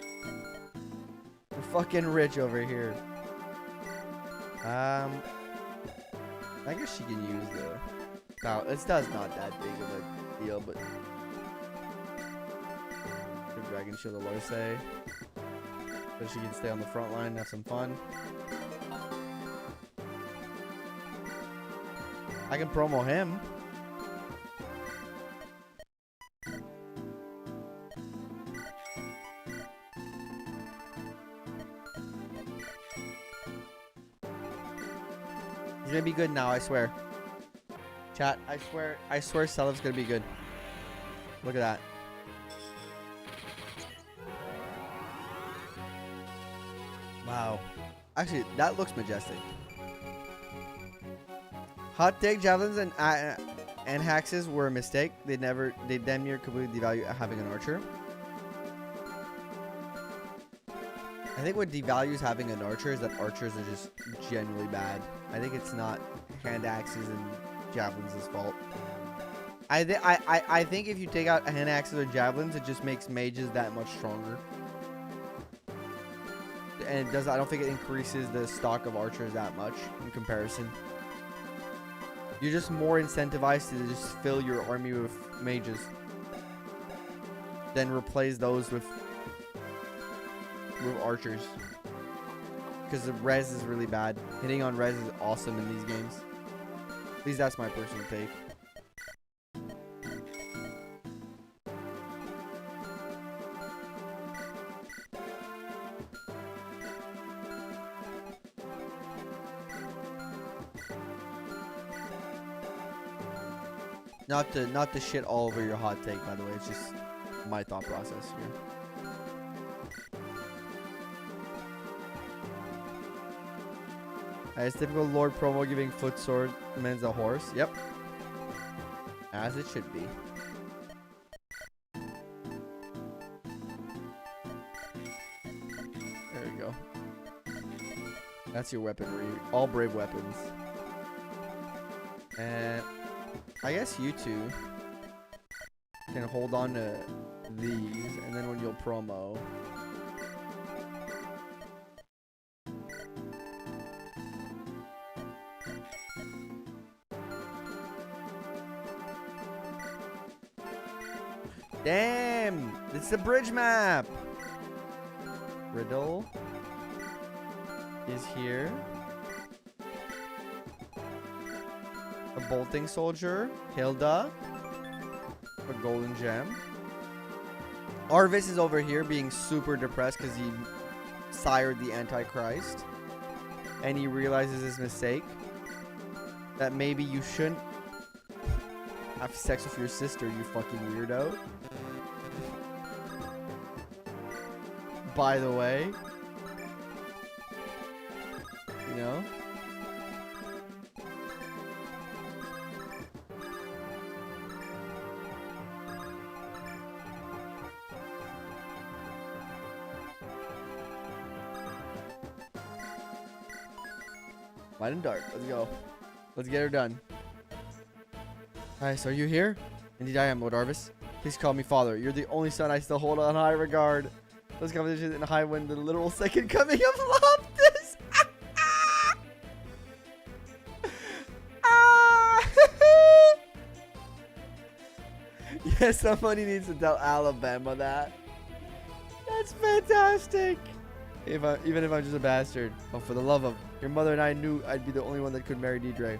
fucking rich over here. I guess she can use the... No, it's not that big of a deal, but... Dragon Shield of Lorse. So she can stay on the front line and have some fun. I can promo him. He's gonna be good now, I swear. Chat, I swear Seliph's gonna be good. Look at that. Wow. Actually, that looks majestic. Hot take, javelins and haxes were a mistake. They damn near completely devalue having an archer. I think what devalues having an archer is that archers are just genuinely bad I think it's not hand axes and javelins' fault. I think if you take out hand axes or javelins, it just makes mages that much stronger. And it does. I don't think it increases the stock of archers that much in comparison. You're just more incentivized to just fill your army with mages. Then replace those with archers. Because the res is really bad. Hitting on res is awesome in these games. At least that's my personal take. Not to shit all over your hot take, by the way. It's just my thought process here. It's typical Lord promo giving foot sword men's a horse. Yep. As it should be. There you go. That's your weaponry. All brave weapons. And I guess you two can hold on to these, and then when you'll promo. Damn! It's the bridge map! Riddle is here. A bolting soldier. Hilda. A golden gem. Arvis is over here being super depressed because he sired the Antichrist. And he realizes his mistake. That maybe you shouldn't have sex with your sister, you fucking weirdo. By the way. You know? Light and dark. Let's go. Let's get her done. Alright, so are you here? Indeed I am, Lord Arvis. Please call me father. You're the only son I still hold on high regard. Those competitions in high wind, the literal second coming of Loptous. Yes, somebody needs to tell Alabama that. That's fantastic. Even if I'm just a bastard. Oh, for the love of your mother and I knew I'd be the only one that could marry Deidre.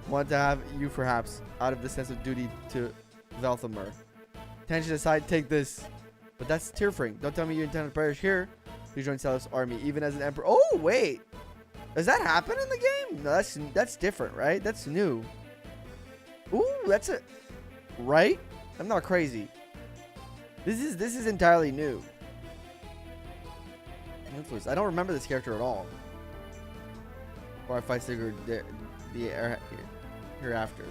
Wanted to have you perhaps, out of the sense of duty to Velthamur. Tension aside, take this. But that's Tearfring. Don't tell me you intend to perish here. You join Seliph's army, even as an emperor. Oh, wait. Does that happen in the game? No, that's different, right? That's new. Ooh, that's a... Right? I'm not crazy. This is entirely new. I don't remember this character at all. Or I fight Sigurd hereafter.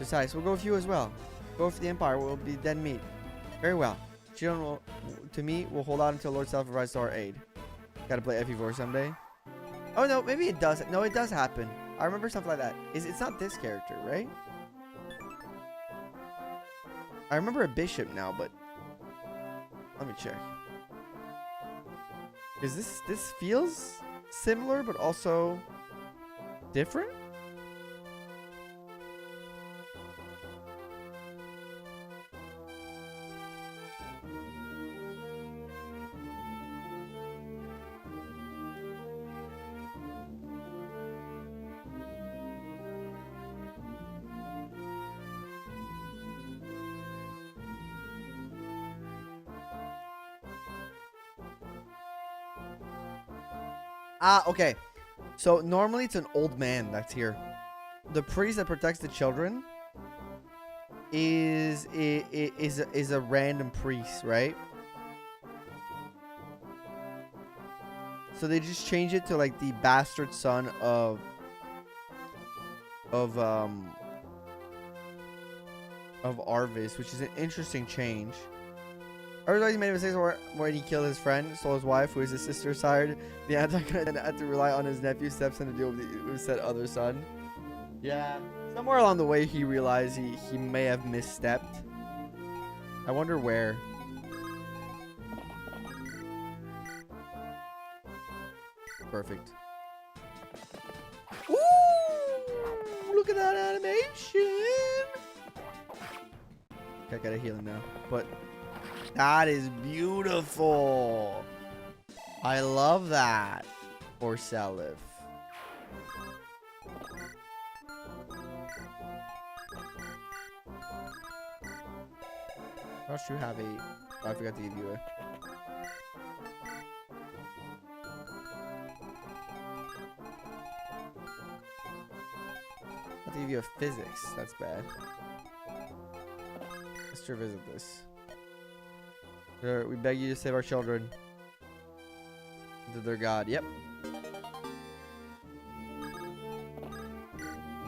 Besides, we'll go with you as well. Go for the Empire. We'll be dead meat. Very well. Children will, to me, will hold out until Lord Seliph arrives to our aid. Gotta play FE4 someday. Oh no, maybe it does. No, it does happen. I remember something like that. It's not this character, right? I remember a bishop now, but let me check. Because this feels similar, but also different. Ah, okay. So normally it's an old man that's here. The priest that protects the children is a random priest, right? So they just change it to like the bastard son of Arvis, which is an interesting change. I realized he made mistakes where he killed his friend, stole his wife, who is his sister's side. The antagonist and had to rely on his nephew, stepson to deal with said other son. Yeah. Somewhere along the way, he realized he may have misstepped. I wonder where. Perfect. Ooh! Look at that animation! I gotta heal him now. But that is beautiful. I love that. For Seliph. How should you have a... Oh, I forgot to give you a... I have to give you a physics. That's bad. Let's revisit this. Sir, we beg you to save our children. To their god. Yep.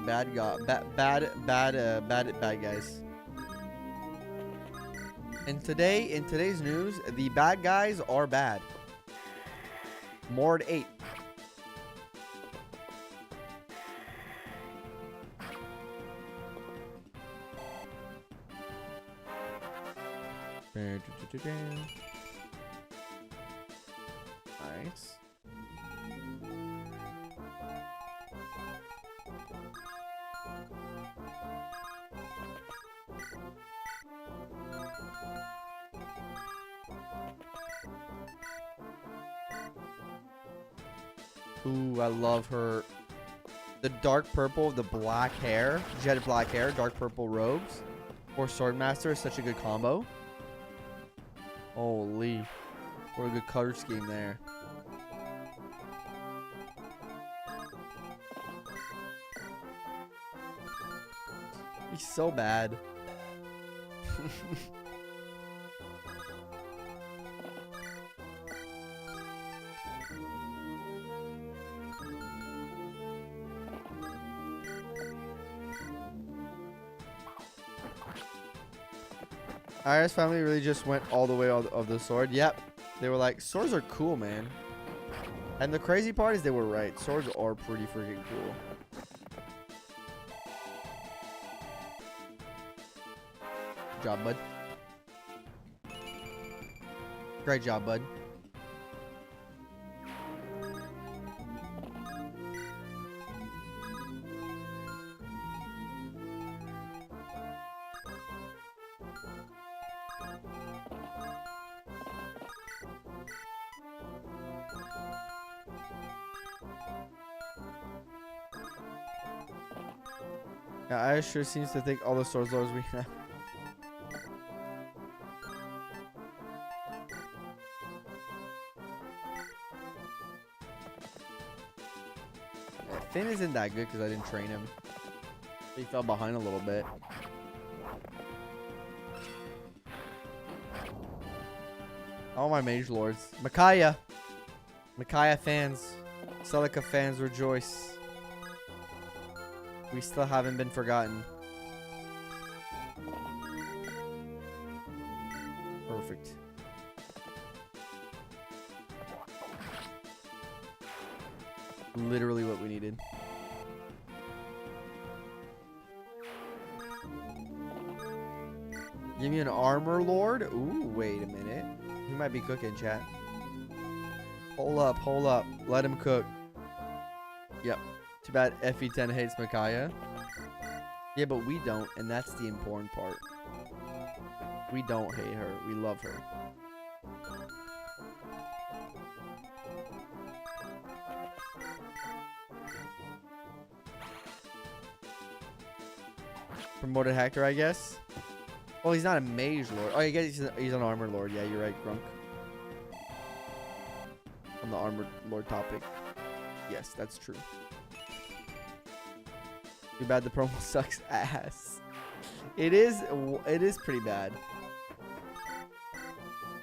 Bad god. Bad guys. And today, in today's news, the bad guys are bad. Mord 8. Nice. Ooh, I love her. The dark purple, the black hair, jet black hair, dark purple robes, or Swordmaster is such a good combo. Holy, what a good color scheme there. He's so bad. Iris family really just went all the way of the sword. Yep. They were like, swords are cool, man. And the crazy part is they were right. Swords are pretty freaking cool. Good job, bud. Great job, bud. Yeah, I sure seems to think all the swords lords we have. Yeah, Finn isn't that good because I didn't train him. He fell behind a little bit. All my mage lords. Micaiah. Micaiah fans. Celica fans rejoice. We still haven't been forgotten. Perfect. Literally what we needed. Give me an armor lord? Ooh, wait a minute. He might be cooking, chat. Hold up, hold up. Let him cook. Yep. Too bad FE10 hates Micaiah. Yeah, but we don't, and that's the important part. We don't hate her. We love her. Promoted Hector, I guess. Well, he's not a mage lord. Oh, I guess he's an armor lord. Yeah, you're right, Grunk. On the armor lord topic. Yes, that's true. Too bad the promo sucks ass. It is pretty bad.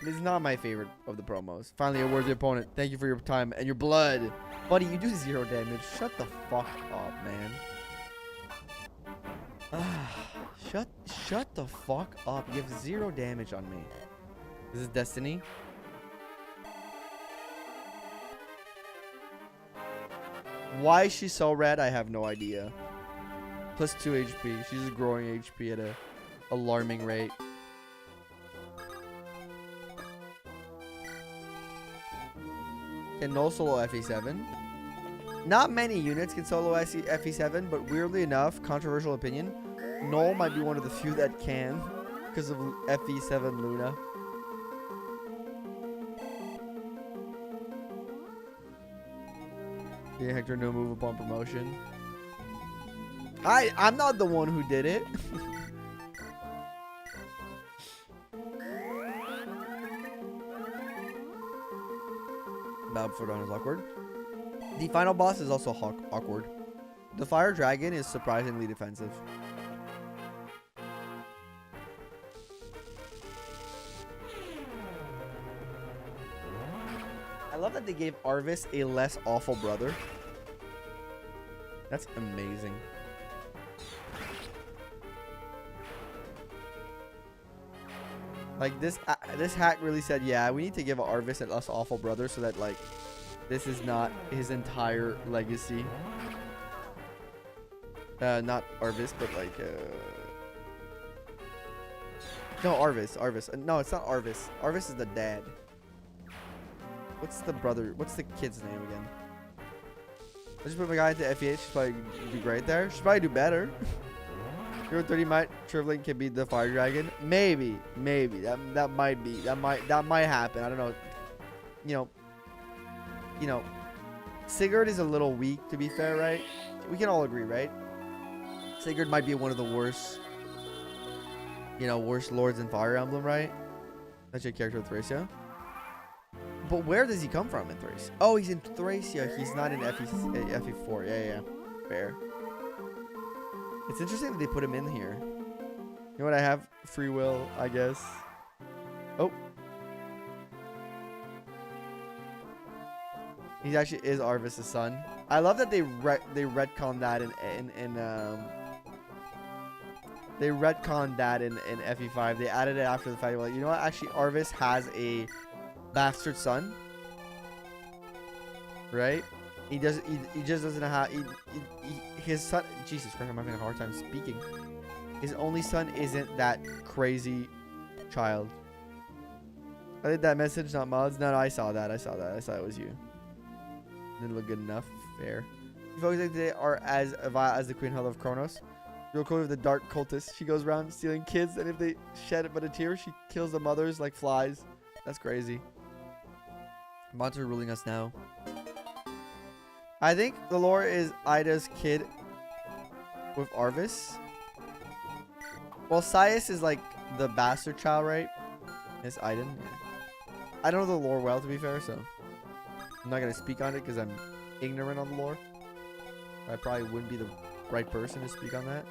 It is not my favorite of the promos. Finally, a worthy opponent. Thank you for your time and your blood. Buddy, you do 0 damage. Shut the fuck up, man. Shut the fuck up. You have 0 damage on me. This is Destiny. Why is she so red? I have no idea. Plus 2 HP. She's growing HP at a alarming rate. Can no solo FE7. Not many units can solo FE7, but weirdly enough, controversial opinion, Null might be one of the few that can because of FE7 Luna. Yeah, Hector, no move upon promotion. I'm not the one who did it. Battle for Dawn is awkward. The final boss is also awkward. The Fire Dragon is surprisingly defensive. I love that they gave Arvis a less awful brother. That's amazing. Like this hack really said, yeah, we need to give Arvis a less awful brother so that like this is not his entire legacy. Not Arvis, but like no, Arvis. No, it's not Arvis. Arvis is the dad. What's the brother? What's the kid's name again? I just put my guy into FE8. She's probably do great there. She'll probably do better. 0-30 might Trivling can beat the Fire Dragon. Maybe. That might be. That might happen. I don't know. You know. Sigurd is a little weak, to be fair, right? We can all agree, right? Sigurd might be one of the worst, worst lords in Fire Emblem, right? That's your character with Thracia. But where does he come from in Thracia? Oh, he's in Thracia. He's not in FE4. Yeah. Fair. It's interesting that they put him in here. You know what? I have free will, I guess. Oh. He actually is Arvis' son. I love that they retconned that they retconned that in FE5. They added it after the fact. Like, you know what? Actually, Arvis has a bastard son, right? He just doesn't have his son. Jesus Christ, I'm having a hard time speaking. His only son isn't that crazy child. I did that message, not mods. No, I saw that. I saw it was you. Didn't look good enough. Fair. You folks like today are as vile as the Queen Hell of Kronos. Real cool with the dark cultist. She goes around stealing kids, and if they shed but a tear, she kills the mothers like flies. That's crazy. Monster ruling us now. I think the lore is Ida's kid with Arvis. Well, Sias is like the bastard child, right? It's Iden. Yeah. I don't know the lore well, to be fair, so I'm not going to speak on it because I'm ignorant on the lore. I probably wouldn't be the right person to speak on that.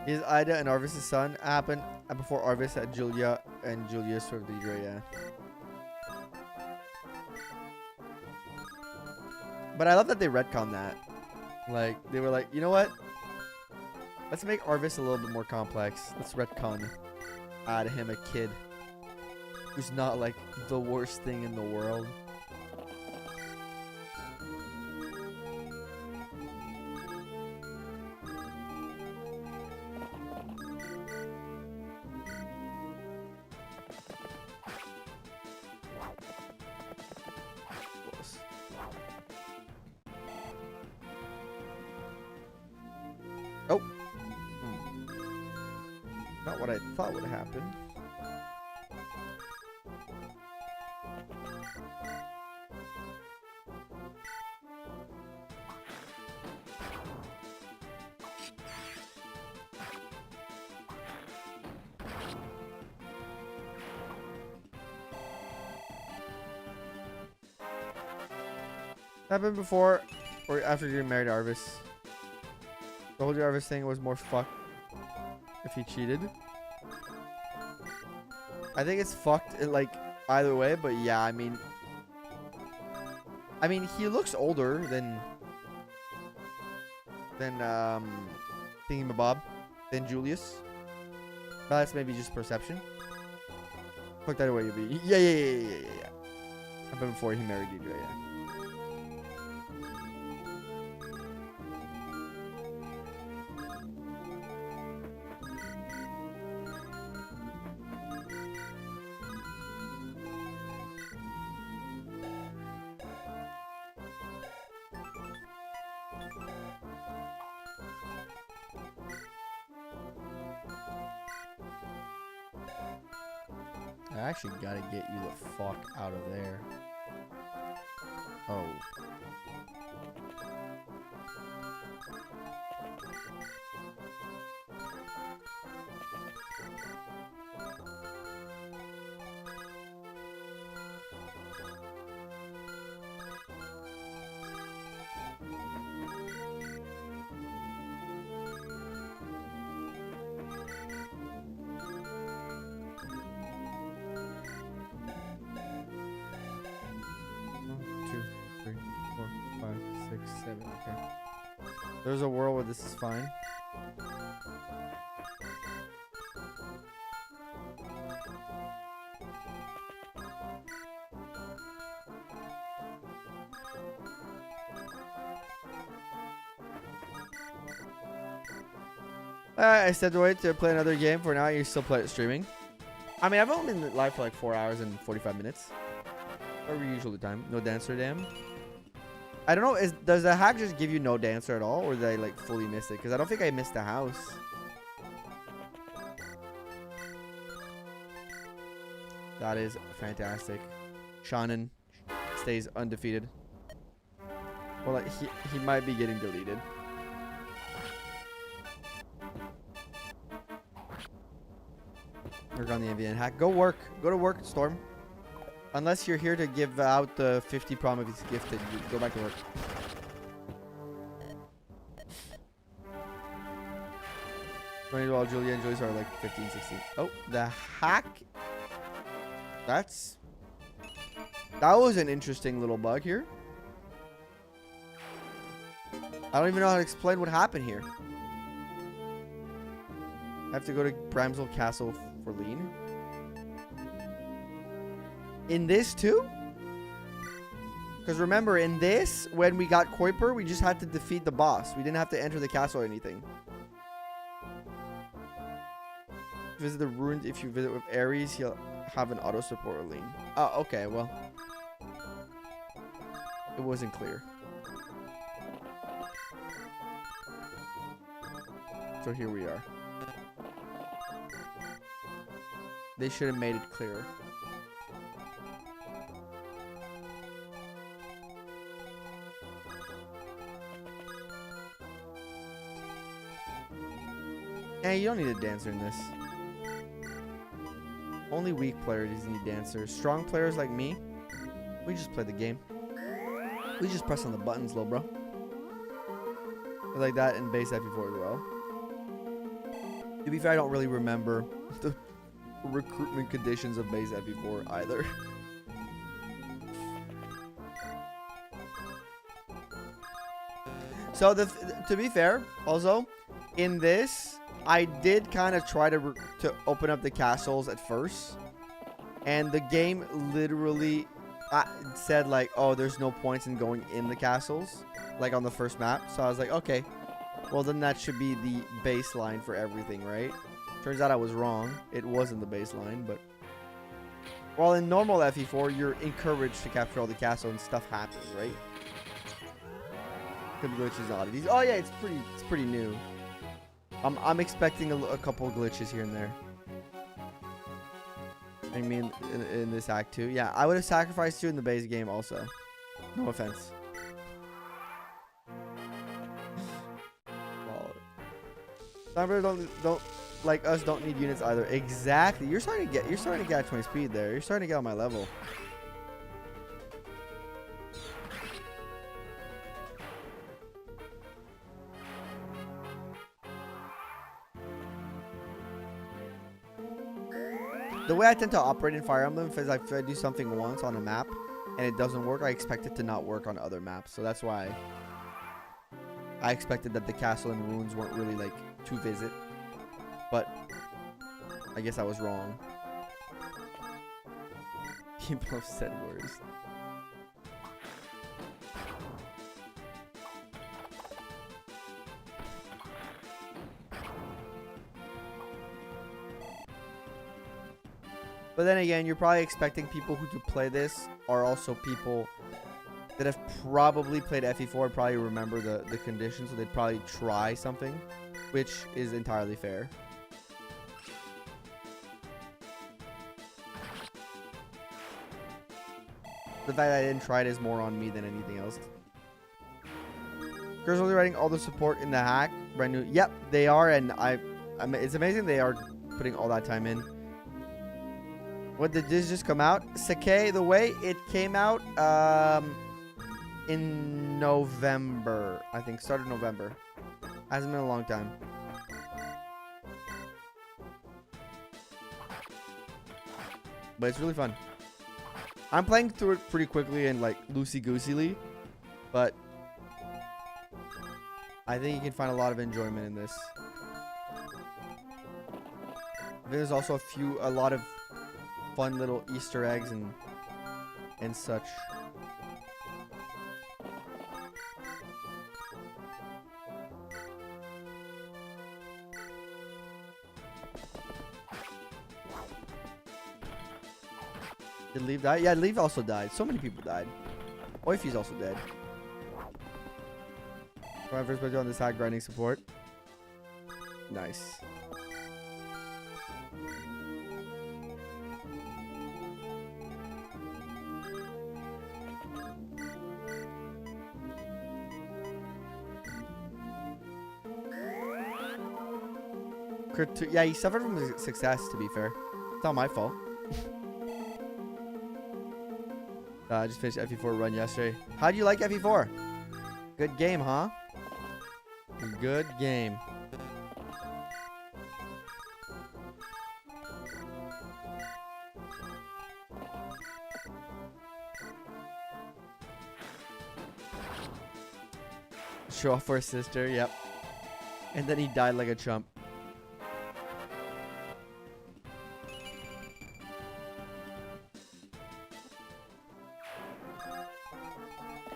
Is Ida and Arvis' son happened before Arvis had Julia and Julia served Idra, yeah. But I love that they retconned that. Like, they were like, you know what? Let's make Arvis a little bit more complex. Let's retcon. Add him a kid who's not like the worst thing in the world. Oh. Not what I thought would happen. Happened before Or after getting married to Arvis. The whole Arvis thing was more fucked if he cheated. I think it's fucked like either way, but yeah, I mean he looks older than Thingamabob, than Julius. But that's maybe just perception. Fuck that away, you be. Yeah. But before he married Deidre, yeah. I actually gotta get you the fuck out of there. Oh. Okay. There's a world where this is fine. I stepped away to play another game. For now, you still play it streaming. I mean, I've only been live for like 4 hours and 45 minutes. Whatever usual time. No dancer, damn. I don't know. Does the hack just give you no dancer at all, or did I like fully miss it? Because I don't think I missed the house. That is fantastic. Shannon stays undefeated. Well, like, he might be getting deleted. Work on the MVN hack. Go work. Go to work, Storm. Unless you're here to give out the 50 prom if it's gifted, you go back to work. While Julia and Julius are like 15, 16. Oh, the hack. That was an interesting little bug here. I don't even know how to explain what happened here. I have to go to Bramsville Castle for Lean. In this too? Because remember, in this, when we got Kuiper, we just had to defeat the boss. We didn't have to enter the castle or anything. Visit the ruins. If you visit with Ares, he'll have an auto support Lean. Oh, okay, well. It wasn't clear. So here we are. They should have made it clearer. Yeah, you don't need a dancer in this. Only weak players need dancers. Strong players like me, we just play the game. We just press on the buttons, little bro. Like that in base FE4 as well. To be fair, I don't really remember the recruitment conditions of base FE4 either. So to be fair, also in this, I did kind of try to open up the castles at first, and the game literally said like, oh, there's no points in going in the castles, like on the first map. So I was like, okay, well then that should be the baseline for everything, right? Turns out I was wrong. It wasn't the baseline, but while in normal FE4, you're encouraged to capture all the castle and stuff happens, right? Could be glitches, oddities. Oh yeah, it's pretty new. I'm expecting a couple glitches here and there. I mean, in this act too. Yeah, I would have sacrificed you in the base game also. No offense. Some players don't like us don't need units either. Exactly. You're starting to get at 20 speed there. You're starting to get on my level. The way I tend to operate in Fire Emblem is if I do something once on a map and it doesn't work, I expect it to not work on other maps. So that's why I expected that the castle and ruins weren't really like to visit. But I guess I was wrong. People have said words. But then again, you're probably expecting people who do play this are also people that have probably played FE4 and probably remember the conditions, so they'd probably try something, which is entirely fair. The fact that I didn't try it is more on me than anything else. Girls only writing all the support in the hack. Brand new. Yep, they are, and it's amazing they are putting all that time in. What did this just come out? Sake, the way it came out in November, I think, started November. Hasn't been a long time. But it's really fun. I'm playing through it pretty quickly and like loosey-gooseyly, but I think you can find a lot of enjoyment in this. There's also a lot of fun little Easter eggs and such. Did Leaf die? Yeah, Leaf also died. So many people died. Oify's also dead. My first playthrough on this hack grinding support. Nice. Yeah, he suffered from success, to be fair. It's not my fault. I just finished FE4 run yesterday. How do you like FE4? Good game, huh? Good game. Show off for his sister, yep. And then he died like a chump.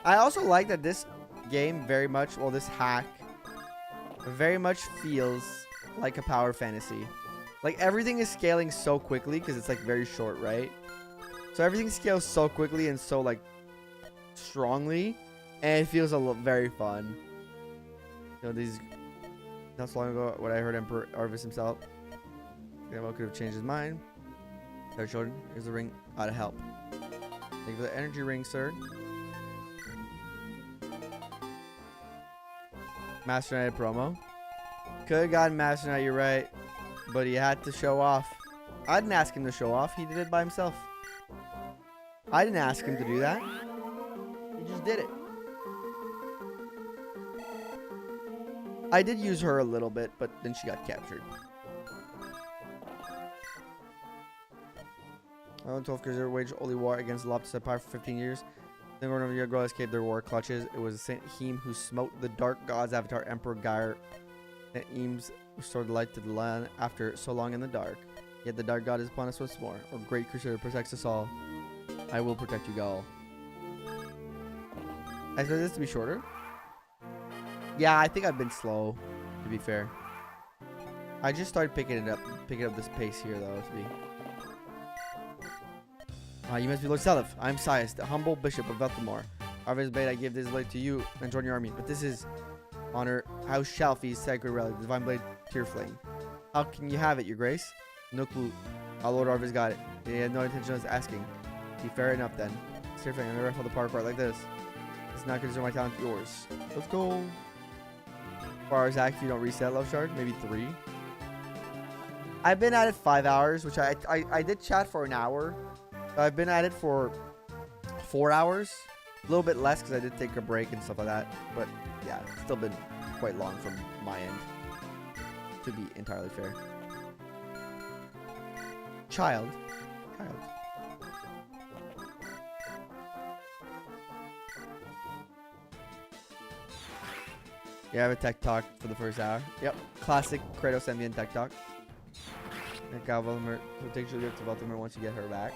I also like that this game very much, well, this hack very much feels like a power fantasy. Like everything is scaling so quickly because it's like very short, right? So everything scales so quickly and so like strongly, and it feels very fun. You know, these not so long ago, what I heard Emperor Arvis himself. Grandma could have changed his mind. Their children, here's the ring. Ought to help. Thank you for the energy ring, sir. Master Knight promo. Could have gotten Master Knight, you're right. But he had to show off. I didn't ask him to show off. He did it by himself. I didn't ask him to do that. He just did it. I did use her a little bit, but then she got captured. I went 12 Crusaders waged holy war against Loptous Empire for 15 years. Then one of your girls escaped their war clutches. It was Saint Heem who smote the dark god's avatar, Emperor Gyre. And Eames restored the light to the land after so long in the dark. Yet the dark god is upon us once more. Or great crusader protects us all. I will protect you all. I expect this to be shorter. Yeah, I think I've been slow, to be fair. I just started picking up this pace here, though, to be. You must be Lord Seliph. I'm Sias, the humble bishop of Velthamore. Arvis Blade, I give this blade to you and join your army. But this is honor House Shalfie's sacred relic, the divine blade Tearflame. How can you have it, your grace? No clue. Our Lord Arvis got it. He had no intention of asking. Be fair enough then. Tearflame, I'm gonna rifle the power apart like this. It's not consider my talent yours. Let's go. Far as hack, if you don't reset Love Shard, maybe 3. I've been at it 5 hours, which I did chat for an hour. I've been at it for 4 hours. A little bit less because I did take a break and stuff like that. But yeah, it's still been quite long from my end, to be entirely fair. child. Yeah, I have a tech talk for the first hour. Yep. Classic Kratos Envian tech talk. And Galvalmer will take Julia to Baltimore once you get her back.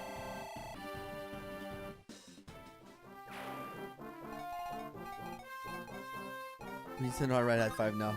He's not right at 5 now.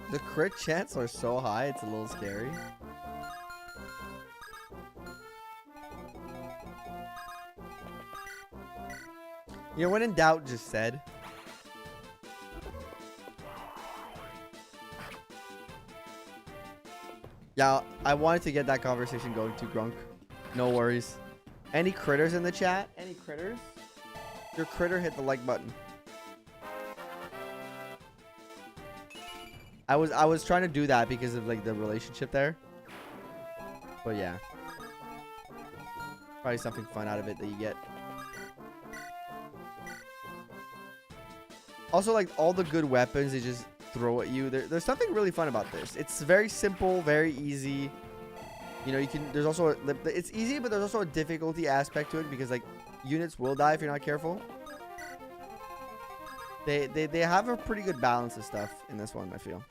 The crit chance are so high, it's a little scary. You know, when in doubt, just said. Yeah, I wanted to get that conversation going too, Grunk. No worries. Any critters in the chat? Any critters? Your critter, hit the like button. I was trying to do that because of like the relationship there. But yeah. Probably something fun out of it that you get. Also, like all the good weapons they just throw at you. There's something really fun about this. It's very simple, very easy. You know, you can. There's also it's easy, but there's also a difficulty aspect to it because like units will die if you're not careful. They have a pretty good balance of stuff in this one, I feel.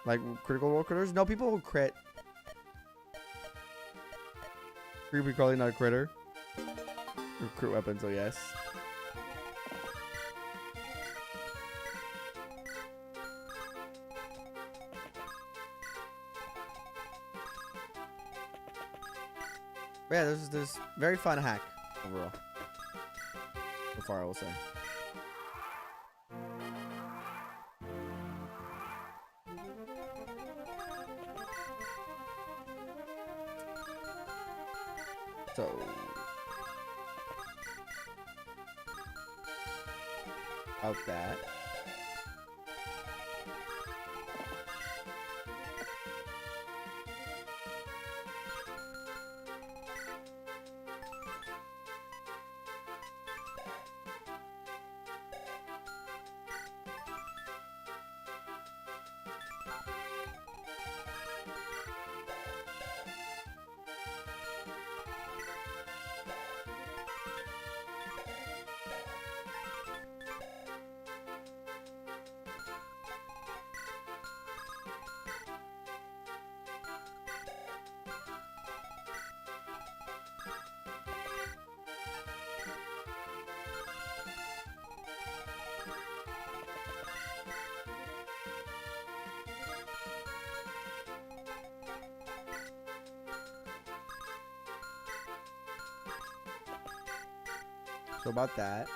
Like critical role critters. No, people will crit. Creepy crawly, not a critter. Recruit weapons, oh yes. But yeah, there's very fun hack overall. So far, I will say. So out that. So about that.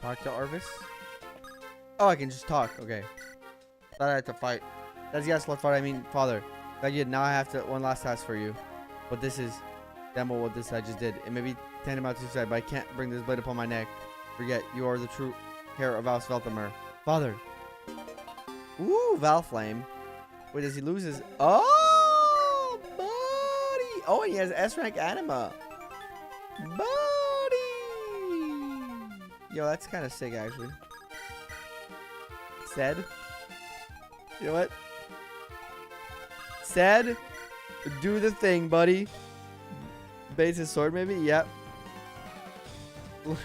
Talk to Arvis. Oh, I can just talk. Okay. Thought I had to fight. That's yes, let's fight. I mean, father. That you now I have to one last task for you. But this is demo what this I just did. It may be tantamount to suicide, but I can't bring this blade upon my neck. Forget, you are the true heir of Valsvelthamur. Father. Ooh, Valflame. Wait, does he lose his... Oh, buddy. Oh, and he has S-rank anima. Buddy. Yo, that's kind of sick, actually. Said. You know what? Said. Do the thing, buddy. Base his sword, maybe? Yep.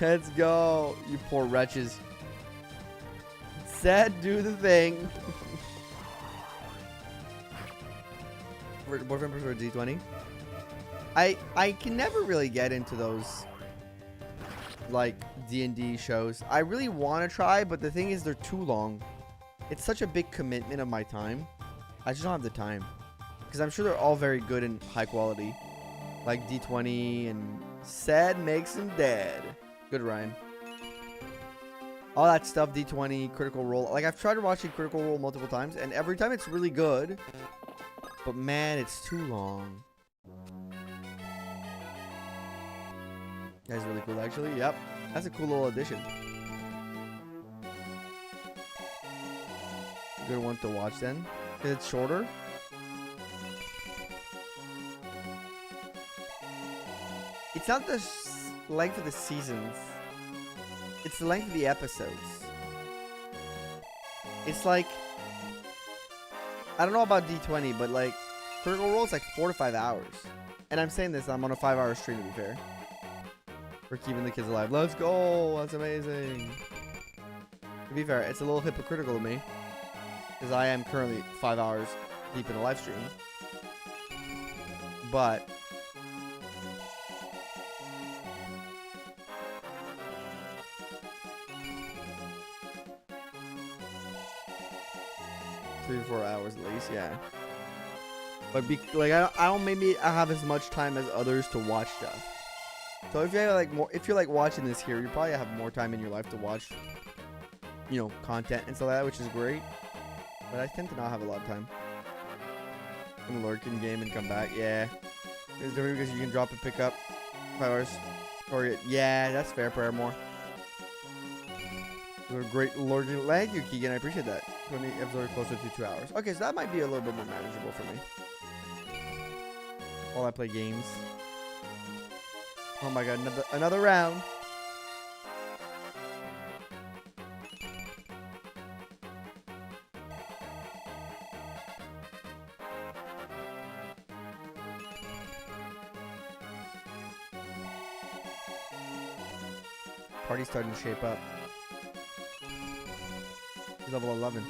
Let's go. You poor wretches. Said do the thing. Boyfriend prefer D20. I can never really get into those like D&D shows. I really want to try, but the thing is they're too long. It's such a big commitment of my time. I just don't have the time. Because I'm sure they're all very good and high quality. Like D20 and Said makes him dead. Good rhyme. all that stuff, D20, Critical Role. Like, I've tried watching Critical Role multiple times, and every time it's really good. But, man, it's too long. That's really cool, actually. Yep. That's a cool little addition. Good one to watch, then. Because it's shorter. It's not the length of the seasons. It's the length of the episodes. It's like, I don't know about D20, but like, Critical Role is like 4 to 5 hours. And I'm saying this, I'm on a 5-hour stream, to be fair. We're keeping the kids alive. Let's go! That's amazing. To be fair, it's a little hypocritical of me. Because I am currently 5 hours deep in a live stream. But 3 to 4 hours at least, yeah. But like I don't maybe I have as much time as others to watch stuff. So if you have like more, if you're like watching this here, you probably have more time in your life to watch, you know, content and stuff like that, which is great. But I tend to not have a lot of time. And lurk in game and come back, yeah. It's different because you can drop and pick up 5 hours. Or yeah, that's fair, Paramore. Those are great lurking. Thank you, Keegan. I appreciate that. 20 episodes closer to 2 hours. Okay, so that might be a little bit more manageable for me. While I play games. Oh my god, another round. Party's starting to shape up. He's level 11.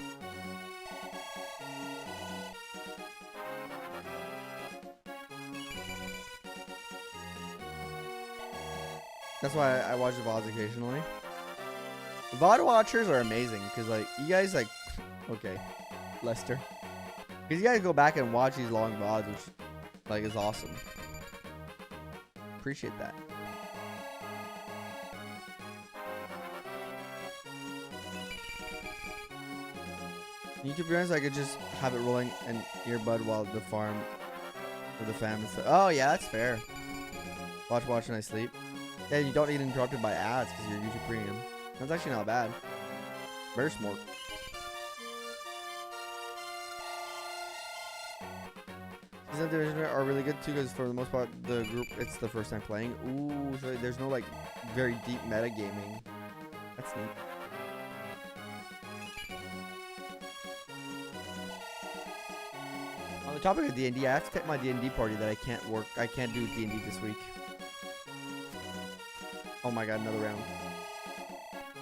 That's why I watch the VODs occasionally. VOD watchers are amazing because, like, you guys, like, okay, Lester. Because you guys go back and watch these long VODs, which, like, is awesome. Appreciate that. YouTube friends, I could just have it rolling and earbud while the farm for the fam and stuff. Oh, yeah, that's fair. Watch and I sleep. Yeah, you don't get interrupted by ads because you're YouTube Premium. That's actually not bad. Very smart. Season division are really good too because for the most part, the group, it's the first time playing. Ooh, so there's no like very deep metagaming. That's neat. On the topic of D&D, I have to take my D&D party that I can't do D&D this week. Oh my god, another round.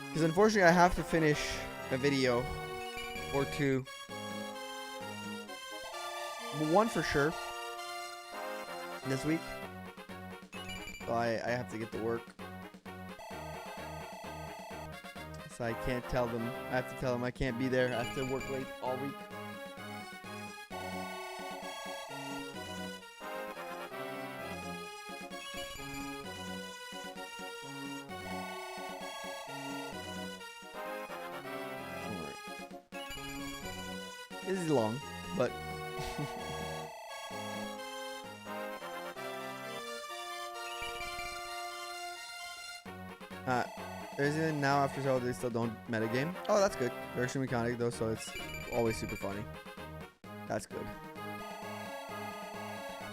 Because unfortunately I have to finish a video or two. One for sure. This week. So I have to get to work. So I can't tell them. I have to tell them I can't be there. I have to work late all week. This is long, but there's even now after so they still don't metagame. Oh, that's good. They're extremely mechanic though, so it's always super funny. That's good.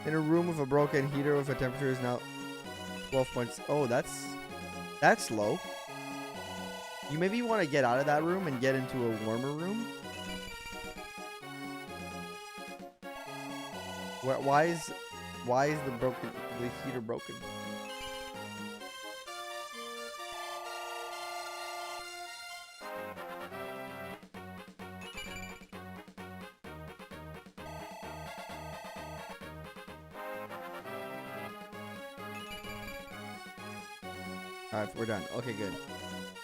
In a room with a broken heater with a temperature is now 12 points. Oh, that's low. You maybe want to get out of that room and get into a warmer room. Why is the heater broken? Alright, we're done. Okay, good.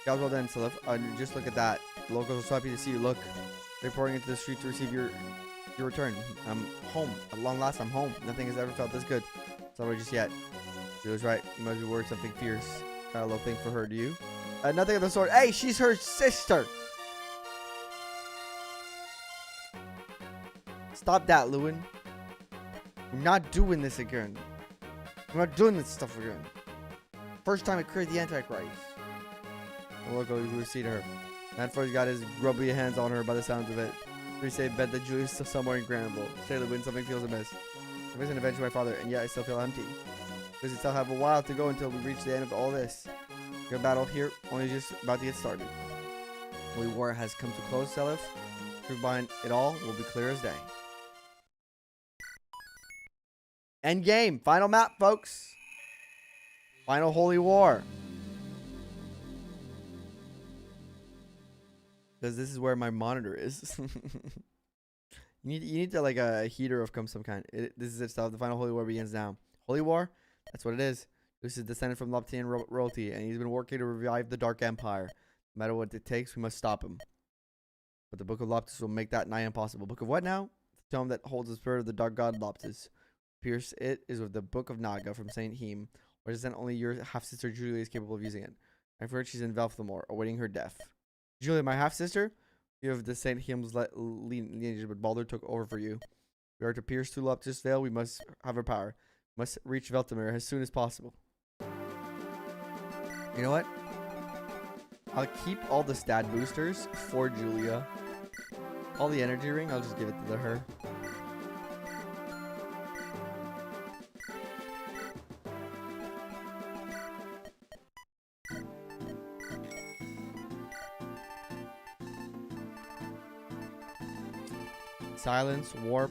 Jobs well done, Seliph. Just look at that. Locals are so happy to see you. Look, they're pouring into the street to receive your return. I'm home. At long last, I'm home. Nothing has ever felt this good. It's not just yet. She was right. You must be worried something fierce. Got a little thing for her, do you? Nothing of the sort. Hey, she's her sister. Stop that, Lewin. We're not doing this again. We're not doing this stuff again. First time I created the Antichrist. Look who we see to her. Manfred's got his grubby hands on her by the sounds of it. We say bet that Julia's still somewhere in Grannvalian. Say Lewin, something feels amiss. I was an avenge my father, and yet I still feel empty. Does it still have a while to go until we reach the end of all this? Good battle here, only just about to get started. Holy war has come to close, Seliph. Truth behind it all will be clear as day. End game. Final map, folks. Final holy war. Because this is where my monitor is. you need to like a heater of some kind. This is it stuff. The final holy war begins now. Holy war? That's what it is. This is descended from Loptian royalty, and he's been working to revive the Dark Empire. No matter what it takes, we must stop him. But the Book of Loptous will make that nigh impossible. Book of what now? The tome that holds the spirit of the Dark God Loptous. Pierce it is with the Book of Naga from Saint Heme, or is then only your half-sister Julia is capable of using it. I've heard she's in Velthamore, awaiting her death. Julia, my half-sister? You have the Saint Heme's lineage, but Baldur took over for you. We are to pierce through Loptous Veil. We must have her power. We must reach Velthamore as soon as possible. You know what? I'll keep all the stat boosters for Julia. All the energy ring, I'll just give it to her. Silence, warp.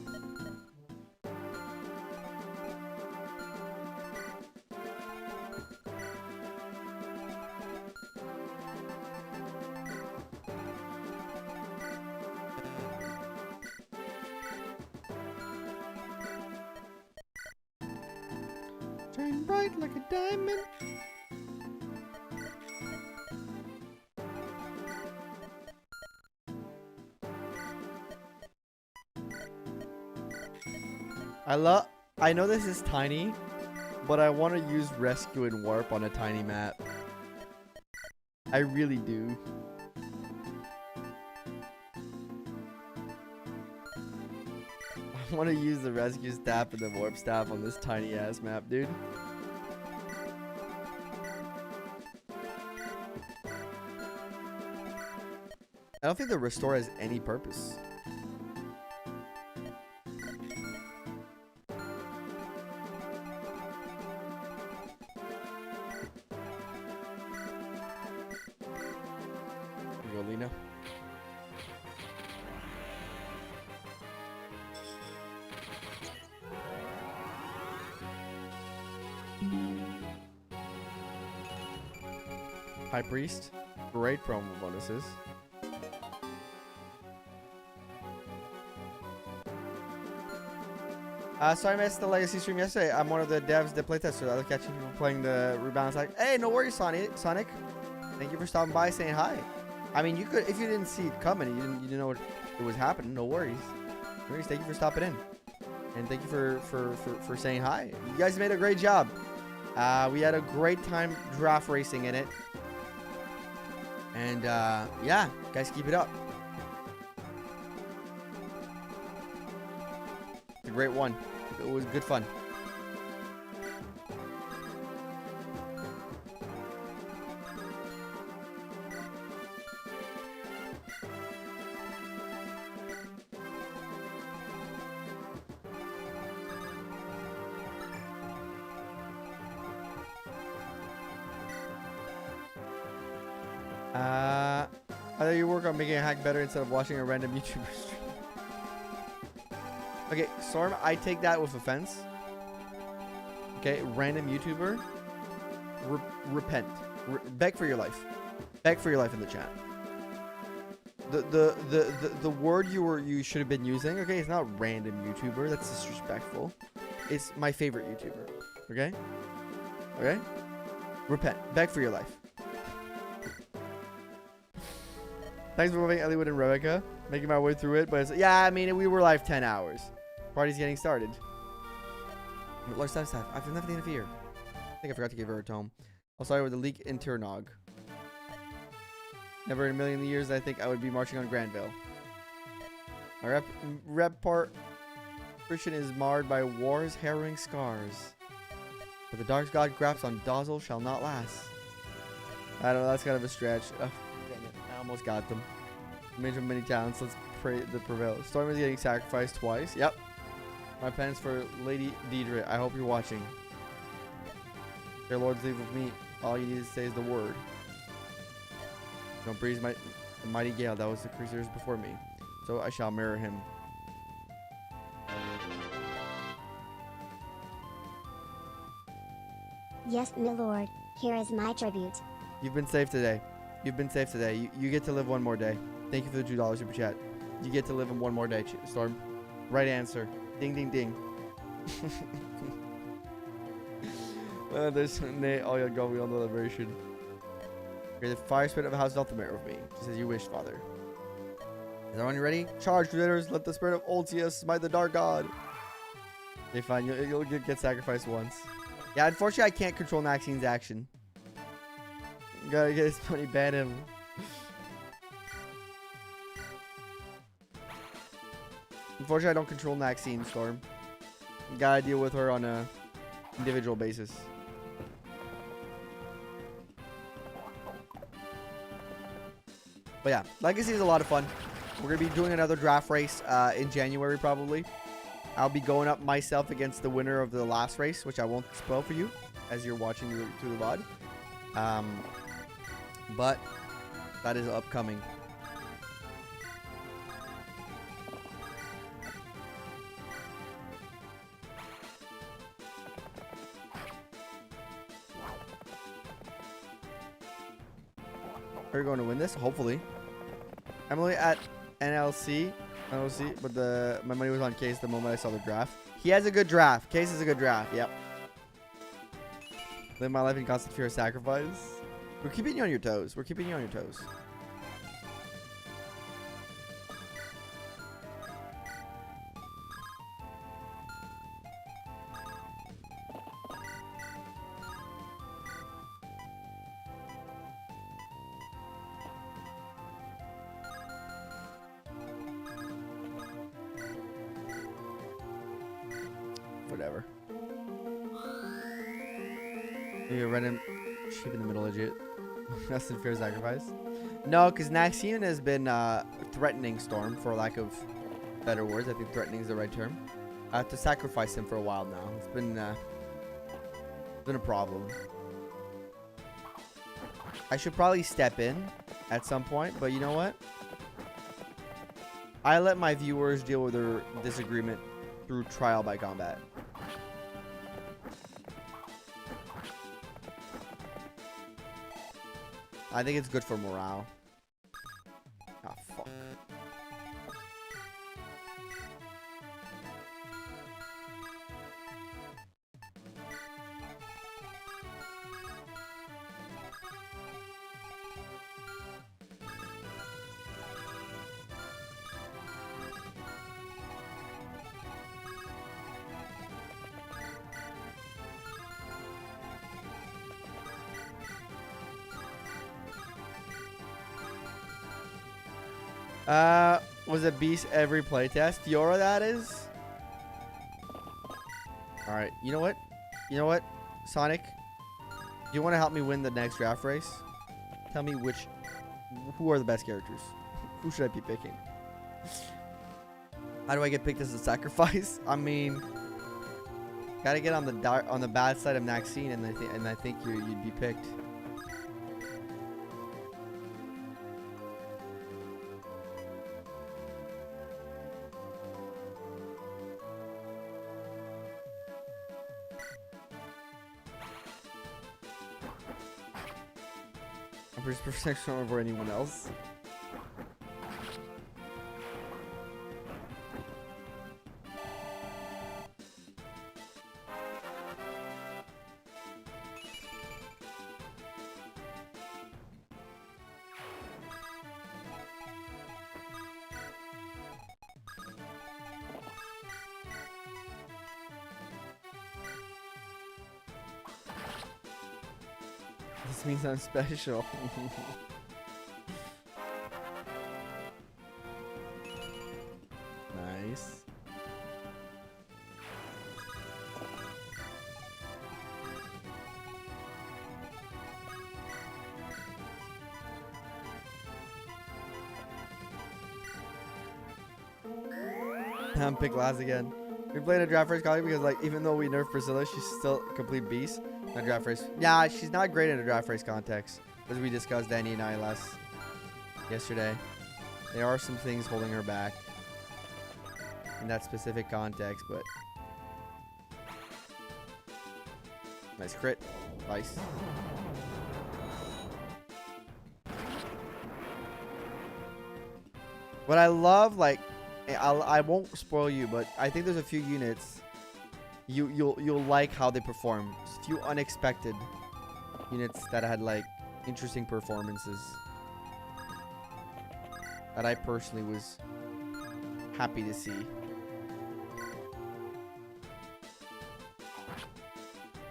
Shine bright like a diamond. I know this is tiny, but I want to use rescue and warp on a tiny map. I really do. I want to use the rescue staff and the warp staff on this tiny ass map, dude. I don't think the restore has any purpose. Lena. High Priest, great promo bonuses. Sorry I missed the Legacy stream yesterday. I'm one of the devs that playtest, so I was catching people playing the rebalance. Like, hey, no worries, Sonic. Thank you for stopping by, saying hi. I mean, you could, if you didn't see it coming, you didn't know what it was happening. No worries. No worries. Thank you for stopping in, and thank you for saying hi. You guys made a great job. We had a great time draft racing in it, and yeah, guys, keep it up. It's a great one. It was good fun. I thought you work on making a hack better instead of watching a random YouTuber stream. Okay, Storm, I take that with offense. Okay, random YouTuber. Repent. Beg for your life. Beg for your life in the chat. The word you should have been using, okay, it's not random YouTuber. That's disrespectful. It's my favorite YouTuber. Okay? Okay? Repent. Beg for your life. Thanks for moving Elliewood and Rebecca. Making my way through it, but it's, yeah, I mean, we were live 10 hours. Party's getting started. Large staff. I have nothing to fear. I think I forgot to give her a tome. I'll start with the leak in Turnog. Never in a million years I think I would be marching on Grannvale. My reputation is marred by war's harrowing scars. But the dark god grasp on Dazzle shall not last. I don't know, that's kind of a stretch. Oh, dang it. I almost got them. Mention many talents, let's pray the prevail. Storm is getting sacrificed twice. Yep. My penance for Lady Deidre. I hope you're watching. Dear Lords, leave with me. All you need to say is the word. Don't breeze the mighty gale. That was the Crusaders before me. So I shall mirror him. Yes, my lord. Here is my tribute. You've been safe today. You've been safe today. You get to live one more day. Thank you for the $2 super chat. You get to live in one more day, Storm. Right answer. Ding, ding, ding. There's Nate. Oh, yeah, go. We all know the version. Okay, the fire spirit of House Deltamere with me. Just as you wish, Father. Is everyone ready? Charge, Crusaders. Let the spirit of Ultius smite the dark god. Okay, fine. You'll get sacrificed once. Yeah, unfortunately, I can't control Naxine's action. Gotta get his money, ban him. Unfortunately, I don't control Naxine, Storm. Gotta deal with her on a individual basis. But yeah, Legacy is a lot of fun. We're gonna be doing another draft race in January probably. I'll be going up myself against the winner of the last race, which I won't spoil for you as you're watching through the VOD. But that is upcoming. Are you going to win this? Hopefully. I'm only at NLC, but my money was on Case the moment I saw the draft. He has a good draft. Case is a good draft. Yep. Live my life in constant fear of sacrifice. We're keeping you on your toes. We're keeping you on your toes. Whatever. Maybe a random sheep in the middle, legit. That's in fear sacrifice. No, because Naxian has been threatening Storm, for lack of better words. I think threatening is the right term. I have to sacrifice him for a while now. It's been a problem. I should probably step in at some point, but you know what? I let my viewers deal with their disagreement through trial by combat. I think it's good for morale. Ah, fuck. Was it beast every playtest? Fiora, that is? Alright, you know what? You know what, Sonic? Do you want to help me win the next draft race? Tell me who are the best characters? Who should I be picking? How do I get picked as a sacrifice? I mean, gotta get on the bad side of Naxine, and I think you'd be picked. Protection over anyone else. This means I'm special. Pick last again. We played a draft race colleague because, like, even though we nerfed Priscilla, she's still a complete beast. A draft race. Yeah, she's not great in a draft race context, as we discussed, Danny and I yesterday. There are some things holding her back in that specific context, but nice crit. Nice. But I love, like, I won't spoil you, but I think there's a few units you'll like how they perform. Just a few unexpected units that had, like, interesting performances that I personally was happy to see.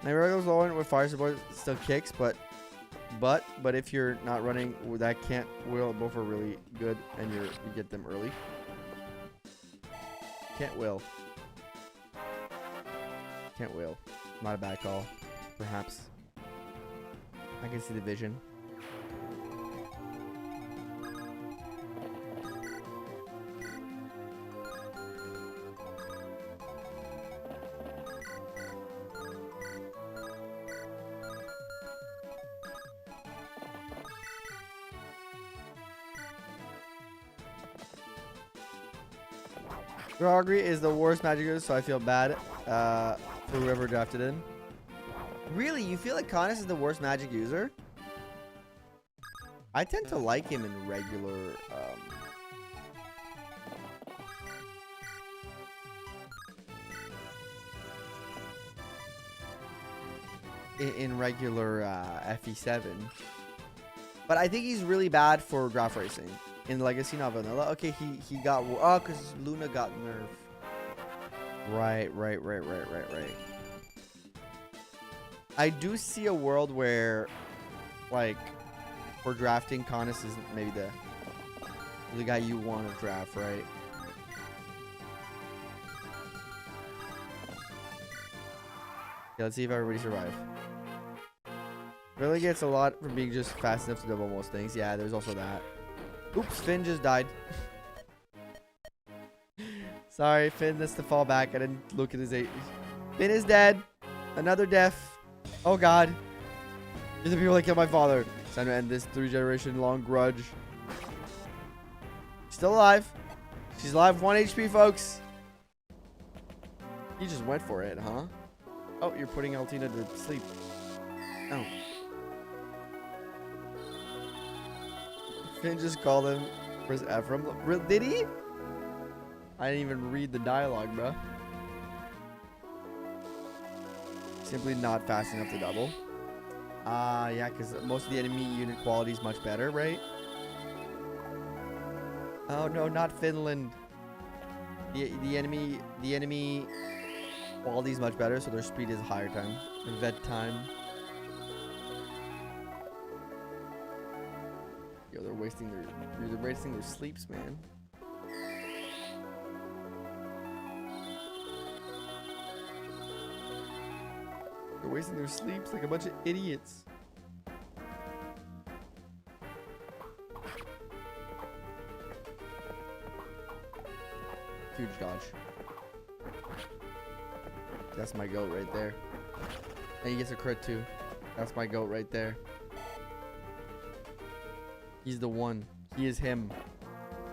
Nairobi's low with fire support still kicks, but if you're not running that can't will, both are really good, and you get them early. Can't will. Not a bad call, perhaps. I can see the vision. Grogry is the worst magic user, so I feel bad for whoever drafted in. Really? You feel like Connus is the worst magic user? I tend to like him in regular... in regular FE7. But I think he's really bad for draft racing. In Legacy, not Vanilla. Okay, he got... Oh, because Luna got nerfed. Right. I do see a world where, like, for drafting, Connus isn't maybe the guy you want to draft, right? Yeah, let's see if everybody survives. Really gets a lot from being just fast enough to double most things. Yeah, there's also that. Oops, Finn just died. Sorry, Finn has to fall back. I didn't look at his age. Finn is dead. Another death. Oh, God. You're the people that killed my father. It's time to end this 3-generation long grudge. Still alive. She's alive. 1 HP, folks. He just went for it, huh? Oh, you're putting Altina to sleep. Oh. Finn just called him Chris Ephraim. Did he? I didn't even read the dialogue, bro. Simply not fast enough to double. Yeah, because most of the enemy unit quality is much better, right? Oh no, not Finland. The enemy quality is much better, so their speed is higher time. Vet time. Yo, they're wasting their sleeps, man. They're wasting their sleeps like a bunch of idiots. Huge dodge. That's my goat right there. And he gets a crit too. That's my goat right there. He's the one. He is him.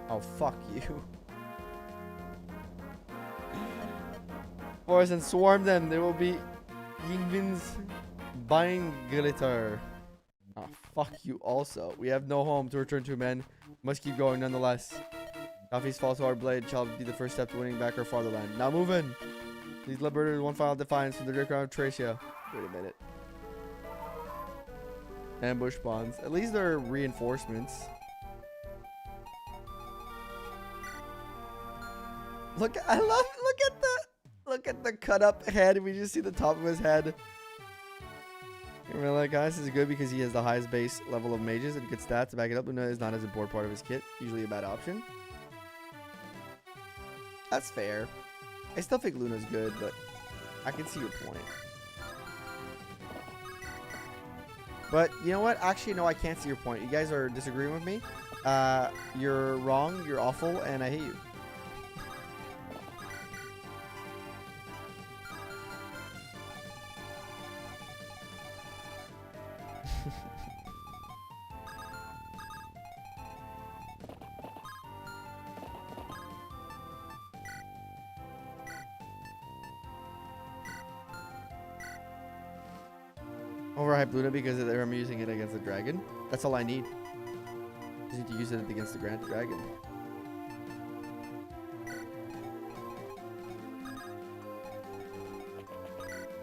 Oh, fuck you. Force and swarm them. There will be Yingvin's buying glitter. Oh, fuck you also. We have no home to return to, men. Must keep going nonetheless. Coffee's fall to our blade shall be the first step to winning back our fatherland. Now move in. These liberators one final defiance from the direct ground of Tracia. Wait a minute. Ambush spawns. At least they're reinforcements. Look at the cut up head. We just see the top of his head. Remember, guys, this is good because he has the highest base level of mages and good stats to back it up. Luna is not as important part of his kit. Usually a bad option. That's fair. I still think Luna's good, but I can see your point. But you know what? Actually, no, I can't see your point. You guys are disagreeing with me. You're wrong, you're awful, and I hate you. Overhype Luna because I'm using it against the dragon. That's all I need. Just need to use it against the Grand Dragon.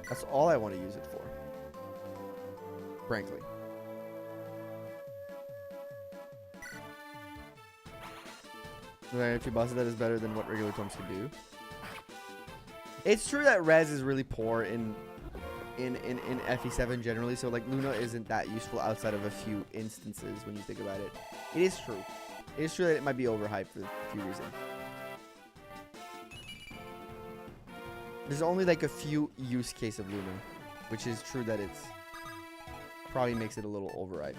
That's all I want to use it for. Frankly. If you boss that is better than what regular tomes can do. It's true that res is really poor in FE7 generally, so like Luna isn't that useful outside of a few instances when you think about it. It is true. It is true that it might be overhyped for a few reasons. There's only like a few use case of Luna, which is true that it's probably makes it a little overhyped.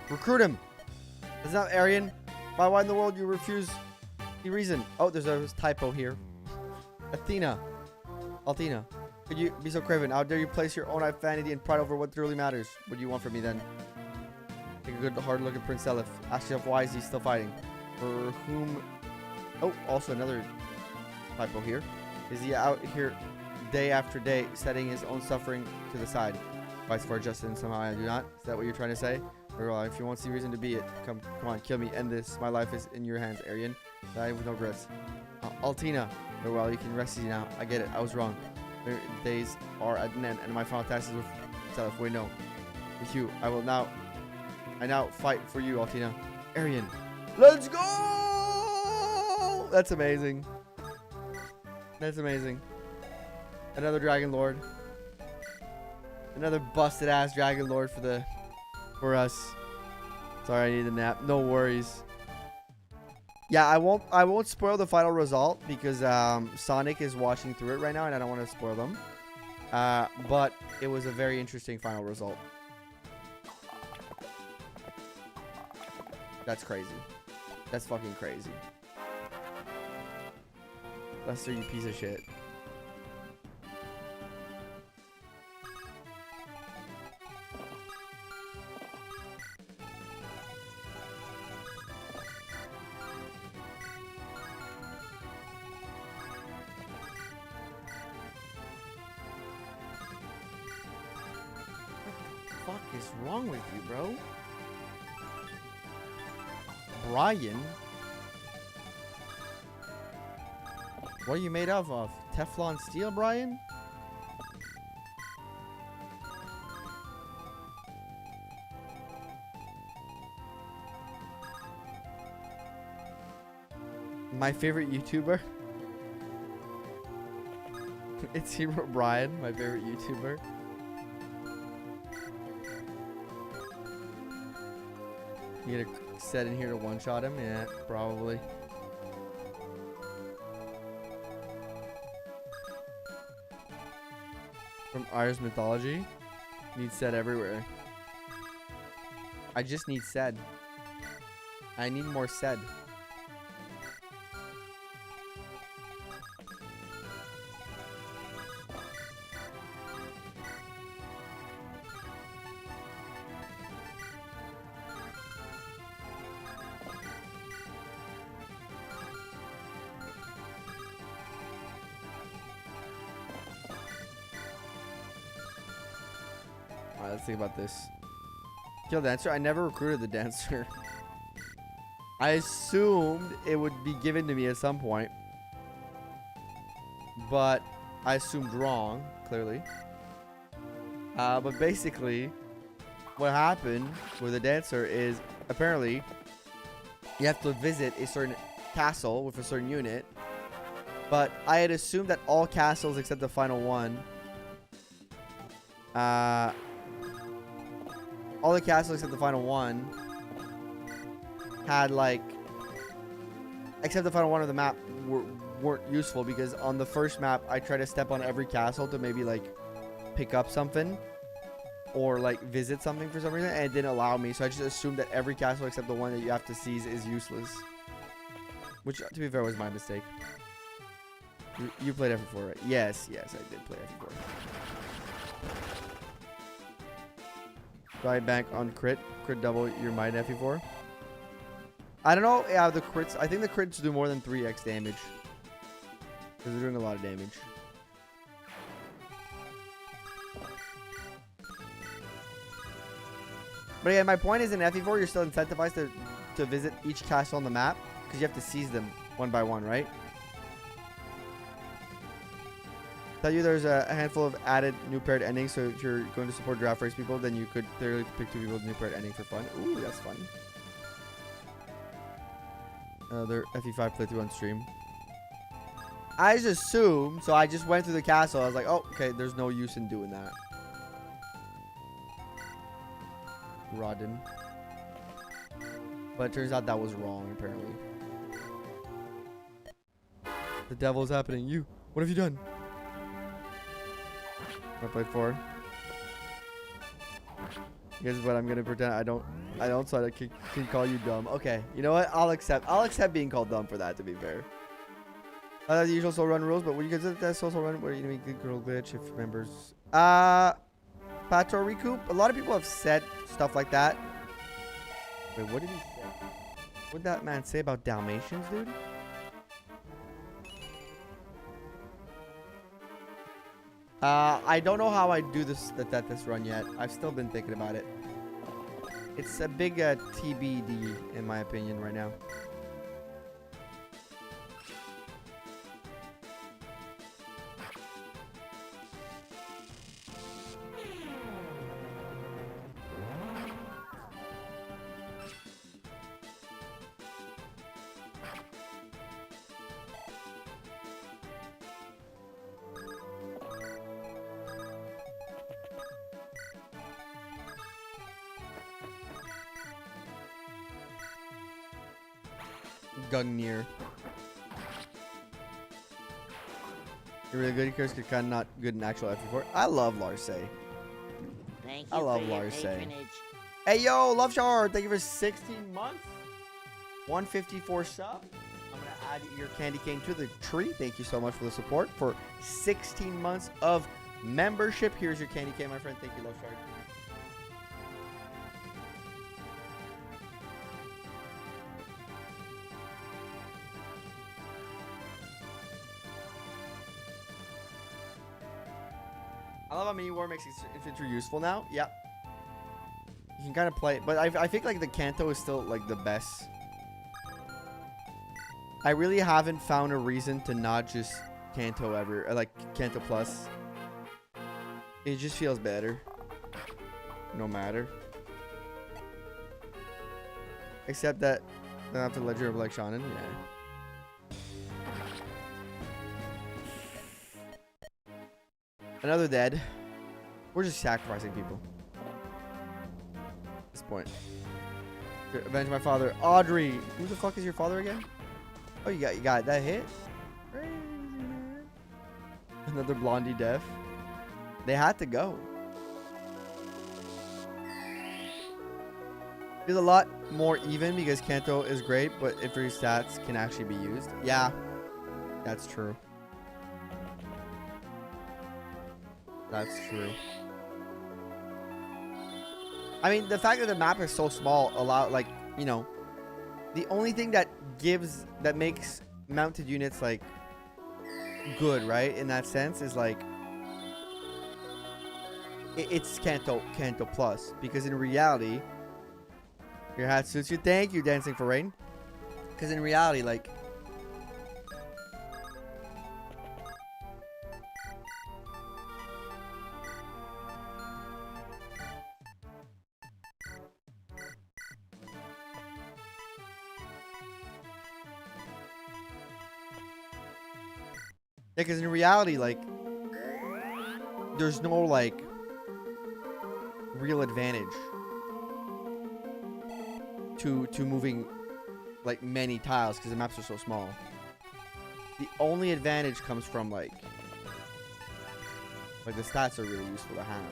Recruit him. It's not Aryan. Why in the world you refuse the reason? Oh, there's a typo here. Athena. Althena. Could you be so craven? How dare you place your own vanity and pride over what truly matters? What do you want from me then? Take a good hard look at Prince Seliph. Ask yourself, why is he still fighting? For whom? Oh, also another typo here. Is he out here day after day setting his own suffering to the side? Fights for justice and somehow I do not? Is that what you're trying to say? Very well, if you want to see reason to be it, come on, kill me, end this. My life is in your hands, Aryan. Die with no regrets. Altina. Very well, you can rest easy now. I get it, I was wrong. Their days are at an end, and my final task is with Seliph. Wait, no. With you, I now fight for you, Altina. Aryan. Let's go! That's amazing. That's amazing. Another Dragon Lord. Another busted ass Dragon Lord for us. Sorry, I need a nap. No worries. Yeah, I won't spoil the final result because Sonic is watching through it right now and I don't want to spoil them. But it was a very interesting final result. That's crazy. That's fucking crazy. Lester, you piece of shit. What the fuck is wrong with you, bro? Brian? What are you made of? Teflon steel, Brian? My favorite YouTuber? It's Hero Brian, my favorite YouTuber. You get a set in here to one-shot him? Yeah, probably. From Irish mythology. Need set everywhere. I just need said. I need more said. Alright, let's think about this. Kill the dancer. I never recruited the dancer. I assumed it would be given to me at some point. But I assumed wrong, clearly. But basically, what happened with the dancer is apparently you have to visit a certain castle with a certain unit. But I had assumed that all castles except the final one all the castles except the final one had like, except the final one of the map weren't useful because on the first map, I tried to step on every castle to maybe like pick up something or like visit something for some reason, and it didn't allow me. So I just assumed that every castle except the one that you have to seize is useless. Which, to be fair, was my mistake. You played FE4, right? Yes, yes, I did play FE4. Do I bank on crit? Crit double your might in FE4? I don't know. Yeah, the crits. I think the crits do more than 3x damage. Because they're doing a lot of damage. But yeah, my point is in FE4, you're still incentivized to visit each castle on the map. Because you have to seize them one by one, right? Tell you there's a handful of added new paired endings. So if you're going to support draft race people, then you could literally pick 2 people with new paired ending for fun. Ooh, that's fun. Another FE5 playthrough on stream. I just assumed, so I just went through the castle. I was like, oh, okay, there's no use in doing that. Rodden. But it turns out that was wrong, apparently. The devil's happening. You, what have you done? I played 4. Here's what I'm gonna pretend I don't so I can call you dumb. Okay, you know what? I'll accept being called dumb for that, to be fair. The usual soul run rules, but when you consider that soul run, what do you mean good girl glitch if members Pato recoup? A lot of people have said stuff like that. Wait, what did he say? What did that man say about Dalmatians, dude? I don't know how I do this run yet. I've still been thinking about it. It's a big TBD in my opinion right now. Gungnir. You're really good. You're kind of not good in actual FE4. I love Larse. Thank you I love for your Larse. patronage. Hey yo, Love Shard, thank you for 16 months. 154 sub. I'm gonna add your candy cane to the tree. Thank you so much for the support for 16 months of membership. Here's your candy cane, my friend. Thank you, Love Shard. I love how mini war makes infantry useful now. Yeah. You can kind of play it, but I think like the Kanto is still like the best. I really haven't found a reason to not just Kanto ever, or like Kanto Plus. It just feels better. No matter. Except that I have to Ledger of like Shonen, yeah. Another dead. We're just sacrificing people. At this point. Avenge my father. Audrey. Who the fuck is your father again? Oh, you got that hit? Crazy, man. Another Blondie death. They had to go. It's a lot more even because Kanto is great, but infantry stats can actually be used. Yeah, that's true. That's true. I mean, the fact that the map is so small like, you know, the only thing that makes mounted units like good, right? In that sense is like it's Kanto Plus, because in reality, your hat suits you. Thank you, Dancing for Rain. Because in reality, like, yeah, because in reality, like, there's no, like, real advantage to moving, like, many tiles because the maps are so small. The only advantage comes from like the stats are really useful to have.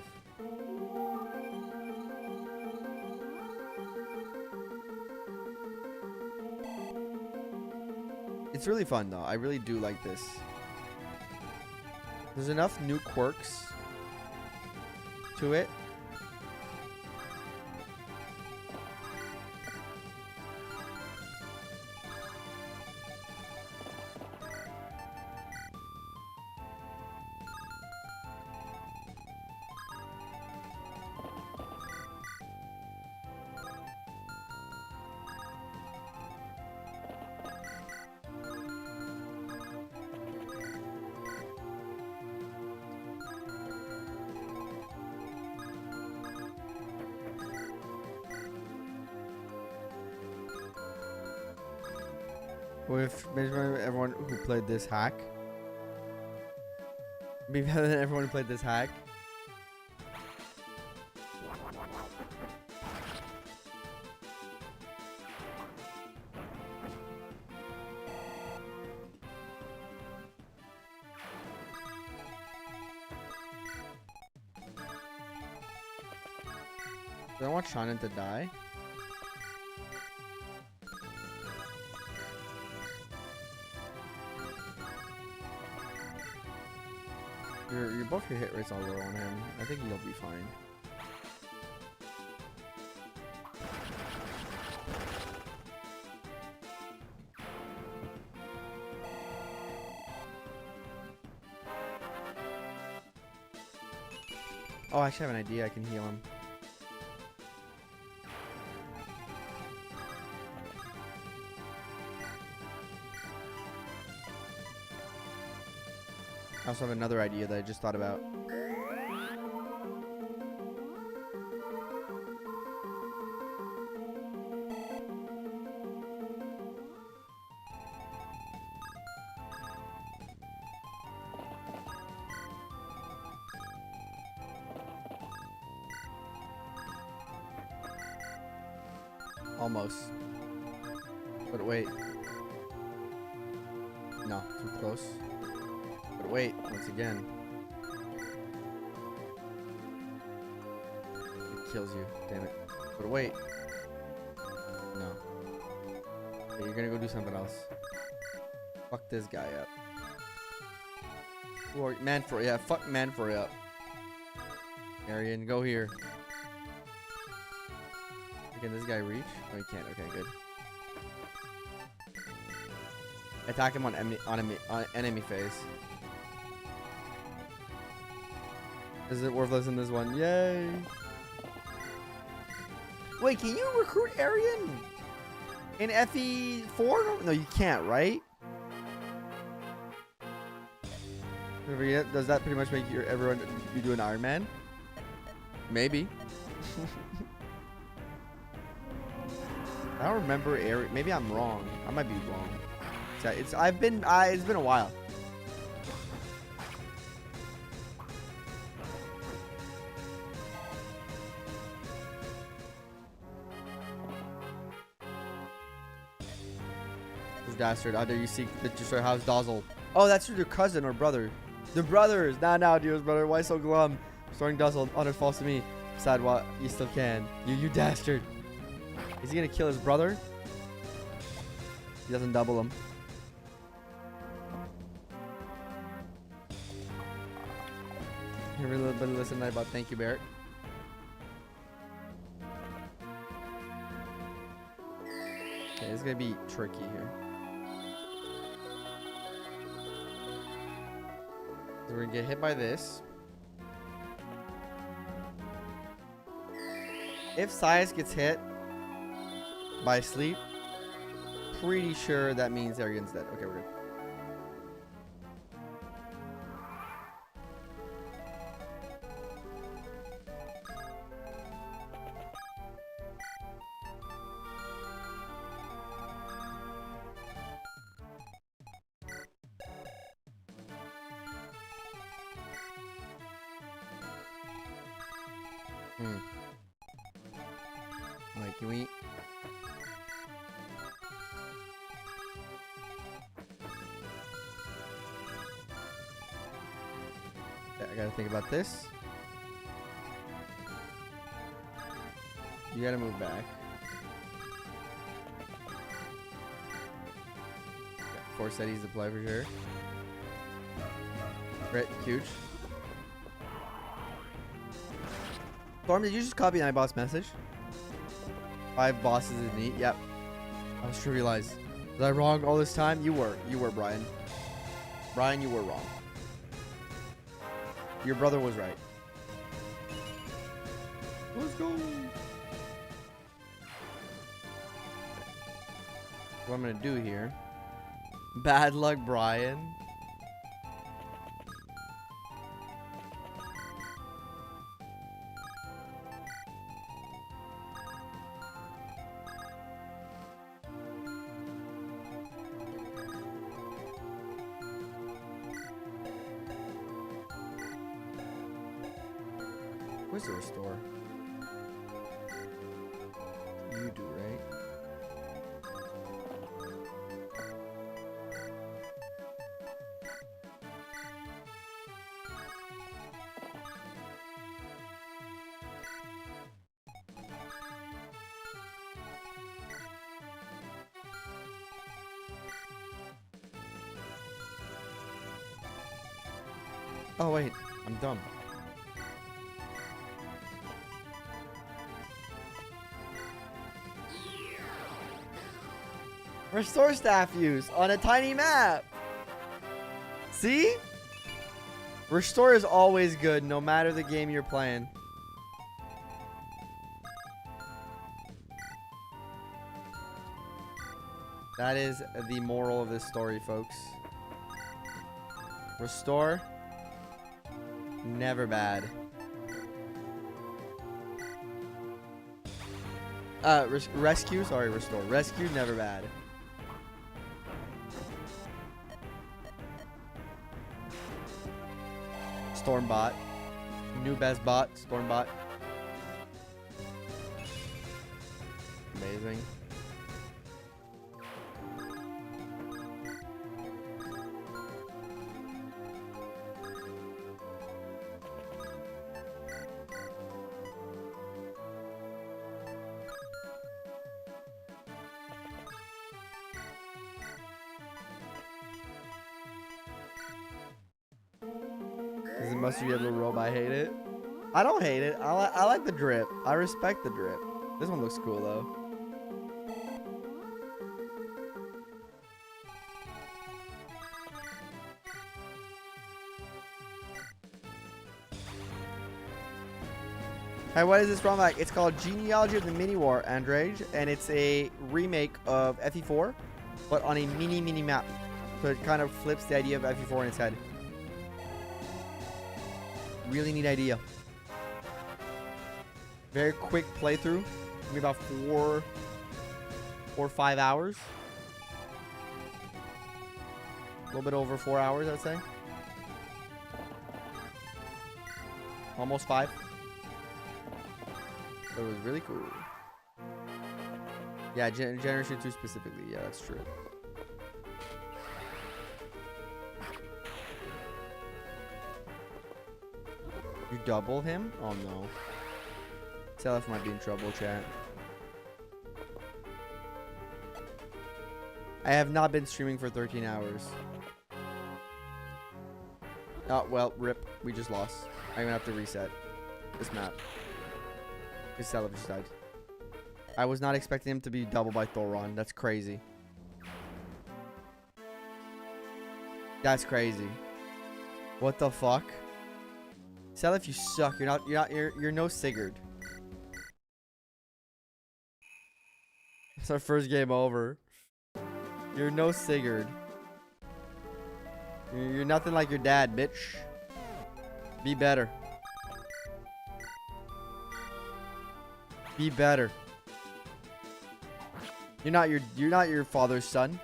It's really fun though. I really do like this. There's enough new quirks to it. With everyone who played this hack. Be better than everyone who played this hack. Do I want Shannon to die? Both your hit rates are low on him. I think he'll be fine. Oh, I actually have an idea. I can heal him. I also have another idea that I just thought about. Almost. But wait. No, too close. But wait, once again. It kills you, damn it. But wait. No. Okay, you're gonna go do something else. Fuck this guy up. Or man for yeah, fuck man for up. Arian, go here. Can this guy reach? Oh, he can't. Okay, good. Attack him on enemy phase. Is it worthless in this one? Yay! Wait, can you recruit Arian in FE4? No, you can't, right? Does that pretty much make everyone be doing Iron Man? Maybe. I don't remember Arian. Maybe I'm wrong. I might be wrong. It's been a while. This dastard. How dare you seek to destroy House Dazzle? Oh, that's your cousin or brother. The brothers. Now, dearest brother. Why so glum? Restoring Dazzle. Honor falls to me. Sad what you still can. You dastard. Is he gonna kill his brother? He doesn't double him. Hear a little bit of listen about thank you, Barrett. Okay, it's gonna be tricky here. So we're gonna get hit by this. If Sias gets hit by sleep, pretty sure that means Arian's dead. Okay, we're good. Wait, can we... Okay, I gotta think about this. You gotta move back. Okay, 4 cities to play for sure. Right, huge. Storm, did you just copy Nightbot's message? 5 bosses is neat. Yep. I was trivialized. Was I wrong all this time? You were. You were, Brian. Brian, you were wrong. Your brother was right. Let's go. What I'm gonna do here. Bad luck, Brian. Where's the restore? You do, right? Oh wait, I'm dumb. Restore staff use on a tiny map. See? Restore is always good, no matter the game you're playing. That is the moral of this story, folks. Restore, never bad. Rescue, sorry, restore. Rescue, never bad. Stormbot. New best bot. Stormbot. Amazing. Because it must be a little robe. I hate it. I don't hate it. I like the drip. I respect the drip. This one looks cool though. Hey, what is this from? Like, it's called Genealogy of the Mini War, Andrage, and it's a remake of FE4, but on a mini map. So it kind of flips the idea of FE4 in its head. Really neat idea. Very quick playthrough. Maybe about 4 or 5 hours. A little bit over 4 hours, I'd say. Almost 5. So it was really cool. Yeah, Generation 2 specifically. Yeah, that's true. You double him? Oh no. Seliph might be in trouble, chat. I have not been streaming for 13 hours. Oh, well, rip. We just lost. I'm gonna have to reset this map. Because Seliph just died. I was not expecting him to be doubled by Thoron. That's crazy. That's crazy. What the fuck? Seliph, you suck. You're no Sigurd. It's our first game over. You're no Sigurd. You're nothing like your dad, bitch. Be better. Be better. You're not your father's son.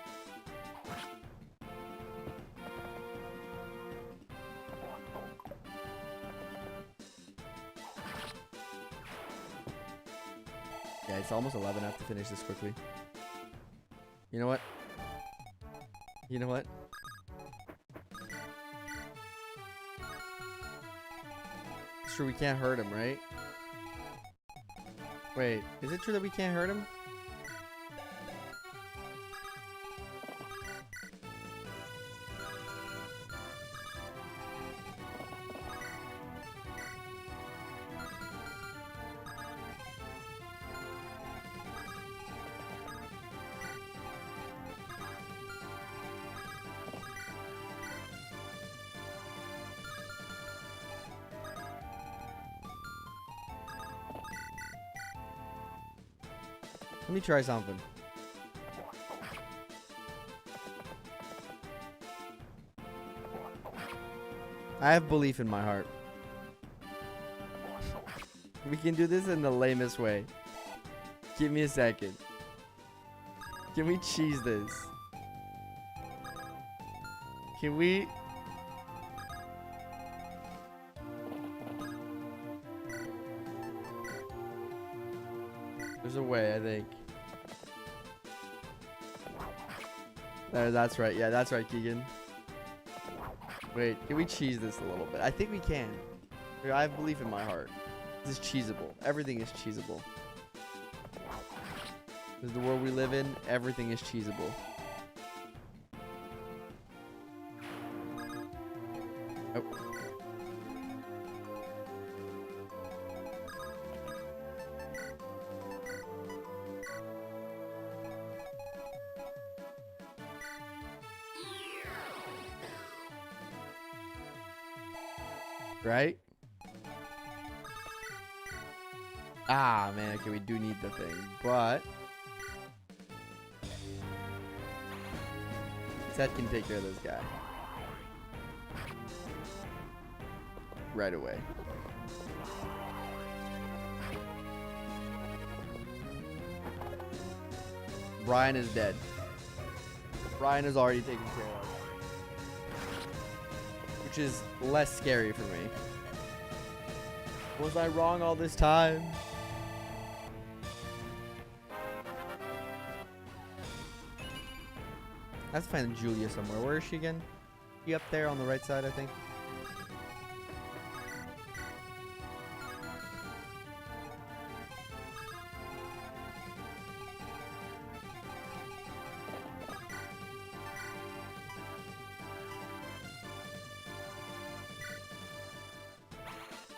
Yeah, it's almost 11. I have to finish this quickly. You know what? You know what? true. We can't hurt him, right? Wait, is it true that we can't hurt him? Let me try something. I have belief in my heart. We can do this in the lamest way. Give me a second. Can we cheese this? Can we? There's a way, I think. There, that's right. Yeah, that's right, Keegan. Wait, can we cheese this a little bit? I think we can. I have belief in my heart. This is cheesable. Everything is cheesable. This is the world we live in. Everything is cheesable. Oh. Right? Ah, man. Okay, we do need the thing, but Seth can take care of this guy right away. Brian is dead. Brian is already taken care of, which is less scary for me. Was I wrong all this time? Let's find Julia somewhere. Where is she again? She up there on the right side, I think.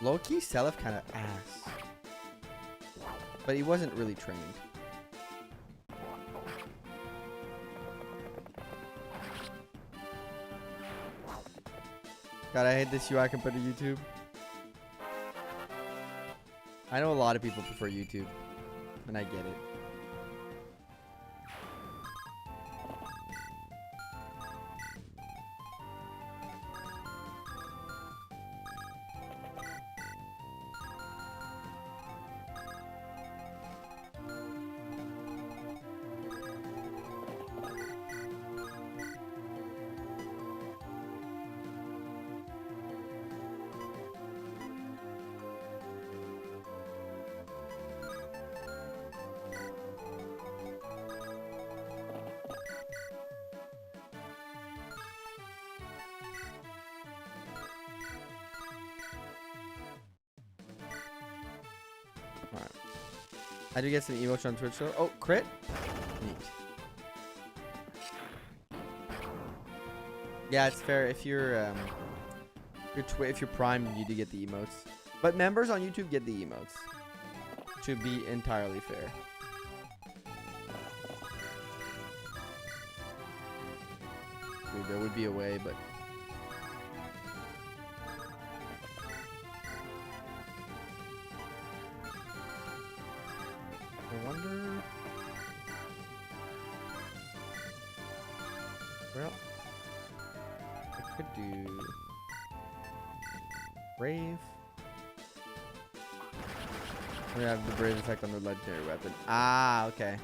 Low-key, Seliph kind of ass. But he wasn't really trained. God, I hate this UI compared to YouTube. I know a lot of people prefer YouTube, and I get it. Alright. I do get some emotes on Twitch though. Oh, crit? Neat. Yeah, it's fair. If you're if you're Prime, you do get the emotes. But members on YouTube get the emotes. To be entirely fair. Dude, there would be a way, but I wonder. Well, I could do Brave. We have the Brave effect on the legendary weapon. Ah, okay.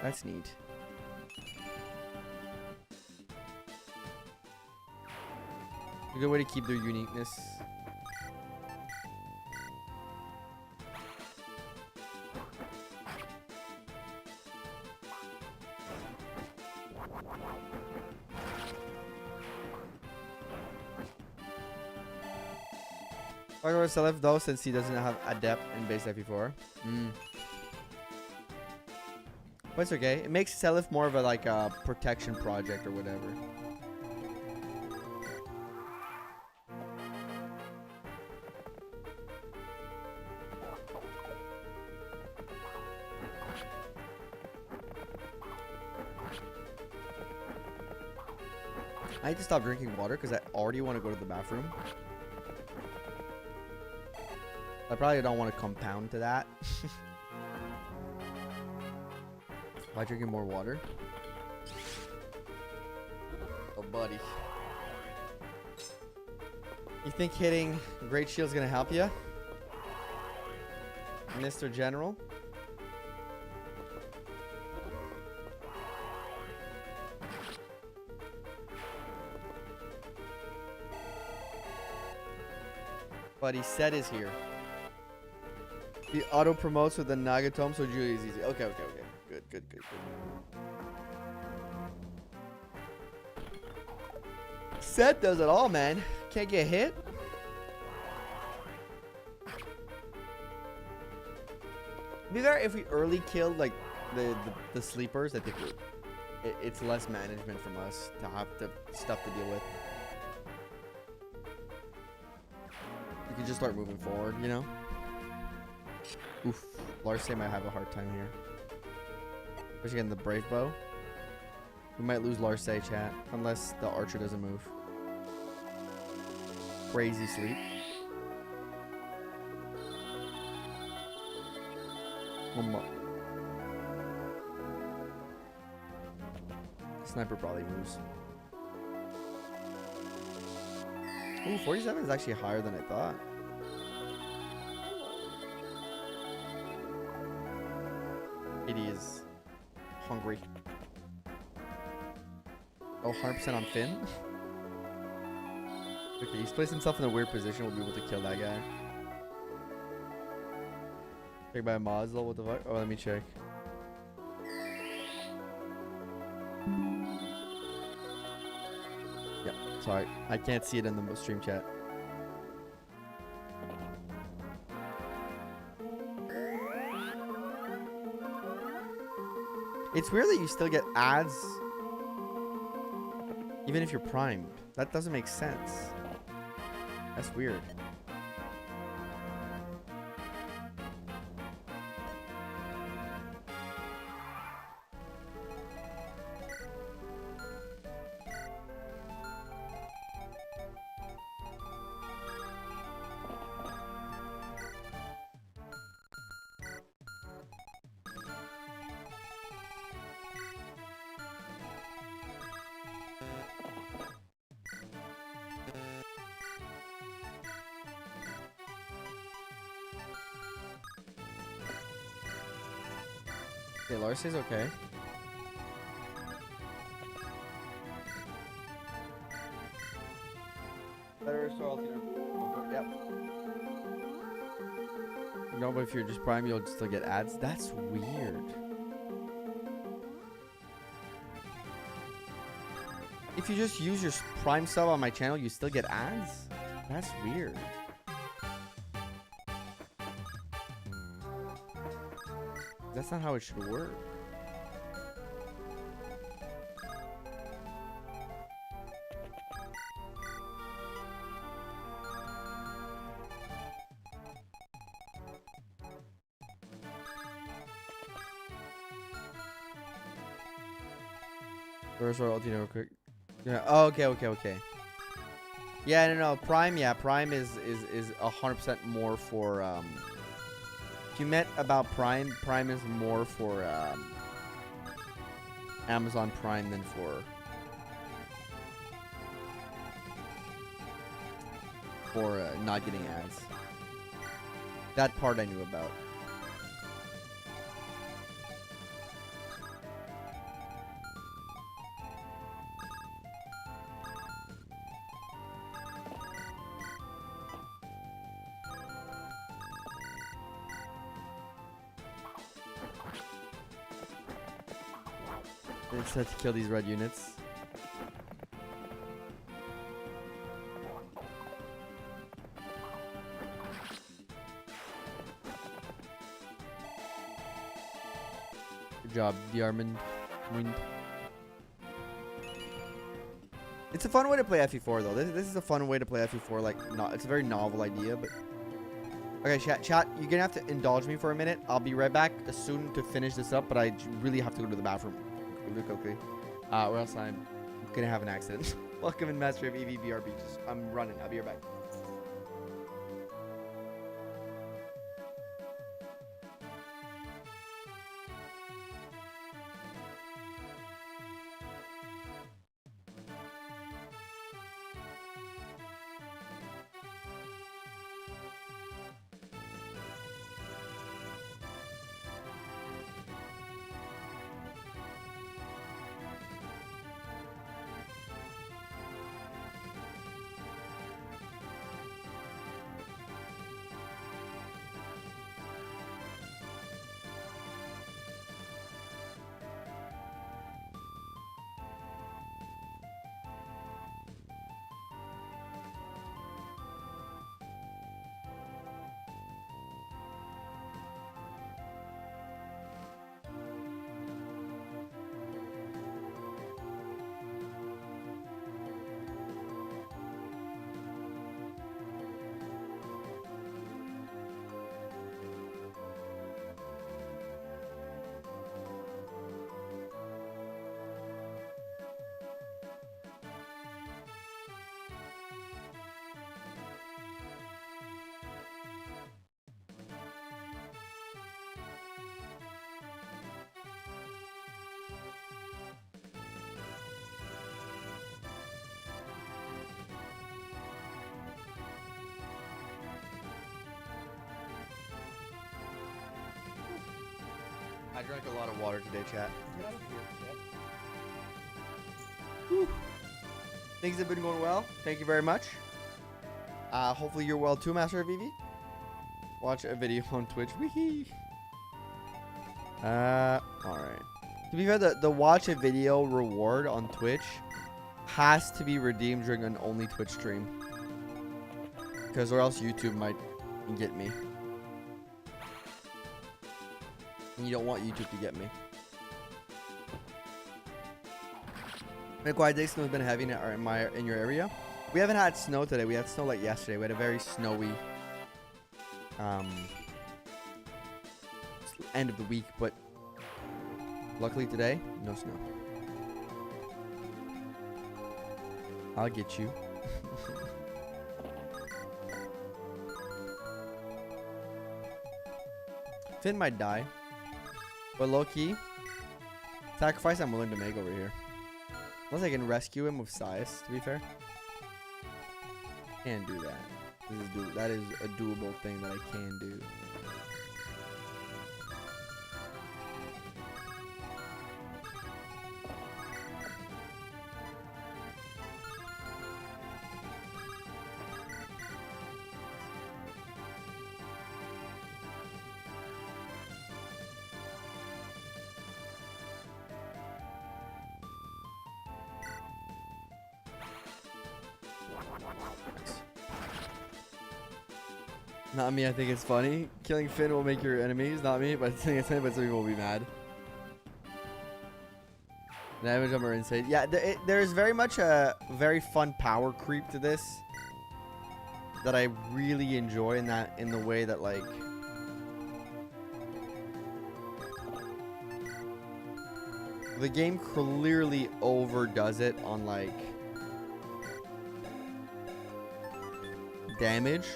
That's neat. A good way to keep their uniqueness. Talk about Seliph though, since he doesn't have adept in base FE4. But it's okay. It makes Seliph more of a like a protection project or whatever. I need to stop drinking water because I already want to go to the bathroom. I probably don't want to compound to that. By drinking more water. Oh, buddy. You think hitting Great Shield is going to help you? Mr. General? Buddy, set is here. He auto promotes with the Nagatome, so Julie is easy. Okay. Good. Set does it all, man. Can't get hit. Be there if we early killed like the sleepers. I think it's less management from us to have stuff to deal with. You can just start moving forward, you know? Oof. Larse might have a hard time here. Especially getting the Brave Bow. We might lose Larse, chat. Unless the Archer doesn't move. Crazy sleep. One more. Sniper probably moves. Ooh, 47 is actually higher than I thought. He is hungry. Oh, 100% on Finn. Okay, he's placed himself in a weird position. We'll be able to kill that guy. Check by Mazda. What the fuck? Oh, let me check. Yep. Sorry, I can't see it in the stream chat. It's weird that you still get ads even if you're primed. That doesn't make sense. That's weird. Okay, Lars is okay. Better restore altitude. Yep. No, but if you're just prime, you'll still get ads. That's weird. If you just use your prime sub on my channel, you still get ads? That's weird. That's not how it should work. First royalty, real quick. Yeah. Oh, okay. Yeah, no. Prime, yeah, Prime is 100% more for If you meant about Prime, Prime is more for Amazon Prime than for not getting ads. That part I knew about. They just have to kill these red units. Good job, Diarmond. Wind. It's a fun way to play FE4 though. This is a fun way to play FE4. Like, it's a very novel idea, but okay, chat. You're gonna have to indulge me for a minute. I'll be right back soon to finish this up, but I really have to go to the bathroom really quickly, or else I'm gonna have an accident. Welcome in, Master of EVBRB. I'm running. I'll be right back. I drank a lot of water today, chat. Get out of here, chat. Whew. Things have been going well. Thank you very much. Hopefully you're well too, Master of EV. Watch a video on Twitch. Wee. Alright. To be fair, the watch a video reward on Twitch has to be redeemed during an only Twitch stream. Because or else YouTube might get me. And you don't want YouTube to get me. How quiet day snow has been heavy in your area? We haven't had snow today. We had snow like yesterday. We had a very snowy end of the week, but luckily today, no snow. I'll get you. Finn might die. But low-key, sacrifice I'm willing to make over here. Unless I can rescue him with Sias, to be fair. Can't do that. That is a doable thing that I can do. Not me, I think it's funny. Killing Finn will make your enemies, not me, but I think it's funny, but some people will be mad. Damage on are insane. Yeah, there is very much a very fun power creep to this that I really enjoy in the way that like the game clearly overdoes it on like damage,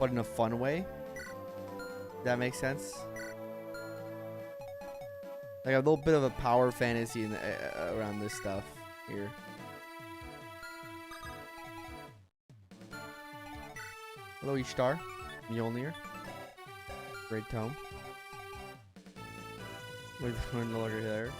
but in a fun way. That makes sense. Like a little bit of a power fantasy around this stuff here. Hello, Ishtar. Mjolnir. Great tome. We're no longer there.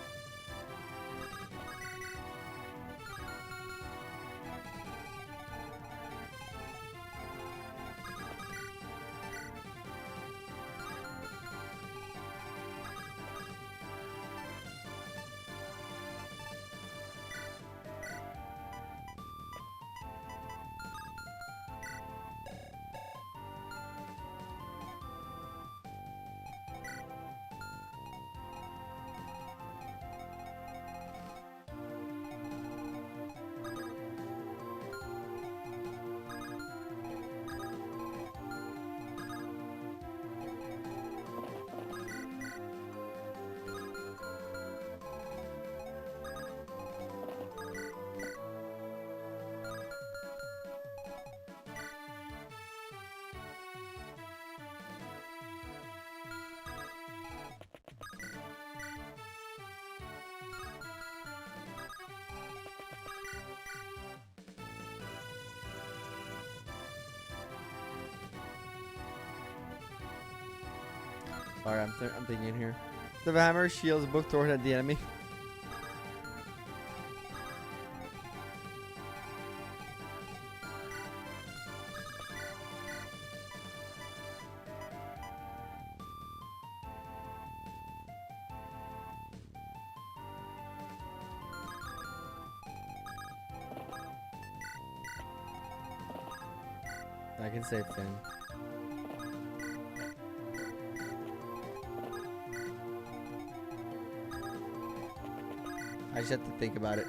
Sorry, I'm thinking here. The hammer shields both toward at the enemy. I can save Finn. I just have to think about it.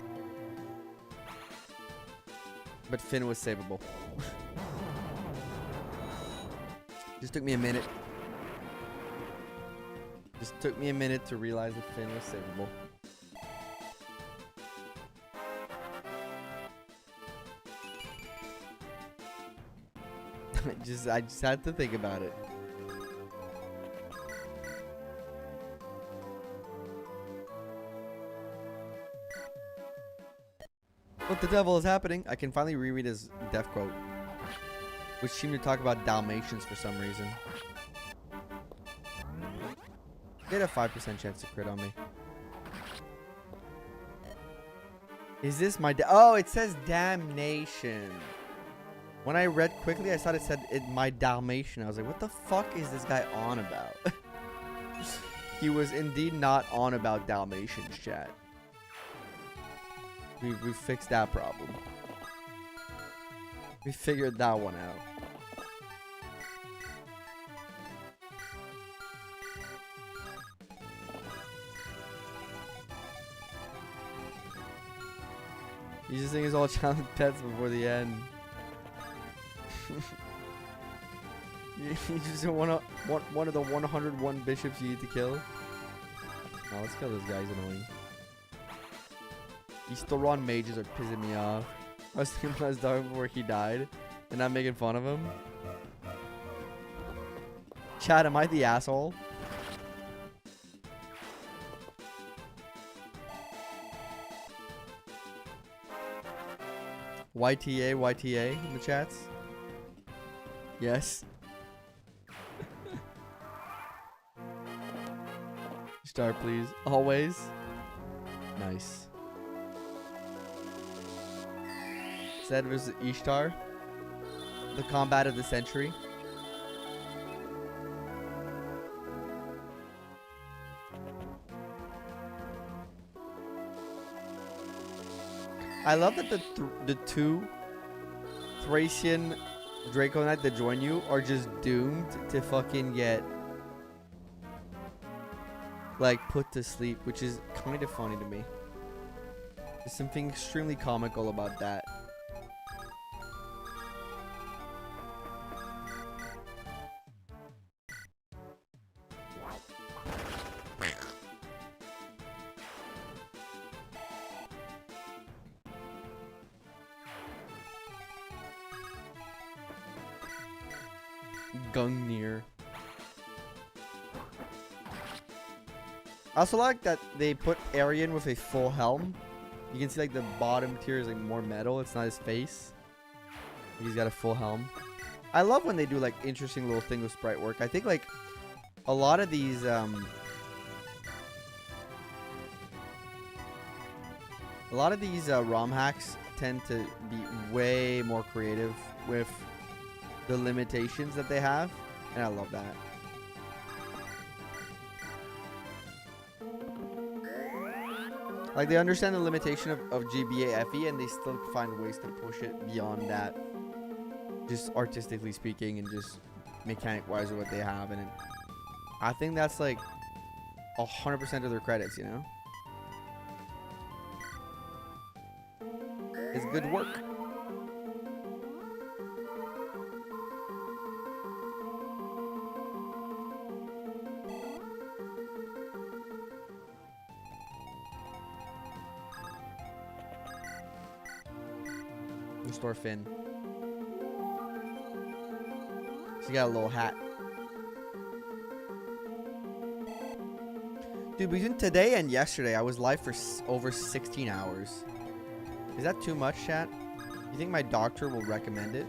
But Finn was savable. Just took me a minute. Just took me a minute to realize that Finn was savable. I just had to think about it. What the devil is happening? I can finally reread his death quote, which seemed to talk about Dalmatians for some reason. They had a 5% chance to crit on me. Is this my oh, it says damnation. When I read quickly, I thought it said my Dalmatian. I was like, what the fuck is this guy on about? He was indeed not on about Dalmatians, chat. We fixed that problem. We figured that one out. You just think it's all challenge pets before the end. You just want one of the 101 bishops you need to kill. Oh, let's kill this guy. He's annoying. These Thoron mages are pissing me off. I was thinking when I was dying before he died, and I'm making fun of him. Chad, am I the asshole? YTA in the chats. Yes. Star, please. Always. Nice. Zed versus Ishtar. The combat of the century. I love that the two Thracian Draco Knight that join you are just doomed to fucking get like put to sleep, which is kind of funny to me. There's something extremely comical about that. Gungnir. I also like that they put Aryan with a full helm. You can see like the bottom tier is like more metal. It's not his face. He's got a full helm. I love when they do like interesting little thing with sprite work. I think like a lot of these ROM hacks tend to be way more creative with the limitations that they have, and I love that. Like they understand the limitation of GBA FE, and they still find ways to push it beyond that, just artistically speaking and just mechanic wise of what they have. And I think that's like 100% of their credits, you know. It's good work. Restore Finn. She got a little hat. Dude, between today and yesterday, I was live for over 16 hours. Is that too much, chat? You think my doctor will recommend it?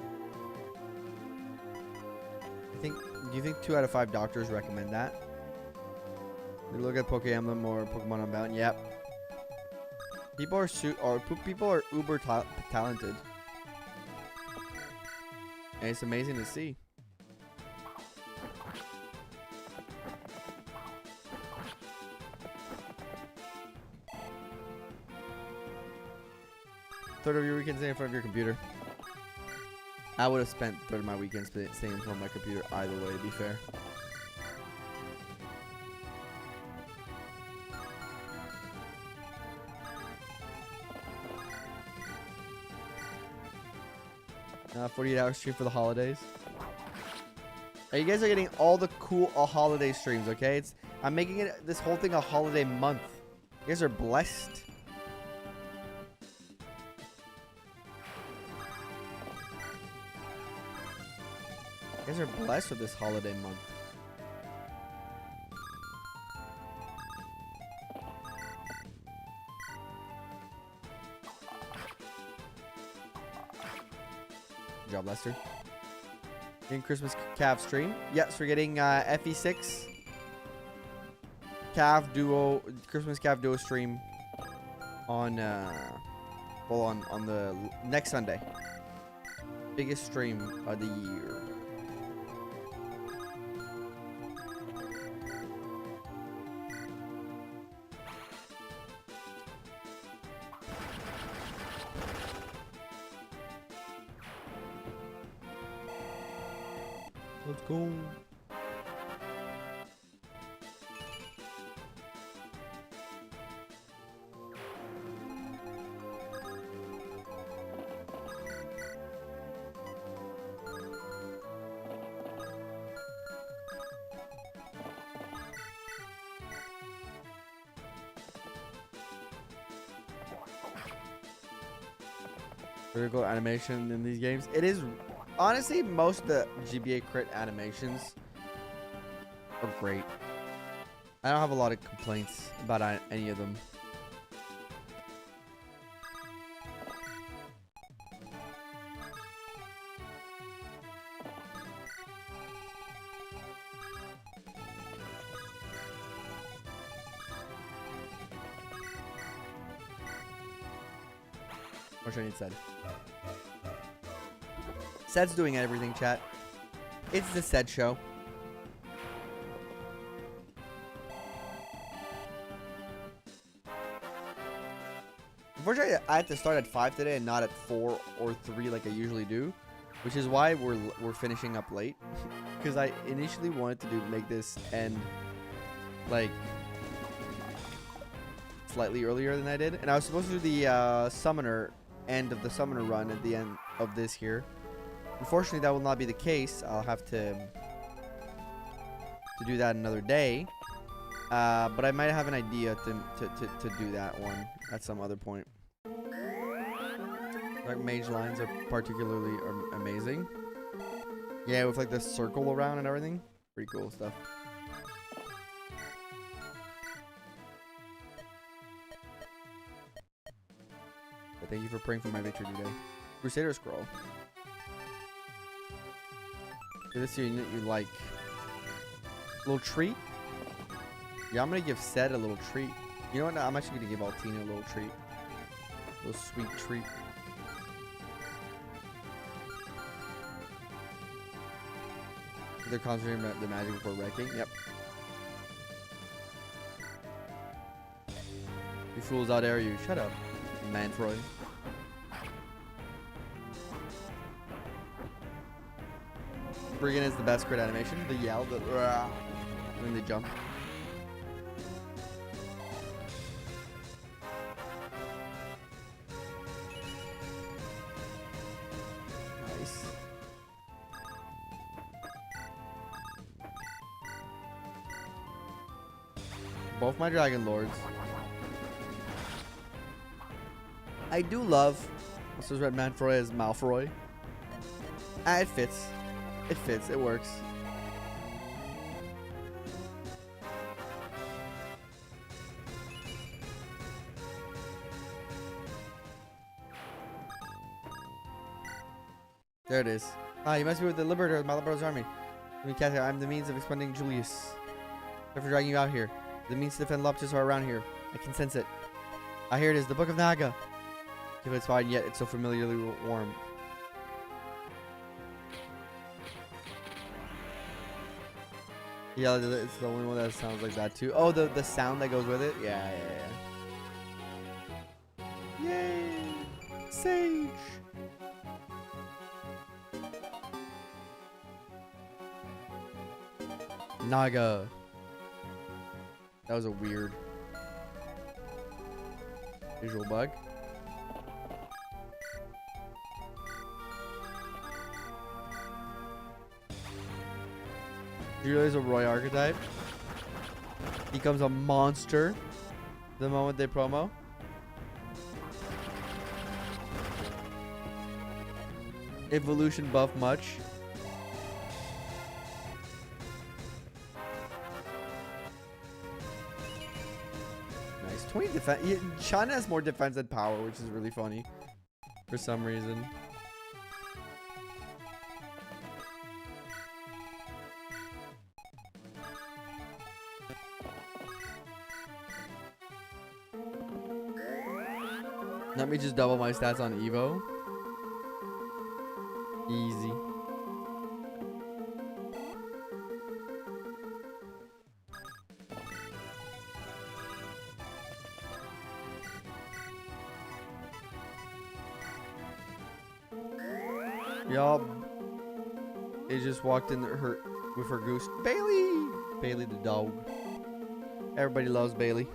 Do you think 2 out of 5 doctors recommend that? You look at Poke Emblem or Pokemon Unbound. Yep. People are uber talented. And it's amazing to see. Third of your weekends in front of your computer. I would have spent third of my weekends staying in front of my computer either way, to be fair. 48-hour stream for the holidays. You guys are getting all the cool holiday streams, okay? I'm making it this whole thing a holiday month. You guys are blessed. You guys are blessed with this holiday month. Good job, Lester. In Christmas Cav stream. Yes, we're getting FE6 Cav Duo Christmas Cav Duo stream on on the next Sunday. Biggest stream of the year. Let's go. Critical animation in these games. It is honestly most of the GBA crit animations are great. I don't have a lot of complaints about any of them. Or should I need said? Sed's doing everything, chat. It's the Sed show. Unfortunately, I had to start at 5 today and not at 4 or 3 like I usually do, which is why we're finishing up late. Because I initially wanted to make this end like slightly earlier than I did, and I was supposed to do the summoner end of the summoner run at the end of this here. Unfortunately, that will not be the case. I'll have to do that another day. But I might have an idea to do that one at some other point. Like mage lines are particularly amazing. Yeah, with like the circle around and everything. Pretty cool stuff. But thank you for praying for my victory today. Crusader scroll. This year you like little treat. Yeah, I'm gonna give Sed a little treat. You know what? I'm actually gonna give Altina a little treat. A little sweet treat. They're concentrating on the magic before wrecking. Yep. You fools out there, you shut up, Manfroy. Brigand is the best crit animation. The yell, the when they jump. Nice. Both my Dragon Lords. I do love. This is Red Manfroy as Malfroy. It fits. It fits. It works. There it is. Ah, you must be with the Liberator of Malabar's army. Let me catch it. I'm the means of expending Julius. Sorry for dragging you out here. The means to defend Loptous are around here. I can sense it. Ah, here it is. The Book of Naga. If it's fine yet, it's so familiarly warm. Yeah, it's the only one that sounds like that too. Oh, the sound that goes with it. Yeah. Yay! Sage. Naga. That was a weird visual bug. Do you realize a Roy archetype becomes a monster the moment they promo? Evolution buff much. Nice. 20 defense. Yeah, China has more defense than power, which is really funny for some reason. Let me just double my stats on Evo. Easy. Yup. It just walked in with her goose. Bailey! Bailey the dog. Everybody loves Bailey.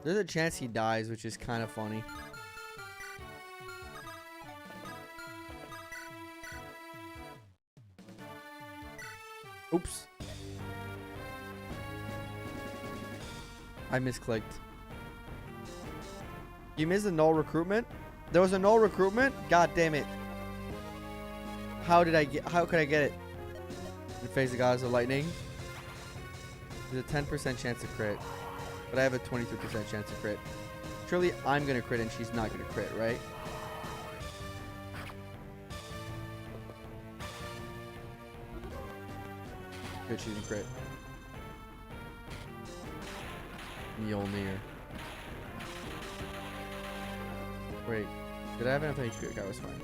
There's a chance he dies, which is kind of funny. Oops. I misclicked. You missed a null recruitment? There was a null recruitment? God damn it. How could I get it? In face of goddess of lightning. There's a 10% chance to crit. But I have a 23% chance to crit. Surely I'm gonna crit and she's not gonna crit, right? Good, she didn't crit. Mjolnir. Wait, did I have enough HP? Okay, I was fine.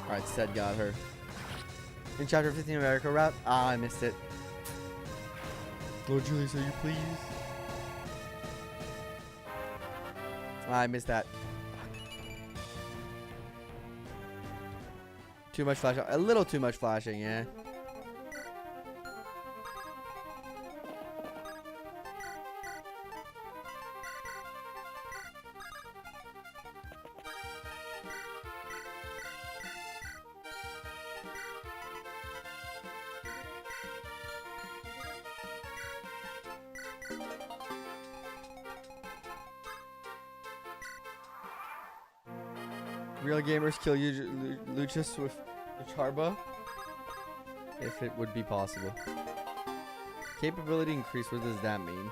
Alright, Sed got her. In chapter 15 of Erica Rap. Ah, I missed it. Lord Julius, are you please? I missed that. Too much flash. A little too much flashing, yeah. Real gamers kill you, Lucius, with Charba? If it would be possible. Capability increase, what does that mean?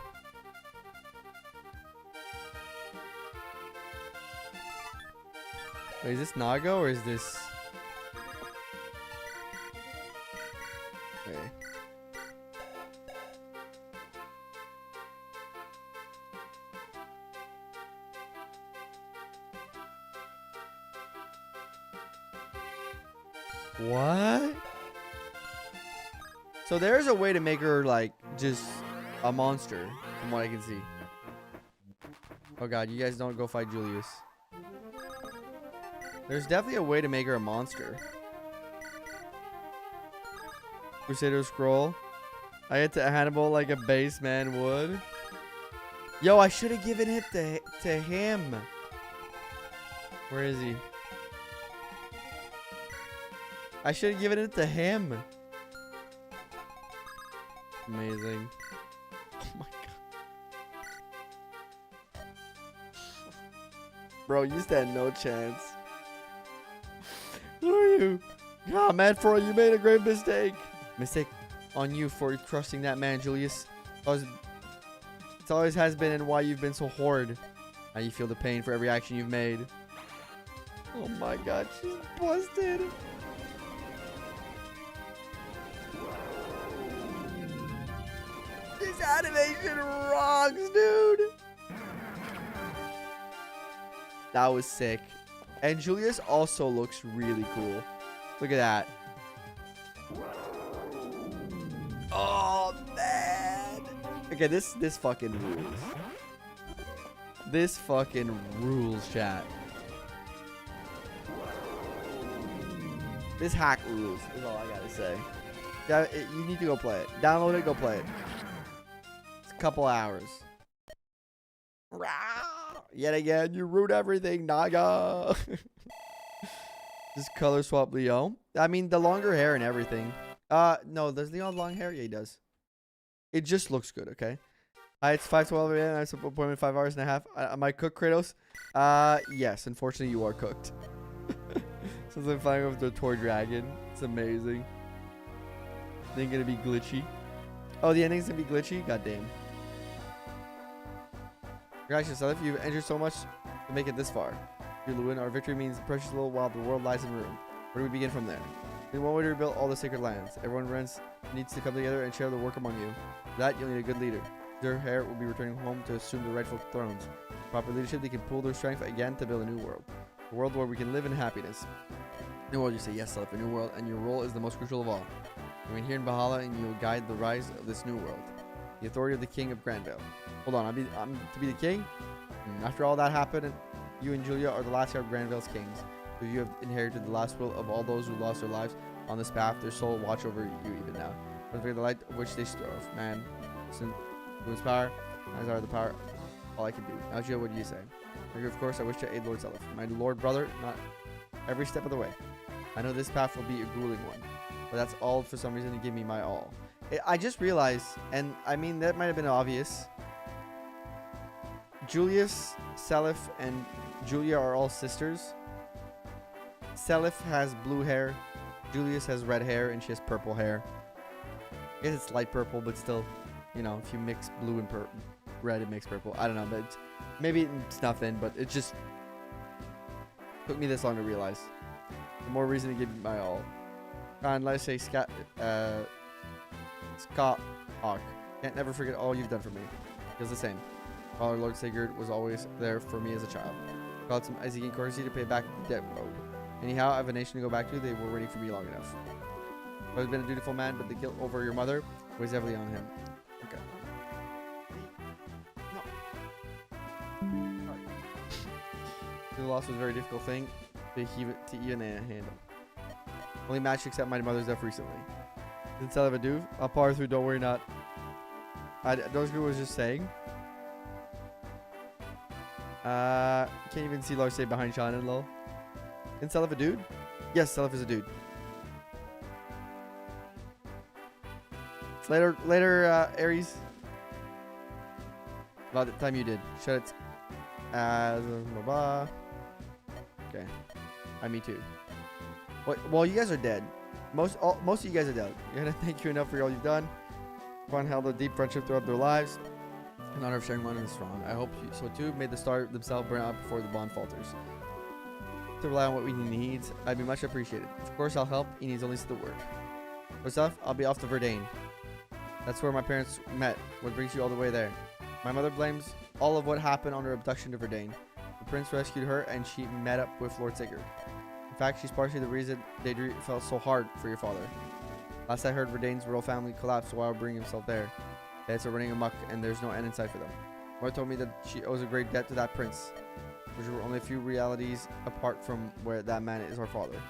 Wait, is this Nago or is this... Okay. What? So there's a way to make her like just a monster from what I can see. Oh god, you guys don't go fight Julius. There's definitely a way to make her a monster. Crusader scroll. I get to Hannibal like a base man would. Yo, I should have given it to him. Where is he? I should have given it to him. Amazing. Oh my god. Bro, you stand no chance. Who are you? Ah, man, Fro, you made a great mistake. Mistake? on you for trusting that man, Julius. It always has been, and why you've been so horrid. Now you feel the pain for every action you've made. Oh my god, she's busted. This animation rocks, dude. That was sick. And Julius also looks really cool. Look at that. Oh, man. Okay, this fucking rules. This fucking rules, chat. This hack rules is all I gotta say. Yeah, you need to go play it. Download it, go play it. It's a couple hours. Yet again, you ruined everything, Naga. Just color swap Leo. I mean, the longer hair and everything. No, does Leo have long hair? Yeah, he does. It just looks good, okay? It's 5:12 a.m. I have some appointment 5 hours and a half. Am I cooked, Kratos? Yes, unfortunately, you are cooked. Since I'm flying over the toy dragon. It's amazing. Then gonna be glitchy. Oh, the ending's gonna be glitchy? God damn. Congratulations, Seliph. You've entered so much to make it this far. You win. Our victory means precious little while the world lies in ruin. Where do we begin from there? In one way to rebuild all the sacred lands. Everyone needs to come together and share the work among you. For that, you'll need a good leader. Their heir will be returning home to assume the rightful thrones. With proper leadership, they can pool their strength again to build a new world. A world where we can live in happiness. New world, you say, yes, Seliph, a new world, and your role is the most crucial of all. Remain here in Valhalla, and you will guide the rise of this new world. The authority of the king of Grannvale. Hold on, I'm to be the king? After all that happened, you and Julia are the last of Grannvale's kings. So you have inherited the last will of all those who lost their lives on this path. Their soul watch over you even now. Don't forget the light of which they strove. Man, listen to his power, as are the power, all I can do. Now, Julia, what do you say? Of course, I wish to aid Lord Seliph. My lord brother, not every step of the way. I know this path will be a grueling one, but that's all for some reason to give me my all. I just realized, and I mean, that might have been obvious. Julius, Seliph, and Julia are all sisters. Seliph has blue hair. Julius has red hair, and she has purple hair. I guess it's light purple, but still, you know, if you mix blue and red, it makes purple. I don't know, but maybe it's nothing, but it just took me this long to realize. The more reason to give me my all. And let's say Scott Hawk. Can't never forget all you've done for me. Feels the same. Father Lord Sigurd was always there for me as a child. Called some Isaac courtesy to pay back the debt owed. Anyhow, I have a nation to go back to. They were waiting for me long enough. I've always been a dutiful man, but the guilt over your mother weighs heavily on him. Okay. No. The loss was a very difficult thing to even handle. Only match except my mother's death recently. Didn't tell of a do. I'll power through. Don't worry, not. Dozgu was just saying. Can't even see Larse behind Sean and lol. Isn't Seliph a dude? Yes, Seliph is a dude. It's later, Aries. About the time you did. Shut it. Blah blah. Okay. Me too. Well, you guys are dead. Most of you guys are dead. You're gonna thank you enough for all you've done. One held a deep friendship throughout their lives. In honor of sharing one and strong. I hope so too. May the star themselves burn out before the bond falters. To rely on what he needs, I'd be much appreciated. Of course, I'll help. He needs only the word. First off, I'll be off to Verdane. That's where my parents met. What brings you all the way there? My mother blames all of what happened on her abduction to Verdane. The prince rescued her, and she met up with Lord Sigurd. In fact, she's partially the reason Daedry felt so hard for your father. Last I heard, Verdane's royal family collapsed while bringing himself there. It's running amok, and there's no end in sight for them. Mother told me that she owes a great debt to that prince, which were only a few realities apart from where that man is our father.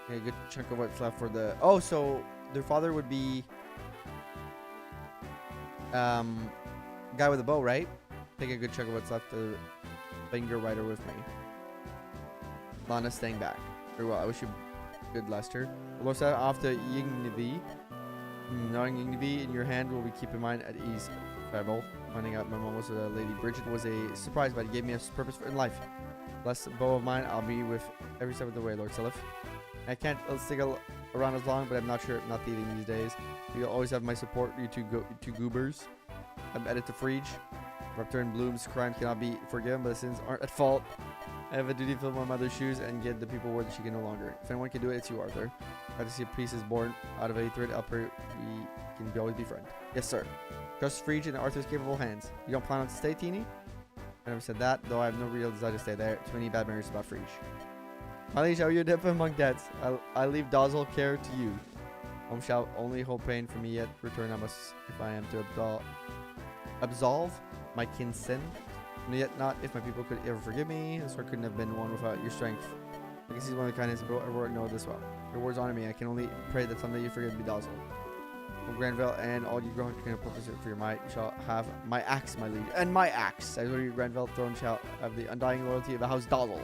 A good chunk of what's left for the... Oh, so their father would be... guy with a bow, right? Take a good chunk of what's left to finger rider with me. Lana staying back. Very well. I wish you good Lester. Lord said off to Yingnavi. Knowing Yingnavi in your hand will be keep in mind at ease. Farewell. Finding out my mom was a lady Bridget was a surprise, but it gave me a purpose in life. Bless bow of mine, I'll be with every step of the way, Lord Seliph. I can't stick around as long, but I'm not sure. Not thieving these days. You'll always have my support. You two goobers. I'm edited to Frege. Raptor and Bloom's crime cannot be forgiven, but the sins aren't at fault. I have a duty to fill my mother's shoes and get the people word that she can no longer. If anyone can do it, it's you, Arthur. I have to see a piece is born out of a thread. Up here, we can always be friends. Yes, sir. Trust Frege in Arthur's capable hands. You don't plan on to stay, Teeny? I never said that, though I have no real desire to stay there. Too many bad memories about Frege. My liege, how are you dip among debts? I leave Dazzle care to you. Home shall only hold pain for me yet. Return I must, if I am to absolve my kin's sin. Yet not if my people could ever forgive me. This sword couldn't have been one without your strength. I can see one of the kindness, but I know this well. Your words honor me. I can only pray that someday you forgive me, Dazzle. From Grannvalian and all you grown can purpose for your might. You shall have my axe, my liege. And my axe. As your Grannvalian throne shall have the undying loyalty of the house Dazzle.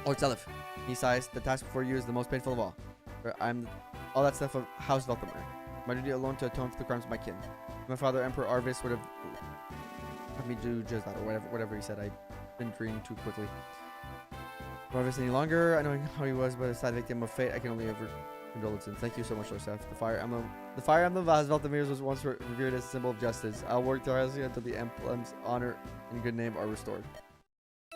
Lord Seliph. He sighs, the task before you is the most painful of all. For I'm all that stuff of House Velthamir. My duty alone to atone for the crimes of my kin. My father, Emperor Arvis, would have had me do just that, or whatever he said. I've been reading too quickly. Arvis any longer, I know how he was, but a sad victim of fate. I can only ever condolences. Thank you so much, Lord Seliph. The Fire Emblem of House Velthamir was once revered as a symbol of justice. I'll work tirelessly until the emblem's honor and good name are restored.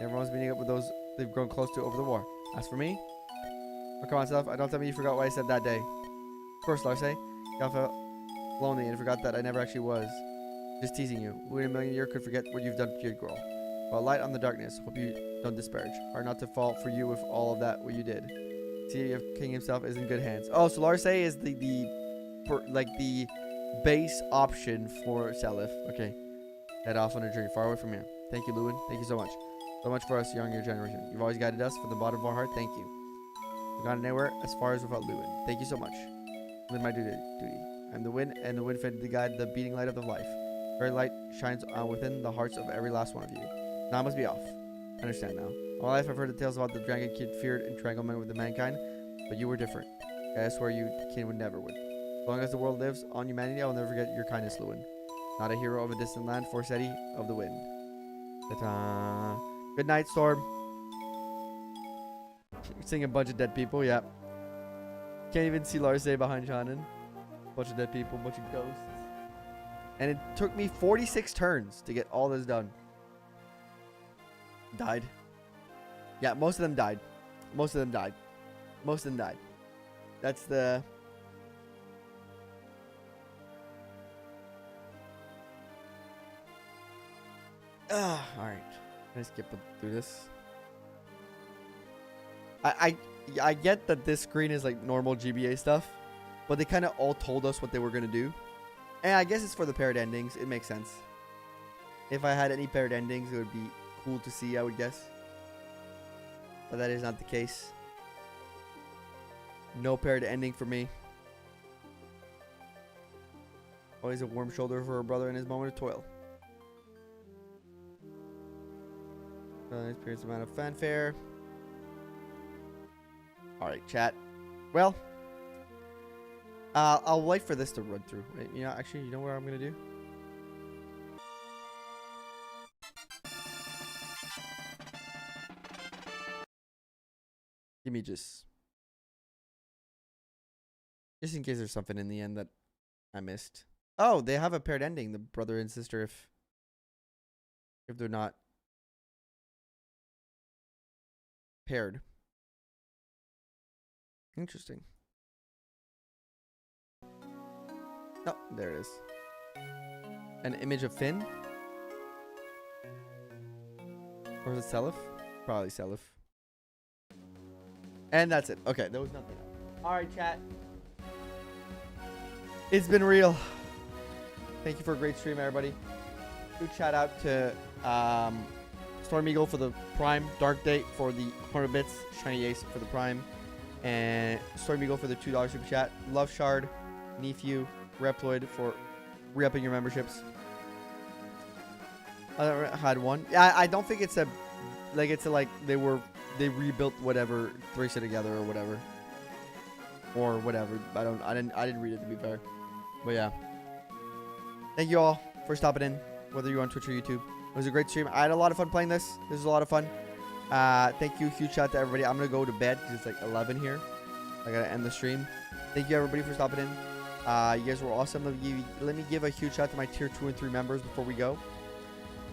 Everyone's meeting up with those they've grown close to over the war. As for me, oh, come on, Seliph. I don't tell me you forgot what I said that day. Of course, Larce. I felt lonely and forgot that I never actually was. Just teasing you. Who in a million years could forget what you've done to Jugdral? Well, light on the darkness. Hope you don't disparage. Hard not to fall for you with all of that what you did. See if King himself is in good hands. Oh, so Larce is the base option for Seliph. Okay. Head off on a journey far away from here. Thank you, Lewin. Thank you so much. So much for us, younger generation. You've always guided us from the bottom of our heart. Thank you. We've gone anywhere as far as without Lewin. Thank you so much. Live my duty. I'm the wind, and the wind fed to guide the beating light of the life. Very light shines within the hearts of every last one of you. Now I must be off. I understand now. All my life I've heard the tales about the dragon kid feared entanglement with the mankind, but you were different. I swear you kin would never would. As long as the world lives on humanity, I will never forget your kindness, Lewin. Not a hero of a distant land, Forseti of the wind. Ta-ta. Good night, Storm. Seeing a bunch of dead people, yeah. Can't even see Larce behind Shannon. Bunch of dead people, bunch of ghosts. And it took me 46 turns to get all this done. Died. Yeah, most of them died. Most of them died. Most of them died. That's the... Alright. Can I skip through this? I get that this screen is like normal GBA stuff, but they kind of all told us what they were going to do. And I guess it's for the paired endings. It makes sense. If I had any paired endings, it would be cool to see, I would guess. But that is not the case. No paired ending for me. Always a warm shoulder for a brother in his moment of toil. Experienced amount of fanfare. Alright, chat. Well, I'll wait for this to run through. You know, actually, you know what I'm going to do? Give me just in case there's something in the end that I missed. Oh, they have a paired ending, the brother and sister, if they're not paired. Interesting. Oh, there it is. An image of Finn? Or is it Seliph? Probably Seliph. And that's it. Okay, there was nothing else. Alright, chat. It's been real. Thank you for a great stream, everybody. Huge shout out to Storm Eagle for the Prime, Dark Date for the 100 bits, Shiny Ace for the Prime, and Storm Eagle for the $2 super chat. Love Shard, Nephew, Reploid for re-upping your memberships. I had one. Yeah, I don't think it's a like they rebuilt whatever, thrace it together or whatever. Or whatever. I didn't read it, to be fair. But yeah. Thank you all for stopping in, whether you're on Twitch or YouTube. It was a great stream. I had a lot of fun playing this. This was a lot of fun. Thank you. Huge shout out to everybody. I'm gonna go to bed because it's like 11 here. I gotta end the stream. Thank you everybody for stopping in. You guys were awesome. Let me give a huge shout out to my tier 2 and 3 members before we go.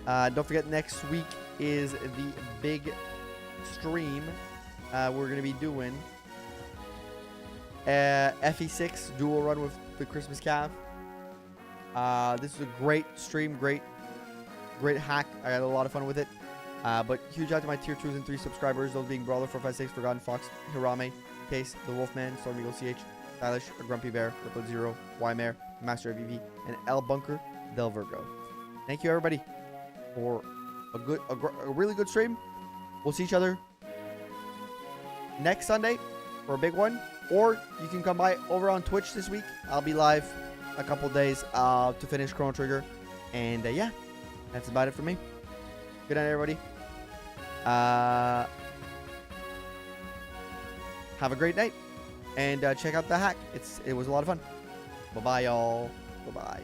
Don't forget, next week is the big stream. We're gonna be doing FE6 dual run with the Christmas Cav. This is a great stream, great hack. I had a lot of fun with it. But huge out to my tier 2s and 3 subscribers, those being Brawler 456, Forgotten Fox, Hirame, Case, The Wolfman, Stormy Eagle CH, Stylish, a Grumpy Bear, Liquid Zero, Ymare, Master of EV, and L Bunker, Del Virgo. Thank you everybody for a really good stream. We'll see each other next Sunday for a big one, or you can come by over on Twitch this week. I'll be live a couple days to finish Chrono Trigger, and yeah, that's about it for me. Good night everybody. Have a great night, and check out the hack. It was a lot of fun. Bye bye y'all. Bye bye.